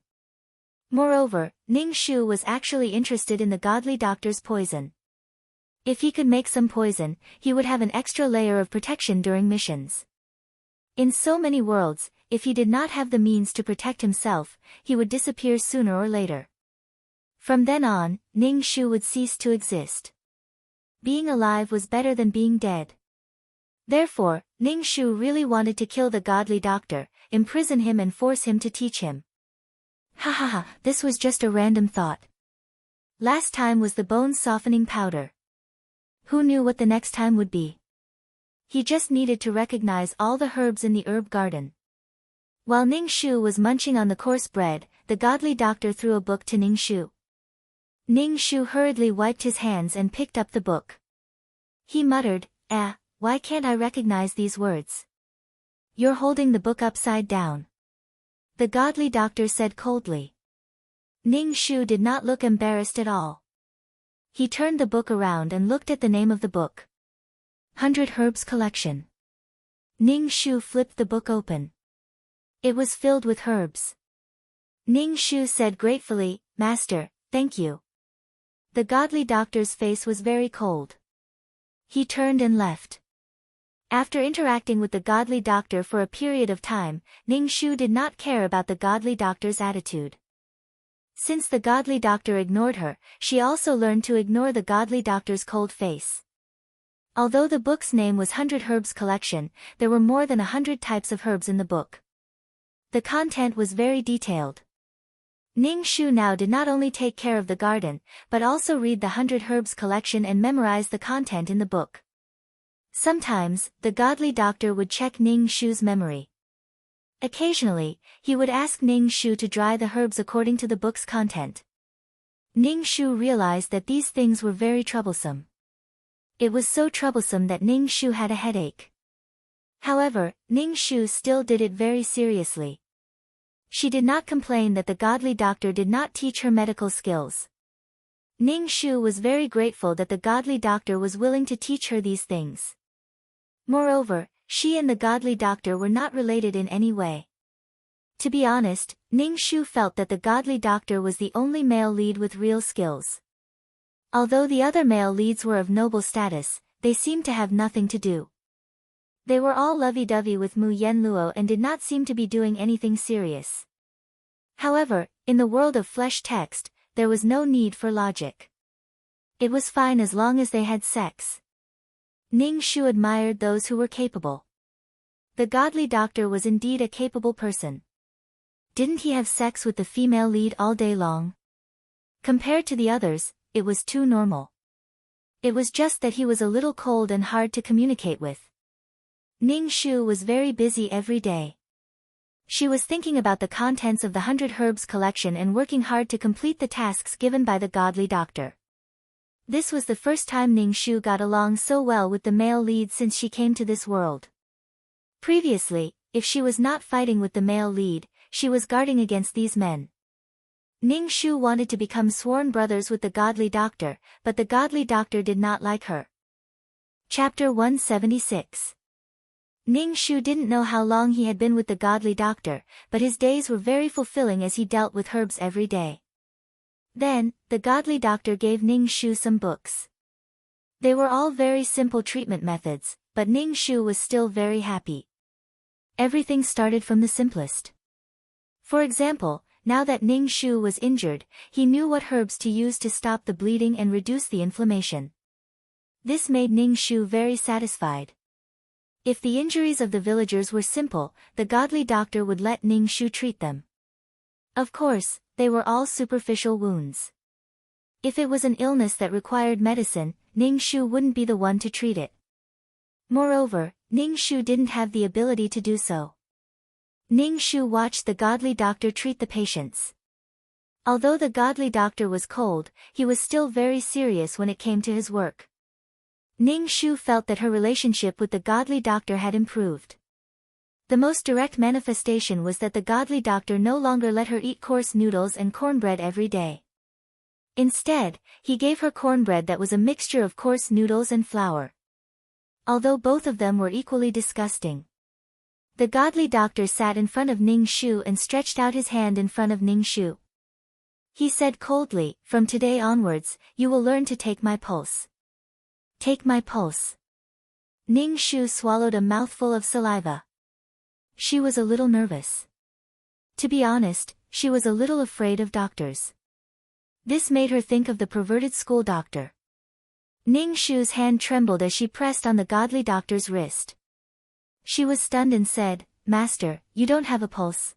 Moreover, Ning Shu was actually interested in the godly doctor's poison. If he could make some poison, he would have an extra layer of protection during missions. In so many worlds, if he did not have the means to protect himself, he would disappear sooner or later. From then on, Ning Shu would cease to exist. Being alive was better than being dead. Therefore, Ning Shu really wanted to kill the godly doctor, imprison him and force him to teach him. Ha ha ha, this was just a random thought. Last time was the bone softening powder. Who knew what the next time would be? He just needed to recognize all the herbs in the herb garden. While Ning Shu was munching on the coarse bread, the godly doctor threw a book to Ning Shu. Ning Shu hurriedly wiped his hands and picked up the book. He muttered, why can't I recognize these words? You're holding the book upside down. The godly doctor said coldly. Ning Shu did not look embarrassed at all. He turned the book around and looked at the name of the book. 100 Herbs Collection. Ning Shu flipped the book open. It was filled with herbs. Ning Shu said gratefully, Master, thank you. The godly doctor's face was very cold. He turned and left. After interacting with the godly doctor for a period of time, Ning Shu did not care about the godly doctor's attitude. Since the godly doctor ignored her, she also learned to ignore the godly doctor's cold face. Although the book's name was 100 Herbs Collection, there were more than 100 types of herbs in the book. The content was very detailed. Ning Shu now did not only take care of the garden, but also read the 100 Herbs Collection and memorize the content in the book. Sometimes, the godly doctor would check Ning Shu's memory. Occasionally, he would ask Ning Shu to dry the herbs according to the book's content. Ning Shu realized that these things were very troublesome. It was so troublesome that Ning Shu had a headache. However, Ning Shu still did it very seriously. She did not complain that the godly doctor did not teach her medical skills. Ning Shu was very grateful that the godly doctor was willing to teach her these things. Moreover, she and the godly doctor were not related in any way. To be honest, Ning Shu felt that the godly doctor was the only male lead with real skills. Although the other male leads were of noble status, they seemed to have nothing to do. They were all lovey-dovey with Mu Yenluo and did not seem to be doing anything serious. However, in the world of flesh text, there was no need for logic. It was fine as long as they had sex. Ning Shu admired those who were capable. The godly doctor was indeed a capable person. Didn't he have sex with the female lead all day long? Compared to the others, it was too normal. It was just that he was a little cold and hard to communicate with. Ning Shu was very busy every day. She was thinking about the contents of the 100 Herbs Collection and working hard to complete the tasks given by the godly doctor. This was the first time Ning Shu got along so well with the male lead since she came to this world. Previously, if she was not fighting with the male lead, she was guarding against these men. Ning Shu wanted to become sworn brothers with the godly doctor, but the godly doctor did not like her. Chapter 176. Ning Shu didn't know how long he had been with the godly doctor, but his days were very fulfilling as he dealt with herbs every day. Then, the godly doctor gave Ning Shu some books. They were all very simple treatment methods, but Ning Shu was still very happy. Everything started from the simplest. For example, now that Ning Shu was injured, he knew what herbs to use to stop the bleeding and reduce the inflammation. This made Ning Shu very satisfied. If the injuries of the villagers were simple, the godly doctor would let Ning Shu treat them. Of course, they were all superficial wounds. If it was an illness that required medicine, Ning Shu wouldn't be the one to treat it. Moreover, Ning Shu didn't have the ability to do so. Ning Shu watched the godly doctor treat the patients. Although the godly doctor was cold, he was still very serious when it came to his work. Ning Shu felt that her relationship with the godly doctor had improved. The most direct manifestation was that the godly doctor no longer let her eat coarse noodles and cornbread every day. Instead, he gave her cornbread that was a mixture of coarse noodles and flour. Although both of them were equally disgusting. The godly doctor sat in front of Ning Shu and stretched out his hand in front of Ning Shu. He said coldly, "From today onwards, you will learn to take my pulse." Take my pulse. Ning Shu swallowed a mouthful of saliva. She was a little nervous. To be honest, she was a little afraid of doctors. This made her think of the perverted school doctor. Ning Shu's hand trembled as she pressed on the godly doctor's wrist. She was stunned and said, "Master, you don't have a pulse."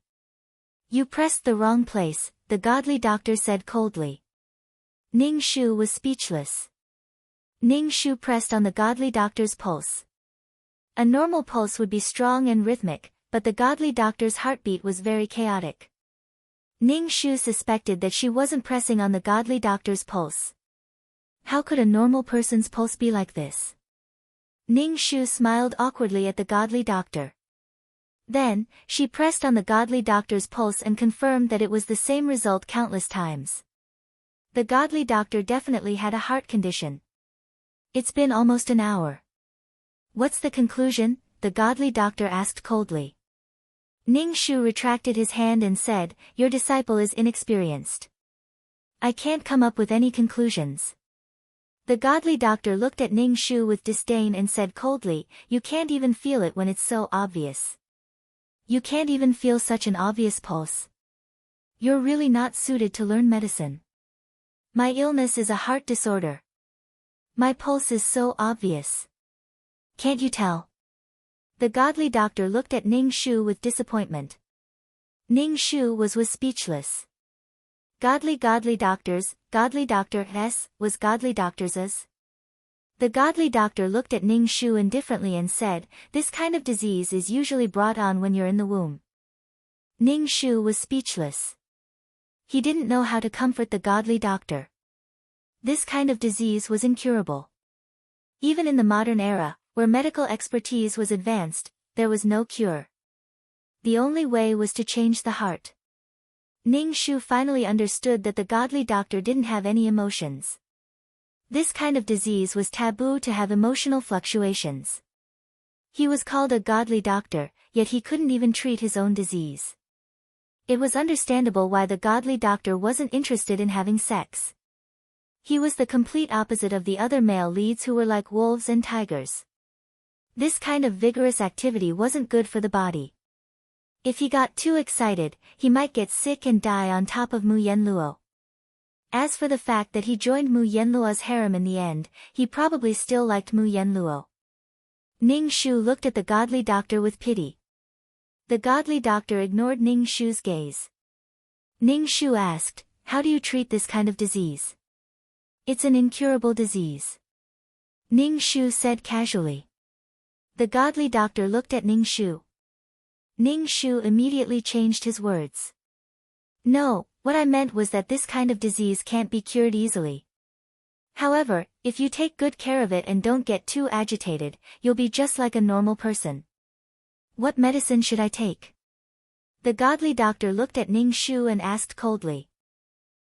"You pressed the wrong place," the godly doctor said coldly. Ning Shu was speechless. Ning Shu pressed on the godly doctor's pulse. A normal pulse would be strong and rhythmic, but the godly doctor's heartbeat was very chaotic. Ning Shu suspected that she wasn't pressing on the godly doctor's pulse. How could a normal person's pulse be like this? Ning Shu smiled awkwardly at the godly doctor. Then, she pressed on the godly doctor's pulse and confirmed that it was the same result countless times. The godly doctor definitely had a heart condition. "It's been almost an hour. What's the conclusion?" the godly doctor asked coldly. Ning Shu retracted his hand and said, "Your disciple is inexperienced. I can't come up with any conclusions." The godly doctor looked at Ning Shu with disdain and said coldly, "You can't even feel it when it's so obvious. You can't even feel such an obvious pulse. You're really not suited to learn medicine. My illness is a heart disorder. My pulse is so obvious. Can't you tell?" The godly doctor looked at Ning Shu with disappointment. Ning Shu was speechless. Godly doctors, godly doctor s, was godly doctors as. The godly doctor looked at Ning Shu indifferently and said, "This kind of disease is usually brought on when you're in the womb." Ning Shu was speechless. He didn't know how to comfort the godly doctor. This kind of disease was incurable. Even in the modern era, where medical expertise was advanced, there was no cure. The only way was to change the heart. Ning Shu finally understood that the godly doctor didn't have any emotions. This kind of disease was taboo to have emotional fluctuations. He was called a godly doctor, yet he couldn't even treat his own disease. It was understandable why the godly doctor wasn't interested in having sex. He was the complete opposite of the other male leads who were like wolves and tigers. This kind of vigorous activity wasn't good for the body. If he got too excited, he might get sick and die on top of Mu Yenluo. As for the fact that he joined Mu Yenluo's harem in the end, he probably still liked Mu Yenluo. Ning Shu looked at the godly doctor with pity. The godly doctor ignored Ning Shu's gaze. Ning Shu asked, "How do you treat this kind of disease?" "It's an incurable disease," Ning Shu said casually. The godly doctor looked at Ning Shu. Ning Shu immediately changed his words. "No, what I meant was that this kind of disease can't be cured easily. However, if you take good care of it and don't get too agitated, you'll be just like a normal person." "What medicine should I take?" The godly doctor looked at Ning Shu and asked coldly.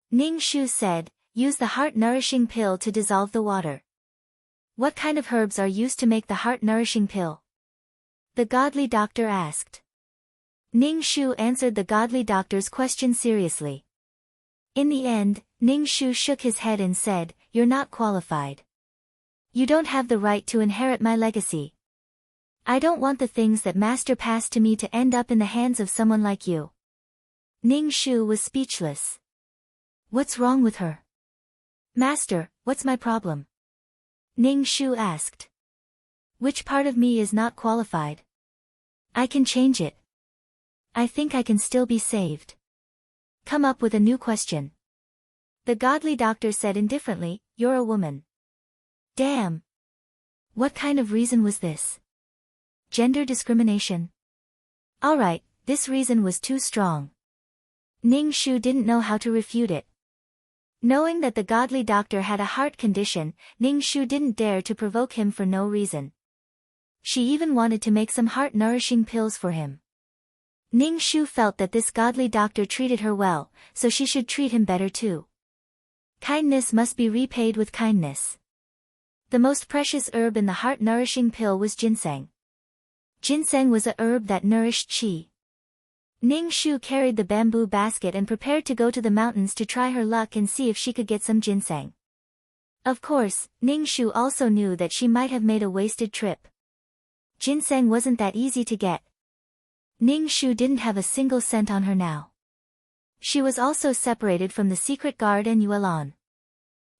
Ning Shu said, "Use the heart-nourishing pill to dissolve the water." "What kind of herbs are used to make the heart-nourishing pill?" the godly doctor asked. Ning Shu answered the godly doctor's question seriously. In the end, Ning Shu shook his head and said, "You're not qualified. You don't have the right to inherit my legacy. I don't want the things that Master passed to me to end up in the hands of someone like you." Ning Shu was speechless. What's wrong with her? Master, what's my problem? Ning Shu asked. Which part of me is not qualified? I can change it. I think I can still be saved. Come up with a new question. The godly doctor said indifferently, "You're a woman." Damn. What kind of reason was this? Gender discrimination? Alright, this reason was too strong. Ning Shu didn't know how to refute it. Knowing that the godly doctor had a heart condition, Ning Shu didn't dare to provoke him for no reason. She even wanted to make some heart-nourishing pills for him. Ning Shu felt that this godly doctor treated her well, so she should treat him better too. Kindness must be repaid with kindness. The most precious herb in the heart-nourishing pill was ginseng. Ginseng was a herb that nourished qi. Ning Shu carried the bamboo basket and prepared to go to the mountains to try her luck and see if she could get some ginseng. Of course, Ning Shu also knew that she might have made a wasted trip. Ginseng wasn't that easy to get. Ning Shu didn't have a single cent on her now. She was also separated from the secret guard and Yuelan.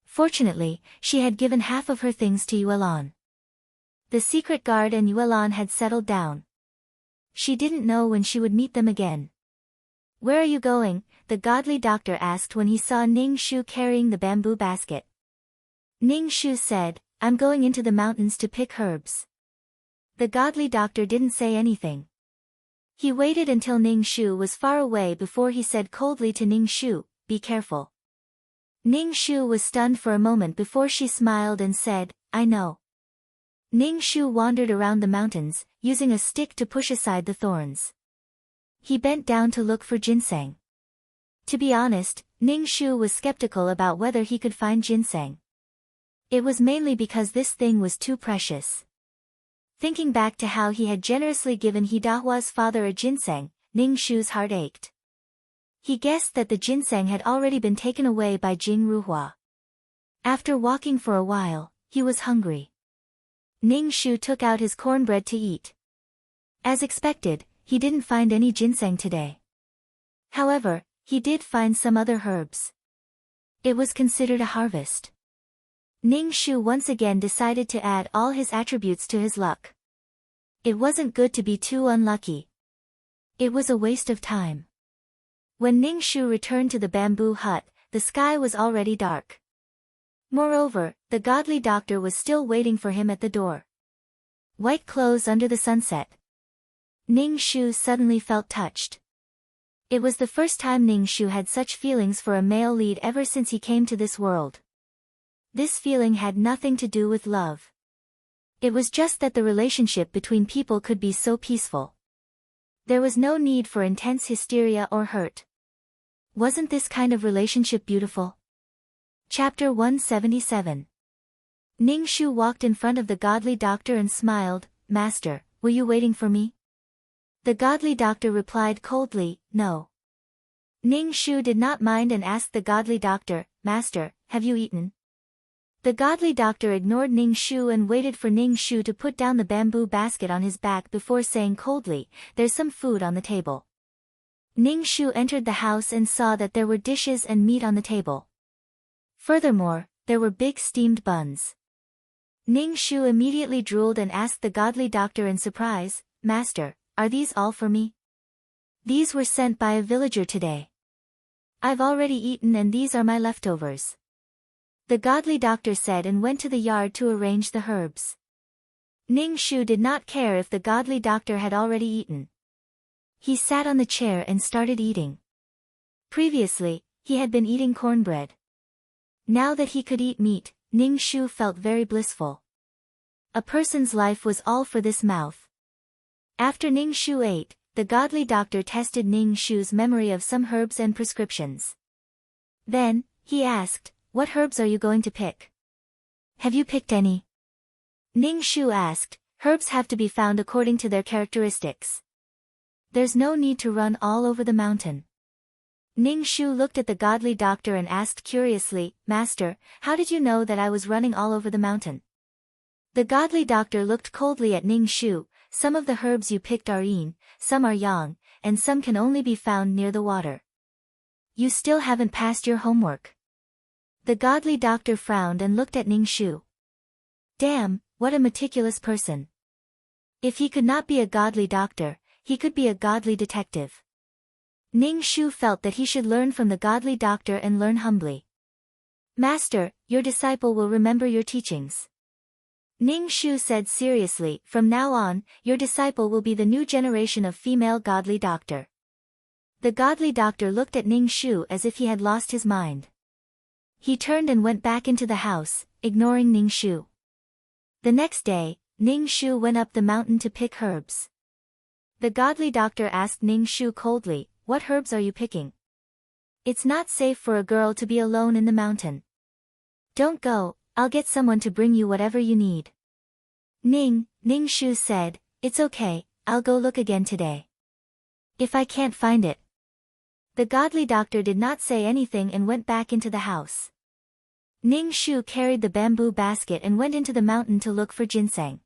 Fortunately, she had given half of her things to Yuelan. The secret guard and Yuelan had settled down. She didn't know when she would meet them again. Where are you going? The godly doctor asked when he saw Ning Shu carrying the bamboo basket. Ning Shu said, "I'm going into the mountains to pick herbs." The godly doctor didn't say anything. He waited until Ning Shu was far away before he said coldly to Ning Shu, "Be careful." Ning Shu was stunned for a moment before she smiled and said, "I know." Ning Shu wandered around the mountains, using a stick to push aside the thorns. He bent down to look for ginseng. To be honest, Ning Shu was skeptical about whether he could find ginseng. It was mainly because this thing was too precious. Thinking back to how he had generously given Hidahua's father a ginseng, Ning Shu's heart ached. He guessed that the ginseng had already been taken away by Jing Ruhua. After walking for a while, he was hungry. Ning Shu took out his cornbread to eat. As expected, he didn't find any ginseng today. However, he did find some other herbs. It was considered a harvest. Ning Shu once again decided to add all his attributes to his luck. It wasn't good to be too unlucky. It was a waste of time. When Ning Shu returned to the bamboo hut, the sky was already dark. Moreover, the godly doctor was still waiting for him at the door. White clothes under the sunset. Ning Shu suddenly felt touched. It was the first time Ning Shu had such feelings for a male lead ever since he came to this world. This feeling had nothing to do with love. It was just that the relationship between people could be so peaceful. There was no need for intense hysteria or hurt. Wasn't this kind of relationship beautiful? Chapter 177. Ning Shu walked in front of the godly doctor and smiled, "Master, were you waiting for me?" The godly doctor replied coldly, "No." Ning Shu did not mind and asked the godly doctor, "Master, have you eaten?" The godly doctor ignored Ning Shu and waited for Ning Shu to put down the bamboo basket on his back before saying coldly, "There's some food on the table." Ning Shu entered the house and saw that there were dishes and meat on the table. Furthermore, there were big steamed buns. Ning Shu immediately drooled and asked the godly doctor in surprise, "Master, are these all for me?" "These were sent by a villager today. I've already eaten and these are my leftovers," the godly doctor said and went to the yard to arrange the herbs. Ning Shu did not care if the godly doctor had already eaten. He sat on the chair and started eating. Previously, he had been eating cornbread. Now that he could eat meat, Ning Shu felt very blissful. A person's life was all for this mouth. After Ning Shu ate, the godly doctor tested Ning Shu's memory of some herbs and prescriptions. Then, he asked, "What herbs are you going to pick? Have you picked any?" Ning Shu asked, Herbs have to be found according to their characteristics. There's no need to run all over the mountain. Ning Shu looked at the godly doctor and asked curiously, Master, how did you know that I was running all over the mountain? The godly doctor looked coldly at Ning Shu. Some of the herbs you picked are yin, some are yang, and some can only be found near the water. You still haven't passed your homework. The godly doctor frowned and looked at Ning Shu. Damn, what a meticulous person. If he could not be a godly doctor, he could be a godly detective. Ning Shu felt that he should learn from the godly doctor and learn humbly. Master, your disciple will remember your teachings. Ning Shu said seriously, from now on, your disciple will be the new generation of female godly doctor. The godly doctor looked at Ning Shu as if he had lost his mind. He turned and went back into the house, ignoring Ning Shu. The next day, Ning Shu went up the mountain to pick herbs. The godly doctor asked Ning Shu coldly, what herbs are you picking? It's not safe for a girl to be alone in the mountain. Don't go, I'll get someone to bring you whatever you need. Ning Shu said, it's okay, I'll go look again today. If I can't find it. The godly doctor did not say anything and went back into the house. Ning Shu carried the bamboo basket and went into the mountain to look for ginseng.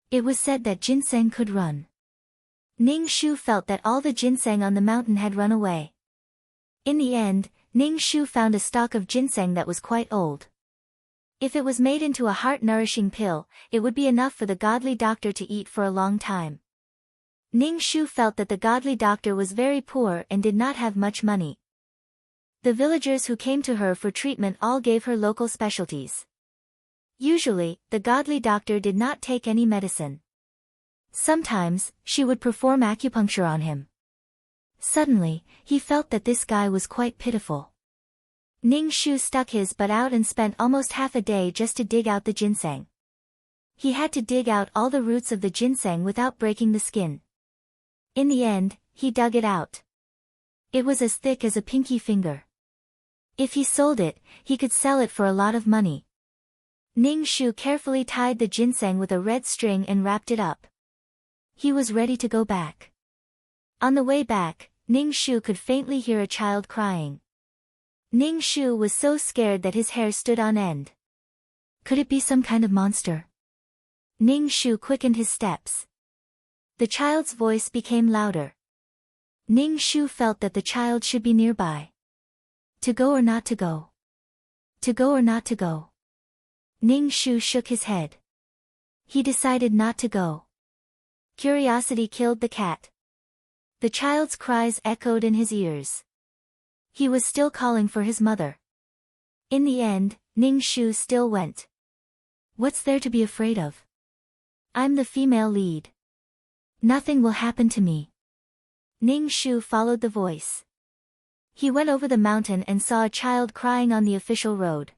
It was said that ginseng could run. Ning Shu felt that all the ginseng on the mountain had run away. In the end, Ning Shu found a stalk of ginseng that was quite old. If it was made into a heart-nourishing pill, it would be enough for the godly doctor to eat for a long time. Ning Shu felt that the godly doctor was very poor and did not have much money. The villagers who came to her for treatment all gave her local specialties. Usually, the godly doctor did not take any medicine. Sometimes, she would perform acupuncture on him. Suddenly, he felt that this guy was quite pitiful. Ning Shu stuck his butt out and spent almost half a day just to dig out the ginseng. He had to dig out all the roots of the ginseng without breaking the skin. In the end, he dug it out. It was as thick as a pinky finger. If he sold it, he could sell it for a lot of money. Ning Shu carefully tied the ginseng with a red string and wrapped it up. He was ready to go back. On the way back, Ning Shu could faintly hear a child crying. Ning Shu was so scared that his hair stood on end. Could it be some kind of monster? Ning Shu quickened his steps. The child's voice became louder. Ning Shu felt that the child should be nearby. To go or not to go? To go or not to go? Ning Shu shook his head. He decided not to go. Curiosity killed the cat. The child's cries echoed in his ears. He was still calling for his mother. In the end, Ning Shu still went. What's there to be afraid of? I'm the female lead. Nothing will happen to me. Ning Shu followed the voice. He went over the mountain and saw a child crying on the official road.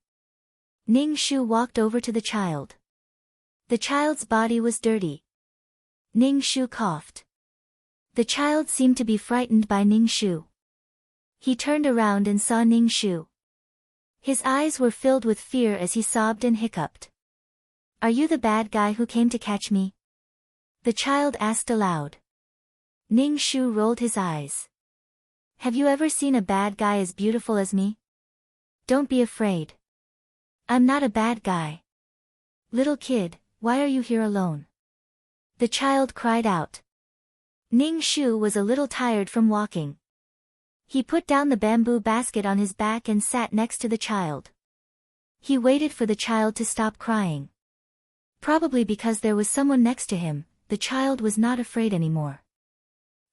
Ning Shu walked over to the child. The child's body was dirty. Ning Shu coughed. The child seemed to be frightened by Ning Shu. He turned around and saw Ning Shu. His eyes were filled with fear as he sobbed and hiccuped. Are you the bad guy who came to catch me? The child asked aloud. Ning Shu rolled his eyes. Have you ever seen a bad guy as beautiful as me? Don't be afraid. I'm not a bad guy. Little kid, why are you here alone? The child cried out. Ning Shu was a little tired from walking. He put down the bamboo basket on his back and sat next to the child. He waited for the child to stop crying. Probably because there was someone next to him, the child was not afraid anymore.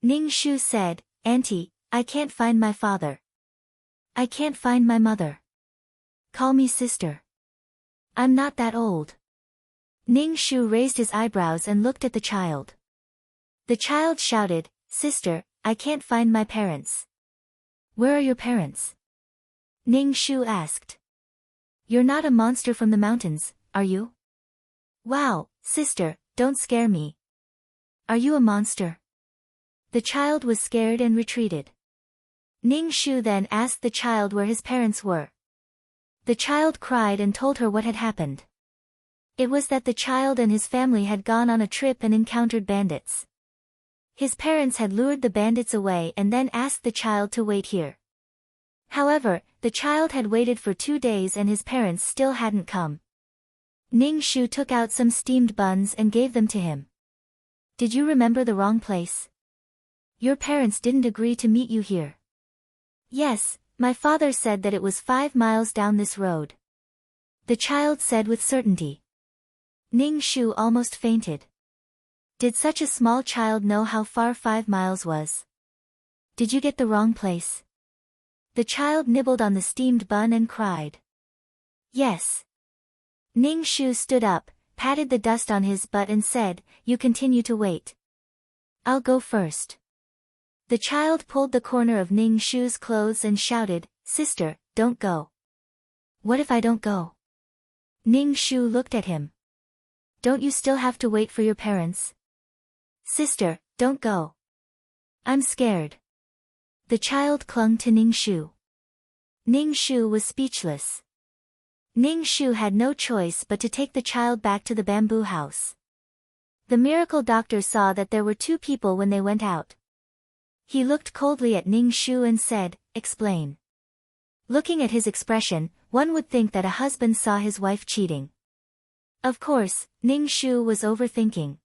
Ning Shu said, Auntie, I can't find my father. I can't find my mother. Call me sister. I'm not that old. Ning Shu raised his eyebrows and looked at the child. The child shouted, Sister, I can't find my parents. Where are your parents? Ning Shu asked. You're not a monster from the mountains, are you? Wow, sister, don't scare me. Are you a monster? The child was scared and retreated. Ning Shu then asked the child where his parents were. The child cried and told her what had happened. It was that the child and his family had gone on a trip and encountered bandits. His parents had lured the bandits away and then asked the child to wait here. However, the child had waited for 2 days and his parents still hadn't come. Ning Shu took out some steamed buns and gave them to him. Did you remember the wrong place? Your parents didn't agree to meet you here. Yes, my father said that it was 5 miles down this road. The child said with certainty. Ning Shu almost fainted. Did such a small child know how far 5 miles was? Did you get the wrong place? The child nibbled on the steamed bun and cried. Yes. Ning Shu stood up, patted the dust on his butt and said, you continue to wait. I'll go first. The child pulled the corner of Ning Shu's clothes and shouted, Sister, don't go. What if I don't go? Ning Shu looked at him. Don't you still have to wait for your parents? Sister, don't go. I'm scared. The child clung to Ning Shu. Ning Shu was speechless. Ning Shu had no choice but to take the child back to the bamboo house. The miracle doctor saw that there were 2 people when they went out. He looked coldly at Ning Shu and said, Explain. Looking at his expression, one would think that a husband saw his wife cheating. Of course, Ning Shu was overthinking.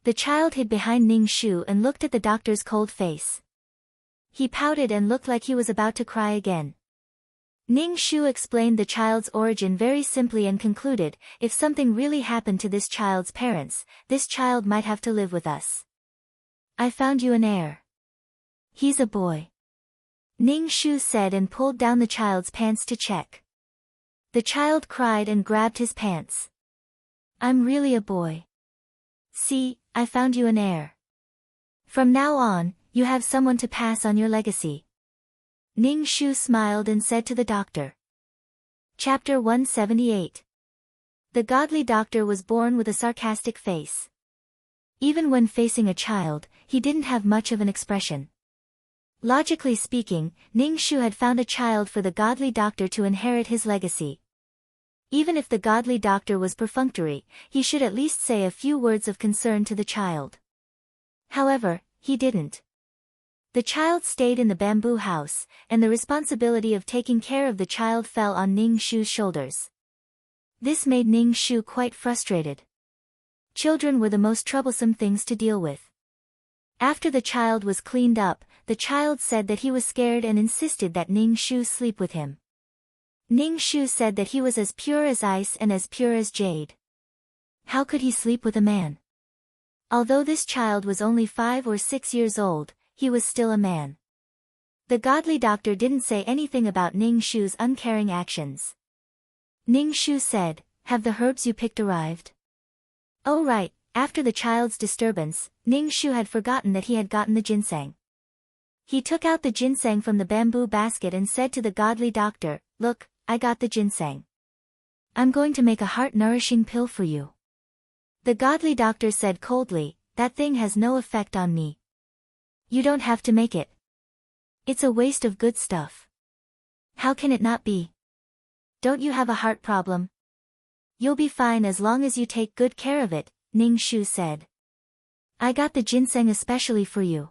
The child hid behind Ning Shu and looked at the doctor's cold face. He pouted and looked like he was about to cry again. Ning Shu explained the child's origin very simply and concluded, if something really happened to this child's parents, this child might have to live with us. I found you an heir. He's a boy. Ning Shu said and pulled down the child's pants to check. The child cried and grabbed his pants. I'm really a boy. See, I found you an heir. From now on, you have someone to pass on your legacy. Ning Shu smiled and said to the doctor. Chapter 178. The godly doctor was born with a sarcastic face. Even when facing a child, he didn't have much of an expression. Logically speaking, Ning Shu had found a child for the godly doctor to inherit his legacy. Even if the godly doctor was perfunctory, he should at least say a few words of concern to the child. However, he didn't. The child stayed in the bamboo house, and the responsibility of taking care of the child fell on Ning Shu's shoulders. This made Ning Shu quite frustrated. Children were the most troublesome things to deal with. After the child was cleaned up, the child said that he was scared and insisted that Ning Shu sleep with him. Ning Shu said that he was as pure as ice and as pure as jade. How could he sleep with a man? Although this child was only 5 or 6 years old, he was still a man. The godly doctor didn't say anything about Ning Shu's uncaring actions. Ning Shu said, Have the herbs you picked arrived? Oh right, after the child's disturbance, Ning Shu had forgotten that he had gotten the ginseng. He took out the ginseng from the bamboo basket and said to the godly doctor, Look, I got the ginseng. I'm going to make a heart-nourishing pill for you. The godly doctor said coldly, That thing has no effect on me. You don't have to make it. It's a waste of good stuff. How can it not be? Don't you have a heart problem? You'll be fine as long as you take good care of it, Ning Shu said. I got the ginseng especially for you.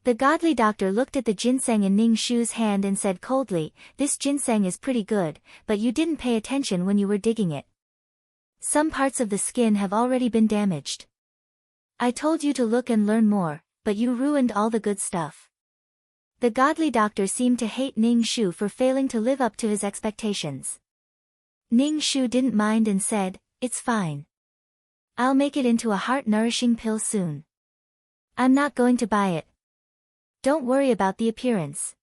The godly doctor looked at the ginseng in Ning Shu's hand and said coldly, This ginseng is pretty good, but you didn't pay attention when you were digging it. Some parts of the skin have already been damaged. I told you to look and learn more, but you ruined all the good stuff. The godly doctor seemed to hate Ning Shu for failing to live up to his expectations. Ning Shu didn't mind and said, It's fine. I'll make it into a heart-nourishing pill soon. I'm not going to buy it. Don't worry about the appearance.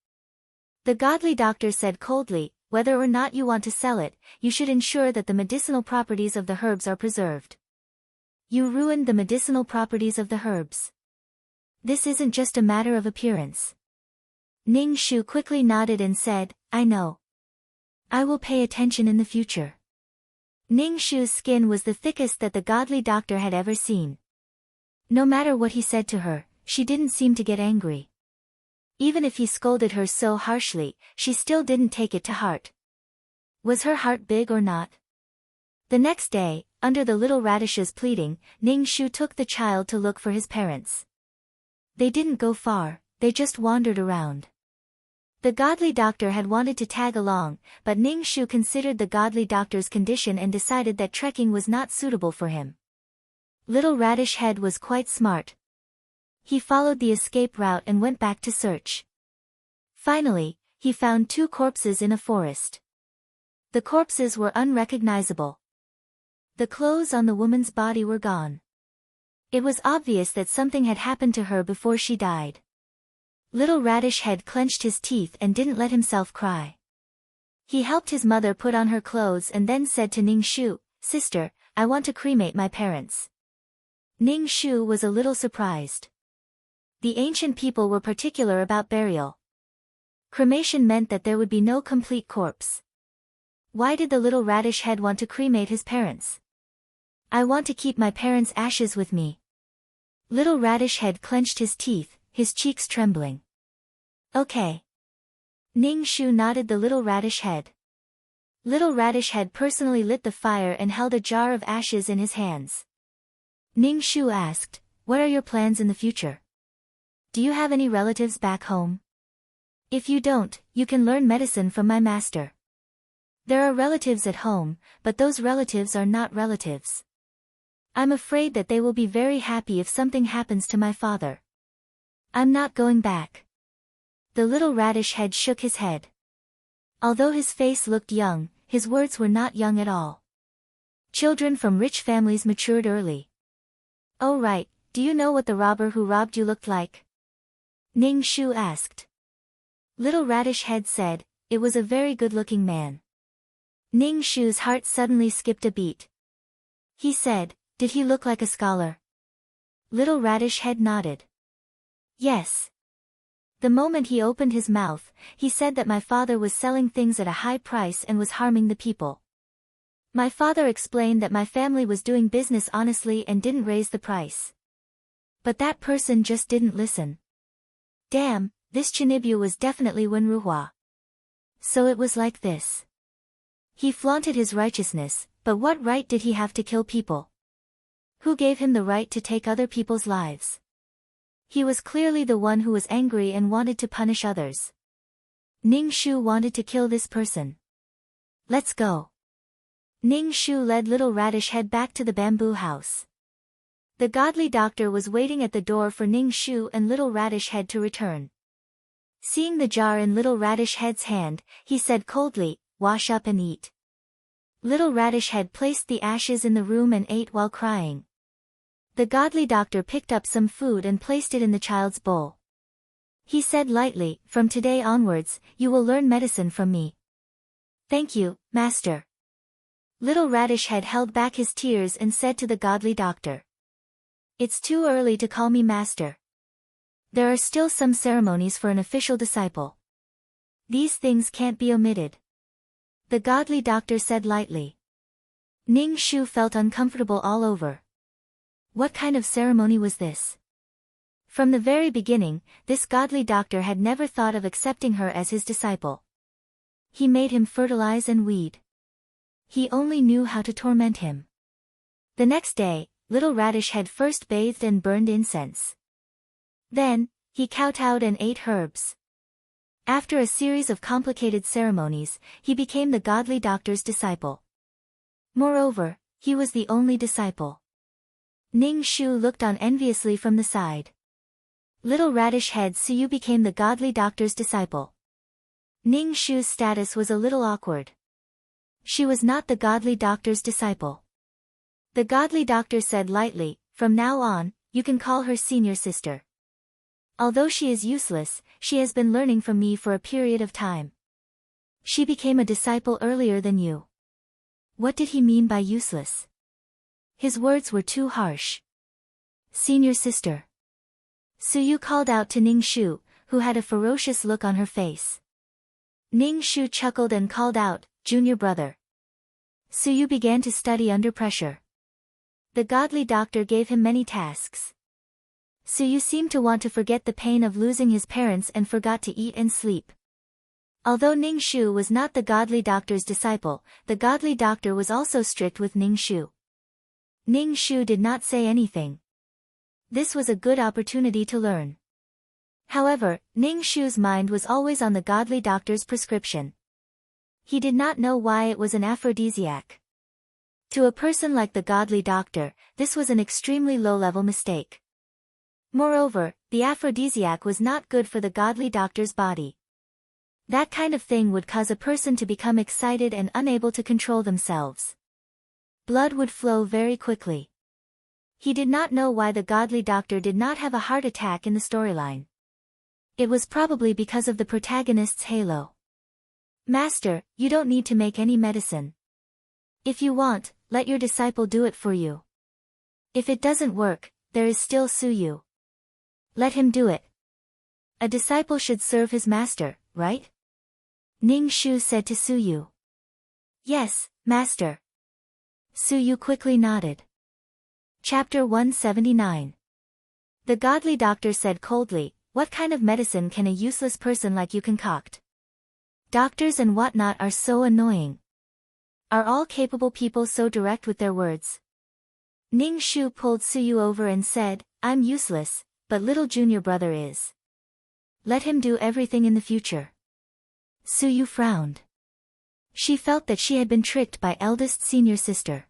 The godly doctor said coldly, Whether or not you want to sell it, you should ensure that the medicinal properties of the herbs are preserved. You ruined the medicinal properties of the herbs. This isn't just a matter of appearance. Ning Shu quickly nodded and said, I know. I will pay attention in the future. Ning Shu's skin was the thickest that the godly doctor had ever seen. No matter what he said to her, she didn't seem to get angry. Even if he scolded her so harshly, she still didn't take it to heart. Was her heart big or not? The next day, under the little radish's pleading, Ning Shu took the child to look for his parents. They didn't go far, they just wandered around. The godly doctor had wanted to tag along, but Ning Shu considered the godly doctor's condition and decided that trekking was not suitable for him. Little Radish Head was quite smart. He followed the escape route and went back to search. Finally, he found 2 corpses in a forest. The corpses were unrecognizable. The clothes on the woman's body were gone. It was obvious that something had happened to her before she died. Little Radish Head clenched his teeth and didn't let himself cry. He helped his mother put on her clothes and then said to Ning Shu, "Sister, I want to cremate my parents." Ning Shu was a little surprised. The ancient people were particular about burial. Cremation meant that there would be no complete corpse. Why did the little Radish Head want to cremate his parents? "I want to keep my parents' ashes with me." Little Radish Head clenched his teeth, his cheeks trembling. "Okay." Ning Shu nodded the Little Radish Head. Little Radish Head personally lit the fire and held a jar of ashes in his hands. Ning Shu asked, "What are your plans in the future? Do you have any relatives back home? If you don't, you can learn medicine from my master. There are relatives at home, but those relatives are not relatives. I'm afraid that they will be very happy if something happens to my father. I'm not going back." The Little Radish Head shook his head. Although his face looked young, his words were not young at all. Children from rich families matured early. "Oh right, do you know what the robber who robbed you looked like?" Ning Shu asked. Little Radish Head said, "It was a very good-looking man." Ning Shu's heart suddenly skipped a beat. He said, "Did he look like a scholar?" Little Radish Head nodded. "Yes." The moment he opened his mouth, he said that my father was selling things at a high price and was harming the people. My father explained that my family was doing business honestly and didn't raise the price. But that person just didn't listen. Damn, this Chinibyu was definitely Wenruhua. So it was like this. He flaunted his righteousness, but what right did he have to kill people? Who gave him the right to take other people's lives? He was clearly the one who was angry and wanted to punish others. Ning Shu wanted to kill this person. "Let's go." Ning Shu led Little Radish Head back to the bamboo house. The godly doctor was waiting at the door for Ning Shu and Little Radish Head to return. Seeing the jar in Little Radish Head's hand, he said coldly, "Wash up and eat." Little Radish Head placed the ashes in the room and ate while crying. The godly doctor picked up some food and placed it in the child's bowl. He said lightly, "From today onwards, you will learn medicine from me." "Thank you, Master." Little Radish Head held back his tears and said to the godly doctor, "It's too early to call me Master. There are still some ceremonies for an official disciple. These things can't be omitted." The godly doctor said lightly. Ning Shu felt uncomfortable all over. What kind of ceremony was this? From the very beginning, this godly doctor had never thought of accepting her as his disciple. He made him fertilize and weed. He only knew how to torment him. The next day, Little Radish Head first bathed and burned incense. Then, he kowtowed and ate herbs. After a series of complicated ceremonies, he became the godly doctor's disciple. Moreover, he was the only disciple. Ning Shu looked on enviously from the side. Little Radish Head Suyu became the godly doctor's disciple. Ning Shu's status was a little awkward. She was not the godly doctor's disciple. The godly doctor said lightly, "From now on, you can call her senior sister. Although she is useless, she has been learning from me for a period of time. She became a disciple earlier than you." What did he mean by useless? His words were too harsh. "Senior sister." Suyu called out to Ning Shu, who had a ferocious look on her face. Ning Shu chuckled and called out, "Junior brother." Suyu began to study under pressure. The godly doctor gave him many tasks. Suyu seemed to want to forget the pain of losing his parents and forgot to eat and sleep. Although Ning Shu was not the godly doctor's disciple, the godly doctor was also strict with Ning Shu. Ning Shu did not say anything. This was a good opportunity to learn. However, Ning Shu's mind was always on the godly doctor's prescription. He did not know why it was an aphrodisiac. To a person like the godly doctor, this was an extremely low-level mistake. Moreover, the aphrodisiac was not good for the godly doctor's body. That kind of thing would cause a person to become excited and unable to control themselves. Blood would flow very quickly. He did not know why the godly doctor did not have a heart attack in the storyline. It was probably because of the protagonist's halo. Master, you don't need to make any medicine. If you want, let your disciple do it for you. If it doesn't work, there is still Suyu. Let him do it. A disciple should serve his master, right? Ning Shu said to Suyu. Yes, master. Suyu quickly nodded. Chapter 179. The godly doctor said coldly, "What kind of medicine can a useless person like you concoct? Doctors and whatnot are so annoying. Are all capable people so direct with their words?" Ning Shu pulled Suyu over and said, "I'm useless, but little junior brother is. Let him do everything in the future." Suyu frowned. She felt that she had been tricked by eldest senior sister.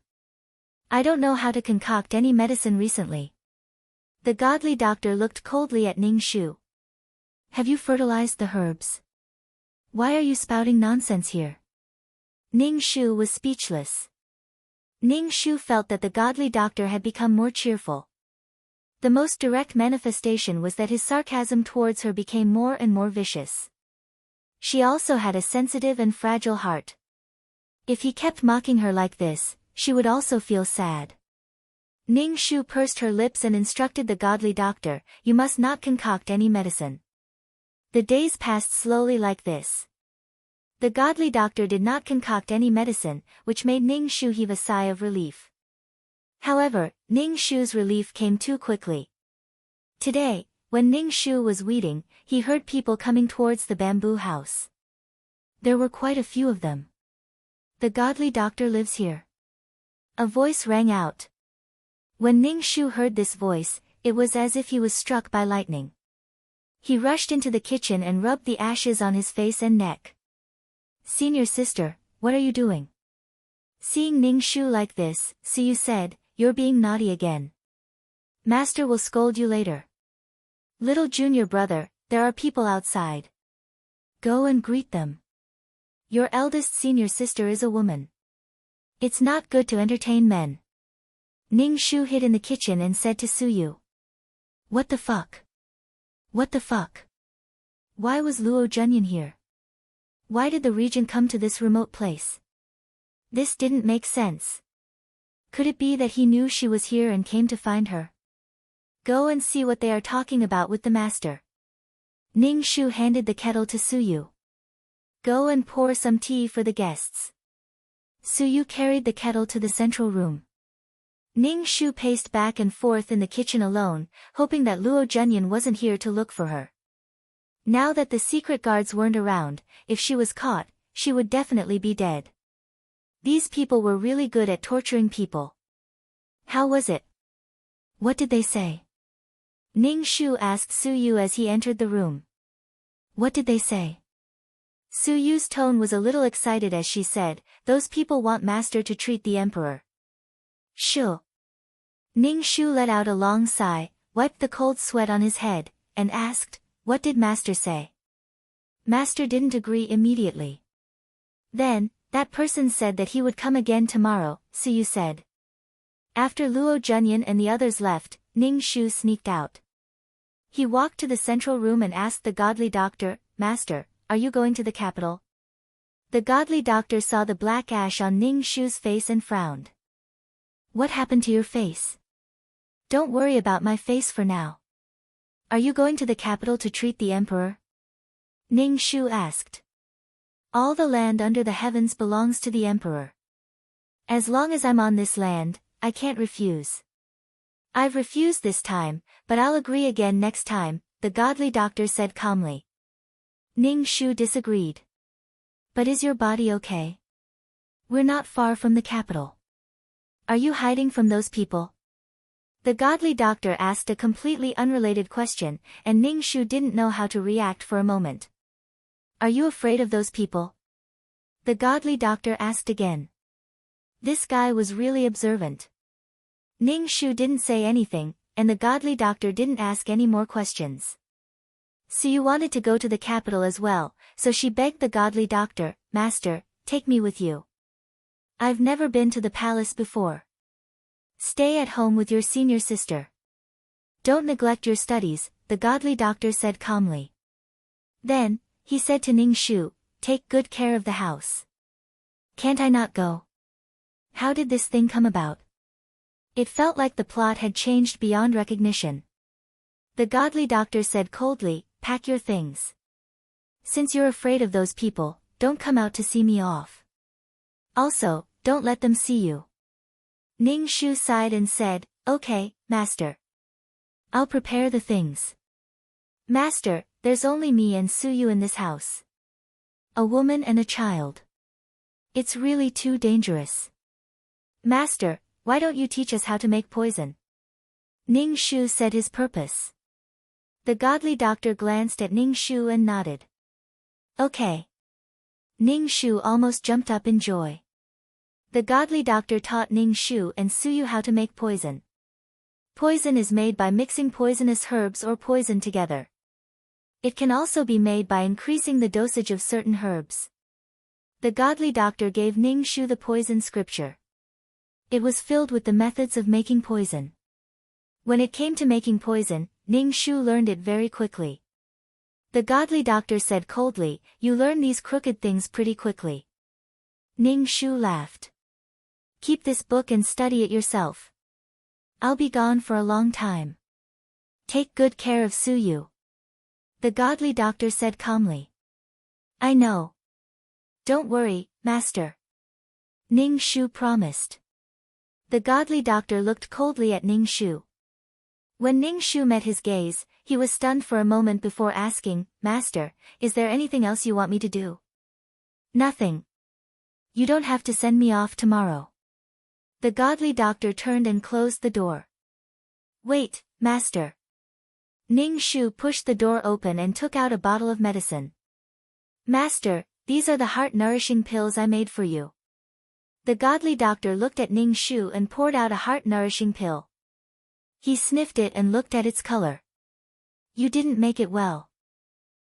"I don't know how to concoct any medicine recently." The godly doctor looked coldly at Ning Shu. "Have you fertilized the herbs? Why are you spouting nonsense here?" Ning Shu was speechless. Ning Shu felt that the godly doctor had become more cheerful. The most direct manifestation was that his sarcasm towards her became more and more vicious. She also had a sensitive and fragile heart. If he kept mocking her like this, she would also feel sad. Ning Shu pursed her lips and instructed the godly doctor, "You must not concoct any medicine." The days passed slowly like this. The godly doctor did not concoct any medicine, which made Ning Shu heave a sigh of relief. However, Ning Shu's relief came too quickly. Today, when Ning Shu was weeding, he heard people coming towards the bamboo house. There were quite a few of them. "The godly doctor lives here." A voice rang out. When Ning Shu heard this voice, it was as if he was struck by lightning. He rushed into the kitchen and rubbed the ashes on his face and neck. "Senior sister, what are you doing?" Seeing Ning Shu like this, Suyu said, "You're being naughty again. Master will scold you later. Little junior brother, there are people outside. Go and greet them. Your eldest senior sister is a woman. It's not good to entertain men." Ning Shu hid in the kitchen and said to Suyu. "What the fuck? What the fuck? Why was Luo Junyan here? Why did the regent come to this remote place? This didn't make sense. Could it be that he knew she was here and came to find her? Go and see what they are talking about with the master." Ning Shu handed the kettle to Suyu. "Go and pour some tea for the guests." Suyu carried the kettle to the central room. Ning Shu paced back and forth in the kitchen alone, hoping that Luo Junyan wasn't here to look for her. Now that the secret guards weren't around, if she was caught, she would definitely be dead. These people were really good at torturing people. How was it? What did they say? Ning Shu asked Suyu as he entered the room. What did they say? Suyu's tone was a little excited as she said, "Those people want master to treat the emperor." Sure. Ning Shu let out a long sigh, wiped the cold sweat on his head, and asked, "What did master say?" Master didn't agree immediately. Then, that person said that he would come again tomorrow, Suyu said. After Luo Junyan and the others left, Ning Shu sneaked out. He walked to the central room and asked the godly doctor, "Master, are you going to the capital?" The godly doctor saw the black ash on Ning Shu's face and frowned. "What happened to your face?" "Don't worry about my face for now. Are you going to the capital to treat the emperor?" Ning Shu asked. "All the land under the heavens belongs to the emperor. As long as I'm on this land, I can't refuse. I've refused this time, but I'll agree again next time," the godly doctor said calmly. Ning Shu disagreed. But is your body okay? We're not far from the capital. Are you hiding from those people? The godly doctor asked a completely unrelated question, and Ning Shu didn't know how to react for a moment. Are you afraid of those people? The godly doctor asked again. This guy was really observant. Ning Shu didn't say anything, and the godly doctor didn't ask any more questions. Suyu wanted to go to the capital as well, so she begged the godly doctor, Master, take me with you. I've never been to the palace before. Stay at home with your senior sister. Don't neglect your studies, the godly doctor said calmly. Then, he said to Ning Shu, take good care of the house. Can't I not go? How did this thing come about? It felt like the plot had changed beyond recognition. The godly doctor said coldly, pack your things. Since you're afraid of those people, don't come out to see me off. Also, don't let them see you. Ning Shu sighed and said, okay, Master. I'll prepare the things. Master, there's only me and Suyu in this house. A woman and a child. It's really too dangerous. Master, why don't you teach us how to make poison? Ning Shu said his purpose. The godly doctor glanced at Ning Shu and nodded. Okay. Ning Shu almost jumped up in joy. The godly doctor taught Ning Shu and Suyu how to make poison. Poison is made by mixing poisonous herbs or poison together. It can also be made by increasing the dosage of certain herbs. The godly doctor gave Ning Shu the poison scripture. It was filled with the methods of making poison. When it came to making poison, Ning Shu learned it very quickly. The godly doctor said coldly, you learn these crooked things pretty quickly. Ning Shu laughed. Keep this book and study it yourself. I'll be gone for a long time. Take good care of Suyu. The godly doctor said calmly. I know. Don't worry, Master. Ning Shu promised. The godly doctor looked coldly at Ning Shu. When Ning Shu met his gaze, he was stunned for a moment before asking, Master, is there anything else you want me to do? Nothing. You don't have to send me off tomorrow. The godly doctor turned and closed the door. Wait, Master. Ning Shu pushed the door open and took out a bottle of medicine. Master, these are the heart-nourishing pills I made for you. The godly doctor looked at Ning Shu and poured out a heart-nourishing pill. He sniffed it and looked at its color. You didn't make it well.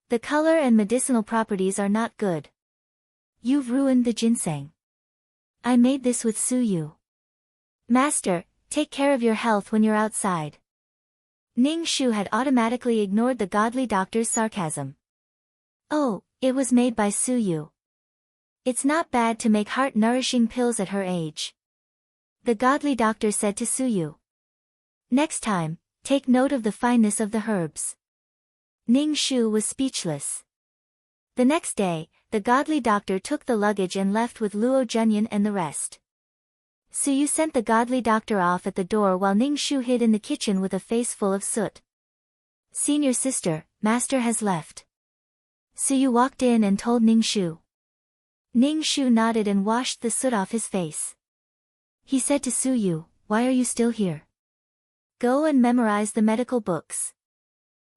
The color and medicinal properties are not good. You've ruined the ginseng. I made this with Suyu. Master, take care of your health when you're outside. Ning Shu had automatically ignored the godly doctor's sarcasm. Oh, it was made by Suyu. It's not bad to make heart-nourishing pills at her age. The godly doctor said to Suyu. Next time, take note of the fineness of the herbs. Ning Shu was speechless. The next day, the godly doctor took the luggage and left with Luo Junyan and the rest. Suyu sent the godly doctor off at the door while Ning Shu hid in the kitchen with a face full of soot. Senior sister, Master has left. Suyu walked in and told Ning Shu. Ning Shu nodded and washed the soot off his face. He said to Suyu, why are you still here? Go and memorize the medical books.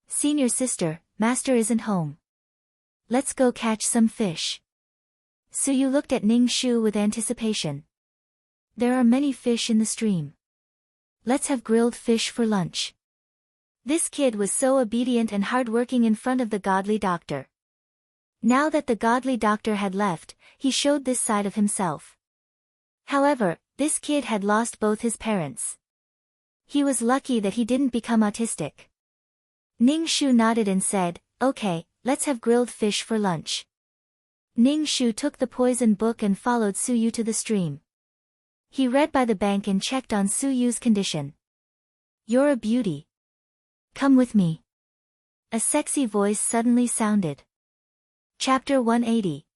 Senior sister, Master isn't home. Let's go catch some fish. Suyu looked at Ning Shu with anticipation. There are many fish in the stream. Let's have grilled fish for lunch. This kid was so obedient and hardworking in front of the godly doctor. Now that the godly doctor had left, he showed this side of himself. However, this kid had lost both his parents. He was lucky that he didn't become autistic. Ning Shu nodded and said, okay, let's have grilled fish for lunch. Ning Shu took the poison book and followed Suyu to the stream. He read by the bank and checked on Suyu's condition. You're a beauty. Come with me. A sexy voice suddenly sounded. Chapter 180.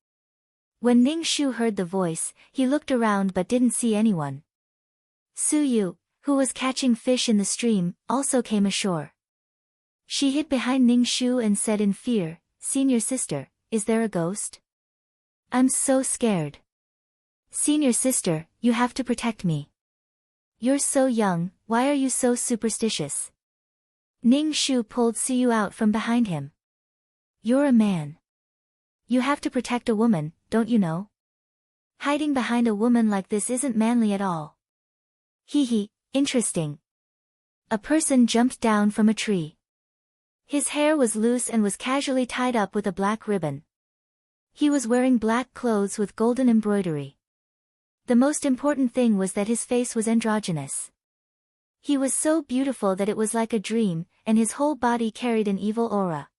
When Ning Shu heard the voice, he looked around but didn't see anyone. Suyu, who was catching fish in the stream, also came ashore. She hid behind Ning Shu and said in fear, Senior sister, is there a ghost? I'm so scared. Senior sister, you have to protect me. You're so young, why are you so superstitious? Ning Shu pulled Suyu out from behind him. You're a man. You have to protect a woman, don't you know? Hiding behind a woman like this isn't manly at all. Hee hee, interesting. A person jumped down from a tree. His hair was loose and was casually tied up with a black ribbon. He was wearing black clothes with golden embroidery. The most important thing was that his face was androgynous. He was so beautiful that it was like a dream, and his whole body carried an evil aura.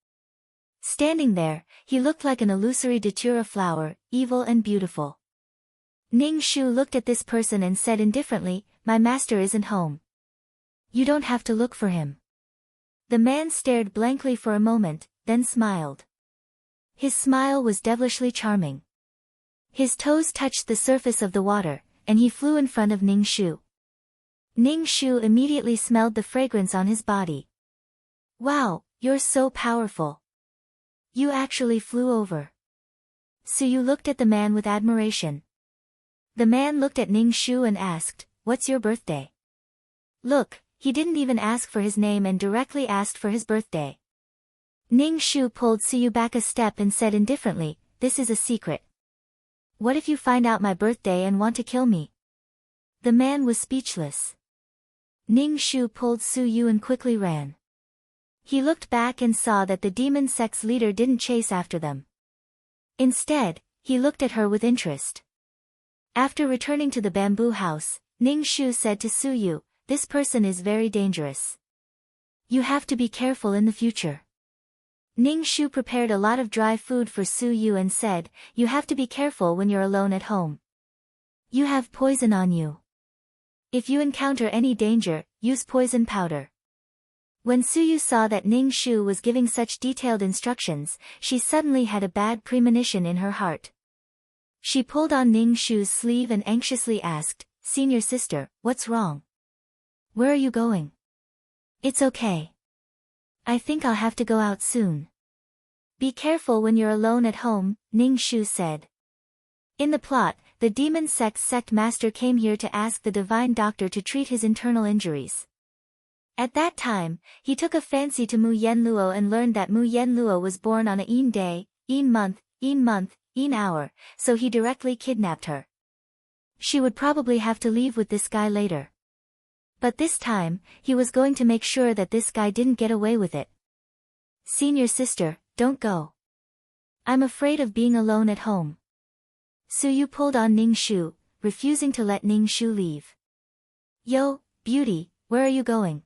Standing there, he looked like an illusory datura flower, evil and beautiful. Ning Shu looked at this person and said indifferently, my master isn't home. You don't have to look for him. The man stared blankly for a moment, then smiled. His smile was devilishly charming. His toes touched the surface of the water, and he flew in front of Ning Shu. Ning Shu immediately smelled the fragrance on his body. Wow, you're so powerful. You actually flew over. Suyu looked at the man with admiration. The man looked at Ning Shu and asked, what's your birthday? Look, he didn't even ask for his name and directly asked for his birthday. Ning Shu pulled Suyu back a step and said indifferently, this is a secret. What if you find out my birthday and want to kill me? The man was speechless. Ning Shu pulled Suyu and quickly ran. He looked back and saw that the demon sect's leader didn't chase after them. Instead, he looked at her with interest. After returning to the bamboo house, Ning Shu said to Suyu, this person is very dangerous. You have to be careful in the future. Ning Shu prepared a lot of dry food for Suyu and said, you have to be careful when you're alone at home. You have poison on you. If you encounter any danger, use poison powder. When Suyu saw that Ning Shu was giving such detailed instructions, she suddenly had a bad premonition in her heart. She pulled on Ning Shu's sleeve and anxiously asked, Senior sister, what's wrong? Where are you going? It's okay. I think I'll have to go out soon. Be careful when you're alone at home, Ning Shu said. In the plot, the demon sect master came here to ask the divine doctor to treat his internal injuries. At that time, he took a fancy to Mu Yenluo and learned that Mu Yenluo was born on a Yin day, Yin month, Yin hour, so he directly kidnapped her. She would probably have to leave with this guy later. But this time, he was going to make sure that this guy didn't get away with it. Senior sister, don't go. I'm afraid of being alone at home. Suyu pulled on Ning Shu, refusing to let Ning Shu leave. Yo, beauty, where are you going?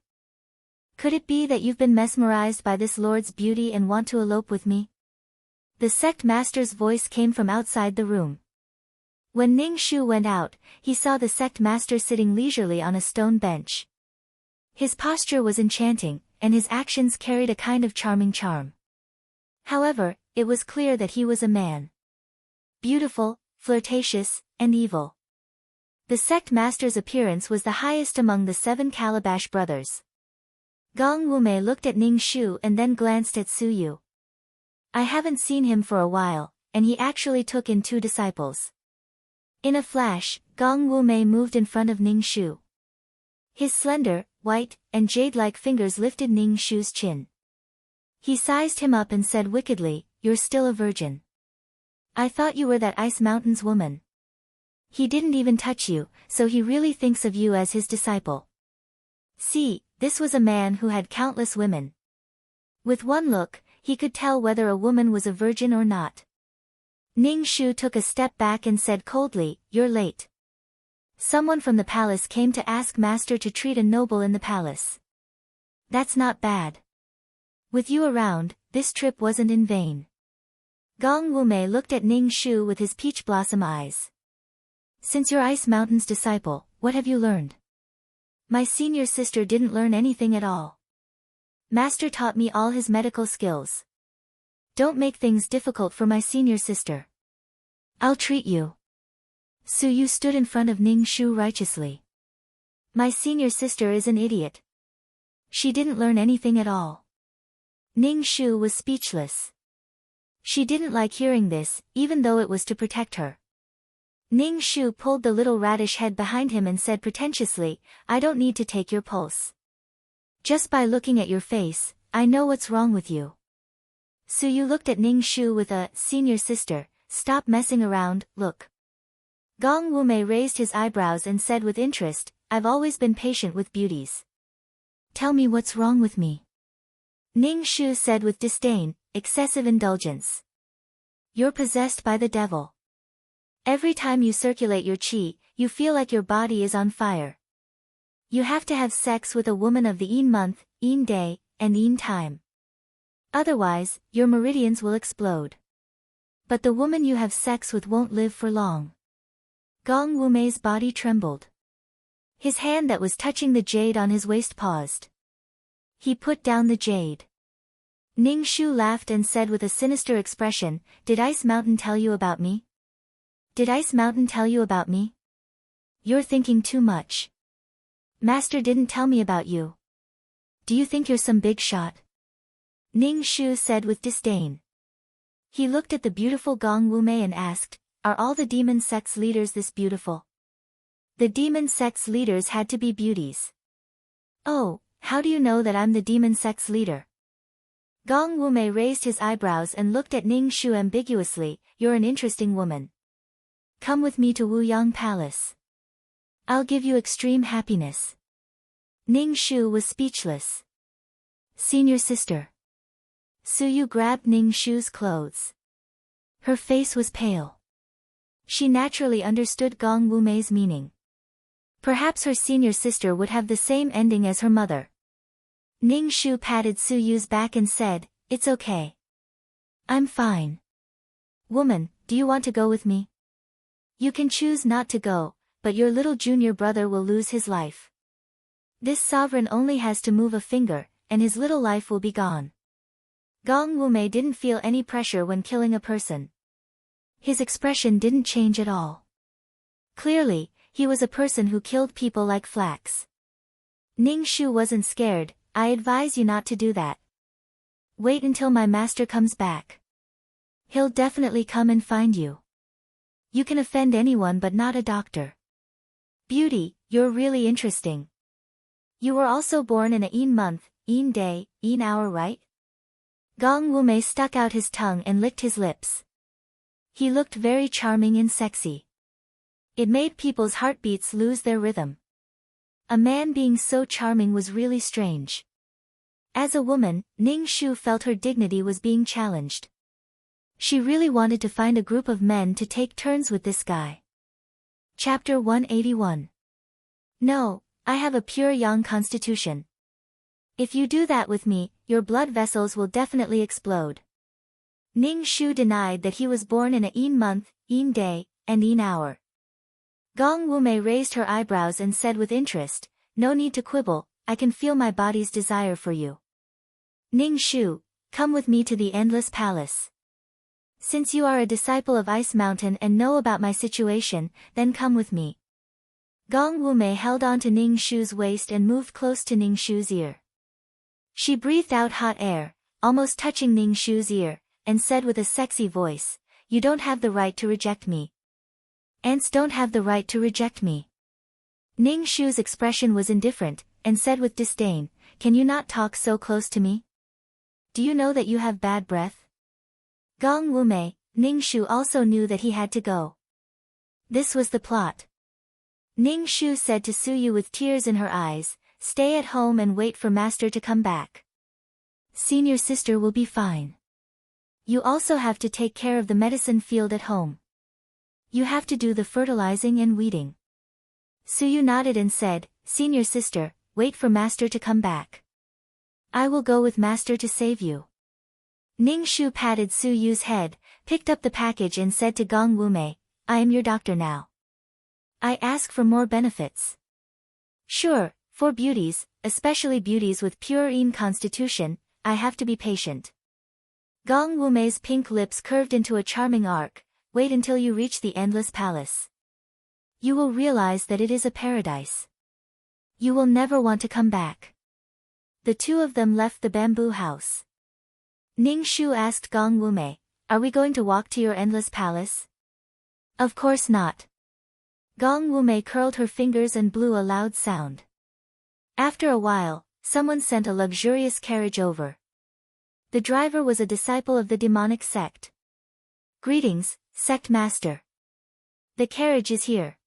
Could it be that you've been mesmerized by this lord's beauty and want to elope with me? The sect master's voice came from outside the room. When Ning Shu went out, he saw the sect master sitting leisurely on a stone bench. His posture was enchanting, and his actions carried a kind of charming charm. However, it was clear that he was a man. Beautiful, flirtatious, and evil. The sect master's appearance was the highest among the 7 Calabash brothers. Gong Wumei looked at Ning Shu and then glanced at Suyu. I haven't seen him for a while, and he actually took in 2 disciples. In a flash, Gong Wumei moved in front of Ning Shu. His slender, white, and jade-like fingers lifted Ning Shu's chin. He sized him up and said wickedly, you're still a virgin. I thought you were that Ice Mountain's woman. He didn't even touch you, so he really thinks of you as his disciple. See, this was a man who had countless women. With one look, he could tell whether a woman was a virgin or not. Ning Shu took a step back and said coldly, you're late. Someone from the palace came to ask master to treat a noble in the palace. That's not bad. With you around, this trip wasn't in vain. Gong Wumei looked at Ning Shu with his peach blossom eyes. Since you're Ice Mountain's disciple, what have you learned? My senior sister didn't learn anything at all. Master taught me all his medical skills. Don't make things difficult for my senior sister. I'll treat you. Suyu stood in front of Ning Shu righteously. My senior sister is an idiot. She didn't learn anything at all. Ning Shu was speechless. She didn't like hearing this, even though it was to protect her. Ning Shu pulled the little radish head behind him and said pretentiously, I don't need to take your pulse. Just by looking at your face, I know what's wrong with you. Suyu looked at Ning Shu with a, senior sister, stop messing around, look. Gong Wumei raised his eyebrows and said with interest, I've always been patient with beauties. Tell me what's wrong with me. Ning Shu said with disdain, excessive indulgence. You're possessed by the devil. Every time you circulate your qi, you feel like your body is on fire. You have to have sex with a woman of the Yin month, Yin day, and Yin time. Otherwise, your meridians will explode. But the woman you have sex with won't live for long. Gong Wumei's body trembled. His hand that was touching the jade on his waist paused. He put down the jade. Ning Shu laughed and said with a sinister expression, Did Ice Mountain tell you about me? Did Ice Mountain tell you about me? You're thinking too much. Master didn't tell me about you. Do you think you're some big shot? Ning Shu said with disdain. He looked at the beautiful Gong Wumei and asked, Are all the demon sect's leaders this beautiful? The demon sect's leaders had to be beauties. Oh, how do you know that I'm the demon sect's leader? Gong Wumei raised his eyebrows and looked at Ning Shu ambiguously, You're an interesting woman. Come with me to Wuyang Palace. I'll give you extreme happiness. Ning Shu was speechless. Senior sister. Suyu grabbed Ning Shu's clothes. Her face was pale. She naturally understood Gong Wumei's meaning. Perhaps her senior sister would have the same ending as her mother. Ning Shu patted Suyu's back and said, It's okay. I'm fine. Woman, do you want to go with me? You can choose not to go, but your little junior brother will lose his life. This sovereign only has to move a finger, and his little life will be gone. Gong Wumei didn't feel any pressure when killing a person. His expression didn't change at all. Clearly, he was a person who killed people like flax. Ning Shu wasn't scared, I advise you not to do that. Wait until my master comes back. He'll definitely come and find you. You can offend anyone but not a doctor. Beauty, you're really interesting. You were also born in a Yin month, Yin day, Yin hour, right? Gong Wumei stuck out his tongue and licked his lips. He looked very charming and sexy. It made people's heartbeats lose their rhythm. A man being so charming was really strange. As a woman, Ning Shu felt her dignity was being challenged. She really wanted to find a group of men to take turns with this guy. Chapter 181. No, I have a pure yang constitution. If you do that with me, your blood vessels will definitely explode. Ning Shu denied that he was born in a Yin month, Yin day, and Yin hour. Gong Wumei raised her eyebrows and said with interest, No need to quibble, I can feel my body's desire for you. Ning Shu, come with me to the Endless Palace. Since you are a disciple of Ice Mountain and know about my situation, then come with me. Gong Wumei held on to Ning Shu's waist and moved close to Ning Shu's ear. She breathed out hot air, almost touching Ning Shu's ear, and said with a sexy voice, You don't have the right to reject me. Ants don't have the right to reject me. Ning Shu's expression was indifferent, and said with disdain, Can you not talk so close to me? Do you know that you have bad breath? Gong Wumei, Ning Shu also knew that he had to go. This was the plot. Ning Shu said to Suyu with tears in her eyes, Stay at home and wait for master to come back. Senior sister will be fine. You also have to take care of the medicine field at home. You have to do the fertilizing and weeding. Suyu nodded and said, Senior sister, wait for master to come back. I will go with master to save you. Ning Shu patted Suyu's head, picked up the package and said to Gong Wumei, I am your doctor now. I ask for more benefits. Sure, for beauties, especially beauties with pure Yin constitution, I have to be patient. Gong Wumei's pink lips curved into a charming arc, Wait until you reach the Endless Palace. You will realize that it is a paradise. You will never want to come back. The two of them left the bamboo house. Ning Shu asked Gong Wumei, Are we going to walk to your endless palace? Of course not. Gong Wumei curled her fingers and blew a loud sound. After a while, someone sent a luxurious carriage over. The driver was a disciple of the demonic sect. Greetings, sect master. The carriage is here.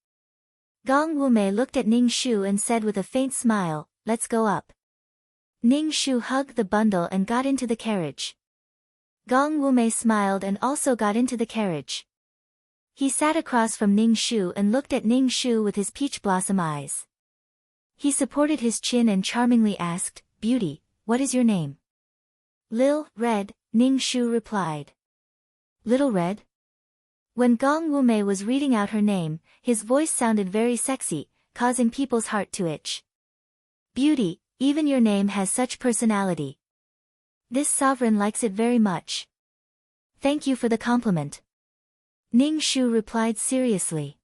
Gong Wumei looked at Ning Shu and said with a faint smile, let's go up. Ning Shu hugged the bundle and got into the carriage. Gong Wumei smiled and also got into the carriage. He sat across from Ning Shu and looked at Ning Shu with his peach blossom eyes. He supported his chin and charmingly asked, Beauty, what is your name? Lil Red, Ning Shu replied. Little Red? When Gong Wumei was reading out her name, his voice sounded very sexy, causing people's heart to itch. Beauty, even your name has such personality. This sovereign likes it very much. Thank you for the compliment. Ning Shu replied seriously.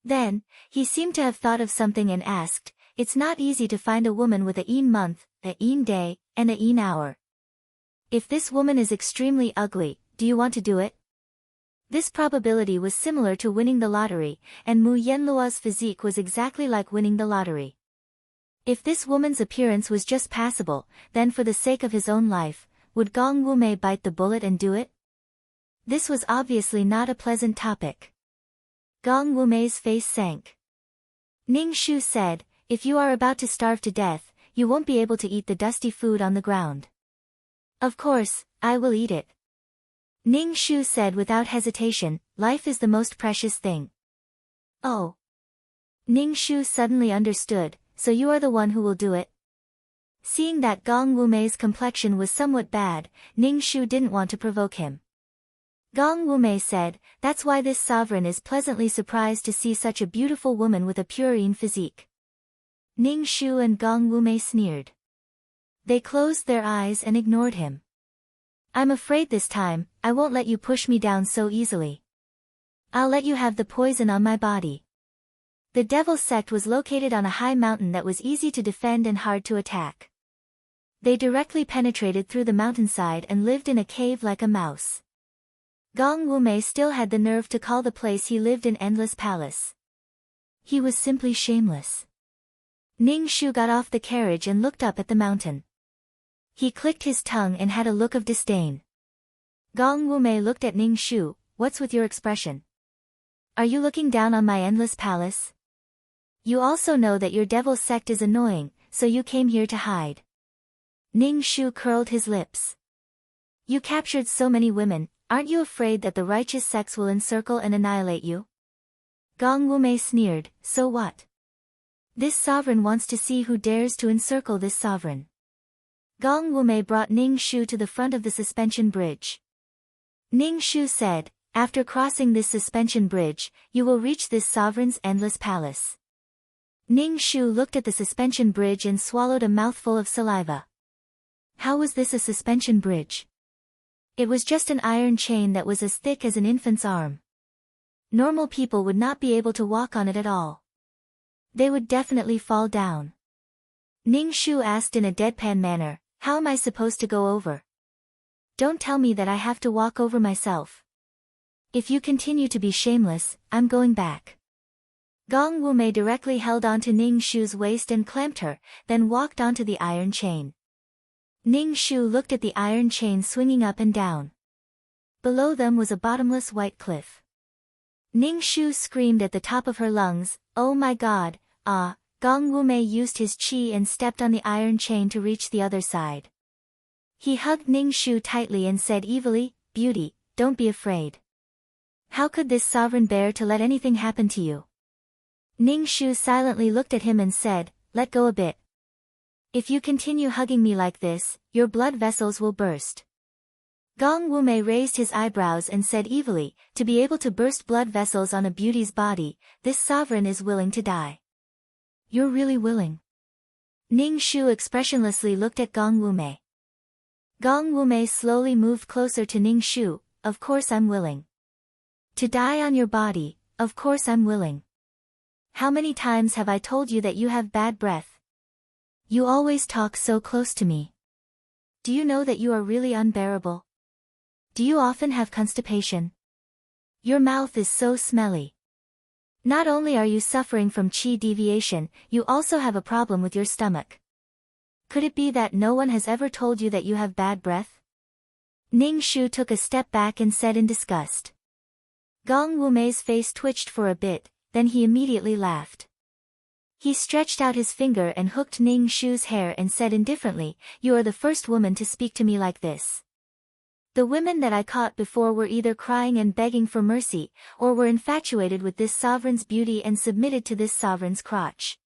Then, he seemed to have thought of something and asked, it's not easy to find a woman with a een month, a een day, and a een hour. If this woman is extremely ugly, do you want to do it? This probability was similar to winning the lottery, and Mu Yanluo's physique was exactly like winning the lottery. If this woman's appearance was just passable, then for the sake of his own life, would Gong Wumei bite the bullet and do it? This was obviously not a pleasant topic. Gong Wumei's face sank. Ning Shu said, if you are about to starve to death, you won't be able to eat the dusty food on the ground. Of course, I will eat it. Ning Shu said without hesitation, life is the most precious thing. Oh. Ning Shu suddenly understood, so you are the one who will do it? Seeing that Gong Wumei's complexion was somewhat bad, Ning Shu didn't want to provoke him. Gong Wumei said, that's why this sovereign is pleasantly surprised to see such a beautiful woman with a purine physique. Ning Shu and Gong Wumei sneered. They closed their eyes and ignored him. I'm afraid this time, I won't let you push me down so easily. I'll let you have the poison on my body. The Devil sect was located on a high mountain that was easy to defend and hard to attack. They directly penetrated through the mountainside and lived in a cave like a mouse. Gong Wumei still had the nerve to call the place he lived in Endless Palace. He was simply shameless. Ning Shu got off the carriage and looked up at the mountain. He clicked his tongue and had a look of disdain. Gong Wumei looked at Ning Shu, what's with your expression? Are you looking down on my Endless Palace? You also know that your Devil sect is annoying, so you came here to hide. Ning Shu curled his lips. You captured so many women, aren't you afraid that the righteous sects will encircle and annihilate you? Gong Wumei sneered, so what? This sovereign wants to see who dares to encircle this sovereign. Gong Wumei brought Ning Shu to the front of the suspension bridge. Ning Shu said, after crossing this suspension bridge, you will reach this sovereign's endless palace. Ning Shu looked at the suspension bridge and swallowed a mouthful of saliva. How was this a suspension bridge? It was just an iron chain that was as thick as an infant's arm. Normal people would not be able to walk on it at all. They would definitely fall down. Ning Shu asked in a deadpan manner, how am I supposed to go over? Don't tell me that I have to walk over myself. If you continue to be shameless, I'm going back. Gong Wumei directly held onto Ning Shu's waist and clamped her, then walked onto the iron chain. Ning Shu looked at the iron chain swinging up and down. Below them was a bottomless white cliff. Ning Shu screamed at the top of her lungs, oh my god, ah! Gong Wumei used his qi and stepped on the iron chain to reach the other side. He hugged Ning Shu tightly and said evilly, Beauty, don't be afraid. How could this sovereign bear to let anything happen to you? Ning Shu silently looked at him and said, let go a bit. If you continue hugging me like this, your blood vessels will burst. Gong Wumei raised his eyebrows and said evilly, to be able to burst blood vessels on a beauty's body, this sovereign is willing to die. You're really willing? Ning Shu expressionlessly looked at Gong Wumei. Gong Wumei slowly moved closer to Ning Shu, of course I'm willing. To die on your body, of course I'm willing. How many times have I told you that you have bad breath? You always talk so close to me. Do you know that you are really unbearable? Do you often have constipation? Your mouth is so smelly. Not only are you suffering from qi deviation, you also have a problem with your stomach. Could it be that no one has ever told you that you have bad breath? Ning Shu took a step back and said in disgust. Gong Wumei's face twitched for a bit, then he immediately laughed. He stretched out his finger and hooked Ning Shu's hair and said indifferently, "You are the first woman to speak to me like this. The women that I caught before were either crying and begging for mercy, or were infatuated with this sovereign's beauty and submitted to this sovereign's crotch.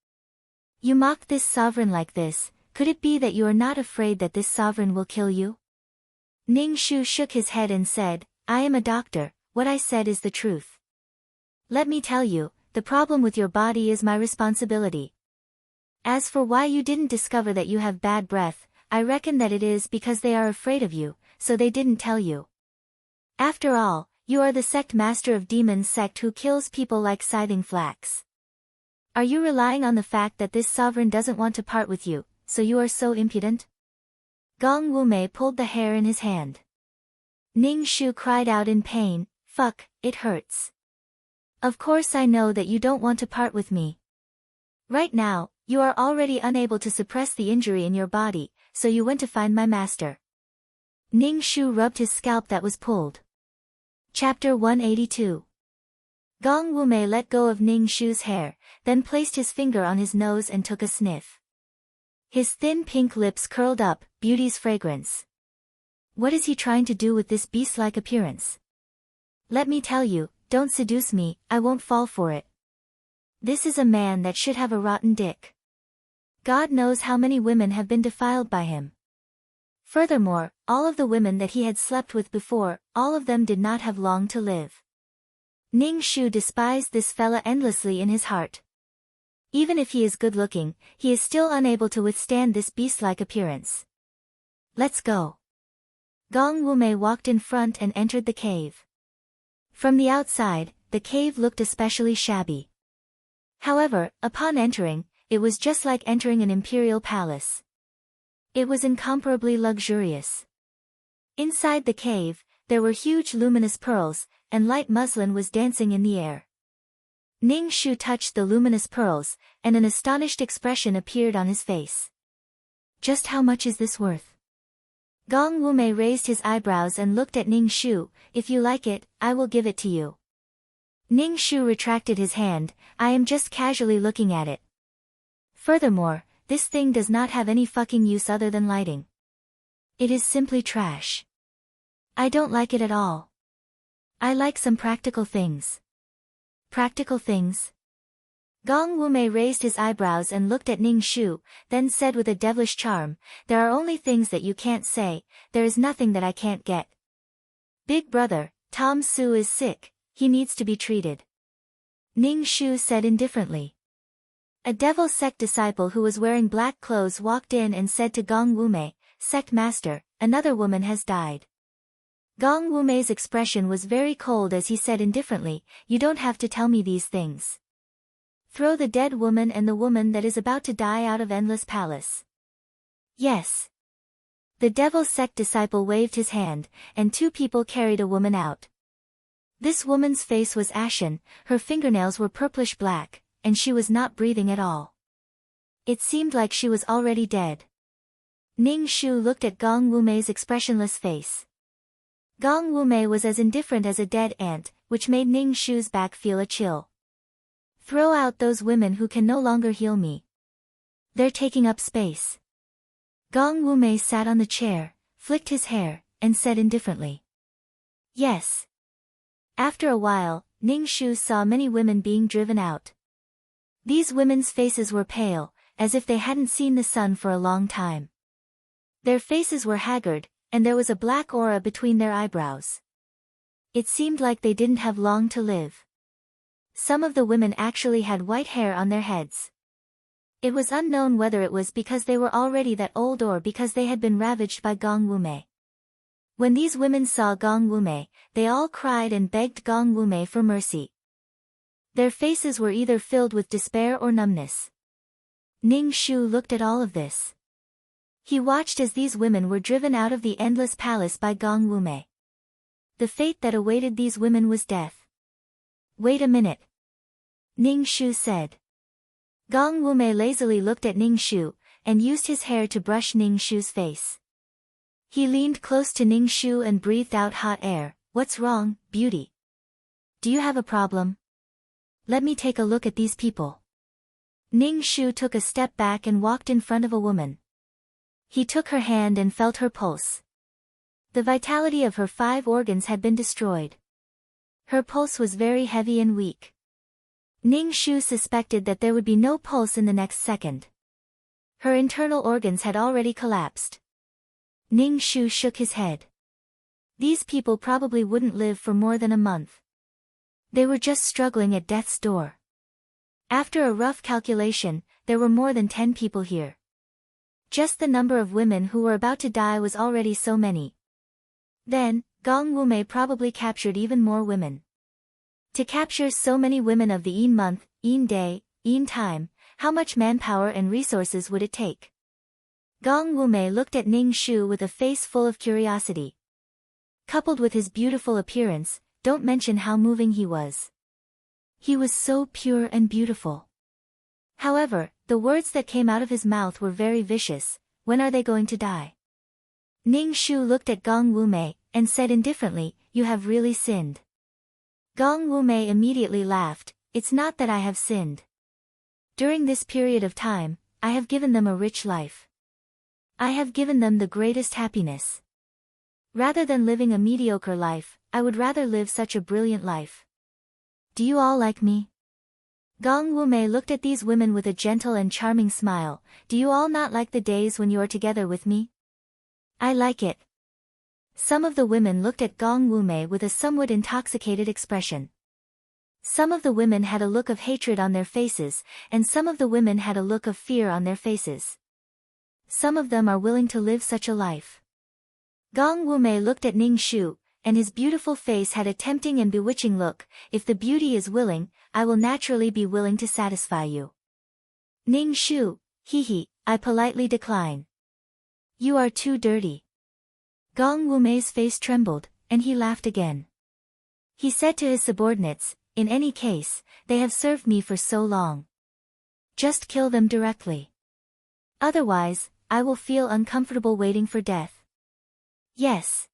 You mocked this sovereign like this. Could it be that you are not afraid that this sovereign will kill you?" Ning Shu shook his head and said, "I am a doctor, what I said is the truth. Let me tell you, the problem with your body is my responsibility. As for why you didn't discover that you have bad breath, I reckon that it is because they are afraid of you, so they didn't tell you. After all, you are the sect master of demons sect who kills people like scything flax. Are you relying on the fact that this sovereign doesn't want to part with you, so you are so impudent?" Gong Wumei pulled the hair in his hand. Ning Shu cried out in pain, "Fuck, it hurts. Of course I know that you don't want to part with me. Right now, you are already unable to suppress the injury in your body, so you went to find my master." Ning Shu rubbed his scalp that was pulled. Chapter 182. Gong Wumei let go of Ning Shu's hair, then placed his finger on his nose and took a sniff. His thin pink lips curled up, beauty's fragrance. What is he trying to do with this beast-like appearance? Let me tell you, don't seduce me, I won't fall for it. This is a man that should have a rotten dick. God knows how many women have been defiled by him. Furthermore, all of the women that he had slept with before, all of them did not have long to live. Ning Shu despised this fella endlessly in his heart. Even if he is good-looking, he is still unable to withstand this beast-like appearance. Let's go. Gong Wumei walked in front and entered the cave. From the outside, the cave looked especially shabby. However, upon entering, it was just like entering an imperial palace. It was incomparably luxurious. Inside the cave, there were huge luminous pearls, and light muslin was dancing in the air. Ning Shu touched the luminous pearls, and an astonished expression appeared on his face. Just how much is this worth? Gong Wumei raised his eyebrows and looked at Ning Shu. "If you like it, I will give it to you." Ning Shu retracted his hand, "I am just casually looking at it. Furthermore, this thing does not have any fucking use other than lighting. It is simply trash. I don't like it at all. I like some practical things." "Practical things?" Gong Wumei raised his eyebrows and looked at Ning Shu, then said with a devilish charm, "There are only things that you can't say, there is nothing that I can't get. Big brother, Tom Su is sick, he needs to be treated." Ning Shu said indifferently. A devil sect disciple who was wearing black clothes walked in and said to Gong Wumei, "Sect master, another woman has died." Gong Wumei's expression was very cold as he said indifferently, "You don't have to tell me these things. Throw the dead woman and the woman that is about to die out of Endless Palace." "Yes." The devil sect disciple waved his hand, and two people carried a woman out. This woman's face was ashen, her fingernails were purplish black, and she was not breathing at all. It seemed like she was already dead. Ning Shu looked at Gong Wumei's expressionless face. Gong Wumei was as indifferent as a dead ant, which made Ning Shu's back feel a chill. "Throw out those women who can no longer heal me. They're taking up space." Gong Wumei sat on the chair, flicked his hair, and said indifferently, "Yes." After a while, Ning Shu saw many women being driven out. These women's faces were pale, as if they hadn't seen the sun for a long time. Their faces were haggard, and there was a black aura between their eyebrows. It seemed like they didn't have long to live. Some of the women actually had white hair on their heads. It was unknown whether it was because they were already that old or because they had been ravaged by Gong Wumei. When these women saw Gong Wumei, they all cried and begged Gong Wumei for mercy. Their faces were either filled with despair or numbness. Ning Shu looked at all of this. He watched as these women were driven out of the Endless Palace by Gong Wumei. The fate that awaited these women was death. Wait a minute. Ning Shu said. Gong Wumei lazily looked at Ning Shu, and used his hair to brush Ning Shu's face. He leaned close to Ning Shu and breathed out hot air. What's wrong, beauty? Do you have a problem? Let me take a look at these people. Ning Shu took a step back and walked in front of a woman. He took her hand and felt her pulse. The vitality of her 5 organs had been destroyed. Her pulse was very heavy and weak. Ning Shu suspected that there would be no pulse in the next second. Her internal organs had already collapsed. Ning Shu shook his head. These people probably wouldn't live for more than a month. They were just struggling at death's door. After a rough calculation, there were more than 10 people here. Just the number of women who were about to die was already so many. Then, Gong Wumei probably captured even more women. To capture so many women of the Yin month, Yin day, Yin time, how much manpower and resources would it take? Gong Wumei looked at Ning Shu with a face full of curiosity. Coupled with his beautiful appearance, don't mention how moving he was. He was so pure and beautiful. However, the words that came out of his mouth were very vicious. When are they going to die? Ning Shu looked at Gong Wumei, and said indifferently, you have really sinned. Gong Wumei immediately laughed, it's not that I have sinned. During this period of time, I have given them a rich life. I have given them the greatest happiness. Rather than living a mediocre life, I would rather live such a brilliant life. Do you all like me? Gong Wumei looked at these women with a gentle and charming smile. Do you all not like the days when you are together with me? I like it. Some of the women looked at Gong Wumei with a somewhat intoxicated expression. Some of the women had a look of hatred on their faces, and some of the women had a look of fear on their faces. Some of them are willing to live such a life. Gong Wumei looked at Ning Shu, and his beautiful face had a tempting and bewitching look. If the beauty is willing, I will naturally be willing to satisfy you. Ning Shu, I politely decline. You are too dirty. Gong Wumei's face trembled, and he laughed again. He said to his subordinates, in any case, they have served me for so long. Just kill them directly. Otherwise, I will feel uncomfortable waiting for death. Yes.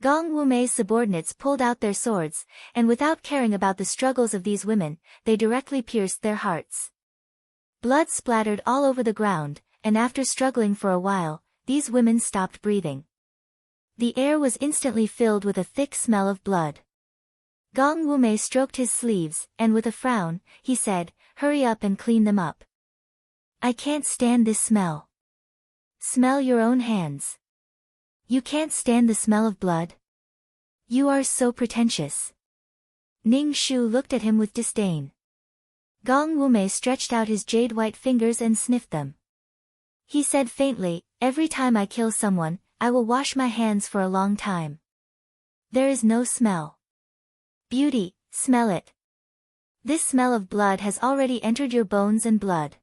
Gong Wumei's subordinates pulled out their swords, and without caring about the struggles of these women, they directly pierced their hearts. Blood splattered all over the ground, and after struggling for a while, these women stopped breathing. The air was instantly filled with a thick smell of blood. Gong Wumei stroked his sleeves, and with a frown, he said, hurry up and clean them up. I can't stand this smell. Smell your own hands. You can't stand the smell of blood? You are so pretentious. Ning Shu looked at him with disdain. Gong Wumei stretched out his jade-white fingers and sniffed them. He said faintly, every time I kill someone, I will wash my hands for a long time. There is no smell. Beauty, smell it. This smell of blood has already entered your bones and blood.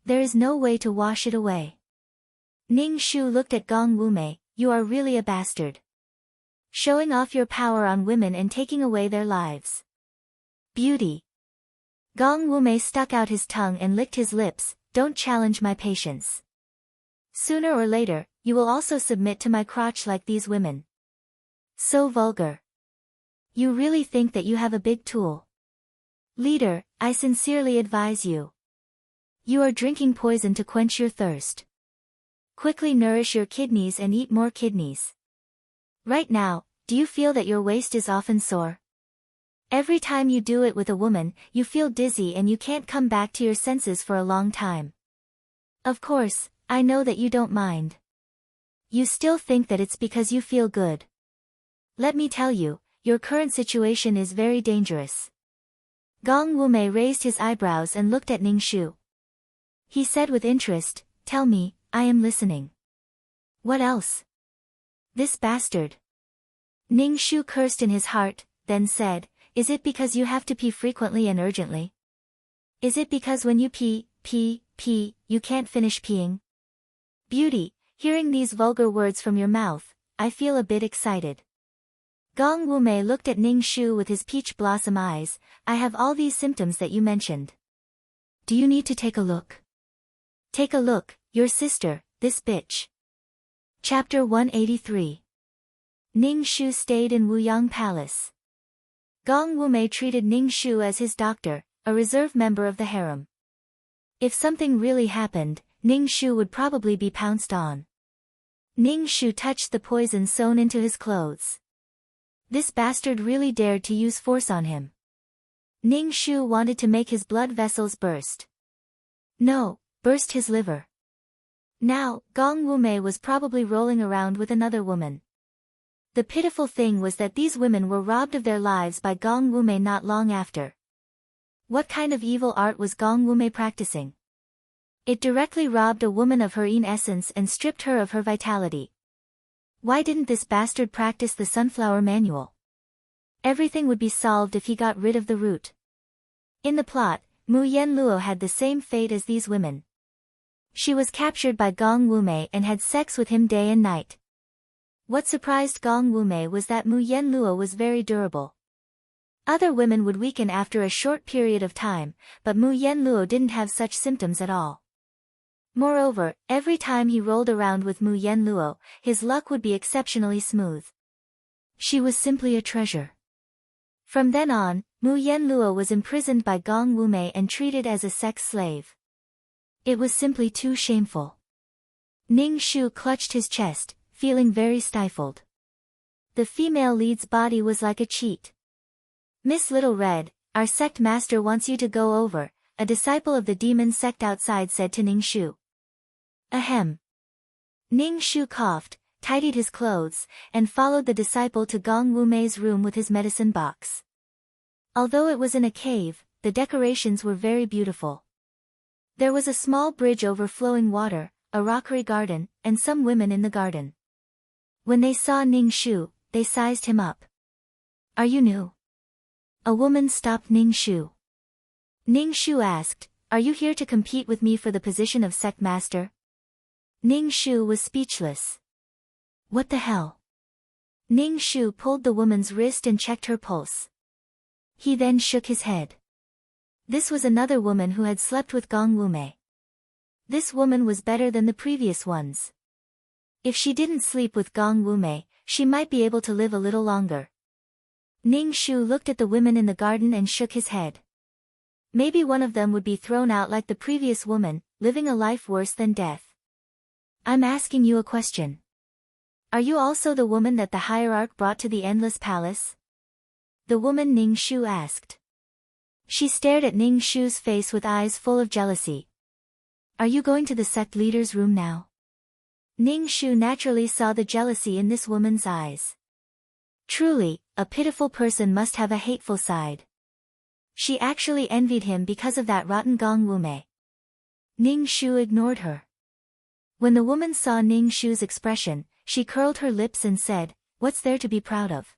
There is no way to wash it away. Ning Shu looked at Gong Wumei, you are really a bastard. Showing off your power on women and taking away their lives. Beauty. Gong Wumei stuck out his tongue and licked his lips, don't challenge my patience. Sooner or later, you will also submit to my crotch like these women. So vulgar. You really think that you have a big tool? Leader, I sincerely advise you. You are drinking poison to quench your thirst. Quickly nourish your kidneys and eat more kidneys. Right now, do you feel that your waist is often sore? Every time you do it with a woman, you feel dizzy and you can't come back to your senses for a long time. Of course, I know that you don't mind. You still think that it's because you feel good. Let me tell you, your current situation is very dangerous. Gong Wumei raised his eyebrows and looked at Ning Shu. He said with interest, tell me, I am listening. What else? This bastard. Ning Shu cursed in his heart, then said, is it because you have to pee frequently and urgently? Is it because when you pee, you can't finish peeing? Beauty, hearing these vulgar words from your mouth, I feel a bit excited. Gong Wumei looked at Ning Shu with his peach blossom eyes. I have all these symptoms that you mentioned. Do you need to take a look? Take a look, your sister, this bitch. Chapter 183. Ning Shu stayed in Wuyang Palace. Gong Wumei treated Ning Shu as his doctor, a reserve member of the harem. If something really happened, Ning Shu would probably be pounced on. Ning Shu touched the poison sewn into his clothes. This bastard really dared to use force on him. Ning Shu wanted to make his blood vessels burst. No, burst his liver. Now, Gong Wumei was probably rolling around with another woman. The pitiful thing was that these women were robbed of their lives by Gong Wumei not long after. What kind of evil art was Gong Wumei practicing? It directly robbed a woman of her yin essence and stripped her of her vitality. Why didn't this bastard practice the sunflower manual? Everything would be solved if he got rid of the root. In the plot, Mu Yenluo had the same fate as these women. She was captured by Gong Wumei and had sex with him day and night. What surprised Gong Wumei was that Mu Yenluo was very durable. Other women would weaken after a short period of time, but Mu Yenluo didn't have such symptoms at all. Moreover, every time he rolled around with Mu Yenluo, his luck would be exceptionally smooth. She was simply a treasure. From then on, Mu Yenluo was imprisoned by Gong Wumei and treated as a sex slave. It was simply too shameful. Ning Shu clutched his chest, feeling very stifled. The female lead's body was like a cheat. Miss Little Red, our sect master wants you to go over, a disciple of the demon sect outside said to Ning Shu. Ahem. Ning Shu coughed, tidied his clothes, and followed the disciple to Gong Wumei's room with his medicine box. Although it was in a cave, the decorations were very beautiful. There was a small bridge over flowing water, a rockery garden, and some women in the garden. When they saw Ning Shu, they sized him up. Are you new? A woman stopped Ning Shu. Ning Shu asked, are you here to compete with me for the position of sect master? Ning Shu was speechless. What the hell? Ning Shu pulled the woman's wrist and checked her pulse. He then shook his head. This was another woman who had slept with Gong Wumei. This woman was better than the previous ones. If she didn't sleep with Gong Wumei, she might be able to live a little longer. Ning Shu looked at the women in the garden and shook his head. Maybe one of them would be thrown out like the previous woman, living a life worse than death. I'm asking you a question. Are you also the woman that the hierarch brought to the Endless Palace? The woman Ning Shu asked. She stared at Ning Shu's face with eyes full of jealousy. Are you going to the sect leader's room now? Ning Shu naturally saw the jealousy in this woman's eyes. Truly, a pitiful person must have a hateful side. She actually envied him because of that rotten Gong Wumei. Ning Shu ignored her. When the woman saw Ning Shu's expression, she curled her lips and said, what's there to be proud of?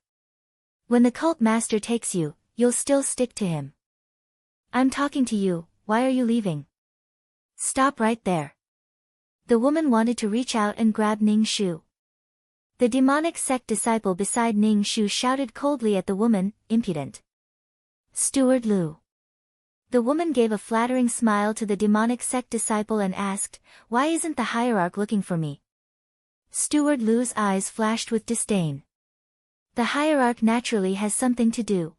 When the cult master takes you, you'll still stick to him. I'm talking to you, why are you leaving? Stop right there. The woman wanted to reach out and grab Ning Shu. The demonic sect disciple beside Ning Shu shouted coldly at the woman, impudent. Steward Lu. The woman gave a flattering smile to the demonic sect disciple and asked, why isn't the hierarch looking for me? Steward Lu's eyes flashed with disdain. The hierarch naturally has something to do.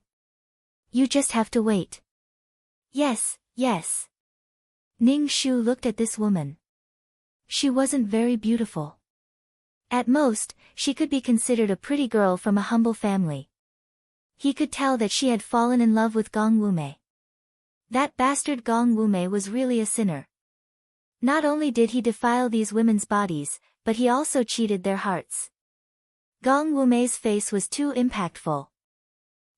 You just have to wait. Yes, yes. Ning Shu looked at this woman. She wasn't very beautiful. At most, she could be considered a pretty girl from a humble family. He could tell that she had fallen in love with Gong Wumei. That bastard Gong Wumei was really a sinner. Not only did he defile these women's bodies, but he also cheated their hearts. Gong Wumei's face was too impactful.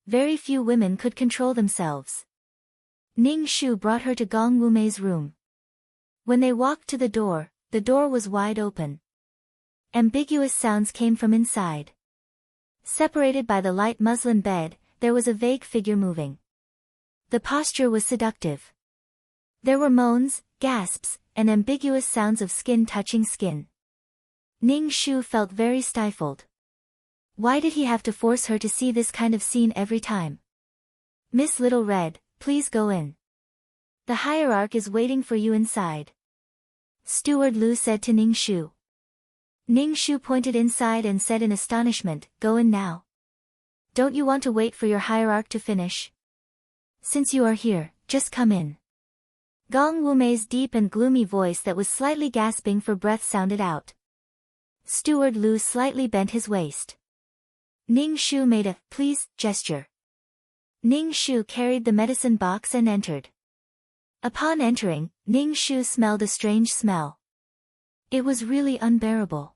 Very few women could control themselves. Ning Shu brought her to Gong Wumei's room. When they walked to the door was wide open. Ambiguous sounds came from inside. Separated by the light muslin bed, there was a vague figure moving. The posture was seductive. There were moans, gasps, and ambiguous sounds of skin touching skin. Ning Shu felt very stifled. Why did he have to force her to see this kind of scene every time? Miss Little Red, please go in. The hierarch is waiting for you inside. Steward Lu said to Ning Shu. Ning Shu pointed inside and said in astonishment, go in now. Don't you want to wait for your hierarch to finish? Since you are here, just come in. Gong Wumei's deep and gloomy voice that was slightly gasping for breath sounded out. Steward Lu slightly bent his waist. Ning Shu made a please gesture. Ning Shu carried the medicine box and entered. Upon entering, Ning Shu smelled a strange smell. It was really unbearable.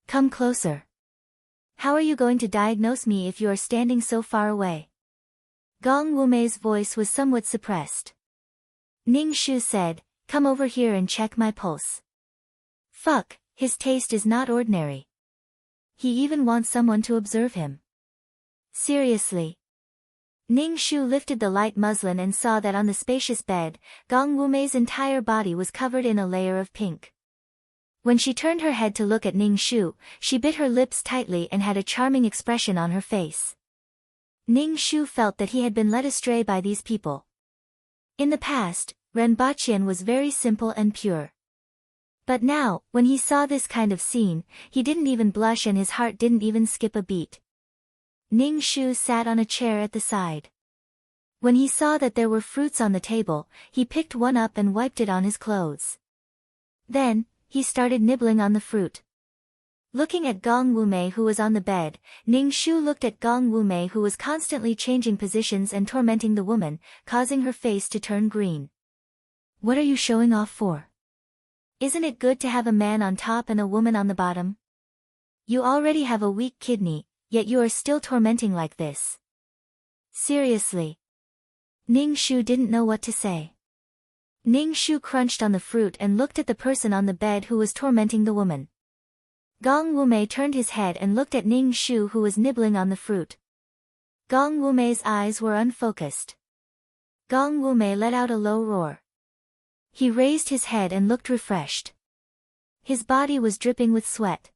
Come closer. How are you going to diagnose me if you are standing so far away? Gong Wumei's voice was somewhat suppressed. Ning Shu said, come over here and check my pulse. Fuck, his taste is not ordinary. He even wants someone to observe him. Seriously. Ning Shu lifted the light muslin and saw that on the spacious bed, Gong Wumei's entire body was covered in a layer of pink. When she turned her head to look at Ning Shu, she bit her lips tightly and had a charming expression on her face. Ning Shu felt that he had been led astray by these people. In the past, Ren Baqian was very simple and pure. But now, when he saw this kind of scene, he didn't even blush and his heart didn't even skip a beat. Ning Shu sat on a chair at the side. When he saw that there were fruits on the table, he picked one up and wiped it on his clothes. Then, he started nibbling on the fruit. Looking at Gong Wumei who was on the bed, Ning Shu looked at Gong Wumei who was constantly changing positions and tormenting the woman, causing her face to turn green. What are you showing off for? Isn't it good to have a man on top and a woman on the bottom? You already have a weak kidney, yet you are still tormenting like this. Seriously. Ning Shu didn't know what to say. Ning Shu crunched on the fruit and looked at the person on the bed who was tormenting the woman. Gong Wumei turned his head and looked at Ning Shu who was nibbling on the fruit. Gong Wumei's eyes were unfocused. Gong Wumei let out a low roar. He raised his head and looked refreshed. His body was dripping with sweat.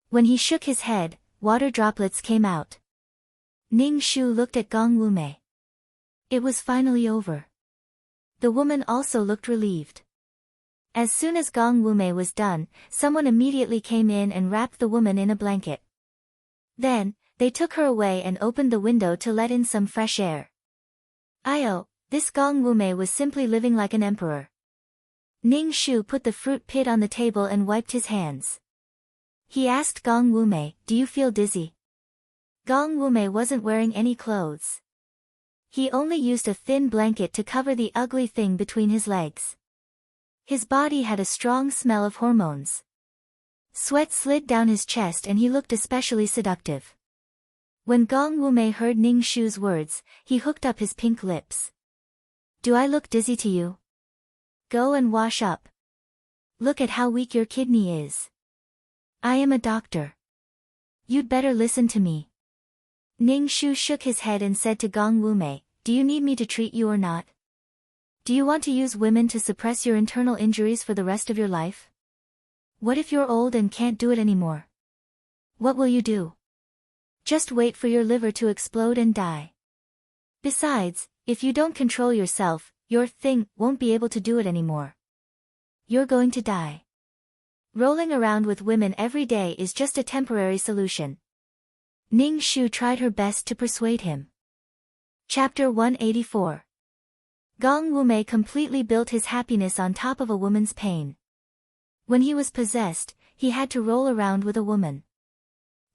When he shook his head, water droplets came out. Ning Shu looked at Gong Wumei. It was finally over. The woman also looked relieved. As soon as Gong Wumei was done, someone immediately came in and wrapped the woman in a blanket. Then, they took her away and opened the window to let in some fresh air. This Gong Wumei was simply living like an emperor. Ning Shu put the fruit pit on the table and wiped his hands. He asked Gong Wumei, do you feel dizzy? Gong Wumei wasn't wearing any clothes. He only used a thin blanket to cover the ugly thing between his legs. His body had a strong smell of hormones. Sweat slid down his chest and he looked especially seductive. When Gong Wumei heard Ning Shu's words, he hooked up his pink lips. Do I look dizzy to you? Go and wash up. Look at how weak your kidney is. I am a doctor. You'd better listen to me. Ning Shu shook his head and said to Gong Wumei, do you need me to treat you or not? Do you want to use women to suppress your internal injuries for the rest of your life? What if you're old and can't do it anymore? What will you do? Just wait for your liver to explode and die. Besides, if you don't control yourself, your thing won't be able to do it anymore. You're going to die. Rolling around with women every day is just a temporary solution. Ning Shu tried her best to persuade him. Chapter 184. Gong Wumei completely built his happiness on top of a woman's pain. When he was possessed, he had to roll around with a woman.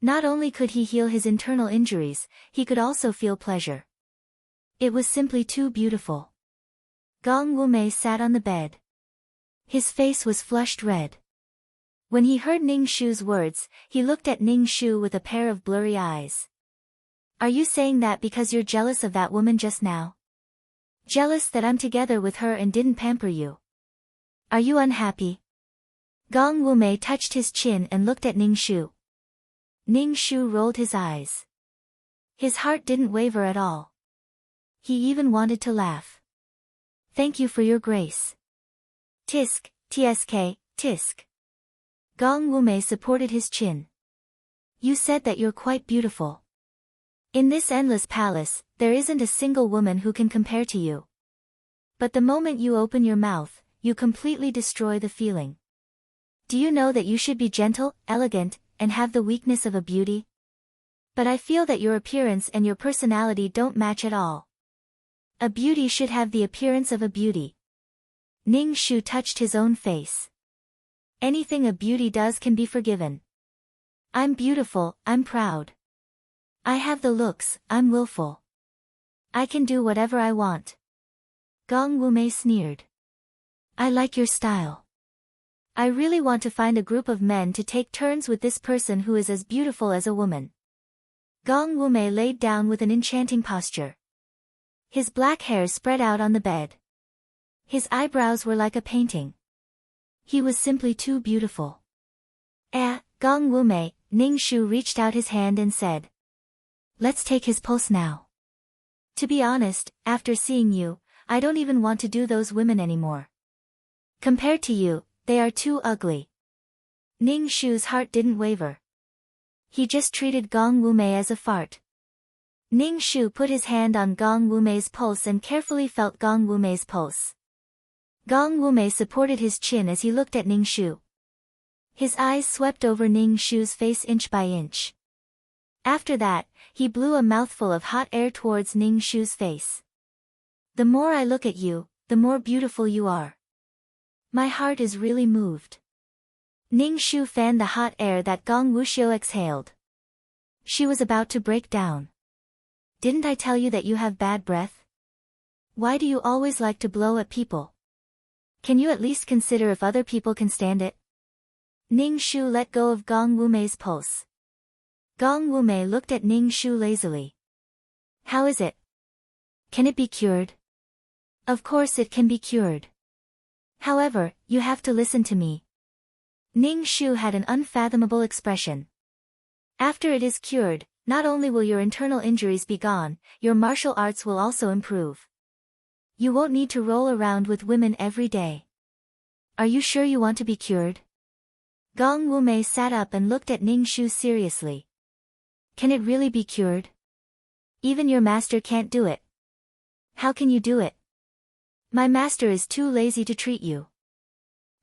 Not only could he heal his internal injuries, he could also feel pleasure. It was simply too beautiful. Gong Wumei sat on the bed. His face was flushed red. When he heard Ning Shu's words, he looked at Ning Shu with a pair of blurry eyes. Are you saying that because you're jealous of that woman just now? Jealous that I'm together with her and didn't pamper you? Are you unhappy? Gong Wumei touched his chin and looked at Ning Shu. Ning Shu rolled his eyes. His heart didn't waver at all. He even wanted to laugh. Thank you for your grace. Tisk, tsk, tisk. Gong Wumei supported his chin. You said that you're quite beautiful. In this endless palace, there isn't a single woman who can compare to you. But the moment you open your mouth, you completely destroy the feeling. Do you know that you should be gentle, elegant, and have the weakness of a beauty? But I feel that your appearance and your personality don't match at all. A beauty should have the appearance of a beauty. Ning Shu touched his own face. Anything a beauty does can be forgiven. I'm beautiful, I'm proud. I have the looks, I'm willful. I can do whatever I want. Gong Wumei sneered. I like your style. I really want to find a group of men to take turns with this person who is as beautiful as a woman. Gong Wumei laid down with an enchanting posture. His black hair spread out on the bed. His eyebrows were like a painting. He was simply too beautiful. Gong Wumei, Ning Shu reached out his hand and said. Let's take his pulse now. To be honest, after seeing you, I don't even want to do those women anymore. Compared to you, they are too ugly. Ning Shu's heart didn't waver. He just treated Gong Wumei as a fart. Ning Shu put his hand on Gong Wumei's pulse and carefully felt Gong Wumei's pulse. Gong Wumei supported his chin as he looked at Ning Shu. His eyes swept over Ning Shu's face inch by inch. After that, he blew a mouthful of hot air towards Ning Shu's face. The more I look at you, the more beautiful you are. My heart is really moved. Ning Shu fanned the hot air that Gong Wuxiu exhaled. She was about to break down. Didn't I tell you that you have bad breath? Why do you always like to blow at people? Can you at least consider if other people can stand it? Ning Shu let go of Gong Wumei's pulse. Gong Wumei looked at Ning Shu lazily. How is it? Can it be cured? Of course it can be cured. However, you have to listen to me. Ning Shu had an unfathomable expression. After it is cured, not only will your internal injuries be gone, your martial arts will also improve. You won't need to roll around with women every day. Are you sure you want to be cured? Gong Wumei sat up and looked at Ning Shu seriously. Can it really be cured? Even your master can't do it. How can you do it? My master is too lazy to treat you.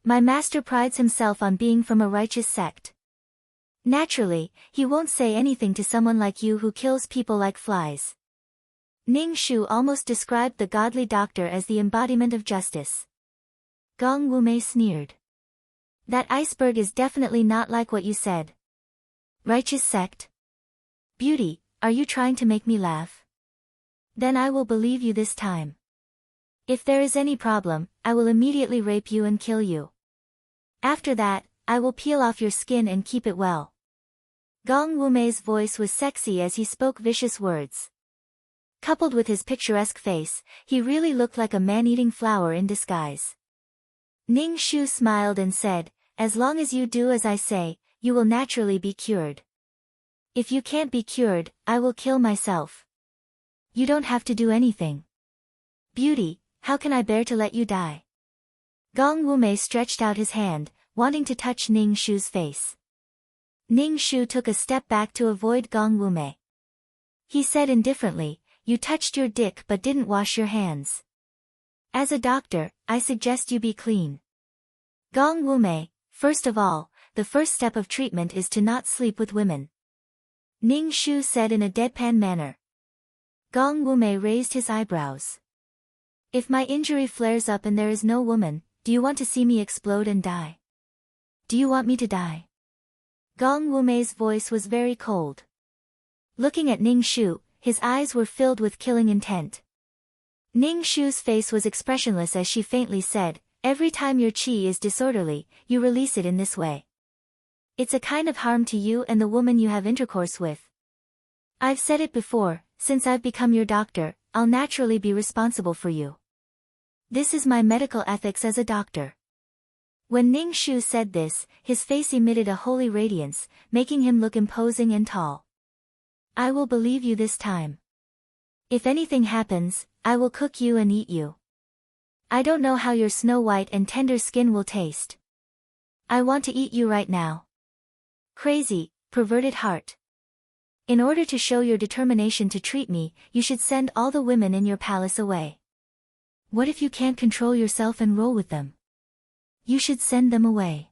My master prides himself on being from a righteous sect. Naturally, he won't say anything to someone like you who kills people like flies. Ning Shu almost described the godly doctor as the embodiment of justice. Gong Wumei sneered. That iceberg is definitely not like what you said. Righteous sect? Beauty, are you trying to make me laugh? Then I will believe you this time. If there is any problem, I will immediately rape you and kill you. After that, I will peel off your skin and keep it well. Gong Wumei's voice was sexy as he spoke vicious words. Coupled with his picturesque face, he really looked like a man-eating flower in disguise. Ning Shu smiled and said, as long as you do as I say, you will naturally be cured. If you can't be cured, I will kill myself. You don't have to do anything. Beauty, how can I bear to let you die? Gong Wumei stretched out his hand, wanting to touch Ning Shu's face. Ning Shu took a step back to avoid Gong Wumei. He said indifferently, you touched your dick but didn't wash your hands. As a doctor, I suggest you be clean. Gong Wumei, first of all, the first step of treatment is to not sleep with women. Ning Shu said in a deadpan manner. Gong Wumei raised his eyebrows. If my injury flares up and there is no woman, do you want to see me explode and die? Do you want me to die? Gong Wumei's voice was very cold. Looking at Ning Shu, his eyes were filled with killing intent. Ning Shu's face was expressionless as she faintly said, every time your qi is disorderly, you release it in this way. It's a kind of harm to you and the woman you have intercourse with. I've said it before, since I've become your doctor, I'll naturally be responsible for you. This is my medical ethics as a doctor. When Ning Shu said this, his face emitted a holy radiance, making him look imposing and tall. I will believe you this time. If anything happens, I will cook you and eat you. I don't know how your snow white and tender skin will taste. I want to eat you right now. Crazy, perverted heart. In order to show your determination to treat me, you should send all the women in your palace away. What if you can't control yourself and roll with them? You should send them away.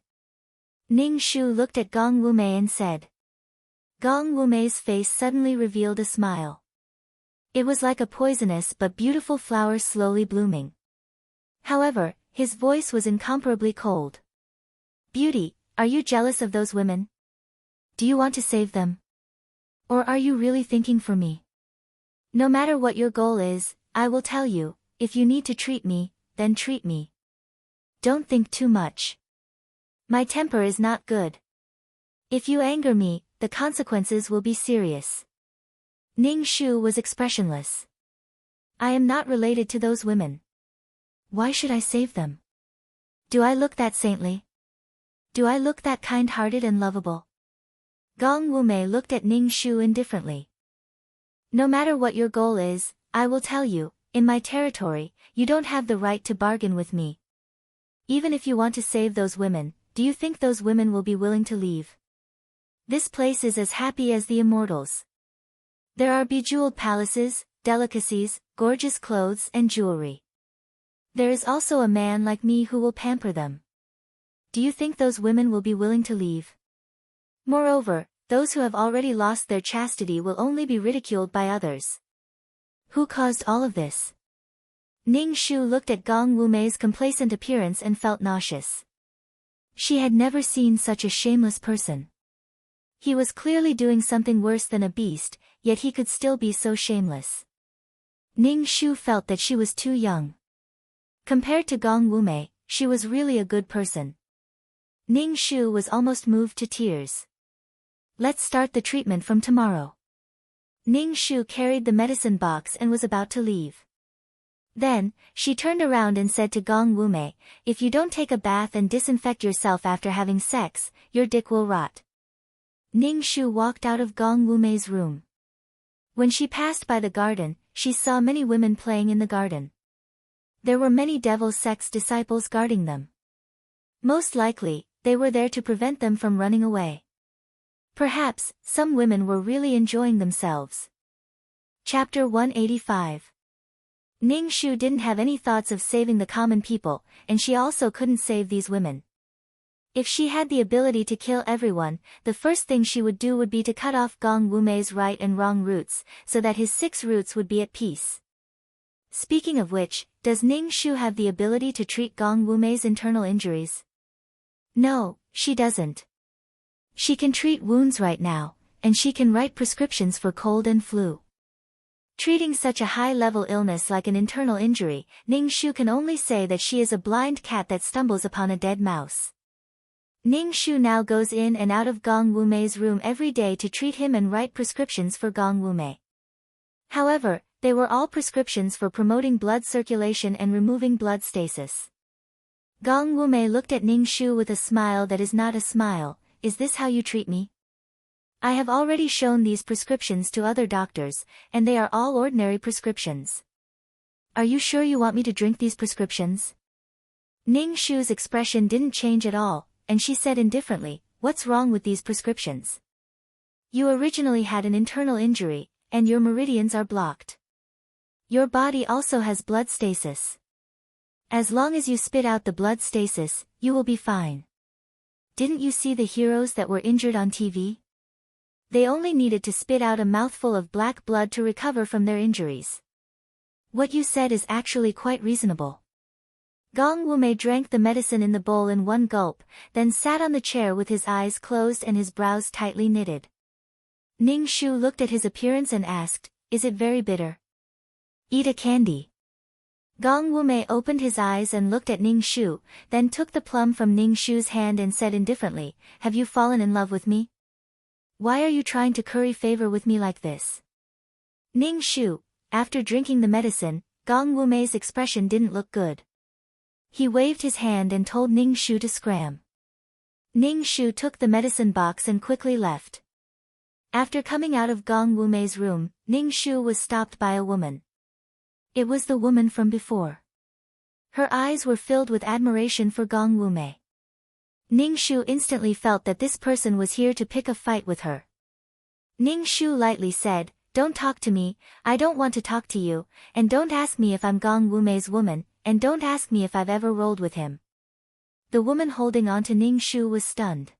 Ning Shu looked at Gong Wumei and said. Gong Wumei's face suddenly revealed a smile. It was like a poisonous but beautiful flower slowly blooming. However, his voice was incomparably cold. Beauty, are you jealous of those women? Do you want to save them? Or are you really thinking for me? No matter what your goal is, I will tell you, if you need to treat me, then treat me. Don't think too much. My temper is not good. If you anger me, the consequences will be serious. Ning Shu was expressionless. I am not related to those women. Why should I save them? Do I look that saintly? Do I look that kind-hearted and lovable? Gong Wumei looked at Ning Shu indifferently. No matter what your goal is, I will tell you, in my territory, you don't have the right to bargain with me. Even if you want to save those women, do you think those women will be willing to leave? This place is as happy as the immortals. There are bejeweled palaces, delicacies, gorgeous clothes and jewelry. There is also a man like me who will pamper them. Do you think those women will be willing to leave? Moreover, those who have already lost their chastity will only be ridiculed by others. Who caused all of this? Ning Shu looked at Gong Wumei's complacent appearance and felt nauseous. She had never seen such a shameless person. He was clearly doing something worse than a beast, yet he could still be so shameless. Ning Shu felt that she was too young. Compared to Gong Wumei, she was really a good person. Ning Shu was almost moved to tears. Let's start the treatment from tomorrow. Ning Shu carried the medicine box and was about to leave. Then, she turned around and said to Gong Wumei, if you don't take a bath and disinfect yourself after having sex, your dick will rot. Ning Shu walked out of Gong Wumei's room. When she passed by the garden, she saw many women playing in the garden. There were many devil sex disciples guarding them. Most likely, they were there to prevent them from running away. Perhaps, some women were really enjoying themselves. Chapter 185. Ning Shu didn't have any thoughts of saving the common people, and she also couldn't save these women. If she had the ability to kill everyone, the first thing she would do would be to cut off Gong Wumei's right and wrong roots, so that his 6 roots would be at peace. Speaking of which, does Ning Shu have the ability to treat Gong Wumei's internal injuries? No, she doesn't. She can treat wounds right now, and she can write prescriptions for cold and flu. Treating such a high-level illness like an internal injury, Ning Shu can only say that she is a blind cat that stumbles upon a dead mouse. Ning Shu now goes in and out of Gong Wumei's room every day to treat him and write prescriptions for Gong Wumei. However, they were all prescriptions for promoting blood circulation and removing blood stasis. Gong Wumei looked at Ning Shu with a smile that is not a smile. Is this how you treat me? I have already shown these prescriptions to other doctors, and they are all ordinary prescriptions. Are you sure you want me to drink these prescriptions? Ning Shu's expression didn't change at all, and she said indifferently, what's wrong with these prescriptions? You originally had an internal injury, and your meridians are blocked. Your body also has blood stasis. As long as you spit out the blood stasis, you will be fine. Didn't you see the heroes that were injured on TV? They only needed to spit out a mouthful of black blood to recover from their injuries. What you said is actually quite reasonable. Gong Wumei drank the medicine in the bowl in one gulp, then sat on the chair with his eyes closed and his brows tightly knitted. Ning Shu looked at his appearance and asked, is it very bitter? Eat a candy. Gong Wumei opened his eyes and looked at Ning Shu, then took the plum from Ning Shu's hand and said indifferently, have you fallen in love with me? Why are you trying to curry favor with me like this? Ning Shu, after drinking the medicine, Gong Wumei's expression didn't look good. He waved his hand and told Ning Shu to scram. Ning Shu took the medicine box and quickly left. After coming out of Gong Wumei's room, Ning Shu was stopped by a woman. It was the woman from before. Her eyes were filled with admiration for Gong Wumei. Ning Shu instantly felt that this person was here to pick a fight with her. Ning Shu lightly said, "Don't talk to me, I don't want to talk to you, and don't ask me if I'm Gong Wumei's woman, and don't ask me if I've ever rolled with him." The woman holding on to Ning Shu was stunned.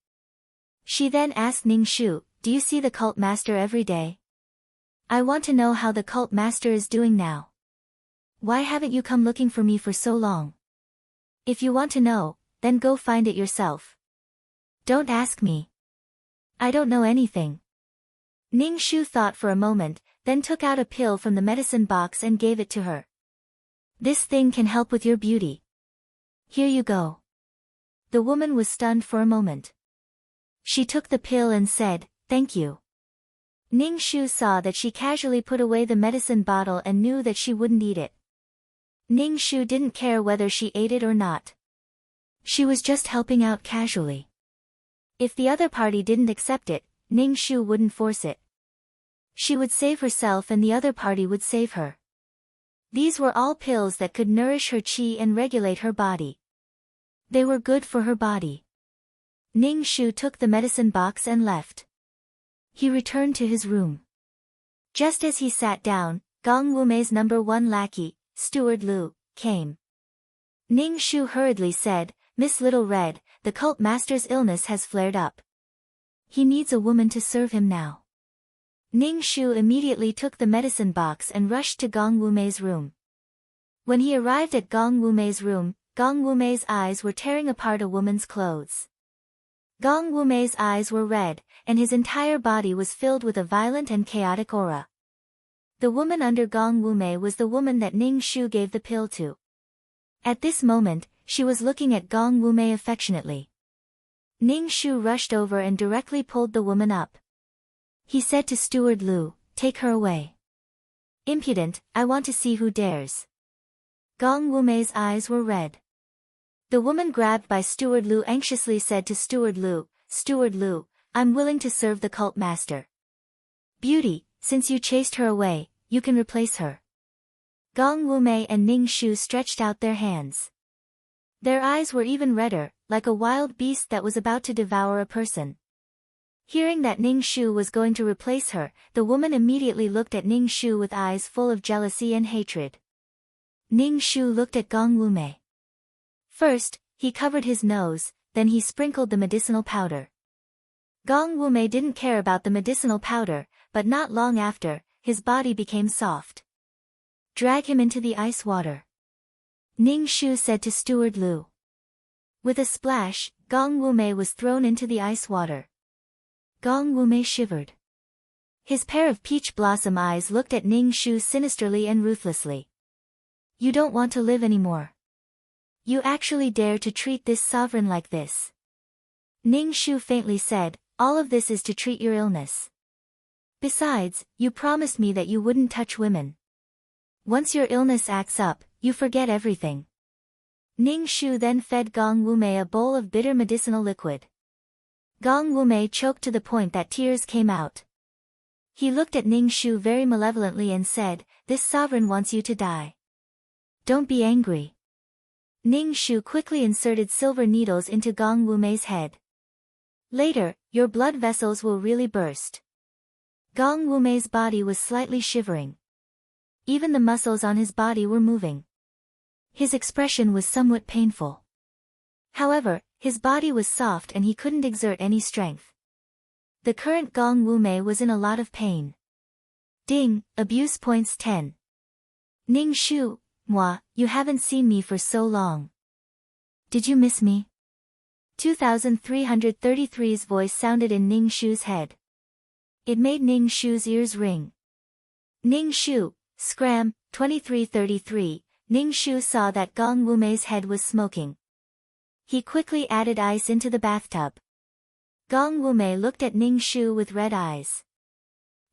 She then asked Ning Shu, "Do you see the cult master every day? I want to know how the cult master is doing now. Why haven't you come looking for me for so long? If you want to know, then go find it yourself. Don't ask me. I don't know anything." Ning Shu thought for a moment, then took out a pill from the medicine box and gave it to her. "This thing can help with your beauty. Here you go." The woman was stunned for a moment. She took the pill and said, "Thank you." Ning Shu saw that she casually put away the medicine bottle and knew that she wouldn't eat it. Ning Shu didn't care whether she ate it or not. She was just helping out casually. If the other party didn't accept it, Ning Shu wouldn't force it. She would save herself and the other party would save her. These were all pills that could nourish her qi and regulate her body. They were good for her body. Ning Shu took the medicine box and left. He returned to his room. Just as he sat down, Gong Wumei's #1 lackey, Steward Lu, came. Ning Shu hurriedly said, "Miss Little Red, the cult master's illness has flared up. He needs a woman to serve him now." Ning Shu immediately took the medicine box and rushed to Gong Wumei's room. When he arrived at Gong Wumei's room, Gong Wumei's eyes were tearing apart a woman's clothes. Gong Wumei's eyes were red, and his entire body was filled with a violent and chaotic aura. The woman under Gong Wumei was the woman that Ning Shu gave the pill to. At this moment, she was looking at Gong Wumei affectionately. Ning Shu rushed over and directly pulled the woman up. He said to Steward Lu, "Take her away. Impudent, I want to see who dares." Gong Wumei's eyes were red. The woman grabbed by Steward Lu anxiously said to Steward Lu, "Steward Lu, I'm willing to serve the cult master. Beauty, since you chased her away, you can replace her." Gong Wumei and Ning Shu stretched out their hands. Their eyes were even redder, like a wild beast that was about to devour a person. Hearing that Ning Shu was going to replace her, the woman immediately looked at Ning Shu with eyes full of jealousy and hatred. Ning Shu looked at Gong Wumei. First, he covered his nose, then he sprinkled the medicinal powder. Gong Wumei didn't care about the medicinal powder, but not long after, his body became soft. "Drag him into the ice water," Ning Shu said to Steward Lu. With a splash, Gong Wumei was thrown into the ice water. Gong Wumei shivered. His pair of peach blossom eyes looked at Ning Shu sinisterly and ruthlessly. "You don't want to live anymore. You actually dare to treat this sovereign like this?" Ning Shu faintly said, "All of this is to treat your illness. Besides, you promised me that you wouldn't touch women. Once your illness acts up, you forget everything." Ning Shu then fed Gong Wumei a bowl of bitter medicinal liquid. Gong Wumei choked to the point that tears came out. He looked at Ning Shu very malevolently and said, "This sovereign wants you to die. Don't be angry." Ning Shu quickly inserted silver needles into Gong Wumei's head. "Later, your blood vessels will really burst." Gong Wumei's body was slightly shivering. Even the muscles on his body were moving. His expression was somewhat painful. However, his body was soft and he couldn't exert any strength. The current Gong Wumei was in a lot of pain. Ding, abuse points 10. Ning Shu, moi, you haven't seen me for so long. Did you miss me? 2333's voice sounded in Ning Shu's head. It made Ning Shu's ears ring. Ning Shu, scram, 2333, Ning Shu saw that Gong Wumei's head was smoking. He quickly added ice into the bathtub. Gong Wumei looked at Ning Shu with red eyes.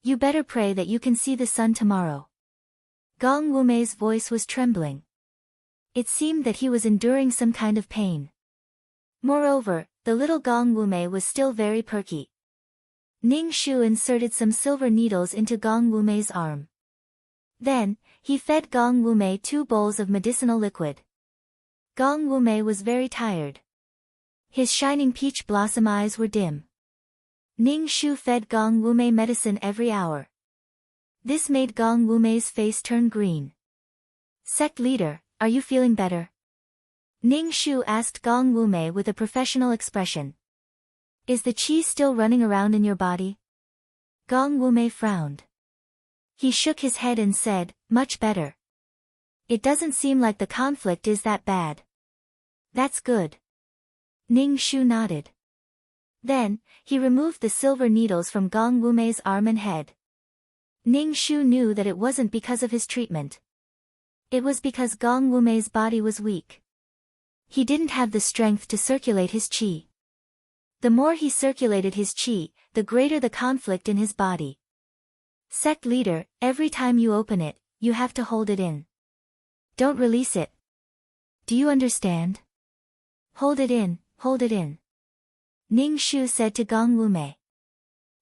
"You better pray that you can see the sun tomorrow." Gong Wumei's voice was trembling. It seemed that he was enduring some kind of pain. Moreover, the little Gong Wumei was still very perky. Ning Shu inserted some silver needles into Gong Wumei's arm. Then, he fed Gong Wumei 2 bowls of medicinal liquid. Gong Wumei was very tired. His shining peach blossom eyes were dim. Ning Shu fed Gong Wumei medicine every hour. This made Gong Wumei's face turn green. Sect leader, are you feeling better? Ning Shu asked Gong Wumei with a professional expression. Is the qi still running around in your body? Gong Wumei frowned. He shook his head and said, much better. It doesn't seem like the conflict is that bad. That's good. Ning Shu nodded. Then, he removed the silver needles from Gong Wumei's arm and head. Ning Shu knew that it wasn't because of his treatment. It was because Gong Wumei's body was weak. He didn't have the strength to circulate his qi. The more he circulated his qi, the greater the conflict in his body. Sect leader, every time you open it, you have to hold it in. Don't release it. Do you understand? Hold it in, hold it in. Ning Shu said to Gong Wumei.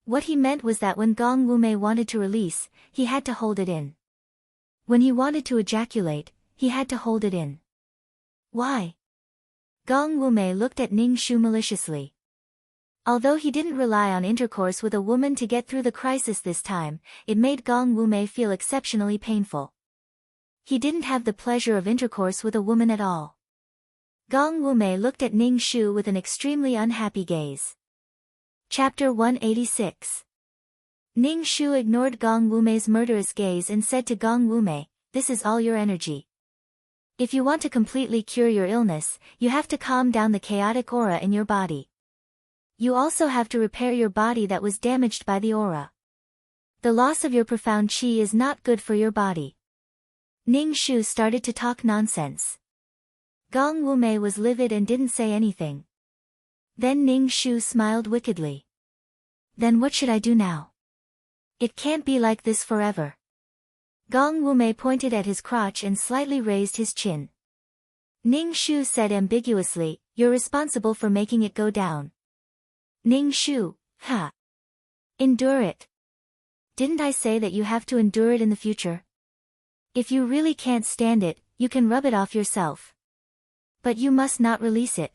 What he meant was that when Gong Wumei wanted to release, he had to hold it in. When he wanted to ejaculate, he had to hold it in. Why? Gong Wumei looked at Ning Shu maliciously. Although he didn't rely on intercourse with a woman to get through the crisis this time, it made Gong Wumei feel exceptionally painful. He didn't have the pleasure of intercourse with a woman at all. Gong Wumei looked at Ning Shu with an extremely unhappy gaze. Chapter 186. Ning Shu ignored Gong Wumei's murderous gaze and said to Gong Wumei, this is all your energy. If you want to completely cure your illness, you have to calm down the chaotic aura in your body. You also have to repair your body that was damaged by the aura. The loss of your profound qi is not good for your body. Ning Shu started to talk nonsense. Gong Wumei was livid and didn't say anything. Then Ning Shu smiled wickedly. Then what should I do now? It can't be like this forever. Gong Wumei pointed at his crotch and slightly raised his chin. Ning Shu said ambiguously, you're responsible for making it go down. Ning Shu, ha. Endure it. Didn't I say that you have to endure it in the future? If you really can't stand it, you can rub it off yourself. But you must not release it.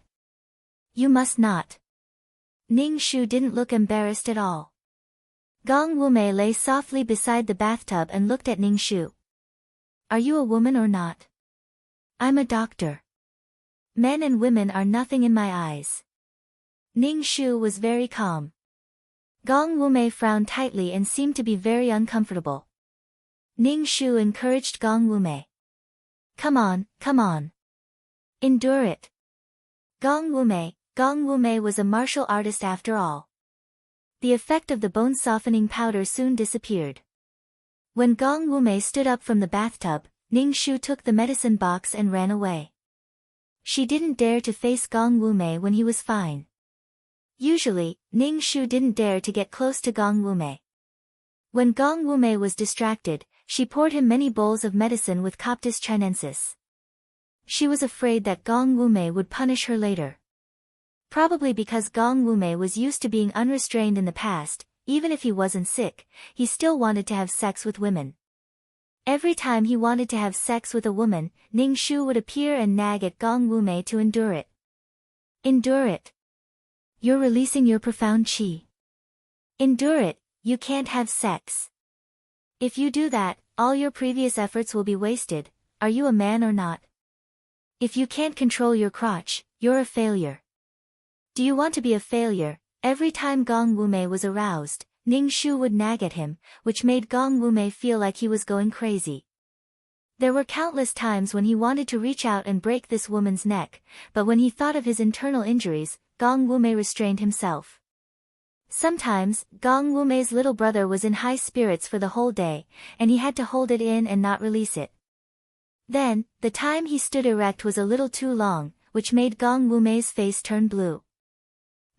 You must not. Ning Shu didn't look embarrassed at all. Gong Wumei lay softly beside the bathtub and looked at Ning Shu. Are you a woman or not? I'm a doctor. Men and women are nothing in my eyes. Ning Shu was very calm. Gong Wumei frowned tightly and seemed to be very uncomfortable. Ning Shu encouraged Gong Wumei. Come on, come on. Endure it. Gong Wumei was a martial artist after all. The effect of the bone-softening powder soon disappeared. When Gong Wumei stood up from the bathtub, Ning Shu took the medicine box and ran away. She didn't dare to face Gong Wumei when he was fine. Usually, Ning Shu didn't dare to get close to Gong Wumei. When Gong Wumei was distracted, she poured him many bowls of medicine with Coptis chinensis. She was afraid that Gong Wumei would punish her later. Probably because Gong Wumei was used to being unrestrained in the past, even if he wasn't sick, he still wanted to have sex with women. Every time he wanted to have sex with a woman, Ning Shu would appear and nag at Gong Wumei to endure it. Endure it. You're releasing your profound qi. Endure it, you can't have sex. If you do that, all your previous efforts will be wasted, are you a man or not? If you can't control your crotch, you're a failure. Do you want to be a failure? Every time Gong Wumei was aroused, Ning Shu would nag at him, which made Gong Wumei feel like he was going crazy. There were countless times when he wanted to reach out and break this woman's neck, but when he thought of his internal injuries, Gong Wumei restrained himself. Sometimes, Gong Wumei's little brother was in high spirits for the whole day, and he had to hold it in and not release it. Then, the time he stood erect was a little too long, which made Gong Wumei's face turn blue.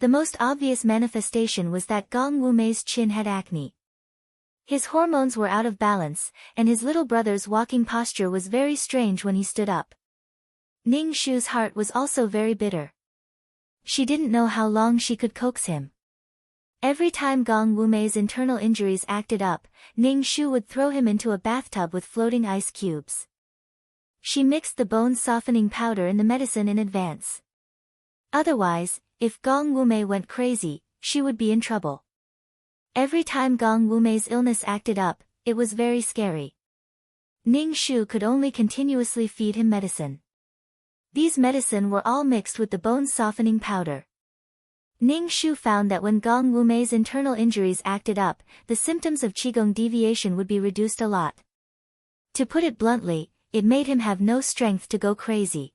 The most obvious manifestation was that Gong Wumei's chin had acne. His hormones were out of balance, and his little brother's walking posture was very strange when he stood up. Ning Shu's heart was also very bitter. She didn't know how long she could coax him. Every time Gong Wumei's internal injuries acted up, Ning Shu would throw him into a bathtub with floating ice cubes. She mixed the bone-softening powder in the medicine in advance. Otherwise, if Gong Wumei went crazy, she would be in trouble. Every time Gong Wumei's illness acted up, it was very scary. Ning Shu could only continuously feed him medicine. These medicine were all mixed with the bone-softening powder. Ning Shu found that when Gong Wumei's internal injuries acted up, the symptoms of qigong deviation would be reduced a lot. To put it bluntly, it made him have no strength to go crazy.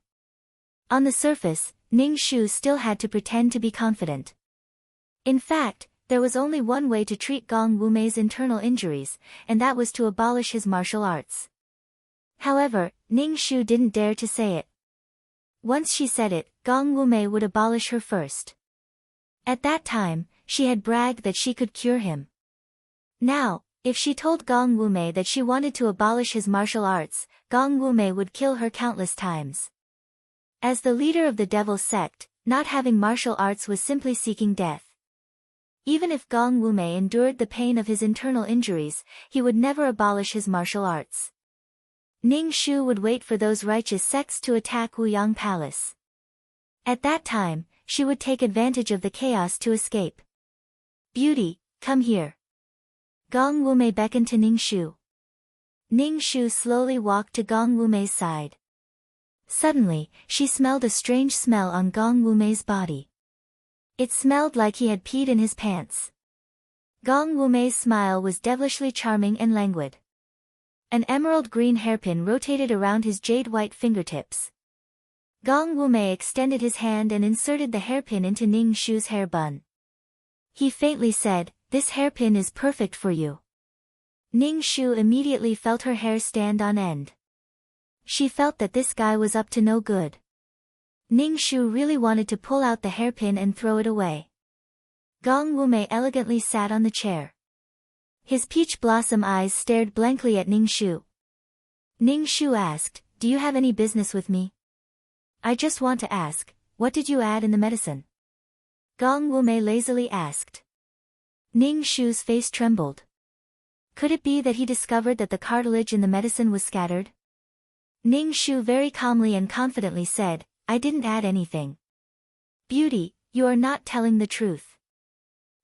On the surface, Ning Shu still had to pretend to be confident. In fact, there was only one way to treat Gong Wumei's internal injuries, and that was to abolish his martial arts. However, Ning Shu didn't dare to say it. Once she said it, Gong Wumei would abolish her first. At that time, she had bragged that she could cure him. Now, if she told Gong Wumei that she wanted to abolish his martial arts, Gong Wumei would kill her countless times. As the leader of the devil sect, not having martial arts was simply seeking death. Even if Gong Wumei endured the pain of his internal injuries, he would never abolish his martial arts. Ning Shu would wait for those righteous sects to attack Wuyang Palace. At that time, she would take advantage of the chaos to escape. "Beauty, come here." Gong Wumei beckoned to Ning Shu. Ning Shu slowly walked to Gong Wumei's side. Suddenly, she smelled a strange smell on Gong Wumei's body. It smelled like he had peed in his pants. Gong Wumei's smile was devilishly charming and languid. An emerald green hairpin rotated around his jade-white fingertips. Gong Wumei extended his hand and inserted the hairpin into Ning Shu's hair bun. He faintly said, "This hairpin is perfect for you." Ning Shu immediately felt her hair stand on end. She felt that this guy was up to no good. Ning Shu really wanted to pull out the hairpin and throw it away. Gong Wumei elegantly sat on the chair. His peach blossom eyes stared blankly at Ning Shu. Ning Shu asked, "Do you have any business with me?" "I just want to ask, what did you add in the medicine?" Gong Wumei lazily asked. Ning Shu's face trembled. Could it be that he discovered that the cartilage in the medicine was scattered? Ning Shu very calmly and confidently said, "I didn't add anything." "Beauty, you are not telling the truth."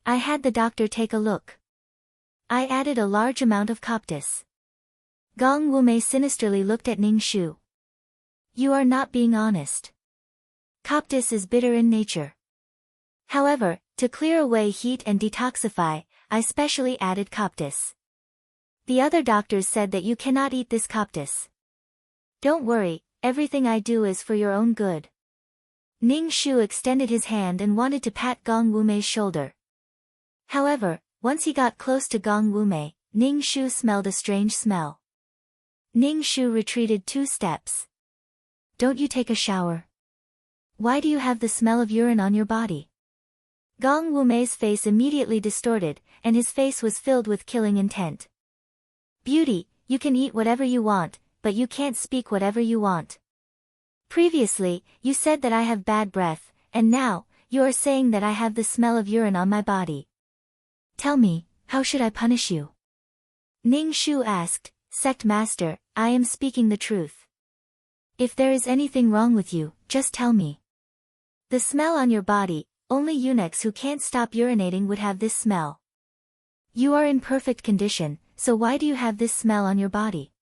"I had the doctor take a look. I added a large amount of coptis." Gong Wumei sinisterly looked at Ning Shu. "You are not being honest. Coptis is bitter in nature. However, to clear away heat and detoxify, I specially added coptis. The other doctors said that you cannot eat this coptis. Don't worry, everything I do is for your own good." Ning Shu extended his hand and wanted to pat Gong Wumei's shoulder. However, once he got close to Gong Wumei, Ning Shu smelled a strange smell. Ning Shu retreated 2 steps. "Don't you take a shower? Why do you have the smell of urine on your body?" Gong Wumei's face immediately distorted, and his face was filled with killing intent. "Beauty, you can eat whatever you want, but you can't speak whatever you want. Previously, you said that I have bad breath, and now, you are saying that I have the smell of urine on my body. Tell me, how should I punish you?" Ning Shu asked, "Sect Master, I am speaking the truth. If there is anything wrong with you, just tell me. The smell on your body, only eunuchs who can't stop urinating would have this smell. You are in perfect condition, so why do you have this smell on your body?"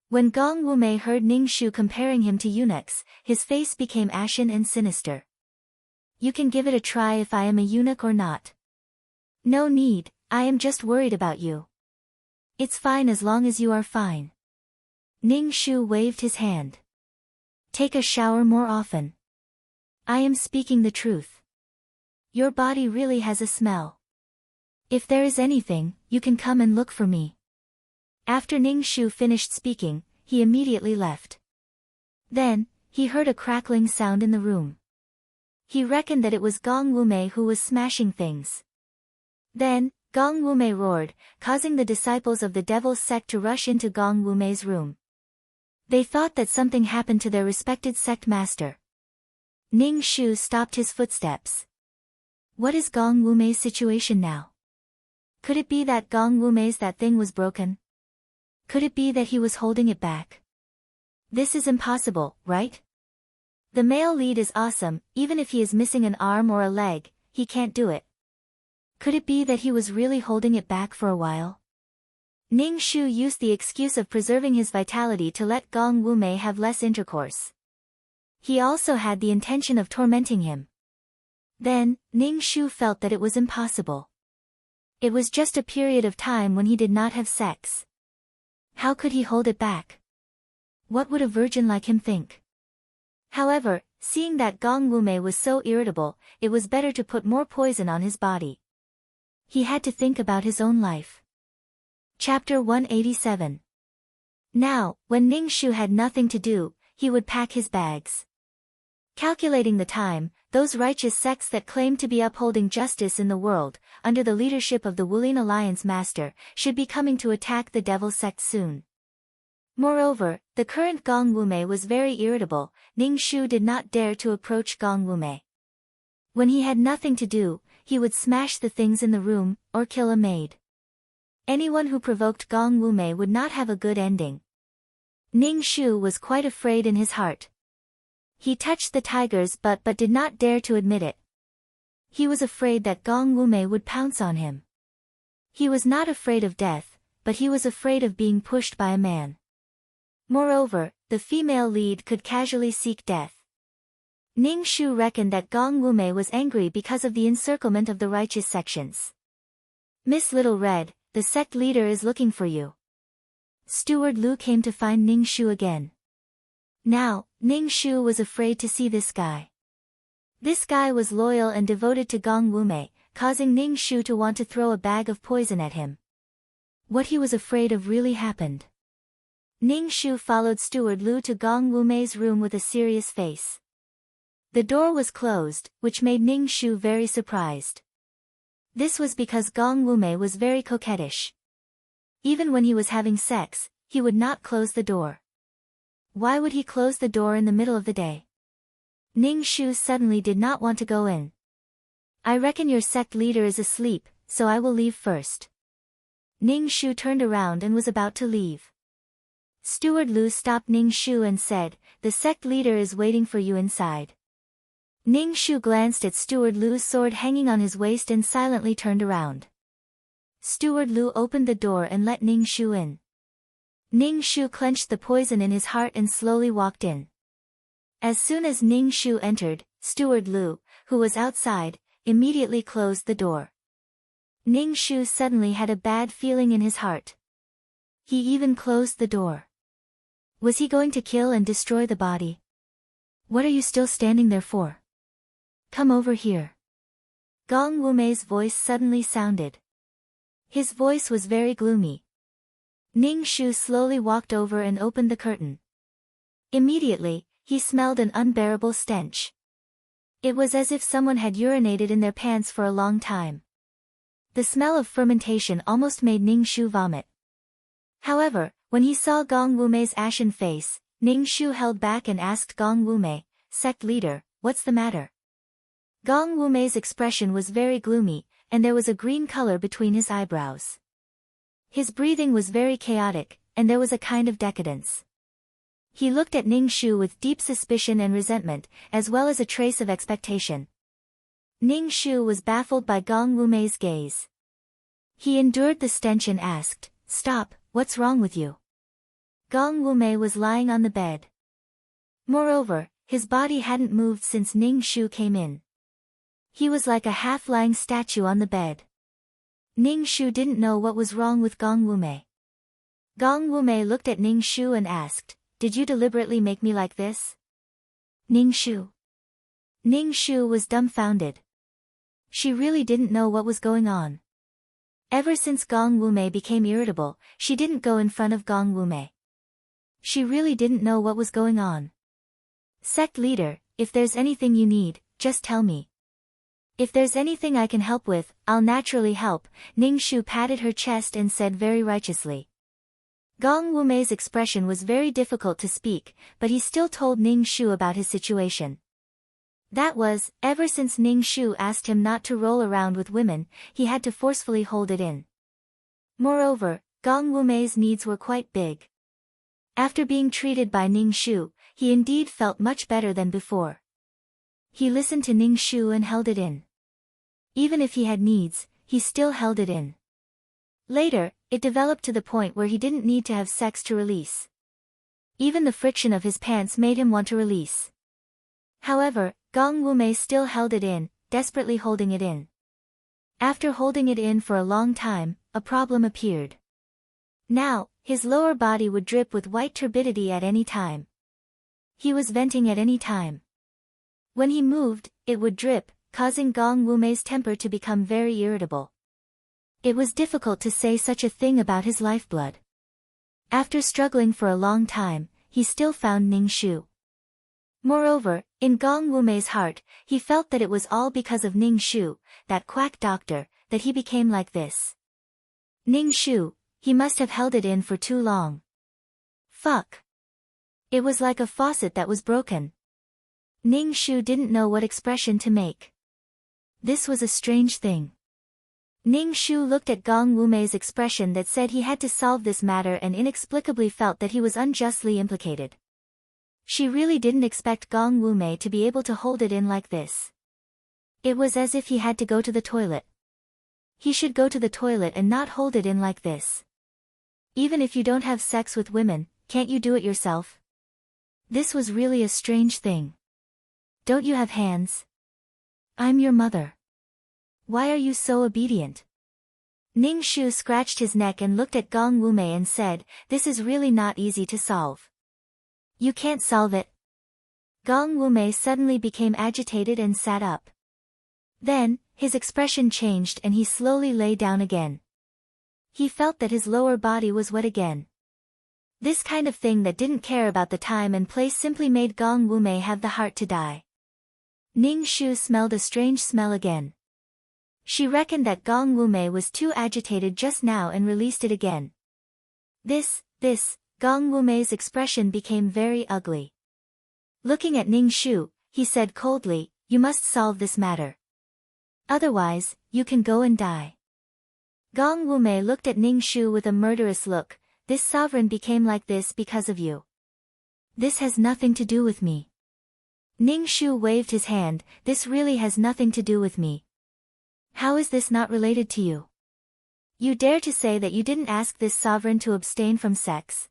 When Gong Wumei heard Ning Shu comparing him to eunuchs, his face became ashen and sinister. "You can give it a try if I am a eunuch or not." "No need, I am just worried about you." "It's fine as long as you are fine." Ning Shu waved his hand. "Take a shower more often. I am speaking the truth. Your body really has a smell. If there is anything, you can come and look for me." After Ning Shu finished speaking, he immediately left. Then, he heard a crackling sound in the room. He reckoned that it was Gong Wumei who was smashing things. Then, Gong Wumei roared, causing the disciples of the devil's sect to rush into Gong Wumei's room. They thought that something happened to their respected sect master. Ning Shu stopped his footsteps. What is Gong Wumei's situation now? Could it be that Gong Wumei's that thing was broken? Could it be that he was holding it back? This is impossible, right? The male lead is awesome, even if he is missing an arm or a leg, he can't do it. Could it be that he was really holding it back for a while? Ning Shu used the excuse of preserving his vitality to let Gong Wumei have less intercourse. He also had the intention of tormenting him. Then, Ning Shu felt that it was impossible. It was just a period of time when he did not have sex. How could he hold it back? What would a virgin like him think? However, seeing that Gong Wumei was so irritable, it was better to put more poison on his body. He had to think about his own life. Chapter 187. Now, when Ning Shu had nothing to do, he would pack his bags. Calculating the time, those righteous sects that claim to be upholding justice in the world, under the leadership of the Wulin Alliance Master, should be coming to attack the Devil sect soon. Moreover, the current Gong Wumei was very irritable. Ning Shu did not dare to approach Gong Wumei. When he had nothing to do, he would smash the things in the room, or kill a maid. Anyone who provoked Gong Wumei would not have a good ending. Ning Shu was quite afraid in his heart. He touched the tiger's butt but did not dare to admit it. He was afraid that Gong Wumei would pounce on him. He was not afraid of death, but he was afraid of being pushed by a man. Moreover, the female lead could casually seek death. Ning Shu reckoned that Gong Wumei was angry because of the encirclement of the righteous sections. Miss Little Red, the sect leader is looking for you. Steward Lu came to find Ning Shu again. Now, Ning Shu was afraid to see this guy. This guy was loyal and devoted to Gong Wumei, causing Ning Shu to want to throw a bag of poison at him. What he was afraid of really happened. Ning Shu followed Steward Lu to Gong Wumei's room with a serious face. The door was closed, which made Ning Shu very surprised. This was because Gong Wumei was very coquettish. Even when he was having sex, he would not close the door. Why would he close the door in the middle of the day? Ning Shu suddenly did not want to go in. I reckon your sect leader is asleep, so I will leave first. Ning Shu turned around and was about to leave. Steward Lu stopped Ning Shu and said, "The sect leader is waiting for you inside." Ning Shu glanced at Steward Lu's sword hanging on his waist and silently turned around. Steward Lu opened the door and let Ning Shu in. Ning Shu clenched the poison in his heart and slowly walked in. As soon as Ning Shu entered, Steward Lu, who was outside, immediately closed the door. Ning Shu suddenly had a bad feeling in his heart. He even closed the door. Was he going to kill and destroy the body? What are you still standing there for? Come over here. Gong Wumei's voice suddenly sounded. His voice was very gloomy. Ning Shu slowly walked over and opened the curtain. Immediately, he smelled an unbearable stench. It was as if someone had urinated in their pants for a long time. The smell of fermentation almost made Ning Shu vomit. However, when he saw Gong Wumei's ashen face, Ning Shu held back and asked Gong Wumei, "Sect leader, what's the matter?" Gong Wumei's expression was very gloomy, and there was a green color between his eyebrows. His breathing was very chaotic, and there was a kind of decadence. He looked at Ning Shu with deep suspicion and resentment, as well as a trace of expectation. Ning Shu was baffled by Gong Wumei's gaze. He endured the stench and asked, "Stop, what's wrong with you?" Gong Wumei was lying on the bed. Moreover, his body hadn't moved since Ning Shu came in. He was like a half-lying statue on the bed. Ning Shu didn't know what was wrong with Gong Wumei. Gong Wumei looked at Ning Shu and asked, "Did you deliberately make me like this?" Ning Shu. Ning Shu was dumbfounded. She really didn't know what was going on. Ever since Gong Wumei became irritable, she didn't go in front of Gong Wumei. She really didn't know what was going on. "Sect leader, if there's anything you need, just tell me. If there's anything I can help with, I'll naturally help," Ning Shu patted her chest and said very righteously. Gong Wumei's expression was very difficult to speak, but he still told Ning Shu about his situation. That was, ever since Ning Shu asked him not to roll around with women, he had to forcefully hold it in. Moreover, Gong Wumei's needs were quite big. After being treated by Ning Shu, he indeed felt much better than before. He listened to Ning Shu and held it in. Even if he had needs, he still held it in. Later, it developed to the point where he didn't need to have sex to release. Even the friction of his pants made him want to release. However, Gong Wumei still held it in, desperately holding it in. After holding it in for a long time, a problem appeared. Now, his lower body would drip with white turbidity at any time. He was venting at any time. When he moved, it would drip, causing Gong Wumei's temper to become very irritable. It was difficult to say such a thing about his lifeblood. After struggling for a long time, he still found Ning Shu. Moreover, in Gong Wumei's heart, he felt that it was all because of Ning Shu, that quack doctor, that he became like this. Ning Shu, he must have held it in for too long. Fuck. It was like a faucet that was broken. Ning Shu didn't know what expression to make. This was a strange thing. Ning Shu looked at Gong Wumei's expression that said he had to solve this matter and inexplicably felt that he was unjustly implicated. She really didn't expect Gong Wumei to be able to hold it in like this. It was as if he had to go to the toilet. He should go to the toilet and not hold it in like this. Even if you don't have sex with women, can't you do it yourself? This was really a strange thing. Don't you have hands? I'm your mother. Why are you so obedient? Ning Shu scratched his neck and looked at Gong Wumei and said, this is really not easy to solve. You can't solve it. Gong Wumei suddenly became agitated and sat up. Then, his expression changed and he slowly lay down again. He felt that his lower body was wet again. This kind of thing that didn't care about the time and place simply made Gong Wumei have the heart to die. Ning Shu smelled a strange smell again. She reckoned that Gong Wumei was too agitated just now and released it again. This, Gong Wumei's expression became very ugly. Looking at Ning Shu, he said coldly, you must solve this matter. Otherwise, you can go and die. Gong Wumei looked at Ning Shu with a murderous look, this sovereign became like this because of you. This has nothing to do with me. Ning Shu waved his hand, this really has nothing to do with me. How is this not related to you? You dare to say that you didn't ask this sovereign to abstain from sex?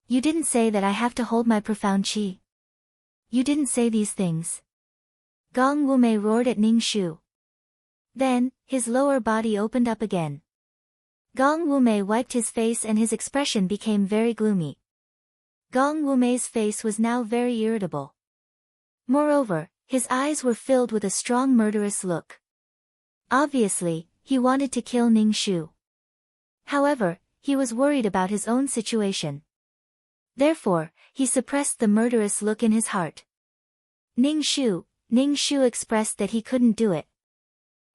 You didn't say that I have to hold my profound qi? You didn't say these things. Gong Wumei roared at Ning Shu. Then, his lower body opened up again. Gong Wumei wiped his face and his expression became very gloomy. Gong Wumei's face was now very irritable. Moreover, his eyes were filled with a strong murderous look. Obviously, he wanted to kill Ning Shu. However, he was worried about his own situation. Therefore, he suppressed the murderous look in his heart. Ning Shu expressed that he couldn't do it.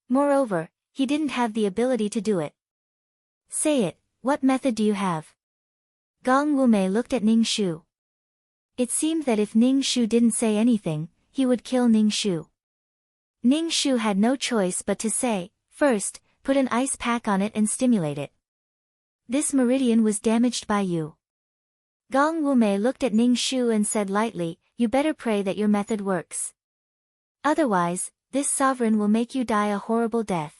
Moreover, he didn't have the ability to do it. Say it, what method do you have? Gong Wumei looked at Ning Shu. It seemed that if Ning Shu didn't say anything, he would kill Ning Shu. Ning Shu had no choice but to say, first, put an ice pack on it and stimulate it. This meridian was damaged by you. Gong Wumei looked at Ning Shu and said lightly, you better pray that your method works. Otherwise, this sovereign will make you die a horrible death.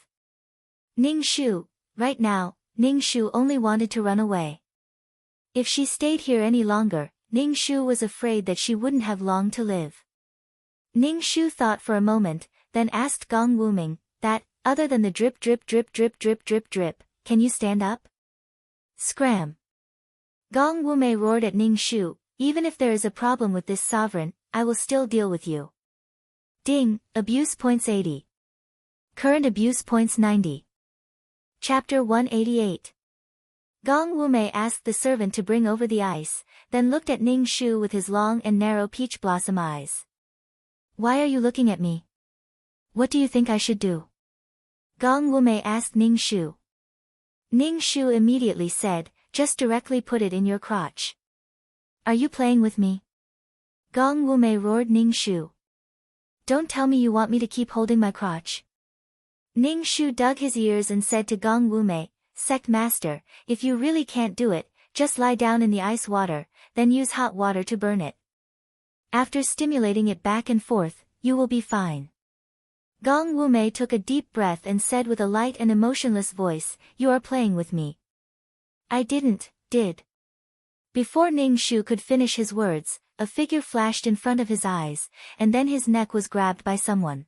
Ning Shu, right now, Ning Shu only wanted to run away. If she stayed here any longer, Ning Shu was afraid that she wouldn't have long to live. Ning Shu thought for a moment, then asked Gong Wumei, that, other than the drip drip drip drip drip drip drip, can you stand up? Scram. Gong Wumei roared at Ning Shu, even if there is a problem with this sovereign, I will still deal with you. Ding, abuse points 80. Current abuse points 90. Chapter 188. Gong Wumei asked the servant to bring over the ice, then looked at Ning Shu with his long and narrow peach blossom eyes. Why are you looking at me? What do you think I should do? Gong Wumei asked Ning Shu. Ning Shu immediately said, just directly put it in your crotch. Are you playing with me? Gong Wumei roared Ning Shu. Don't tell me you want me to keep holding my crotch. Ning Shu dug his ears and said to Gong Wumei, Sect Master, if you really can't do it, just lie down in the ice water, then use hot water to burn it. After stimulating it back and forth, you will be fine. Gong Wumei took a deep breath and said with a light and emotionless voice, "You are playing with me." "I did." Before Ning Shu could finish his words, a figure flashed in front of his eyes, and then his neck was grabbed by someone.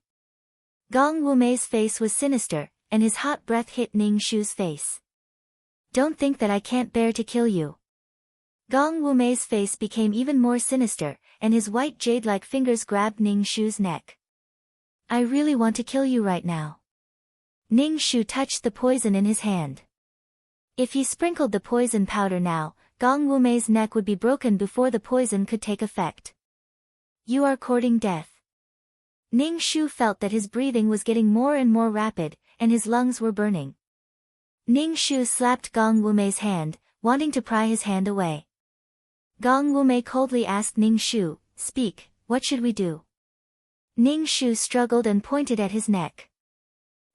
Gong Wumei's face was sinister, and his hot breath hit Ning Shu's face. "Don't think that I can't bear to kill you." Gong Wumei's face became even more sinister, and his white jade-like fingers grabbed Ning Shu's neck. "I really want to kill you right now." Ning Shu touched the poison in his hand. If he sprinkled the poison powder now, Gong Wumei's neck would be broken before the poison could take effect. "You are courting death." Ning Shu felt that his breathing was getting more and more rapid, and his lungs were burning. Ning Shu slapped Gong Wumei's hand, wanting to pry his hand away. Gong Wumei coldly asked Ning Shu, "Speak, what should we do?" Ning Shu struggled and pointed at his neck.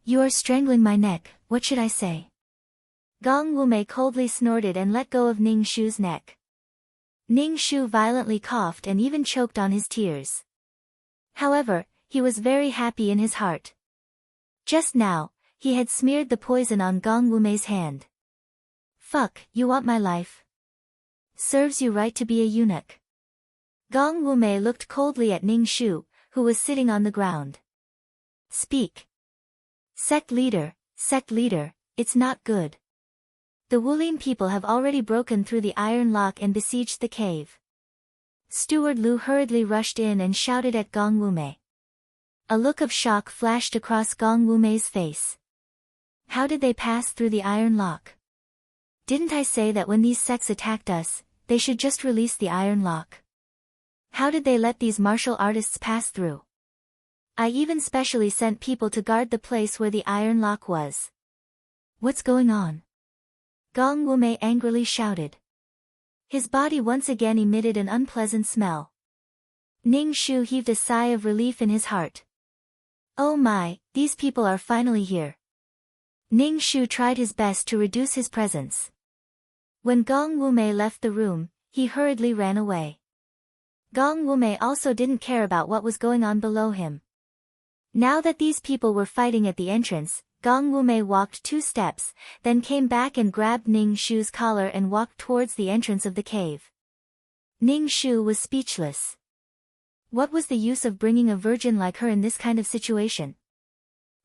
"You are strangling my neck, what should I say?" Gong Wumei coldly snorted and let go of Ning Shu's neck. Ning Shu violently coughed and even choked on his tears. However, he was very happy in his heart. Just now, he had smeared the poison on Gong Wumei's hand. "Fuck, you want my life? Serves you right to be a eunuch." Gong Wumei looked coldly at Ning Shu, who was sitting on the ground. "Speak." Sect leader, it's not good. The Wulin people have already broken through the iron lock and besieged the cave." Steward Lu hurriedly rushed in and shouted at Gong Wumei. A look of shock flashed across Gong Wumei's face. "How did they pass through the iron lock? Didn't I say that when these sects attacked us, they should just release the iron lock? How did they let these martial artists pass through? I even specially sent people to guard the place where the iron lock was. What's going on?" Gong Wumei angrily shouted. His body once again emitted an unpleasant smell. Ning Shu heaved a sigh of relief in his heart. "Oh my, these people are finally here." Ning Shu tried his best to reduce his presence. When Gong Wumei left the room, he hurriedly ran away. Gong Wumei also didn't care about what was going on below him. Now that these people were fighting at the entrance, Gong Wumei walked 2 steps, then came back and grabbed Ning Shu's collar and walked towards the entrance of the cave. Ning Shu was speechless. What was the use of bringing a virgin like her in this kind of situation?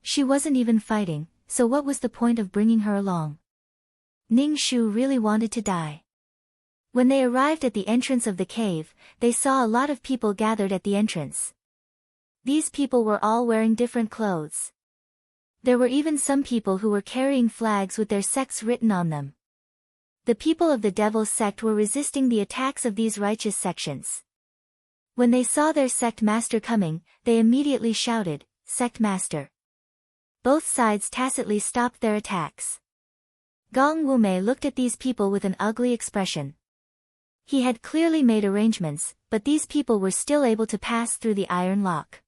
She wasn't even fighting, so what was the point of bringing her along? Ning Shu really wanted to die. When they arrived at the entrance of the cave, they saw a lot of people gathered at the entrance. These people were all wearing different clothes. There were even some people who were carrying flags with their sects written on them. The people of the Devil's sect were resisting the attacks of these righteous sections. When they saw their sect master coming, they immediately shouted, "Sect master." Both sides tacitly stopped their attacks. Gong Wumei looked at these people with an ugly expression. He had clearly made arrangements, but these people were still able to pass through the iron lock.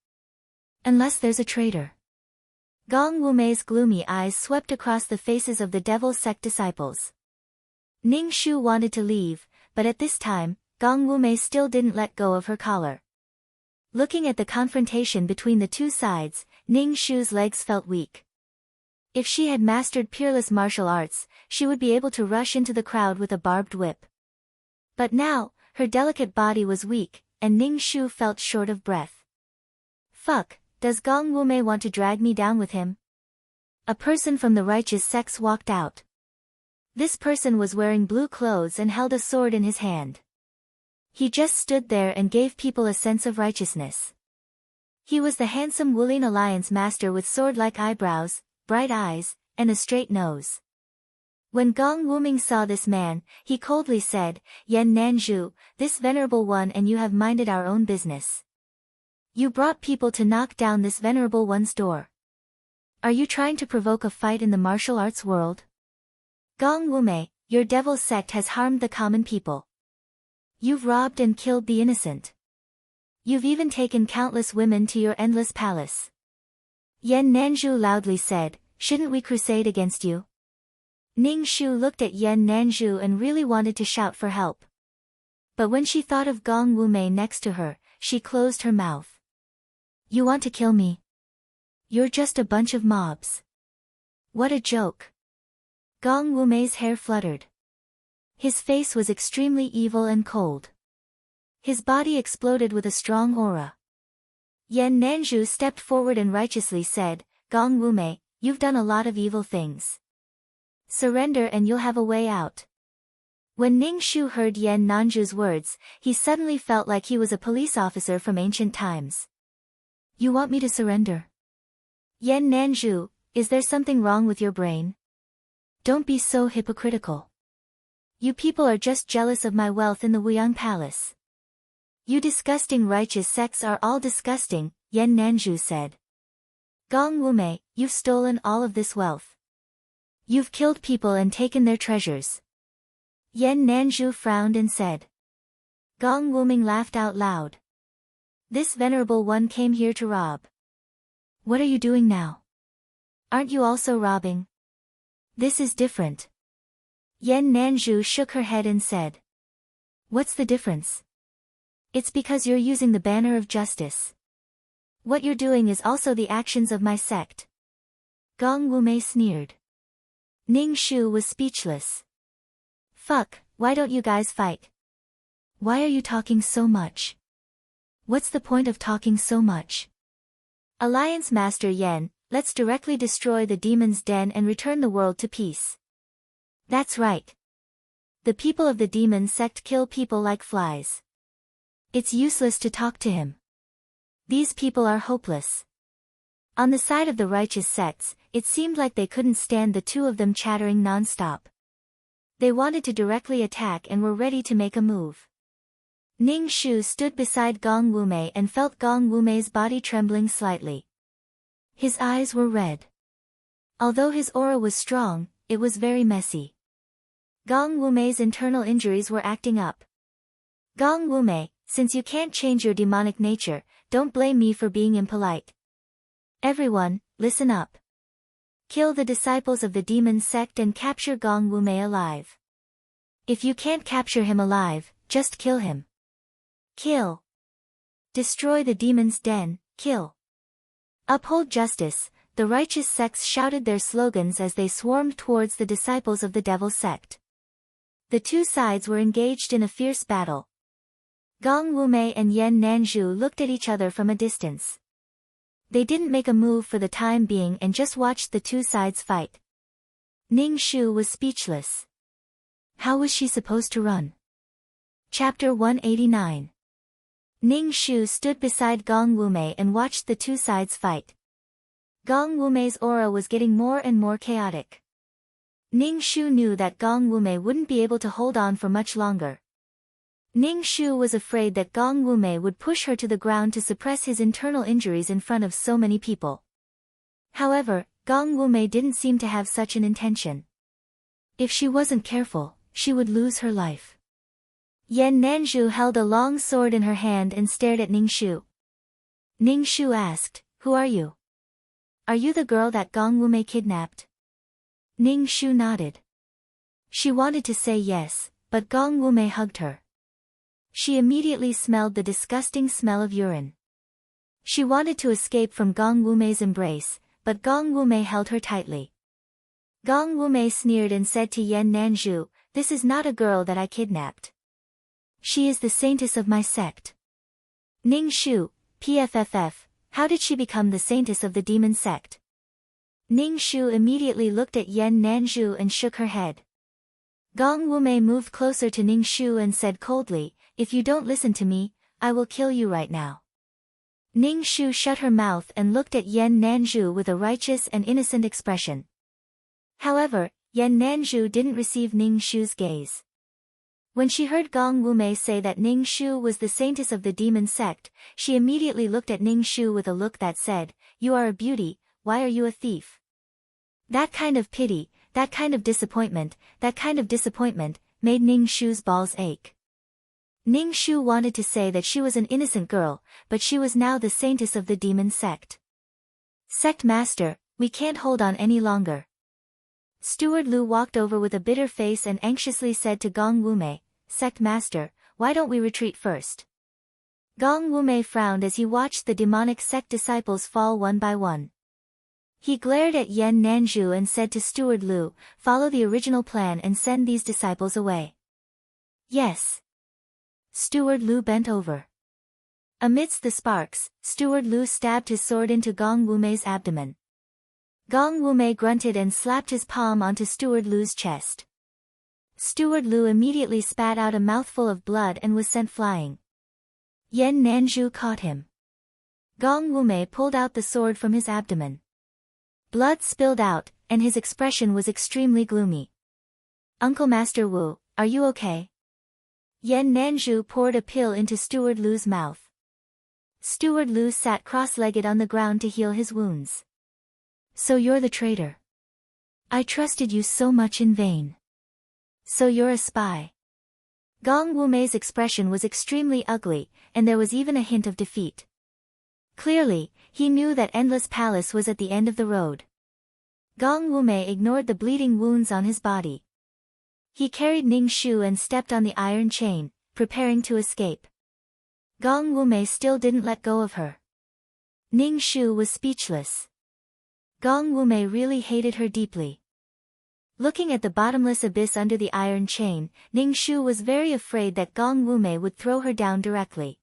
Unless there's a traitor. Gong Wumei's gloomy eyes swept across the faces of the Devil's sect disciples. Ning Shu wanted to leave, but at this time, Gong Wumei still didn't let go of her collar. Looking at the confrontation between the two sides, Ning Shu's legs felt weak. If she had mastered peerless martial arts, she would be able to rush into the crowd with a barbed whip. But now, her delicate body was weak, and Ning Shu felt short of breath. "Fuck, does Gong Wumei want to drag me down with him?" A person from the righteous sects walked out. This person was wearing blue clothes and held a sword in his hand. He just stood there and gave people a sense of righteousness. He was the handsome Wulin Alliance master with sword-like eyebrows, bright eyes, and a straight nose. When Gong Wuming saw this man, he coldly said, "Yan Nanzhu, this venerable one, and you have minded our own business. You brought people to knock down this venerable one's door. Are you trying to provoke a fight in the martial arts world? Gong Wumei, your Devil's sect has harmed the common people. You've robbed and killed the innocent. You've even taken countless women to your endless palace." Yan Nanzhu loudly said, "Shouldn't we crusade against you?" Ning Shu looked at Yan Nanzhu and really wanted to shout for help. But when she thought of Gong Wumei next to her, she closed her mouth. You want to kill me? You're just a bunch of mobs. What a joke. Gong Wumei's hair fluttered. His face was extremely evil and cold. His body exploded with a strong aura. Yan Nanzhu stepped forward and righteously said, Gong Wumei, you've done a lot of evil things. Surrender and you'll have a way out. When Ning Shu heard Yan Nanzhu's words, he suddenly felt like he was a police officer from ancient times. You want me to surrender? Yan Nanzhu, is there something wrong with your brain? Don't be so hypocritical. You people are just jealous of my wealth in the Wuyang Palace. You disgusting righteous sects are all disgusting, Yan Nanzhu said. Gong Wumei, you've stolen all of this wealth. You've killed people and taken their treasures. Yan Nanzhu frowned and said. Gong Wumei laughed out loud. This venerable one came here to rob. What are you doing now? Aren't you also robbing? This is different. Yan Nanzhu shook her head and said. What's the difference? It's because you're using the banner of justice. What you're doing is also the actions of my sect. Gong Wumei sneered. Ning Shu was speechless. Fuck, why don't you guys fight? Why are you talking so much? What's the point of talking so much? Alliance Master Yan, let's directly destroy the demon's den and return the world to peace. That's right. The people of the demon sect kill people like flies. It's useless to talk to him. These people are hopeless. On the side of the righteous sects, it seemed like they couldn't stand the two of them chattering non-stop. They wanted to directly attack and were ready to make a move. Ning Shu stood beside Gong Wumei and felt Gong Wumei's body trembling slightly. His eyes were red. Although his aura was strong, it was very messy. Gong Wumei's internal injuries were acting up. Gong Wumei, since you can't change your demonic nature, don't blame me for being impolite. Everyone, listen up. Kill the disciples of the demon sect and capture Gong Wumei alive. If you can't capture him alive, just kill him. Kill. Destroy the demon's den, kill. Uphold justice, the righteous sects shouted their slogans as they swarmed towards the disciples of the devil sect. The two sides were engaged in a fierce battle. Gong Wumei and Yan Nanzhu looked at each other from a distance. They didn't make a move for the time being and just watched the two sides fight. Ning Shu was speechless. How was she supposed to run? Chapter 189. Ning Shu stood beside Gong Wumei and watched the two sides fight. Gong Wumei's aura was getting more and more chaotic. Ning Shu knew that Gong Wumei wouldn't be able to hold on for much longer. Ning Shu was afraid that Gong Wumei would push her to the ground to suppress his internal injuries in front of so many people. However, Gong Wumei didn't seem to have such an intention. If she wasn't careful, she would lose her life. Yan Nanzhu held a long sword in her hand and stared at Ning Shu. Ning Shu asked, "Who are you? Are you the girl that Gong Wumei kidnapped?" Ning Shu nodded. She wanted to say yes, but Gong Wumei hugged her. She immediately smelled the disgusting smell of urine. She wanted to escape from Gong Wumei's embrace, but Gong Wumei held her tightly. Gong Wumei sneered and said to Yan Nanzhu, "This is not a girl that I kidnapped. She is the saintess of my sect." Ning Shu, PFFF, how did she become the saintess of the demon sect? Ning Shu immediately looked at Yan Nanzhu and shook her head. Gong Wumei moved closer to Ning Shu and said coldly, "If you don't listen to me, I will kill you right now." Ning Shu shut her mouth and looked at Yan Nanzhu with a righteous and innocent expression. However, Yan Nanzhu didn't receive Ning Shu's gaze. When she heard Gong Wumei say that Ning Shu was the saintess of the demon sect, she immediately looked at Ning Shu with a look that said, "You are a beauty, why are you a thief?" That kind of pity, that kind of disappointment made Ning Shu's balls ache. Ning Shu wanted to say that she was an innocent girl, but she was now the saintess of the demon sect. "Sect master, we can't hold on any longer." Steward Lu walked over with a bitter face and anxiously said to Gong Wumei, "Sect master, why don't we retreat first?" Gong Wumei frowned as he watched the demonic sect disciples fall one by one. He glared at Yan Nanzhu and said to Steward Lu, "Follow the original plan and send these disciples away." "Yes." Steward Lu bent over. Amidst the sparks, Steward Lu stabbed his sword into Gong Wumei's abdomen. Gong Wumei grunted and slapped his palm onto Steward Lu's chest. Steward Lu immediately spat out a mouthful of blood and was sent flying. Yan Nanzhu caught him. Gong Wumei pulled out the sword from his abdomen. Blood spilled out, and his expression was extremely gloomy. "Uncle Master Wu, are you okay?" Yan Nanzhu poured a pill into Steward Lu's mouth. Steward Lu sat cross-legged on the ground to heal his wounds. "So you're the traitor. I trusted you so much in vain. So you're a spy." Gong Wumei's expression was extremely ugly, and there was even a hint of defeat. Clearly, he knew that Endless Palace was at the end of the road. Gong Wumei ignored the bleeding wounds on his body. He carried Ning Shu and stepped on the iron chain, preparing to escape. Gong Wumei still didn't let go of her. Ning Shu was speechless. Gong Wumei really hated her deeply. Looking at the bottomless abyss under the iron chain, Ning Shu was very afraid that Gong Wumei would throw her down directly.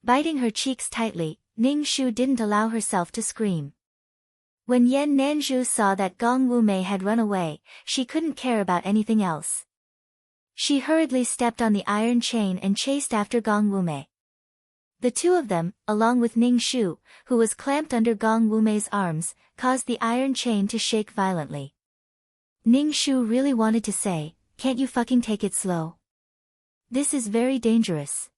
Biting her cheeks tightly, Ning Shu didn't allow herself to scream. When Yan Nanzhu saw that Gong Wumei had run away, she couldn't care about anything else. She hurriedly stepped on the iron chain and chased after Gong Wumei. The two of them, along with Ning Shu, who was clamped under Gong Wumei's arms, caused the iron chain to shake violently. Ning Shu really wanted to say, "Can't you fucking take it slow? This is very dangerous."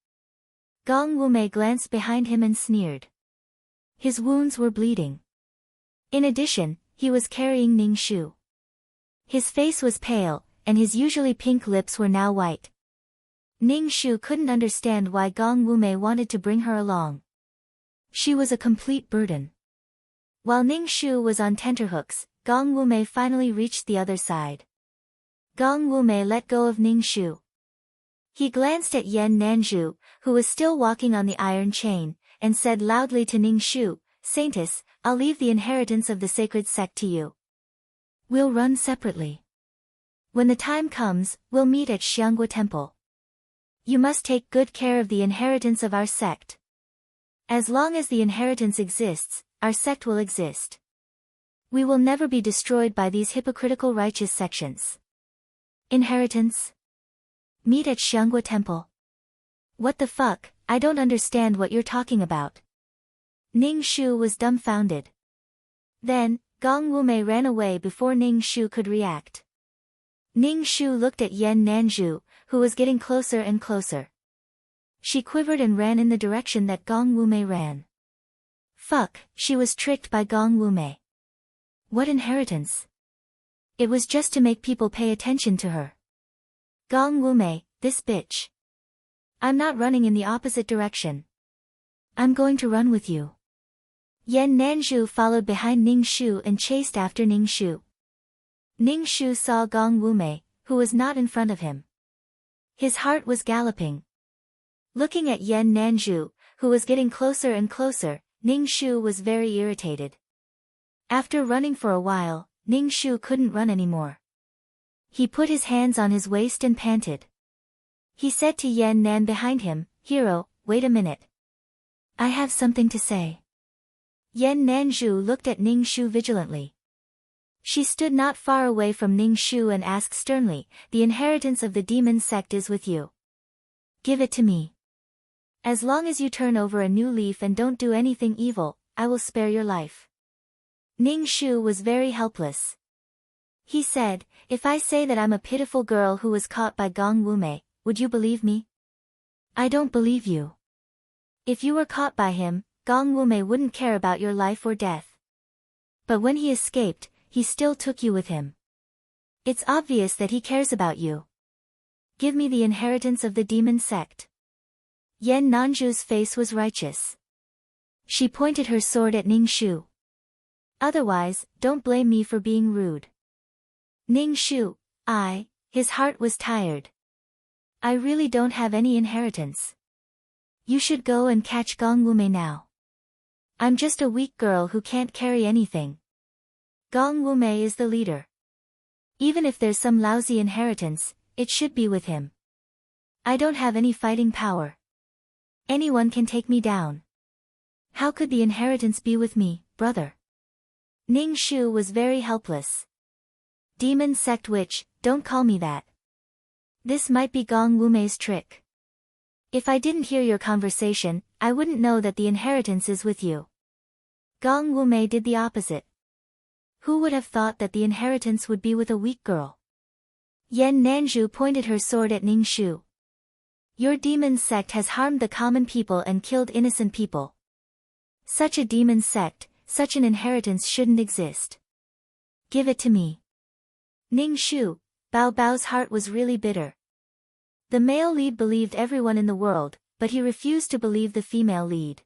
Gong Wumei glanced behind him and sneered. His wounds were bleeding. In addition, he was carrying Ning Shu. His face was pale, and his usually pink lips were now white. Ning Shu couldn't understand why Gong Wumei wanted to bring her along. She was a complete burden. While Ning Shu was on tenterhooks, Gong Wumei finally reached the other side. Gong Wumei let go of Ning Shu. He glanced at Yan Nanzhu, who was still walking on the iron chain, and said loudly to Ning Shu, "Saintess, I'll leave the inheritance of the sacred sect to you. We'll run separately. When the time comes, we'll meet at Xianghua Temple. You must take good care of the inheritance of our sect. As long as the inheritance exists, our sect will exist. We will never be destroyed by these hypocritical righteous sections." Inheritance? Meet at Xianghua Temple. What the fuck, I don't understand what you're talking about. Ning Shu was dumbfounded. Then, Gong Wumei ran away before Ning Shu could react. Ning Shu looked at Yan Nanzhu, who was getting closer and closer. She quivered and ran in the direction that Gong Wumei ran. Fuck, she was tricked by Gong Wumei. What inheritance? It was just to make people pay attention to her. Gong Wumei, this bitch. I'm not running in the opposite direction. I'm going to run with you. Yan Nanzhu followed behind Ning Shu and chased after Ning Shu. Ning Shu saw Gong Wumei, who was not in front of him. His heart was galloping. Looking at Yan Nanzhu, who was getting closer and closer, Ning Shu was very irritated. After running for a while, Ning Shu couldn't run anymore. He put his hands on his waist and panted. He said to Yan Nan behind him, "Hero, wait a minute. I have something to say." Yan Nanzhu looked at Ning Shu vigilantly. She stood not far away from Ning Shu and asked sternly, "The inheritance of the demon sect is with you. Give it to me. As long as you turn over a new leaf and don't do anything evil, I will spare your life." Ning Shu was very helpless. He said, "If I say that I'm a pitiful girl who was caught by Gong Wumei, would you believe me?" "I don't believe you. If you were caught by him, Gong Wumei wouldn't care about your life or death. But when he escaped, he still took you with him. It's obvious that he cares about you. Give me the inheritance of the demon sect." Yan Nanzhu's face was righteous. She pointed her sword at Ning Shu. "Otherwise, don't blame me for being rude." Ning Shu, his heart was tired. "I really don't have any inheritance. You should go and catch Gong Wumei now. I'm just a weak girl who can't carry anything. Gong Wumei is the leader. Even if there's some lousy inheritance, it should be with him. I don't have any fighting power. Anyone can take me down. How could the inheritance be with me, brother? Ning Shu was very helpless. Demon sect witch, don't call me that. This might be Gong Wumei's trick. If I didn't hear your conversation, I wouldn't know that the inheritance is with you. Gong Wumei did the opposite. Who would have thought that the inheritance would be with a weak girl? Yan Nanzhu pointed her sword at Ning Shu. Your demon sect has harmed the common people and killed innocent people. Such a demon sect, such an inheritance shouldn't exist. Give it to me. Ning Shu, Bao Bao's heart was really bitter. The male lead believed everyone in the world, but he refused to believe the female lead.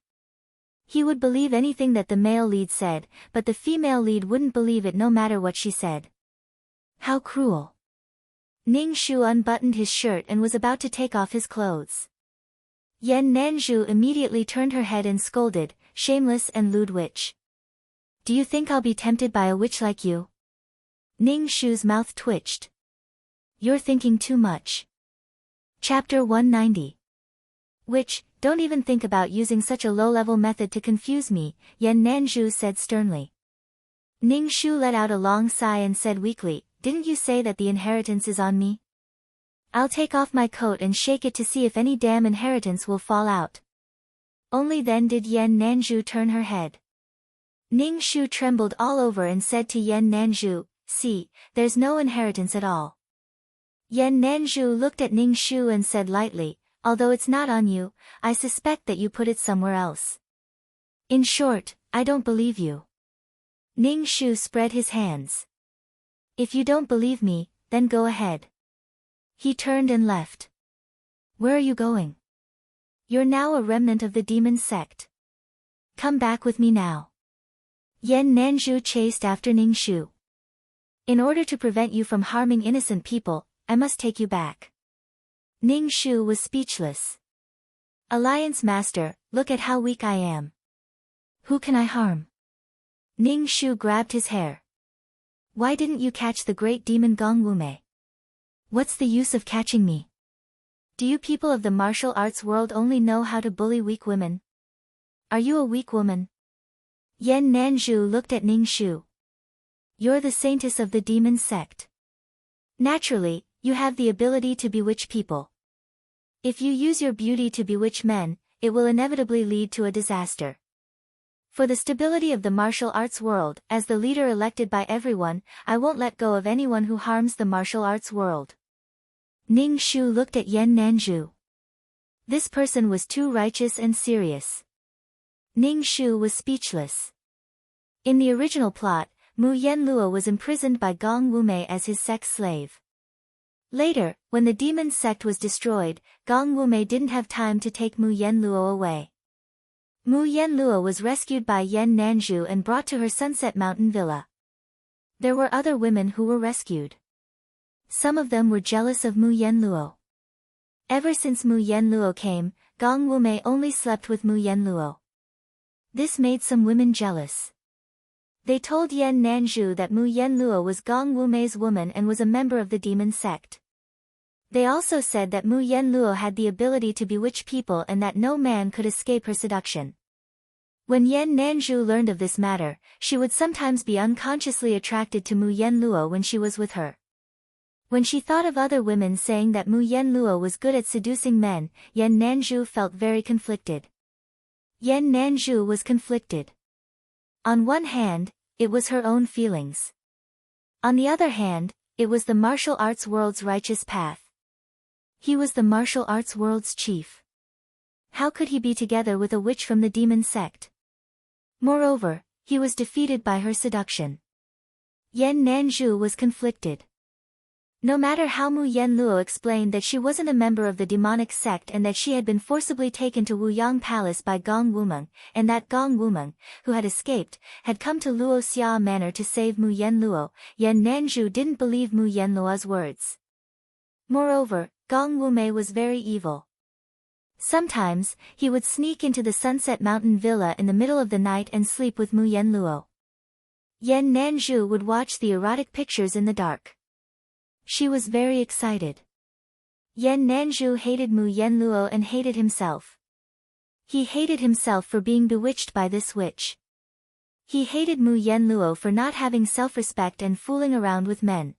He would believe anything that the male lead said, but the female lead wouldn't believe it no matter what she said. How cruel. Ning Shu unbuttoned his shirt and was about to take off his clothes. Yan Nanzhu immediately turned her head and scolded, shameless and lewd witch. Do you think I'll be tempted by a witch like you? Ning Shu's mouth twitched. You're thinking too much. Chapter 190. Witch, don't even think about using such a low-level method to confuse me, Yan Nanzhu said sternly. Ning Shu let out a long sigh and said weakly, didn't you say that the inheritance is on me? I'll take off my coat and shake it to see if any damn inheritance will fall out. Only then did Yan Nanzhu turn her head. Ning Shu trembled all over and said to Yan Nanzhu, see, there's no inheritance at all. Yan Nanzhu looked at Ning Shu and said lightly, although it's not on you, I suspect that you put it somewhere else. In short, I don't believe you. Ning Shu spread his hands. If you don't believe me, then go ahead. He turned and left. Where are you going? You're now a remnant of the demon sect. Come back with me now. Yan Nanzhu chased after Ning Shu. In order to prevent you from harming innocent people, I must take you back. Ning Shu was speechless. Alliance Master, look at how weak I am. Who can I harm? Ning Shu grabbed his hair. Why didn't you catch the great demon Gong Wumei? What's the use of catching me? Do you people of the martial arts world only know how to bully weak women? Are you a weak woman? Yan Nanzhu looked at Ning Shu. You're the saintess of the demon sect. Naturally, you have the ability to bewitch people. If you use your beauty to bewitch men, it will inevitably lead to a disaster. For the stability of the martial arts world, as the leader elected by everyone, I won't let go of anyone who harms the martial arts world. Ning Shu looked at Yan Nanzhu. This person was too righteous and serious. Ning Shu was speechless. In the original plot, Mu Yenluo was imprisoned by Gong Wumei as his sex slave. Later, when the demon sect was destroyed, Gong Wumei didn't have time to take Mu Yenluo away. Mu Yenluo was rescued by Yan Nanzhu and brought to her Sunset Mountain villa. There were other women who were rescued. Some of them were jealous of Mu Yenluo. Ever since Mu Yenluo came, Gong Wumei only slept with Mu Yenluo. This made some women jealous. They told Yan Nanzhu that Mu Yenluo was Gong Wumei's woman and was a member of the demon sect. They also said that Mu Yenluo had the ability to bewitch people and that no man could escape her seduction. When Yan Nanzhu learned of this matter, she would sometimes be unconsciously attracted to Mu Yenluo when she was with her. When she thought of other women saying that Mu Yenluo was good at seducing men, Yan Nanzhu felt very conflicted. Yan Nanzhu was conflicted. On one hand, it was her own feelings. On the other hand, it was the martial arts world's righteous path. He was the martial arts world's chief. How could he be together with a witch from the demon sect? Moreover, he was defeated by her seduction. Yan Nanzhu was conflicted. No matter how Mu Yenluo explained that she wasn't a member of the demonic sect and that she had been forcibly taken to Wuyang Palace by Gong Wumeng, and that Gong Wumeng, who had escaped, had come to Luo Xia Manor to save Mu Yenluo, Yan Nanzhu didn't believe Mu Yenluo's words. Moreover, Gong Wumei was very evil. Sometimes, he would sneak into the Sunset Mountain villa in the middle of the night and sleep with Mu Yenluo. Yan Nanzhu would watch the erotic pictures in the dark. She was very excited. Yan Nanzhu hated Mu Yenluo and hated himself. He hated himself for being bewitched by this witch. He hated Mu Yenluo for not having self-respect and fooling around with men.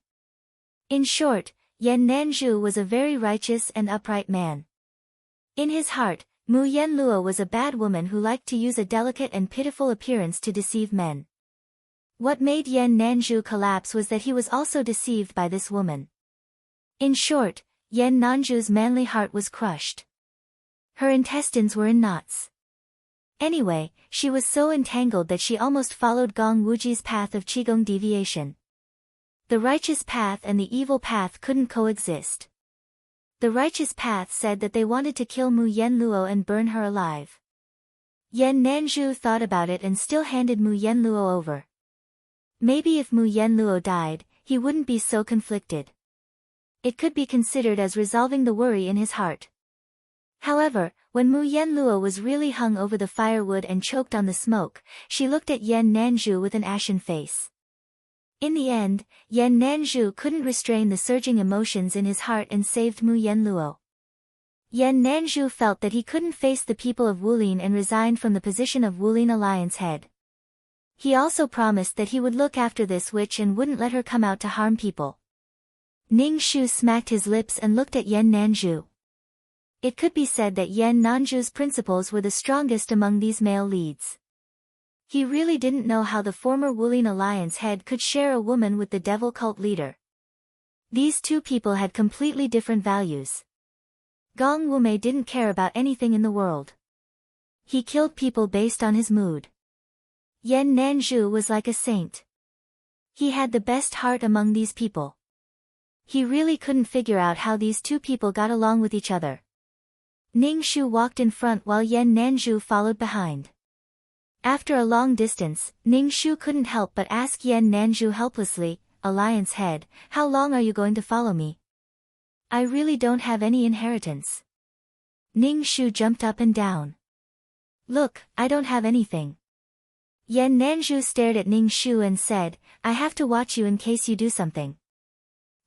In short, Yan Nanzhu was a very righteous and upright man. In his heart, Mu Yenluo was a bad woman who liked to use a delicate and pitiful appearance to deceive men. What made Yan Nanzhu collapse was that he was also deceived by this woman. In short, Yan Nanzhu's manly heart was crushed. Her intestines were in knots. Anyway, she was so entangled that she almost followed Gong Wuji's path of Qigong deviation. The righteous path and the evil path couldn't coexist. The righteous path said that they wanted to kill Mu Yenluo and burn her alive. Yan Nanzhu thought about it and still handed Mu Yenluo over. Maybe if Mu Yenluo died, he wouldn't be so conflicted. It could be considered as resolving the worry in his heart. However, when Mu Yenluo was really hung over the firewood and choked on the smoke, she looked at Yan Nanzhu with an ashen face. In the end, Yan Nanzhu couldn't restrain the surging emotions in his heart and saved Mu Yenluo. Yan Nanzhu felt that he couldn't face the people of Wulin and resigned from the position of Wulin Alliance head. He also promised that he would look after this witch and wouldn't let her come out to harm people. Ning Shu smacked his lips and looked at Yan Nanzhu. It could be said that Yan Nanzhu's principles were the strongest among these male leads. He really didn't know how the former Wulin Alliance head could share a woman with the devil cult leader. These two people had completely different values. Gong Wumei didn't care about anything in the world. He killed people based on his mood. Yan Nanzhu was like a saint. He had the best heart among these people. He really couldn't figure out how these two people got along with each other. Ning Shu walked in front while Yan Nanzhu followed behind. After a long distance, Ning Shu couldn't help but ask Yan Nanzhu helplessly, "Alliance head, how long are you going to follow me? I really don't have any inheritance." Ning Shu jumped up and down. "Look, I don't have anything." Yan Nanzhu stared at Ning Shu and said, "I have to watch you in case you do something.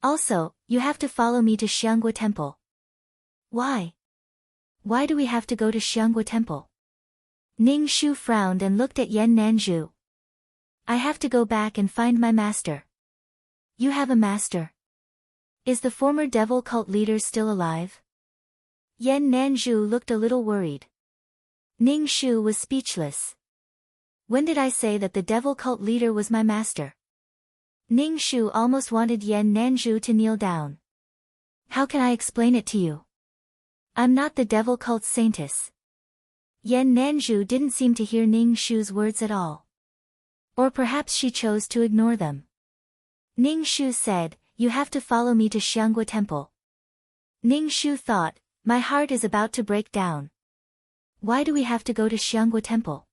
Also, you have to follow me to Xianghua Temple." "Why? Why do we have to go to Xianghua Temple?" Ning Shu frowned and looked at Yan Nanzhu. "I have to go back and find my master." "You have a master? Is the former devil cult leader still alive?" Yan Nanzhu looked a little worried. Ning Shu was speechless. "When did I say that the devil cult leader was my master?" Ning Shu almost wanted Yan Nanzhu to kneel down. "How can I explain it to you? I'm not the devil cult's saintess." Yan Nanzhu didn't seem to hear Ning Shu's words at all. Or perhaps she chose to ignore them. Ning Shu said, "You have to follow me to Xianghua Temple." Ning Shu thought, "My heart is about to break down. Why do we have to go to Xianghua Temple?"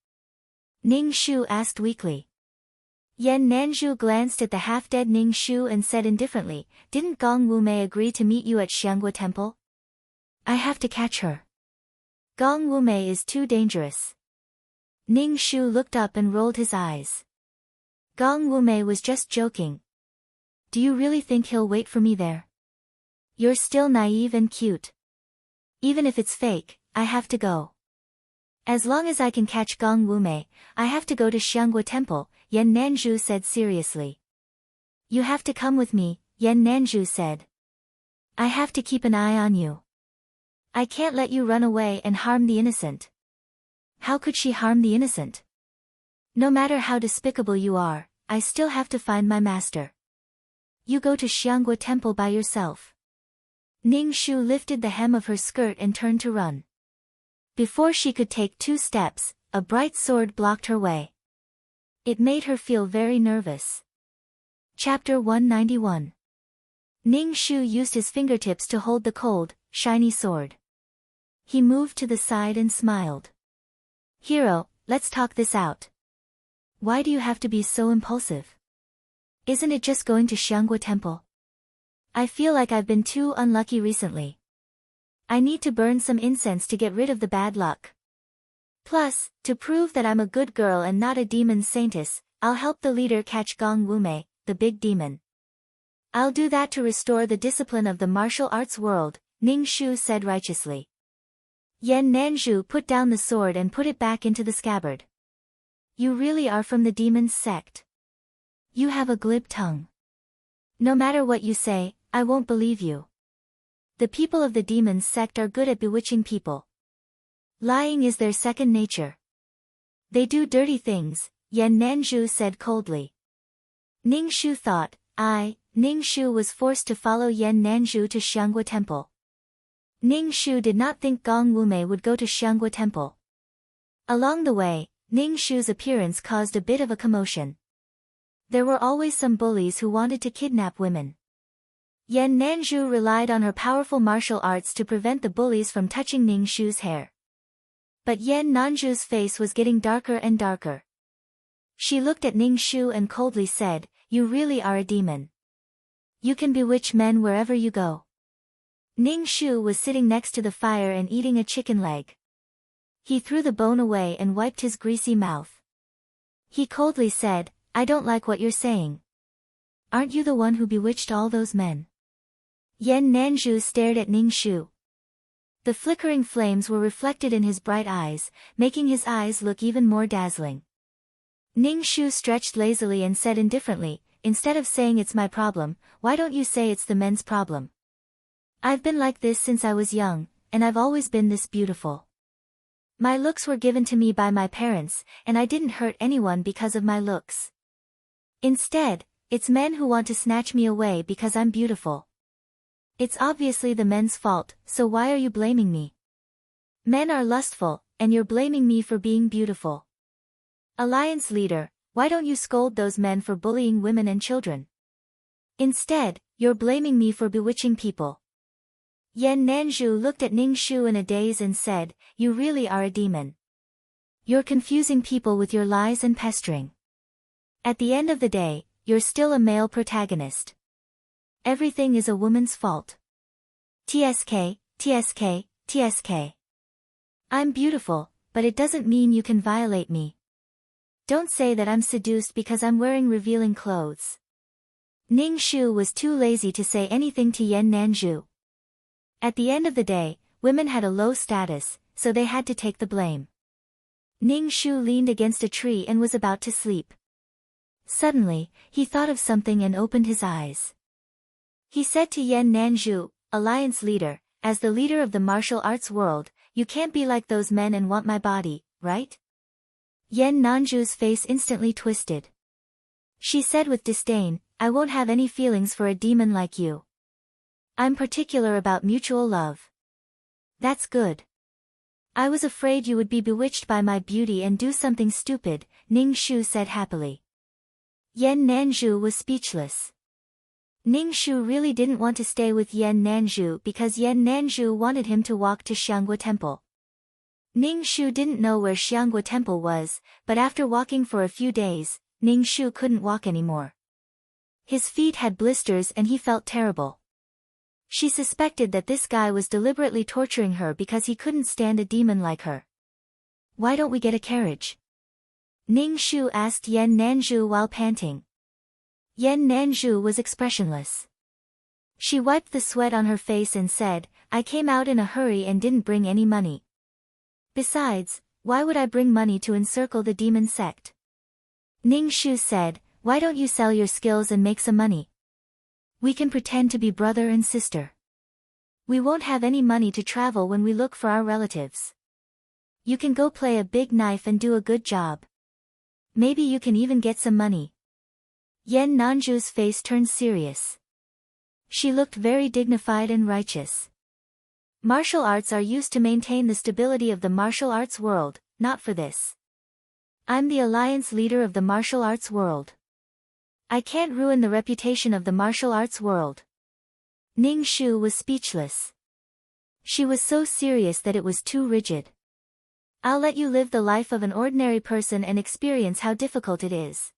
Ning Shu asked weakly. Yan Nanzhu glanced at the half-dead Ning Shu and said indifferently, "Didn't Gong Wumei agree to meet you at Xianghua Temple? I have to catch her. Gong Wumei is too dangerous." Ning Shu looked up and rolled his eyes. Gong Wumei was just joking. "Do you really think he'll wait for me there? You're still naive and cute. Even if it's fake, I have to go. As long as I can catch Gong Wumei, I have to go to Xianghua Temple," Yan Nanzhu said seriously. "You have to come with me," Yan Nanzhu said. "I have to keep an eye on you. I can't let you run away and harm the innocent." How could she harm the innocent? "No matter how despicable you are, I still have to find my master. You go to Xianghua Temple by yourself." Ning Shu lifted the hem of her skirt and turned to run. Before she could take 2 steps, a bright sword blocked her way. It made her feel very nervous. Chapter 191. Ning Shu used his fingertips to hold the cold, shiny sword. He moved to the side and smiled. "Hero, let's talk this out. Why do you have to be so impulsive? Isn't it just going to Xianghua Temple? I feel like I've been too unlucky recently. I need to burn some incense to get rid of the bad luck. Plus, to prove that I'm a good girl and not a demon saintess, I'll help the leader catch Gong Wumei, the big demon. I'll do that to restore the discipline of the martial arts world, Ning Shu said righteously. Yan Nanzhu put down the sword and put it back into the scabbard. You really are from the demon's sect. You have a glib tongue. No matter what you say, I won't believe you. The people of the demon's sect are good at bewitching people. Lying is their second nature. They do dirty things, Yan Nanzhu said coldly. Ning Shu thought, Ning Shu was forced to follow Yan Nanzhu to Xianghua Temple. Ning Shu did not think Gong Wumei would go to Xianghua Temple. Along the way, Ning Shu's appearance caused a bit of a commotion. There were always some bullies who wanted to kidnap women. Yan Nanzhu relied on her powerful martial arts to prevent the bullies from touching Ning Shu's hair. But Yan Nanzhu's face was getting darker and darker. She looked at Ning Shu and coldly said, "You really are a demon. You can bewitch men wherever you go." Ning Shu was sitting next to the fire and eating a chicken leg. He threw the bone away and wiped his greasy mouth. He coldly said, "I don't like what you're saying. Aren't you the one who bewitched all those men?" Yan Nanzhu stared at Ning Shu. The flickering flames were reflected in his bright eyes, making his eyes look even more dazzling. Ning Shu stretched lazily and said indifferently, "Instead of saying it's my problem, why don't you say it's the men's problem? I've been like this since I was young, and I've always been this beautiful. My looks were given to me by my parents, and I didn't hurt anyone because of my looks. Instead, it's men who want to snatch me away because I'm beautiful. It's obviously the men's fault, so why are you blaming me? Men are lustful, and you're blaming me for being beautiful. Alliance leader, why don't you scold those men for bullying women and children? Instead, you're blaming me for bewitching people." Yan Nanzhu looked at Ning Shu in a daze and said, "You really are a demon. You're confusing people with your lies and pestering. At the end of the day, you're still a male protagonist. Everything is a woman's fault. TSK, TSK, TSK. I'm beautiful, but it doesn't mean you can violate me. Don't say that I'm seduced because I'm wearing revealing clothes." Ning Shu was too lazy to say anything to Yan Nanzhu. At the end of the day, women had a low status, so they had to take the blame. Ning Shu leaned against a tree and was about to sleep. Suddenly, he thought of something and opened his eyes. He said to Yan Nanzhu, "Alliance leader, as the leader of the martial arts world, you can't be like those men and want my body, right?" Yan Nanzhu's face instantly twisted. She said with disdain, "I won't have any feelings for a demon like you. I'm particular about mutual love." "That's good. I was afraid you would be bewitched by my beauty and do something stupid," Ning Shu said happily. Yan Nanzhu was speechless. Ning Shu really didn't want to stay with Yan Nanzhu because Yan Nanzhu wanted him to walk to Xianghua Temple. Ning Shu didn't know where Xianghua Temple was, but after walking for a few days, Ning Shu couldn't walk anymore. His feet had blisters and he felt terrible. She suspected that this guy was deliberately torturing her because he couldn't stand a demon like her. "Why don't we get a carriage?" Ning Shu asked Yan Nanzhu while panting. Yan Nanzhu was expressionless. She wiped the sweat on her face and said, "I came out in a hurry and didn't bring any money. Besides, why would I bring money to encircle the demon sect?" Ning Shu said, "Why don't you sell your skills and make some money? We can pretend to be brother and sister. We won't have any money to travel when we look for our relatives. You can go play a big knife and do a good job. Maybe you can even get some money." Yan Nanzhu's face turned serious. She looked very dignified and righteous. Martial arts are used to maintain the stability of the martial arts world, not for this. I'm the alliance leader of the martial arts world. I can't ruin the reputation of the martial arts world. Ning Shu was speechless. She was so serious that it was too rigid. "I'll let you live the life of an ordinary person and experience how difficult it is.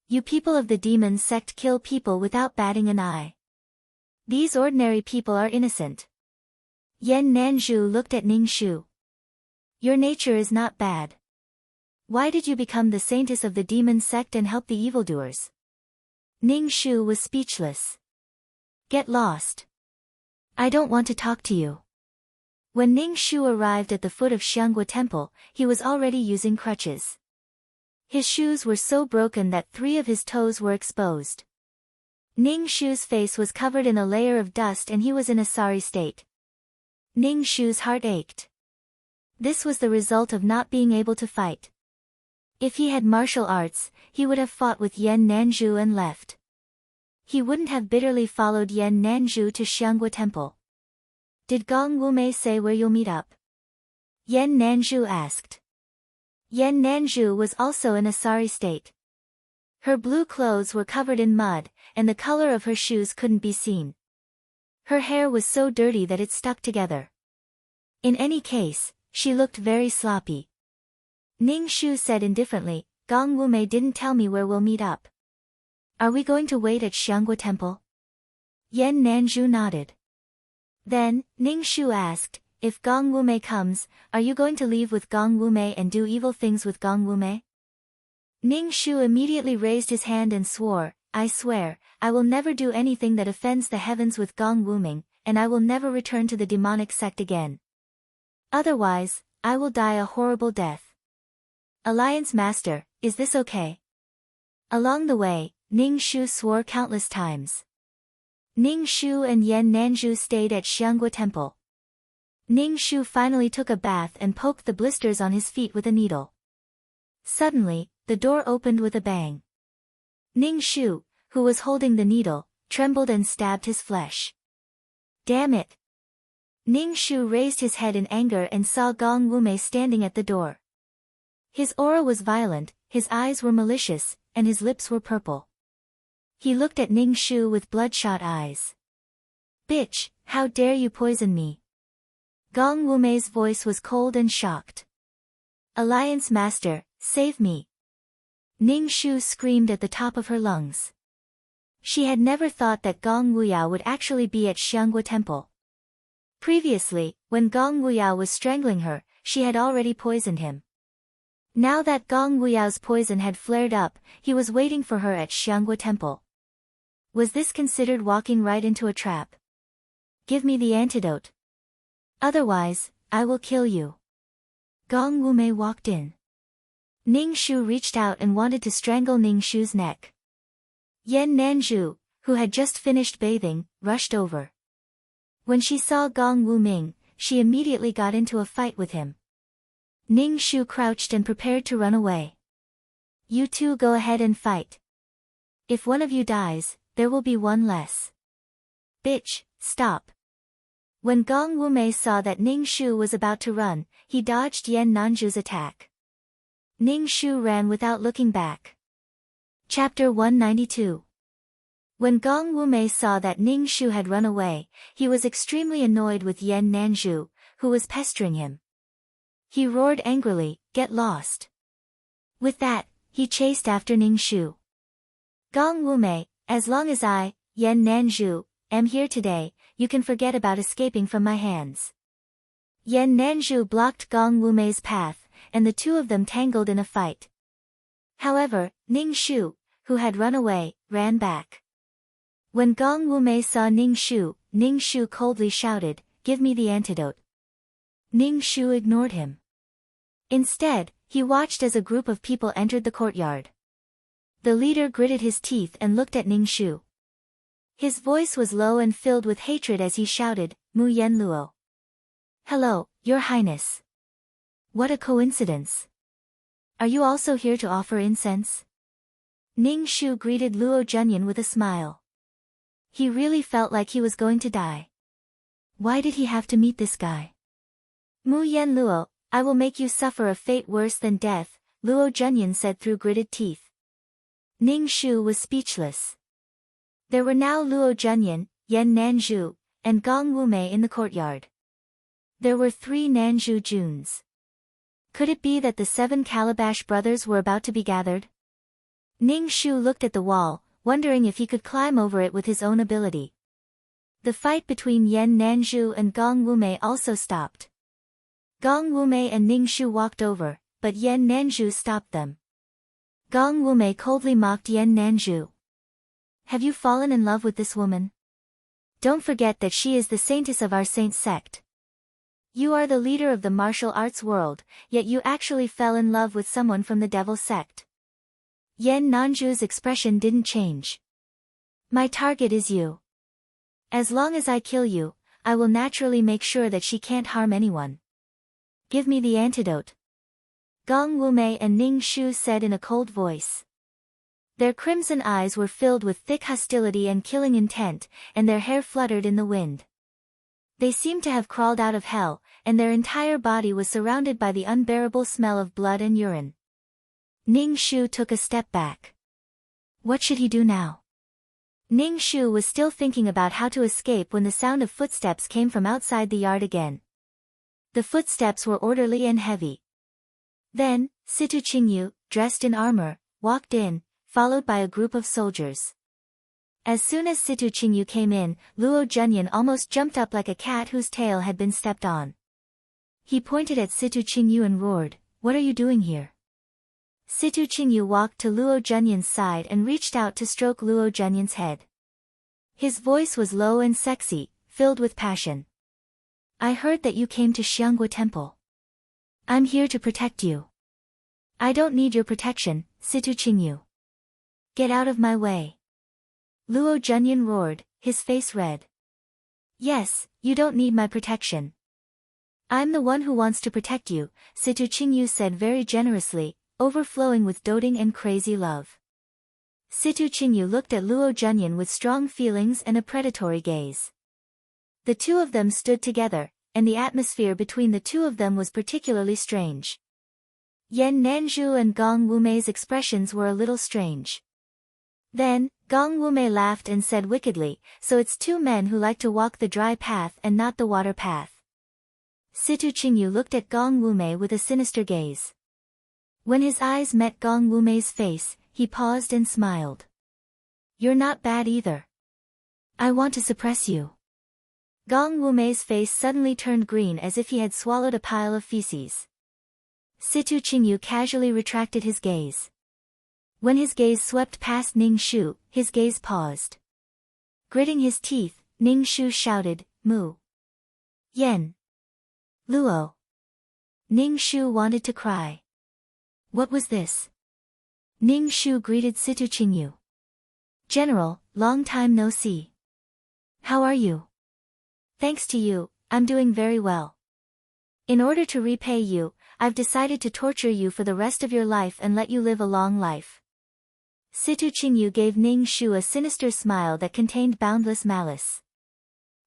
You people of the demon sect kill people without batting an eye. These ordinary people are innocent. Yan Nanzhu looked at Ning Shu. Your nature is not bad. Why did you become the saintess of the demon sect and help the evildoers? Ning Shu was speechless. Get lost. I don't want to talk to you. When Ning Shu arrived at the foot of Xianghua Temple, he was already using crutches. His shoes were so broken that 3 of his toes were exposed. Ning Shu's face was covered in a layer of dust and he was in a sorry state. Ning Shu's heart ached. This was the result of not being able to fight. If he had martial arts, he would have fought with Yan Nanzhu and left. He wouldn't have bitterly followed Yan Nanzhu to Xianghua Temple. Did Gong Wumei say where you'll meet up? Yan Nanzhu asked. Yan Nanzhu was also in a sorry state. Her blue clothes were covered in mud, and the color of her shoes couldn't be seen. Her hair was so dirty that it stuck together. In any case, she looked very sloppy. Ning Shu said indifferently, Gong Wumei didn't tell me where we'll meet up. Are we going to wait at Xianghua Temple? Yan Nanzhu nodded. Then, Ning Shu asked, if Gong Wumei comes, are you going to leave with Gong Wumei and do evil things with Gong Wumei? Ning Shu immediately raised his hand and swore, I swear, I will never do anything that offends the heavens with Gong Wumei, and I will never return to the demonic sect again. Otherwise, I will die a horrible death. Alliance Master, is this okay? Along the way, Ning Shu swore countless times. Ning Shu and Yan Nanzhu stayed at Xianghua Temple. Ning Shu finally took a bath and poked the blisters on his feet with a needle. Suddenly, the door opened with a bang. Ning Shu, who was holding the needle, trembled and stabbed his flesh. Damn it! Ning Shu raised his head in anger and saw Gong Wumei standing at the door. His aura was violent, his eyes were malicious, and his lips were purple. He looked at Ning Shu with bloodshot eyes. Bitch, how dare you poison me? Gong Wumei's voice was cold and shocked. Alliance Master, save me! Ning Shu screamed at the top of her lungs. She had never thought that Gong Wuyao would actually be at Xianghua Temple. Previously, when Gong Wuyao was strangling her, she had already poisoned him. Now that Gong Wuyao's poison had flared up, he was waiting for her at Xianghua Temple. Was this considered walking right into a trap? Give me the antidote. Otherwise, I will kill you. Gong Wumei walked in. Ning Shu reached out and wanted to strangle Ning Shu's neck. Yan Nanzhu, who had just finished bathing, rushed over. When she saw Gong Wumei, she immediately got into a fight with him. Ning Shu crouched and prepared to run away. You two go ahead and fight. If one of you dies, there will be one less. Bitch, stop. When Gong Wumei saw that Ning Shu was about to run, he dodged Yan Nanzhu's attack. Ning Shu ran without looking back. Chapter 192. When Gong Wumei saw that Ning Shu had run away, he was extremely annoyed with Yan Nanzhu, who was pestering him. He roared angrily, get lost. With that, he chased after Ning Shu. Gong Wumei, as long as I, Yan Nanzhu, am here today, you can forget about escaping from my hands. Yan Nanzhu blocked Gong Wumei's path, and the two of them tangled in a fight. However, Ning Shu, who had run away, ran back. When Gong Wumei saw Ning Shu coldly shouted, give me the antidote. Ning Shu ignored him. Instead, he watched as a group of people entered the courtyard. The leader gritted his teeth and looked at Ning Shu. His voice was low and filled with hatred as he shouted, Mu Yen Luo. Hello, Your Highness. What a coincidence. Are you also here to offer incense? Ning Shu greeted Luo Zhenyan with a smile. He really felt like he was going to die. Why did he have to meet this guy? Mu Yen Luo, I will make you suffer a fate worse than death, Luo Zhenyan said through gritted teeth. Ning Shu was speechless. There were now Luo Zhenyan, Yan Nanzhu, and Gong Wumei in the courtyard. There were 3 Nanzhu Juns. Could it be that the 7 Calabash brothers were about to be gathered? Ning Shu looked at the wall, wondering if he could climb over it with his own ability. The fight between Yan Nanzhu and Gong Wumei also stopped. Gong Wumei and Ning Shu walked over, but Yan Nanzhu stopped them. Gong Wumei coldly mocked Yan Nanzhu. Have you fallen in love with this woman? Don't forget that she is the saintess of our saint sect. You are the leader of the martial arts world, yet you actually fell in love with someone from the devil sect. Yan Nanzhu's expression didn't change. My target is you. As long as I kill you, I will naturally make sure that she can't harm anyone. Give me the antidote. Gong Wumei and Ning Shu said in a cold voice. Their crimson eyes were filled with thick hostility and killing intent, and their hair fluttered in the wind. They seemed to have crawled out of hell, and their entire body was surrounded by the unbearable smell of blood and urine. Ning Shu took a step back. What should he do now? Ning Shu was still thinking about how to escape when the sound of footsteps came from outside the yard again. The footsteps were orderly and heavy. Then, Situ Qingyu, dressed in armor, walked in, followed by a group of soldiers. As soon as Situ Qingyu came in, Luo Zhenyan almost jumped up like a cat whose tail had been stepped on. He pointed at Situ Qingyu and roared, "What are you doing here?" Situ Qingyu walked to Luo Zhenyan's side and reached out to stroke Luo Zhenyan's head. His voice was low and sexy, filled with passion. I heard that you came to Xianghua Temple. I'm here to protect you. I don't need your protection, Situ Qingyu. Get out of my way. Luo Zhenyan roared, his face red. Yes, you don't need my protection. I'm the one who wants to protect you, Situ Qingyu said very generously, overflowing with doting and crazy love. Situ Qingyu looked at Luo Zhenyan with strong feelings and a predatory gaze. The two of them stood together, and the atmosphere between the two of them was particularly strange. Yan Nanzhu and Gong Wumei's expressions were a little strange. Then, Gong Wumei laughed and said wickedly, "So it's two men who like to walk the dry path and not the water path." Situ Qingyu looked at Gong Wumei with a sinister gaze. When his eyes met Gong Wumei's face, he paused and smiled. You're not bad either. I want to suppress you. Gong Wumei's face suddenly turned green as if he had swallowed a pile of feces. Situ Qingyu casually retracted his gaze. When his gaze swept past Ning Shu, his gaze paused. Gritting his teeth, Ning Shu shouted, "Mu! Yen! Luo!" Ning Shu wanted to cry. What was this? Ning Shu greeted Situ Qingyu. General, long time no see. How are you? Thanks to you, I'm doing very well. In order to repay you, I've decided to torture you for the rest of your life and let you live a long life. Situ Qingyu gave Ning Shu a sinister smile that contained boundless malice.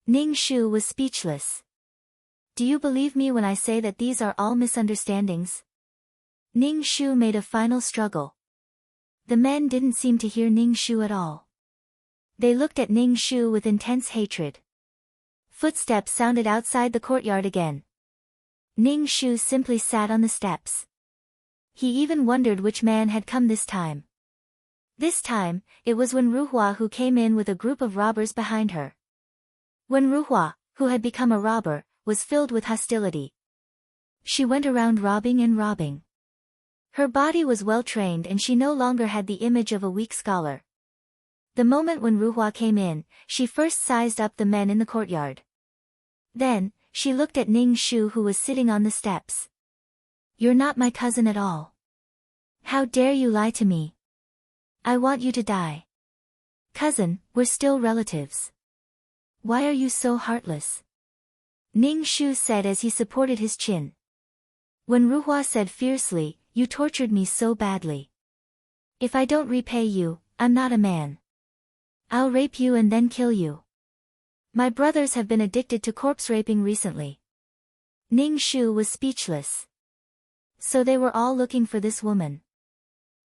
Ning Shu was speechless. Do you believe me when I say that these are all misunderstandings? Ning Shu made a final struggle. The men didn't seem to hear Ning Shu at all. They looked at Ning Shu with intense hatred. Footsteps sounded outside the courtyard again. Ning Shu simply sat on the steps. He even wondered which man had come this time. This time, it was Wen Ruhua who came in with a group of robbers behind her. Wen Ruhua, who had become a robber, was filled with hostility. She went around robbing and robbing. Her body was well trained and she no longer had the image of a weak scholar. The moment when Ruhua came in, she first sized up the men in the courtyard. Then, she looked at Ning Shu who was sitting on the steps. You're not my cousin at all. How dare you lie to me? I want you to die. Cousin, we're still relatives. Why are you so heartless? Ning Shu said as he supported his chin. When Ruhua said fiercely, you tortured me so badly. If I don't repay you, I'm not a man. I'll rape you and then kill you. My brothers have been addicted to corpse raping recently. Ning Shu was speechless. So they were all looking for this woman.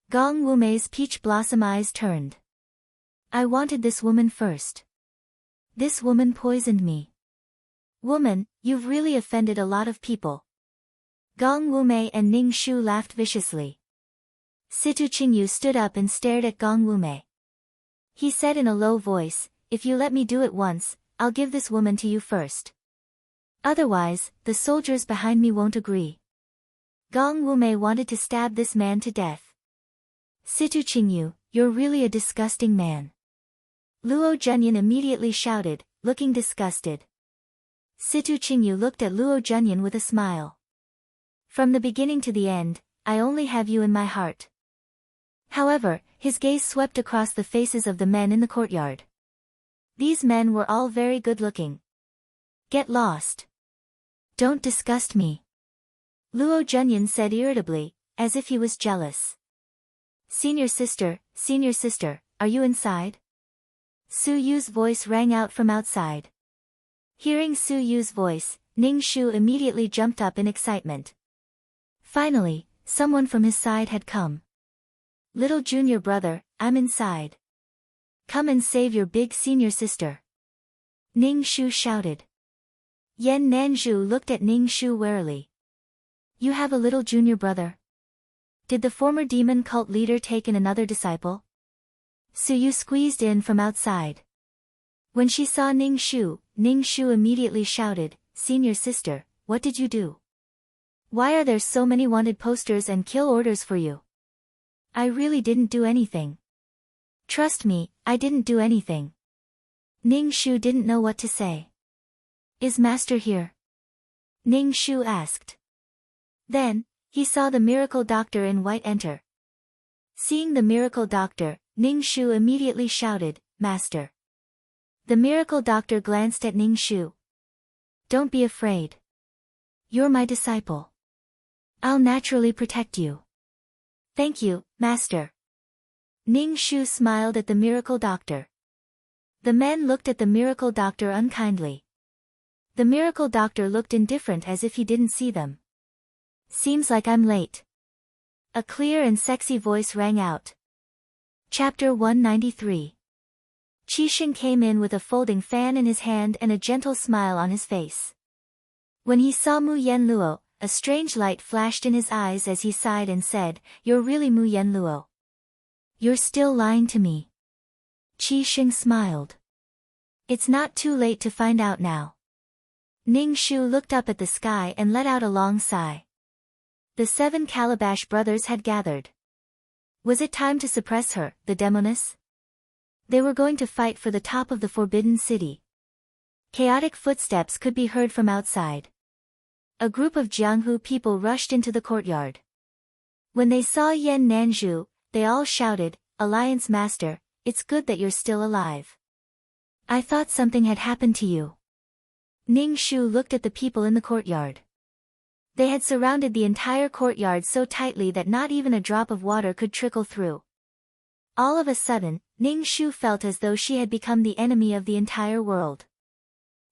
Gong Wumei's peach blossom eyes turned. I wanted this woman first. This woman poisoned me. Woman, you've really offended a lot of people. Gong Wumei and Ning Shu laughed viciously. Situ Qingyu stood up and stared at Gong Wumei. He said in a low voice, if you let me do it once, I'll give this woman to you first. Otherwise, the soldiers behind me won't agree. Gong Wumei wanted to stab this man to death. Situ Qingyu, you're really a disgusting man. Luo Zhenyan immediately shouted, looking disgusted. Situ Qingyu looked at Luo Zhenyan with a smile. From the beginning to the end, I only have you in my heart. However, his gaze swept across the faces of the men in the courtyard. These men were all very good-looking. Get lost. Don't disgust me. Luo Zhenyan said irritably, as if he was jealous. Senior sister, are you inside? Su Yu's voice rang out from outside. Hearing Su Yu's voice, Ning Shu immediately jumped up in excitement. Finally, someone from his side had come. Little junior brother, I'm inside. Come and save your big senior sister. Ning Shu shouted. Yan Nanzhu looked at Ning Shu warily. You have a little junior brother? Did the former demon cult leader take in another disciple? Su Yu squeezed in from outside. When she saw Ning Shu immediately shouted, Senior sister, what did you do? Why are there so many wanted posters and kill orders for you? I really didn't do anything. Trust me, I didn't do anything. Ning Shu didn't know what to say. Is Master here? Ning Shu asked. Then, he saw the miracle doctor in white enter. Seeing the miracle doctor, Ning Shu immediately shouted, Master. The miracle doctor glanced at Ning Shu. Don't be afraid. You're my disciple. I'll naturally protect you. Thank you, Master. Ning Shu smiled at the miracle doctor. The men looked at the miracle doctor unkindly. The miracle doctor looked indifferent as if he didn't see them. Seems like I'm late. A clear and sexy voice rang out. Chapter 193. Qi Sheng came in with a folding fan in his hand and a gentle smile on his face. When he saw Mu Yen Luo, a strange light flashed in his eyes as he sighed and said, You're really Mu Yen Luo. You're still lying to me. Qi Sheng smiled. It's not too late to find out now. Ning Shu looked up at the sky and let out a long sigh. The 7 Calabash brothers had gathered. Was it time to suppress her, the demoness? They were going to fight for the top of the Forbidden City. Chaotic footsteps could be heard from outside. A group of Jianghu people rushed into the courtyard. When they saw Yan Nanzhu, they all shouted, Alliance Master, it's good that you're still alive. I thought something had happened to you. Ning Shu looked at the people in the courtyard. They had surrounded the entire courtyard so tightly that not even a drop of water could trickle through. All of a sudden, Ning Shu felt as though she had become the enemy of the entire world.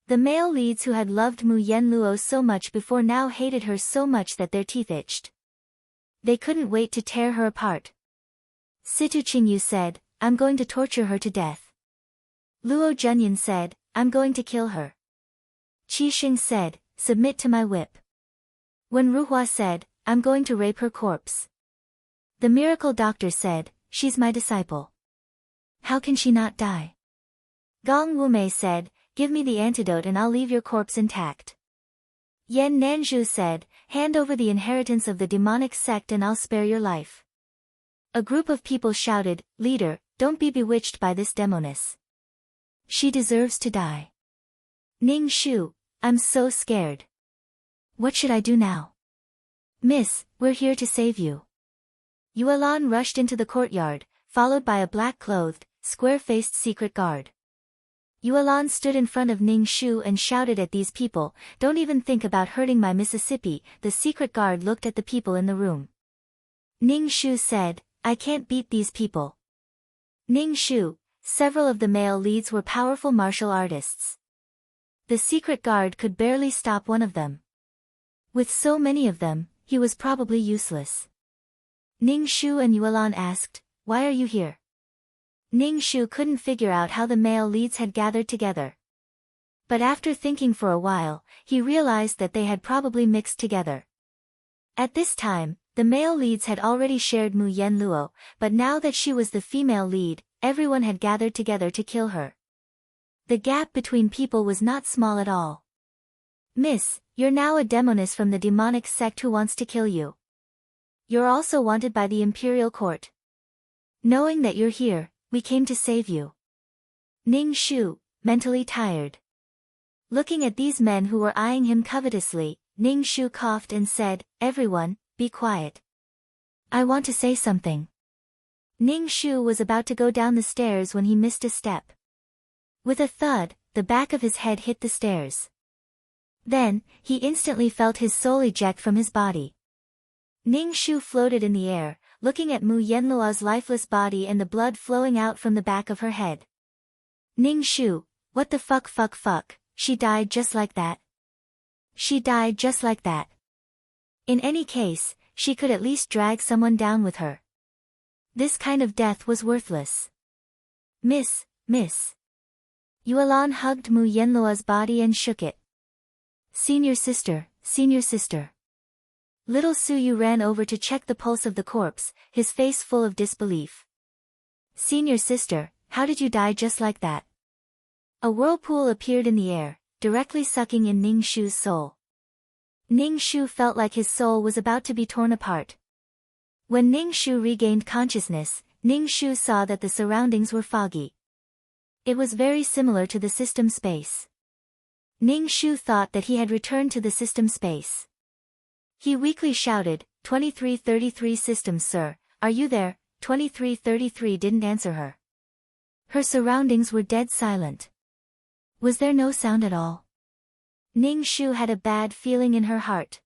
The male leads who had loved Mu Yen Luo so much before now hated her so much that their teeth itched. They couldn't wait to tear her apart. Situ Qingyu said, I'm going to torture her to death. Luo Zhenyan said, I'm going to kill her. Qi Sheng said, submit to my whip. When Ruhua said, I'm going to rape her corpse. The miracle doctor said, she's my disciple. How can she not die? Gong Wumei said, give me the antidote and I'll leave your corpse intact. Yan Nanzhu said, hand over the inheritance of the demonic sect and I'll spare your life. A group of people shouted, Leader, don't be bewitched by this demoness. She deserves to die. Ning Shu, I'm so scared. What should I do now? Miss, we're here to save you. Yuelan rushed into the courtyard, followed by a black-clothed, square-faced secret guard. Yuelan stood in front of Ning Shu and shouted at these people, don't even think about hurting my Mississippi. The secret guard looked at the people in the room. Ning Shu said, I can't beat these people. Ning Shu, several of the male leads were powerful martial artists. The secret guard could barely stop one of them. With so many of them, he was probably useless. Ning Shu and Yuelan asked, why are you here? Ning Shu couldn't figure out how the male leads had gathered together. But after thinking for a while, he realized that they had probably mixed together. At this time, the male leads had already shared Mu Yen Luo, but now that she was the female lead, everyone had gathered together to kill her. The gap between people was not small at all. Miss, you're now a demoness from the demonic sect who wants to kill you. You're also wanted by the Imperial Court. Knowing that you're here, we came to save you. Ning Shu, mentally tired. Looking at these men who were eyeing him covetously, Ning Shu coughed and said, "Everyone, be quiet. I want to say something." Ning Shu was about to go down the stairs when he missed a step. With a thud, the back of his head hit the stairs. Then, he instantly felt his soul eject from his body. Ning Shu floated in the air, looking at Mu Yenluo's lifeless body and the blood flowing out from the back of her head. Ning Shu, what the fuck, she died just like that. She died just like that. In any case, she could at least drag someone down with her. This kind of death was worthless. Miss. Yuelan hugged Mu Yenluo's body and shook it. Senior sister. Little Suyu ran over to check the pulse of the corpse, his face full of disbelief. Senior sister, how did you die just like that? A whirlpool appeared in the air, directly sucking in Ning Shu's soul. Ning Shu felt like his soul was about to be torn apart. When Ning Shu regained consciousness, Ning Shu saw that the surroundings were foggy. It was very similar to the system space. Ning Shu thought that he had returned to the system space. He weakly shouted, 2333 systems sir, are you there? 2333 didn't answer her. Her surroundings were dead silent. Was there no sound at all? Ning Shu had a bad feeling in her heart.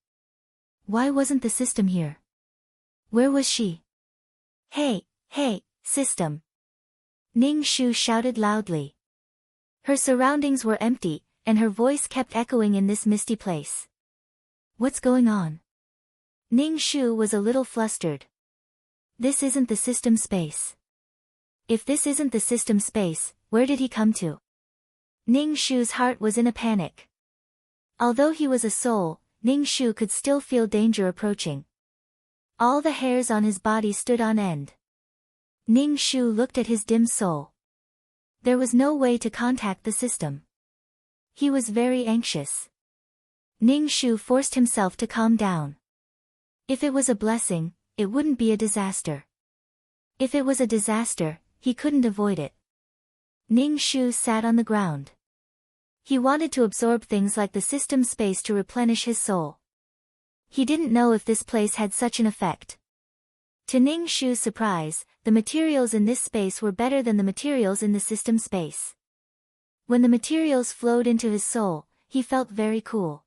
Why wasn't the system here? Where was she? Hey, system! Ning Shu shouted loudly. Her surroundings were empty, and her voice kept echoing in this misty place. What's going on? Ning Shu was a little flustered. This isn't the system space. If this isn't the system space, where did he come to? Ning Shu's heart was in a panic. Although he was a soul, Ning Shu could still feel danger approaching. All the hairs on his body stood on end. Ning Shu looked at his dim soul. There was no way to contact the system. He was very anxious. Ning Shu forced himself to calm down. If it was a blessing, it wouldn't be a disaster. If it was a disaster, he couldn't avoid it. Ning Shu sat on the ground. He wanted to absorb things like the system space to replenish his soul. He didn't know if this place had such an effect. To Ning Shu's surprise, the materials in this space were better than the materials in the system space. When the materials flowed into his soul, he felt very cool.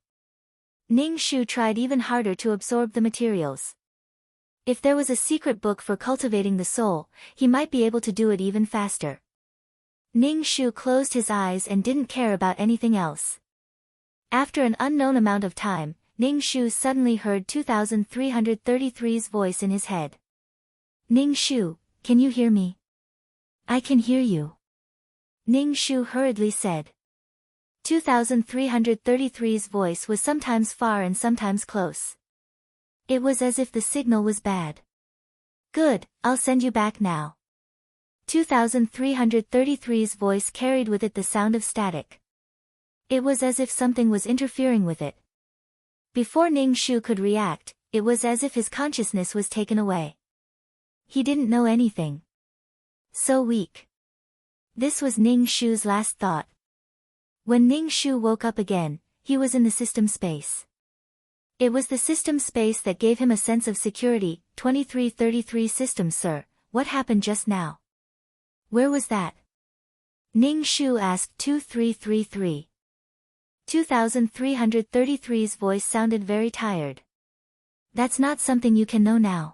Ning Shu tried even harder to absorb the materials. If there was a secret book for cultivating the soul, he might be able to do it even faster. Ning Shu closed his eyes and didn't care about anything else. After an unknown amount of time, Ning Shu suddenly heard 2333's voice in his head. Ning Shu, can you hear me? I can hear you. Ning Shu hurriedly said. 2333's voice was sometimes far and sometimes close. It was as if the signal was bad. Good, I'll send you back now. 2333's voice carried with it the sound of static. It was as if something was interfering with it. Before Ning Shu could react, it was as if his consciousness was taken away. He didn't know anything. So weak. This was Ning Shu's last thought. When Ning Shu woke up again, he was in the system space. It was the system space that gave him a sense of security. 2333 systems sir, what happened just now? Where was that? Ning Shu asked 2333. 2333's voice sounded very tired. That's not something you can know now.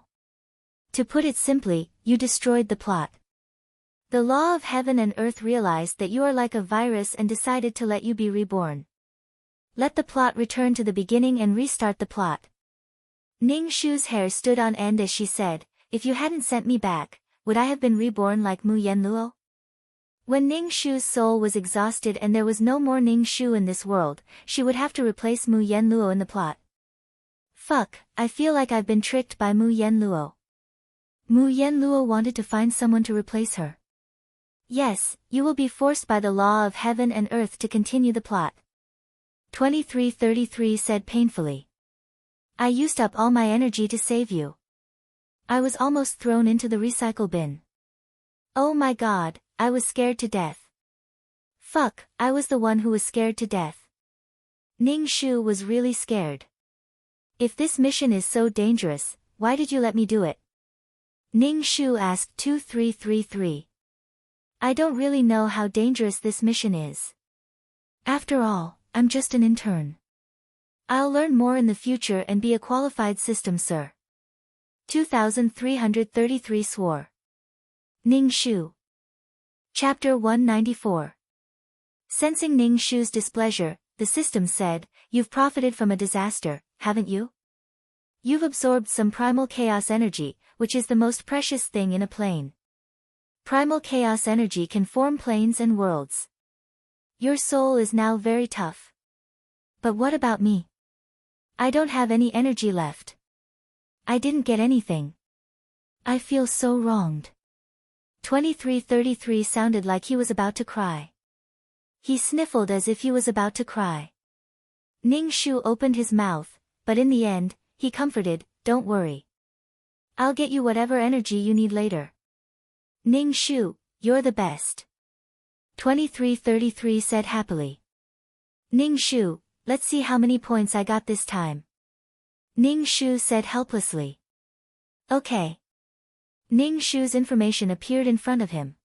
To put it simply, you destroyed the plot. The law of heaven and earth realized that you are like a virus and decided to let you be reborn. Let the plot return to the beginning and restart the plot. Ning Shu's hair stood on end as she said, if you hadn't sent me back, would I have been reborn like Mu Yenluo? When Ning Shu's soul was exhausted and there was no more Ning Shu in this world, she would have to replace Mu Yenluo in the plot. Fuck, I feel like I've been tricked by Mu Yenluo. Mu Yenluo wanted to find someone to replace her. Yes, you will be forced by the law of heaven and earth to continue the plot. 2333 said painfully. I used up all my energy to save you. I was almost thrown into the recycle bin. Oh my god, I was scared to death. Fuck, I was the one who was scared to death. Ning Shu was really scared. If this mission is so dangerous, why did you let me do it? Ning Shu asked 2333. I don't really know how dangerous this mission is. After all, I'm just an intern. I'll learn more in the future and be a qualified system sir. 2333 swore. Ning Shu. Chapter 194. Sensing Ning Shu's displeasure, the system said, You've profited from a disaster, haven't you? You've absorbed some primal chaos energy, which is the most precious thing in a plane. Primal chaos energy can form planes and worlds. Your soul is now very tough. But what about me? I don't have any energy left. I didn't get anything. I feel so wronged. 2333 sounded like he was about to cry. He sniffled as if he was about to cry. Ning Shu opened his mouth, but in the end, he comforted, Don't worry. I'll get you whatever energy you need later. Ning Shu, you're the best. 2333 said happily. Ning Shu, let's see how many points I got this time. Ning Shu said helplessly. Okay. Ning Shu's information appeared in front of him.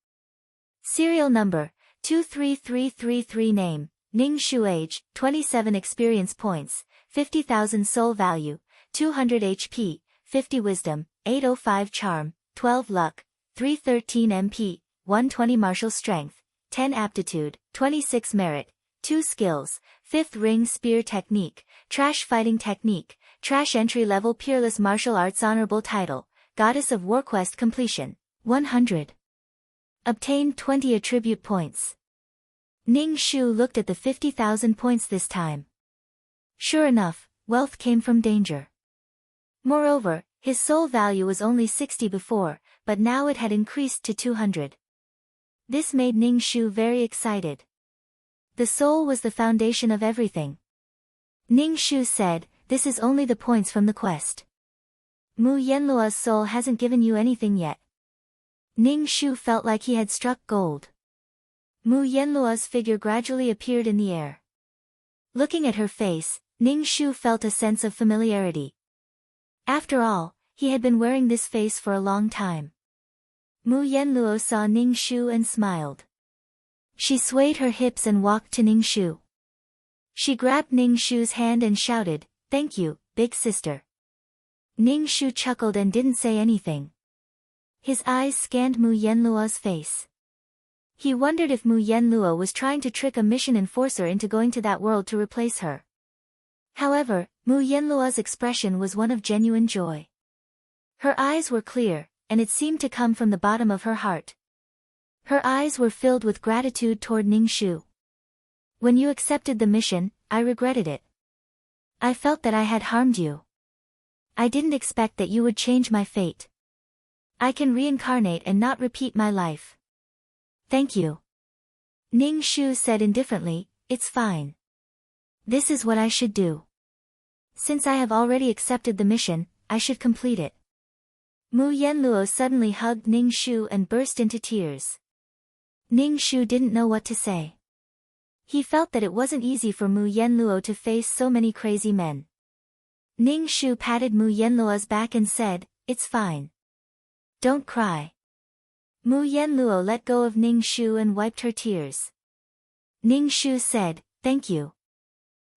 Serial number, 23333 name, Ning Shu age, 27 experience points, 50,000 soul value, 200 HP, 50 wisdom, 805 charm, 12 luck, 313 MP, 120 martial strength, 10 aptitude, 26 merit, 2 skills, 5th ring spear technique, trash fighting technique, trash entry level peerless martial arts honorable title, goddess of warquest completion, 100. Obtained 20 attribute points. Ning Shu looked at the 50,000 points this time. Sure enough, wealth came from danger. Moreover, his soul value was only 60 before, but now it had increased to 200. This made Ning Shu very excited. The soul was the foundation of everything. Ning Shu said, This is only the points from the quest. Mu Yenlua's soul hasn't given you anything yet. Ning Shu felt like he had struck gold. Mu Yenlua's figure gradually appeared in the air. Looking at her face, Ning Shu felt a sense of familiarity. After all, he had been wearing this face for a long time. Mu Yenluo saw Ning Shu and smiled. She swayed her hips and walked to Ning Shu. She grabbed Ning Shu's hand and shouted, Thank you, big sister. Ning Shu chuckled and didn't say anything. His eyes scanned Mu Yenluo's face. He wondered if Mu Yenluo was trying to trick a mission enforcer into going to that world to replace her. However, Mu Yenluo's expression was one of genuine joy. Her eyes were clear, and it seemed to come from the bottom of her heart. Her eyes were filled with gratitude toward Ning Shu. When you accepted the mission, I regretted it. I felt that I had harmed you. I didn't expect that you would change my fate. I can reincarnate and not repeat my life. Thank you. Ning Shu said indifferently, It's fine. This is what I should do. Since I have already accepted the mission, I should complete it. Mu Yenluo suddenly hugged Ning Shu and burst into tears. Ning Shu didn't know what to say. He felt that it wasn't easy for Mu Yenluo to face so many crazy men. Ning Shu patted Mu Yenluo's back and said, It's fine. Don't cry. Mu Yenluo let go of Ning Shu and wiped her tears. Ning Shu said, Thank you.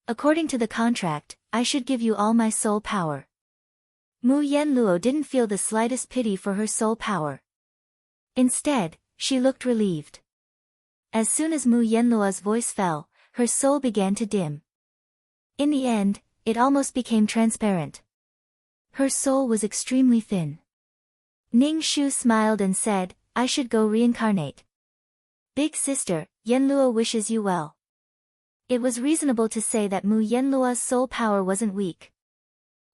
According to the contract, I should give you all my soul power. Mu Yenluo didn't feel the slightest pity for her soul power. Instead, she looked relieved. As soon as Mu Yenluo's voice fell, her soul began to dim. In the end, it almost became transparent. Her soul was extremely thin. Ning Shu smiled and said, I should go reincarnate. Big sister, Yenluo wishes you well. It was reasonable to say that Mu Yenluo's soul power wasn't weak.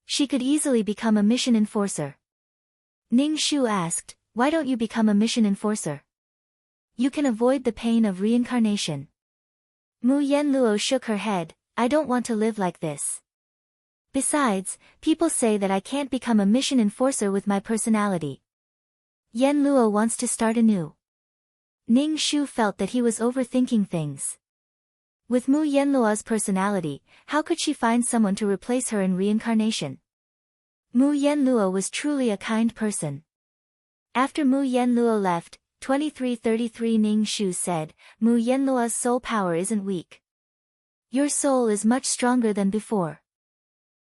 She could easily become a mission enforcer. Ning Shu asked, Why don't you become a mission enforcer? You can avoid the pain of reincarnation. Mu Yenluo shook her head. I don't want to live like this. Besides, people say that I can't become a mission enforcer with my personality. Yenluo wants to start anew. Ning Shu felt that he was overthinking things. With Mu Yenluo's personality, how could she find someone to replace her in reincarnation? Mu Yenluo was truly a kind person. After Mu Yenluo left, 2333 Ning Shu said, Mu Yenluo's soul power isn't weak. Your soul is much stronger than before.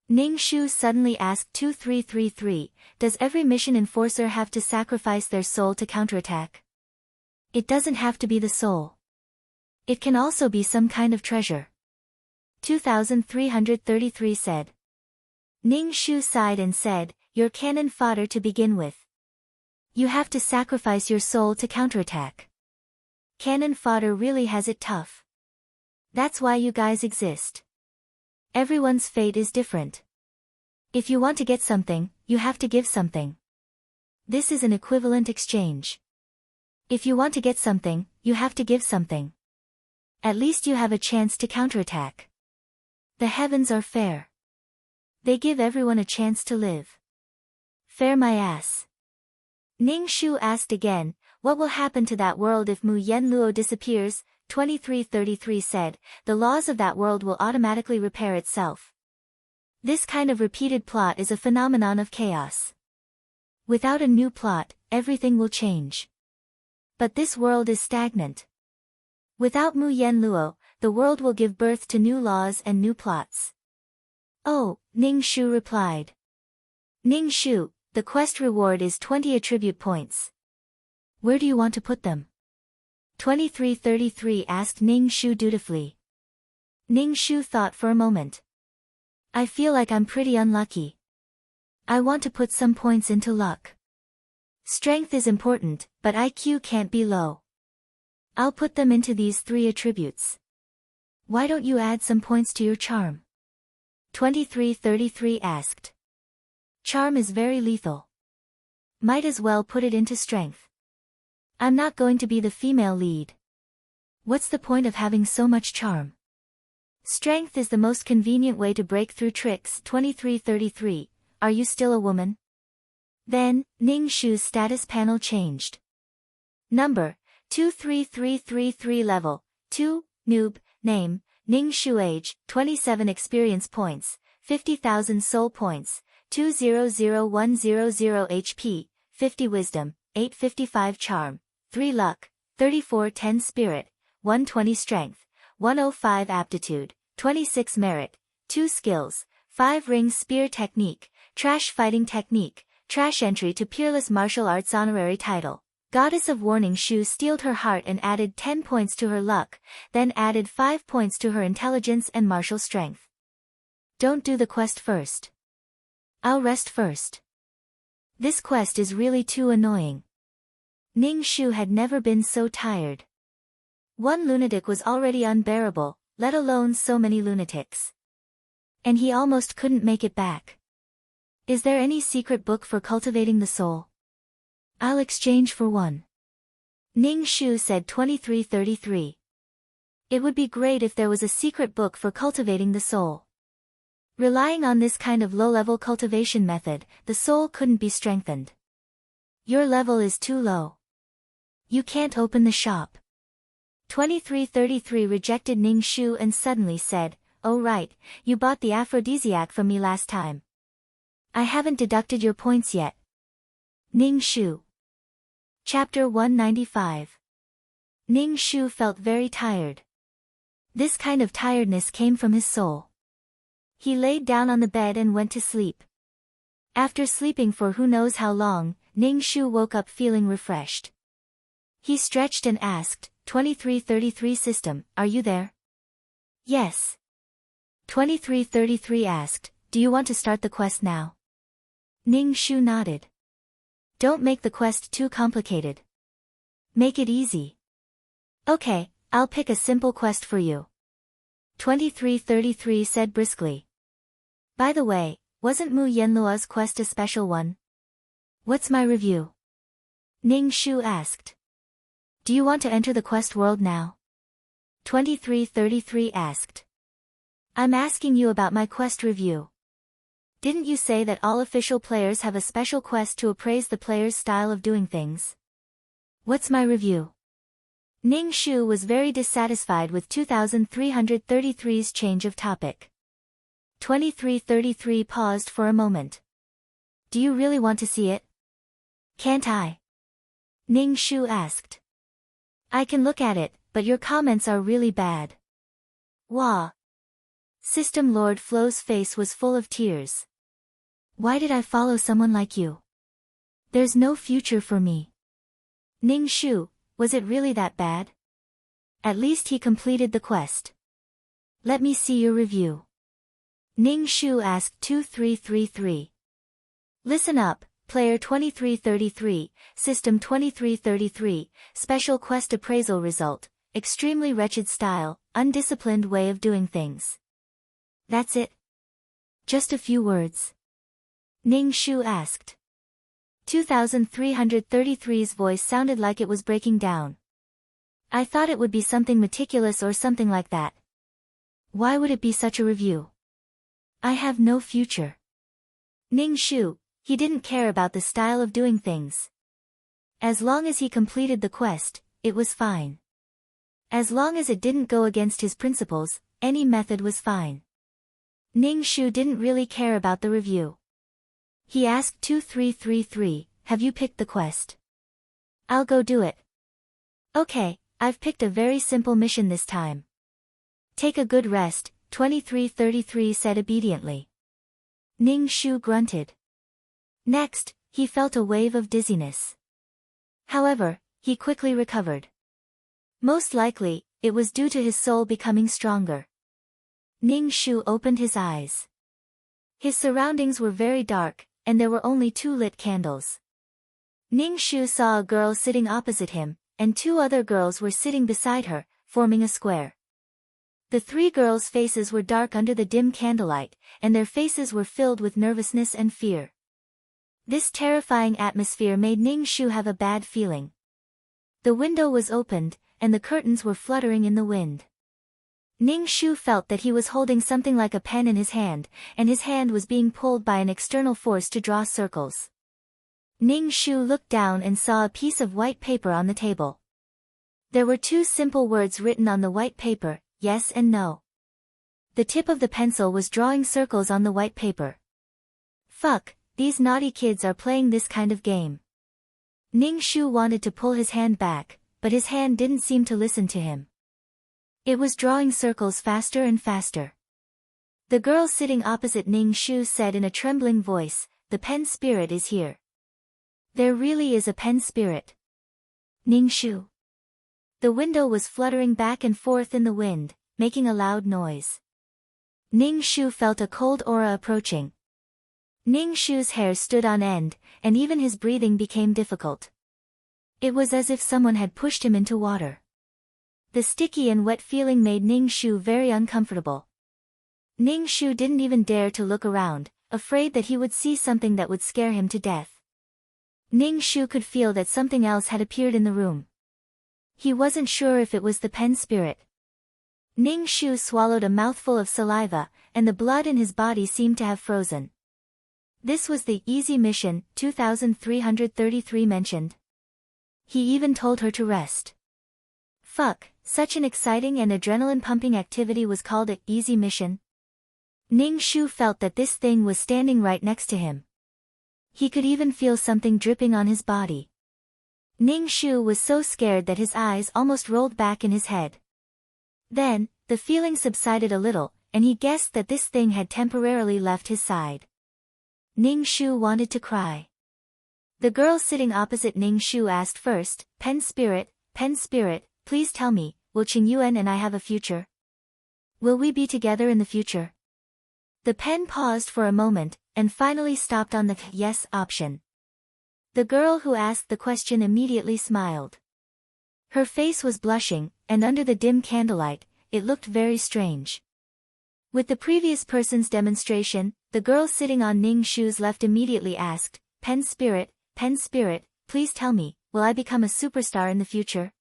Ning Shu suddenly asked 2333, does every mission enforcer have to sacrifice their soul to counterattack? It doesn't have to be the soul. It can also be some kind of treasure. 2333 said. Ning Shu sighed and said, you're cannon fodder to begin with. You have to sacrifice your soul to counterattack. Cannon fodder really has it tough. That's why you guys exist. Everyone's fate is different. If you want to get something, you have to give something. This is an equivalent exchange. If you want to get something, you have to give something. At least you have a chance to counterattack. The heavens are fair. They give everyone a chance to live. Fair my ass. Ning Shu asked again, what will happen to that world if Mu Yenluo disappears? 2333 said, the laws of that world will automatically repair itself. This kind of repeated plot is a phenomenon of chaos. Without a new plot, everything will change. But this world is stagnant. Without Mu Yenluo, the world will give birth to new laws and new plots. Oh, Ning Shu replied. Ning Shu, the quest reward is 20 attribute points. Where do you want to put them? 2333 asked Ning Shu dutifully. Ning Shu thought for a moment. I feel like I'm pretty unlucky. I want to put some points into luck. Strength is important, but IQ can't be low. I'll put them into these 3 attributes. Why don't you add some points to your charm? 2333 asked. Charm is very lethal. Might as well put it into strength. I'm not going to be the female lead. What's the point of having so much charm? Strength is the most convenient way to break through tricks. 2333, are you still a woman? Then, Ning Shu's status panel changed. Number, 23333 level, 2, noob, name, Ning Shu age, 27 experience points, 50,000 soul points, 200100 HP, 50 wisdom, 855 charm, 3 luck, 3410 spirit, 120 strength, 105 aptitude, 26 merit, 2 skills, 5 ring spear technique, trash fighting technique, trash entry to peerless martial arts honorary title. Goddess of Warning Shu steeled her heart and added 10 points to her luck, then added 5 points to her intelligence and martial strength. Don't do the quest first. I'll rest first. This quest is really too annoying. Ning Shu had never been so tired. One lunatic was already unbearable, let alone so many lunatics. And he almost couldn't make it back. Is there any secret book for cultivating the soul? I'll exchange for one. Ning Shu said 2333. It would be great if there was a secret book for cultivating the soul. Relying on this kind of low-level cultivation method, the soul couldn't be strengthened. Your level is too low. You can't open the shop. 2333 rejected Ning Shu and suddenly said, oh right, you bought the aphrodisiac from me last time. I haven't deducted your points yet. Ning Shu. Chapter 195. Ning Shu felt very tired. This kind of tiredness came from his soul. He laid down on the bed and went to sleep. After sleeping for who knows how long, Ning Shu woke up feeling refreshed. He stretched and asked, 2333 system, are you there? Yes. 2333 asked, do you want to start the quest now? Ning Shu nodded. Don't make the quest too complicated. Make it easy. Okay, I'll pick a simple quest for you. 2333 said briskly. By the way, wasn't Mu Yenluo's quest a special one? What's my review? Ning Shu asked. Do you want to enter the quest world now? 2333 asked. I'm asking you about my quest review. Didn't you say that all official players have a special quest to appraise the player's style of doing things? What's my review? Ning Shu was very dissatisfied with 2333's change of topic. 2333 paused for a moment. Do you really want to see it? Can't I? Ning Shu asked. I can look at it, but your comments are really bad. Wah. System Lord Flo's face was full of tears. Why did I follow someone like you? There's no future for me. Ning Shu, was it really that bad? At least he completed the quest. Let me see your review. Ning Shu asked 2333. Listen up, player 2333, system 2333, special quest appraisal result, extremely wretched style, undisciplined way of doing things. That's it? Just a few words? Ning Shu asked. 2333's voice sounded like it was breaking down. I thought it would be something meticulous or something like that. Why would it be such a review? I have no future. Ning Shu, he didn't care about the style of doing things. As long as he completed the quest, it was fine. As long as it didn't go against his principles, any method was fine. Ning Shu didn't really care about the review. He asked 2333, have you picked the quest? I'll go do it. Okay, I've picked a very simple mission this time. Take a good rest, 2333 said obediently. Ning Shu grunted. Next, he felt a wave of dizziness. However, he quickly recovered. Most likely, it was due to his soul becoming stronger. Ning Shu opened his eyes. His surroundings were very dark, and there were only 2 lit candles. Ning Shu saw a girl sitting opposite him, and 2 other girls were sitting beside her, forming a square. The 3 girls' faces were dark under the dim candlelight, and their faces were filled with nervousness and fear. This terrifying atmosphere made Ning Shu have a bad feeling. The window was opened, and the curtains were fluttering in the wind. Ning Shu felt that he was holding something like a pen in his hand, and his hand was being pulled by an external force to draw circles. Ning Shu looked down and saw a piece of white paper on the table. There were 2 simple words written on the white paper, yes and no. The tip of the pencil was drawing circles on the white paper. Fuck, these naughty kids are playing this kind of game. Ning Shu wanted to pull his hand back, but his hand didn't seem to listen to him. It was drawing circles faster and faster. The girl sitting opposite Ning Shu said in a trembling voice, the pen spirit is here. There really is a pen spirit. Ning Shu. The window was fluttering back and forth in the wind, making a loud noise. Ning Shu felt a cold aura approaching. Ning Shu's hair stood on end, and even his breathing became difficult. It was as if someone had pushed him into water. The sticky and wet feeling made Ning Shu very uncomfortable. Ning Shu didn't even dare to look around, afraid that he would see something that would scare him to death. Ning Shu could feel that something else had appeared in the room. He wasn't sure if it was the pen spirit. Ning Shu swallowed a mouthful of saliva, and the blood in his body seemed to have frozen. This was the easy mission 2333 mentioned. He even told her to rest. Fuck, such an exciting and adrenaline-pumping activity was called an easy mission? Ning Shu felt that this thing was standing right next to him. He could even feel something dripping on his body. Ning Shu was so scared that his eyes almost rolled back in his head. Then, the feeling subsided a little, and he guessed that this thing had temporarily left his side. Ning Shu wanted to cry. The girl sitting opposite Ning Shu asked first, Pen Spirit, please tell me, will Qingyuan and I have a future? Will we be together in the future? The pen paused for a moment, and finally stopped on the yes option. The girl who asked the question immediately smiled. Her face was blushing, and under the dim candlelight, it looked very strange. With the previous person's demonstration, the girl sitting on Ning Shu's left immediately asked, Pen Spirit, please tell me, will I become a superstar in the future?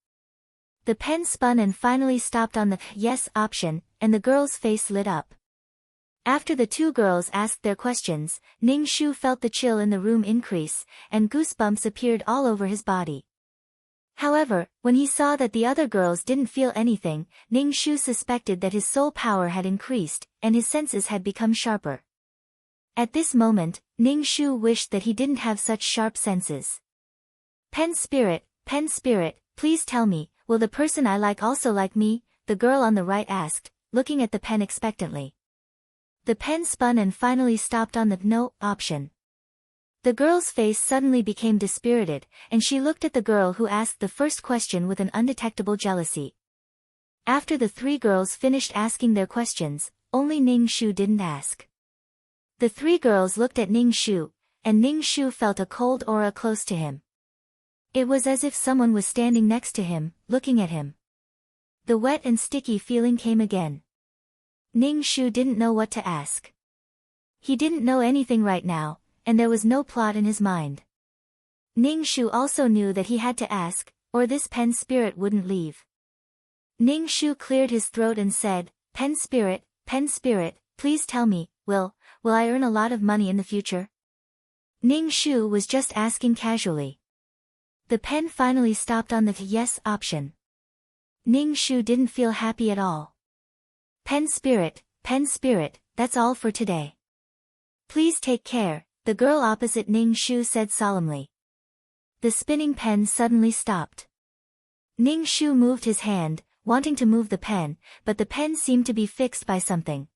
The pen spun and finally stopped on the yes option, and the girl's face lit up. After the two girls asked their questions, Ning Shu felt the chill in the room increase, and goosebumps appeared all over his body. However, when he saw that the other girls didn't feel anything, Ning Shu suspected that his soul power had increased, and his senses had become sharper. At this moment, Ning Shu wished that he didn't have such sharp senses. Pen spirit, please tell me, will the person I like also like me? The girl on the right asked, looking at the pen expectantly. The pen spun and finally stopped on the no option. The girl's face suddenly became dispirited, and she looked at the girl who asked the first question with an undetectable jealousy. After the three girls finished asking their questions, only Ning Shu didn't ask. The three girls looked at Ning Shu, and Ning Shu felt a cold aura close to him. It was as if someone was standing next to him, looking at him. The wet and sticky feeling came again. Ning Shu didn't know what to ask. He didn't know anything right now, and there was no plot in his mind. Ning Shu also knew that he had to ask, or this pen spirit wouldn't leave. Ning Shu cleared his throat and said, pen spirit, please tell me, will I earn a lot of money in the future? Ning Shu was just asking casually. The pen finally stopped on the yes option. Ning Shu didn't feel happy at all. Pen spirit, that's all for today. Please take care, the girl opposite Ning Shu said solemnly. The spinning pen suddenly stopped. Ning Shu moved his hand, wanting to move the pen, but the pen seemed to be fixed by something.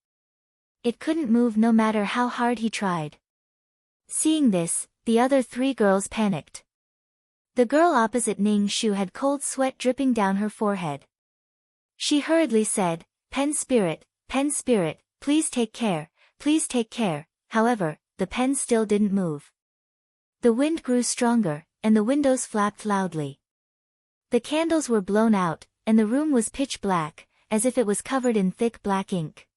It couldn't move no matter how hard he tried. Seeing this, the other three girls panicked. The girl opposite Ning Shu had cold sweat dripping down her forehead. She hurriedly said, pen spirit, please take care. However, the pen still didn't move. The wind grew stronger, and the windows flapped loudly. The candles were blown out, and the room was pitch black, as if it was covered in thick black ink.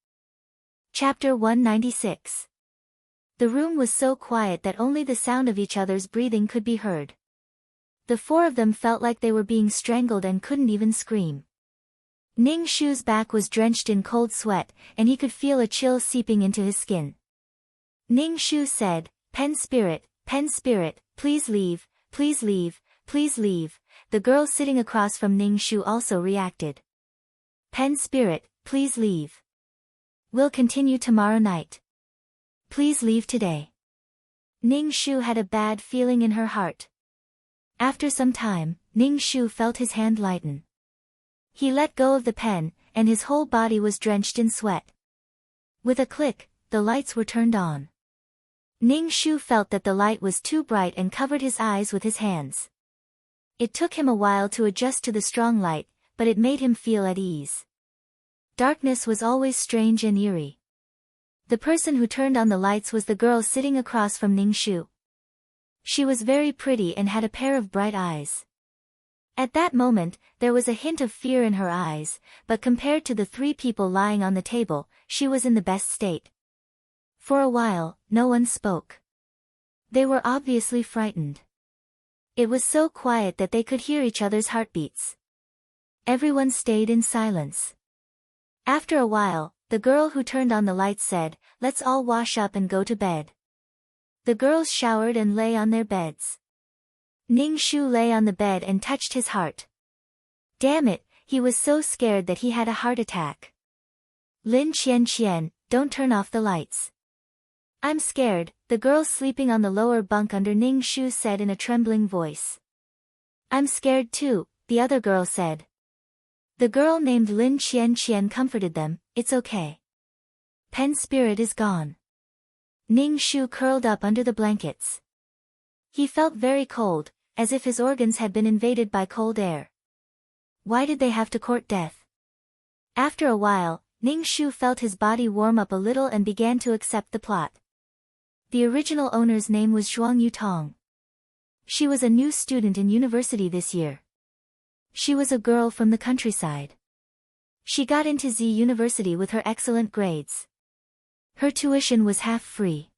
Chapter 196. The room was so quiet that only the sound of each other's breathing could be heard. The four of them felt like they were being strangled and couldn't even scream. Ning Shu's back was drenched in cold sweat, and he could feel a chill seeping into his skin. Ning Shu said, pen spirit, please leave. The girl sitting across from Ning Shu also reacted. Pen spirit, please leave. We'll continue tomorrow night. Please leave today. Ning Shu had a bad feeling in her heart. After some time, Ning Shu felt his hand lighten. He let go of the pen, and his whole body was drenched in sweat. With a click, the lights were turned on. Ning Shu felt that the light was too bright and covered his eyes with his hands. It took him a while to adjust to the strong light, but it made him feel at ease. Darkness was always strange and eerie. The person who turned on the lights was the girl sitting across from Ning Shu. She was very pretty and had a pair of bright eyes. At that moment, there was a hint of fear in her eyes, but compared to the three people lying on the table, she was in the best state. For a while, no one spoke. They were obviously frightened. It was so quiet that they could hear each other's heartbeats. Everyone stayed in silence. After a while, the girl who turned on the lights said, let's all wash up and go to bed. The girls showered and lay on their beds. Ning Shu lay on the bed and touched his heart. Damn it, he was so scared that he had a heart attack. Lin Qian, don't turn off the lights. I'm scared, the girl sleeping on the lower bunk under Ning Shu said in a trembling voice. I'm scared too, the other girl said. The girl named Lin Qian comforted them, it's okay. Pen spirit is gone. Ning Shu curled up under the blankets. He felt very cold, as if his organs had been invaded by cold air. Why did they have to court death? After a while, Ning Shu felt his body warm up a little and began to accept the plot. The original owner's name was Zhuang Yutong. She was a new student in university this year. She was a girl from the countryside. She got into Z University with her excellent grades. Her tuition was half free.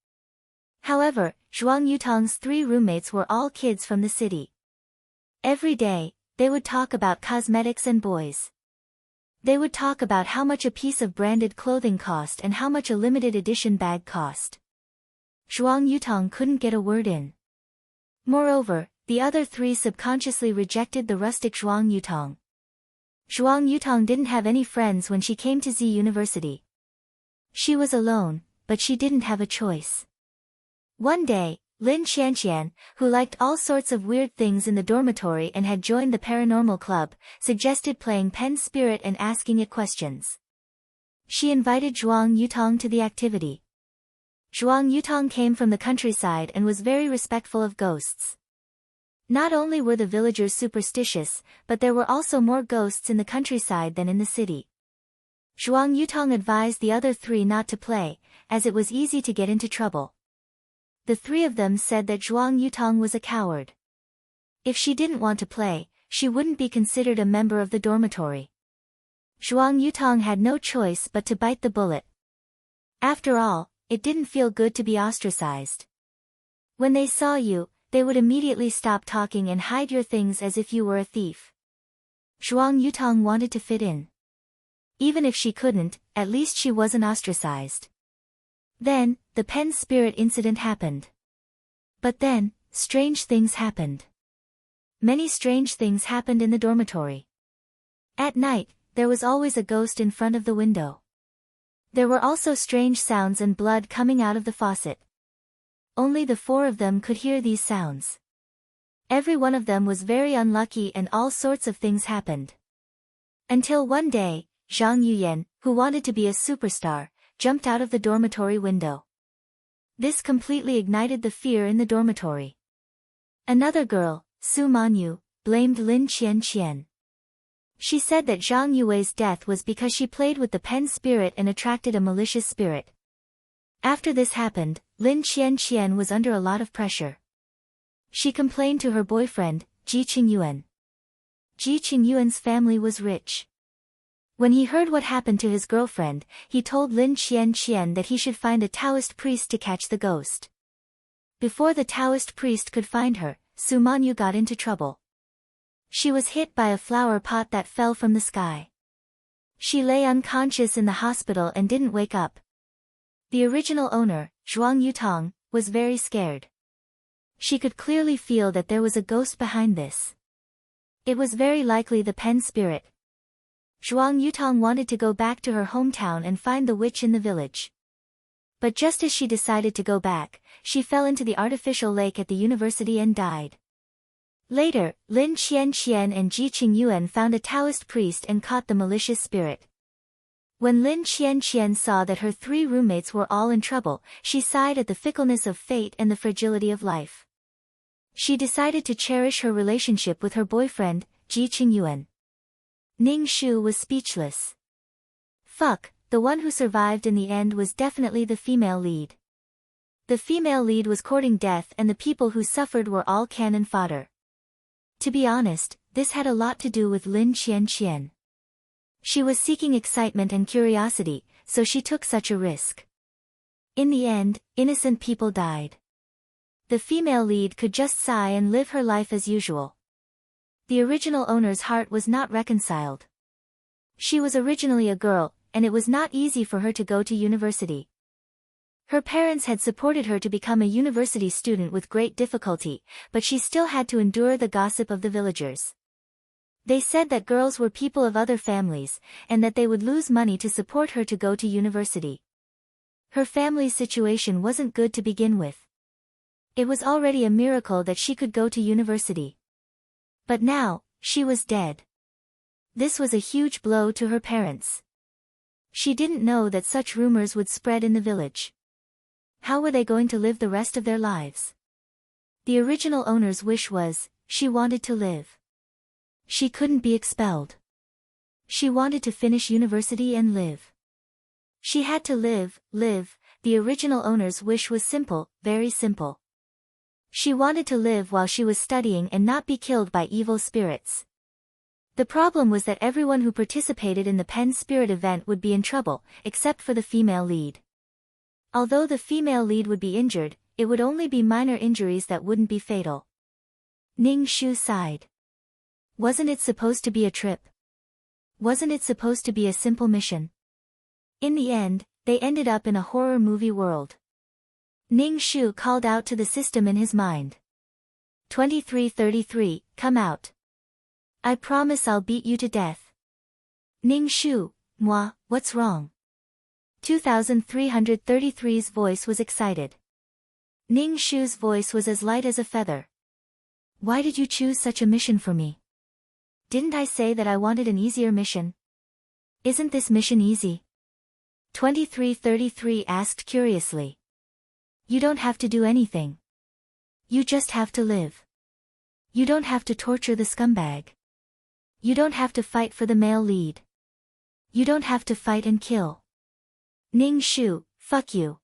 However, Zhuang Yutong's three roommates were all kids from the city. Every day, they would talk about cosmetics and boys. They would talk about how much a piece of branded clothing cost and how much a limited edition bag cost. Zhuang Yutong couldn't get a word in. Moreover, the other three subconsciously rejected the rustic Zhuang Yutong. Zhuang Yutong didn't have any friends when she came to Z University. She was alone, but she didn't have a choice. One day, Lin Qianqian, who liked all sorts of weird things in the dormitory and had joined the paranormal club, suggested playing pen spirit and asking it questions. She invited Zhuang Yutong to the activity. Zhuang Yutong came from the countryside and was very respectful of ghosts. Not only were the villagers superstitious, but there were also more ghosts in the countryside than in the city. Zhuang Yutong advised the other three not to play, as it was easy to get into trouble. The three of them said that Zhuang Yutong was a coward. If she didn't want to play, she wouldn't be considered a member of the dormitory. Zhuang Yutong had no choice but to bite the bullet. After all, it didn't feel good to be ostracized. When they saw you, they would immediately stop talking and hide your things as if you were a thief. Zhuang Yutong wanted to fit in. Even if she couldn't, at least she wasn't ostracized. Then, the pen spirit incident happened. But then, strange things happened. Many strange things happened in the dormitory. At night, there was always a ghost in front of the window. There were also strange sounds and blood coming out of the faucet. Only the four of them could hear these sounds. Every one of them was very unlucky and all sorts of things happened. Until one day, Zhang Yuyan, who wanted to be a superstar, jumped out of the dormitory window. This completely ignited the fear in the dormitory. Another girl, Su Manyu, blamed Lin Qianqian. She said that Zhang Yue's death was because she played with the pen spirit and attracted a malicious spirit. After this happened, Lin Qianqian was under a lot of pressure. She complained to her boyfriend, Ji Qingyuan. Ji Qingyuan's family was rich. When he heard what happened to his girlfriend, he told Lin Qianqian that he should find a Taoist priest to catch the ghost. Before the Taoist priest could find her, Su Manyu got into trouble. She was hit by a flower pot that fell from the sky. She lay unconscious in the hospital and didn't wake up. The original owner, Zhuang Yutong, was very scared. She could clearly feel that there was a ghost behind this. It was very likely the pen spirit. Zhuang Yutong wanted to go back to her hometown and find the witch in the village. But just as she decided to go back, she fell into the artificial lake at the university and died. Later, Lin Qianqian and Ji Qingyuan found a Taoist priest and caught the malicious spirit. When Lin Qianqian saw that her three roommates were all in trouble, she sighed at the fickleness of fate and the fragility of life. She decided to cherish her relationship with her boyfriend, Ji Qingyuan. Ning Shu was speechless. Fuck, the one who survived in the end was definitely the female lead. The female lead was courting death and the people who suffered were all cannon fodder. To be honest, this had a lot to do with Lin Qianqian. She was seeking excitement and curiosity, so she took such a risk. In the end, innocent people died. The female lead could just sigh and live her life as usual. The original owner's heart was not reconciled. She was originally a girl, and it was not easy for her to go to university. Her parents had supported her to become a university student with great difficulty, but she still had to endure the gossip of the villagers. They said that girls were people of other families, and that they would lose money to support her to go to university. Her family's situation wasn't good to begin with. It was already a miracle that she could go to university. But now, she was dead. This was a huge blow to her parents. She didn't know that such rumors would spread in the village. How were they going to live the rest of their lives? The original owner's wish was, she wanted to live. She couldn't be expelled. She wanted to finish university and live. She had to live. The original owner's wish was simple, very simple. She wanted to live while she was studying and not be killed by evil spirits. The problem was that everyone who participated in the pen spirit event would be in trouble, except for the female lead. Although the female lead would be injured, it would only be minor injuries that wouldn't be fatal. Ning Shu sighed. Wasn't it supposed to be a trip? Wasn't it supposed to be a simple mission? In the end, they ended up in a horror movie world. Ning Shu called out to the system in his mind. 2333, come out. I promise I'll beat you to death. Ning Shu, moi, what's wrong? 2333's voice was excited. Ning Shu's voice was as light as a feather. Why did you choose such a mission for me? Didn't I say that I wanted an easier mission? Isn't this mission easy? 2333 asked curiously. You don't have to do anything. You just have to live. You don't have to torture the scumbag. You don't have to fight for the male lead. You don't have to fight and kill. Ning Shu, fuck you.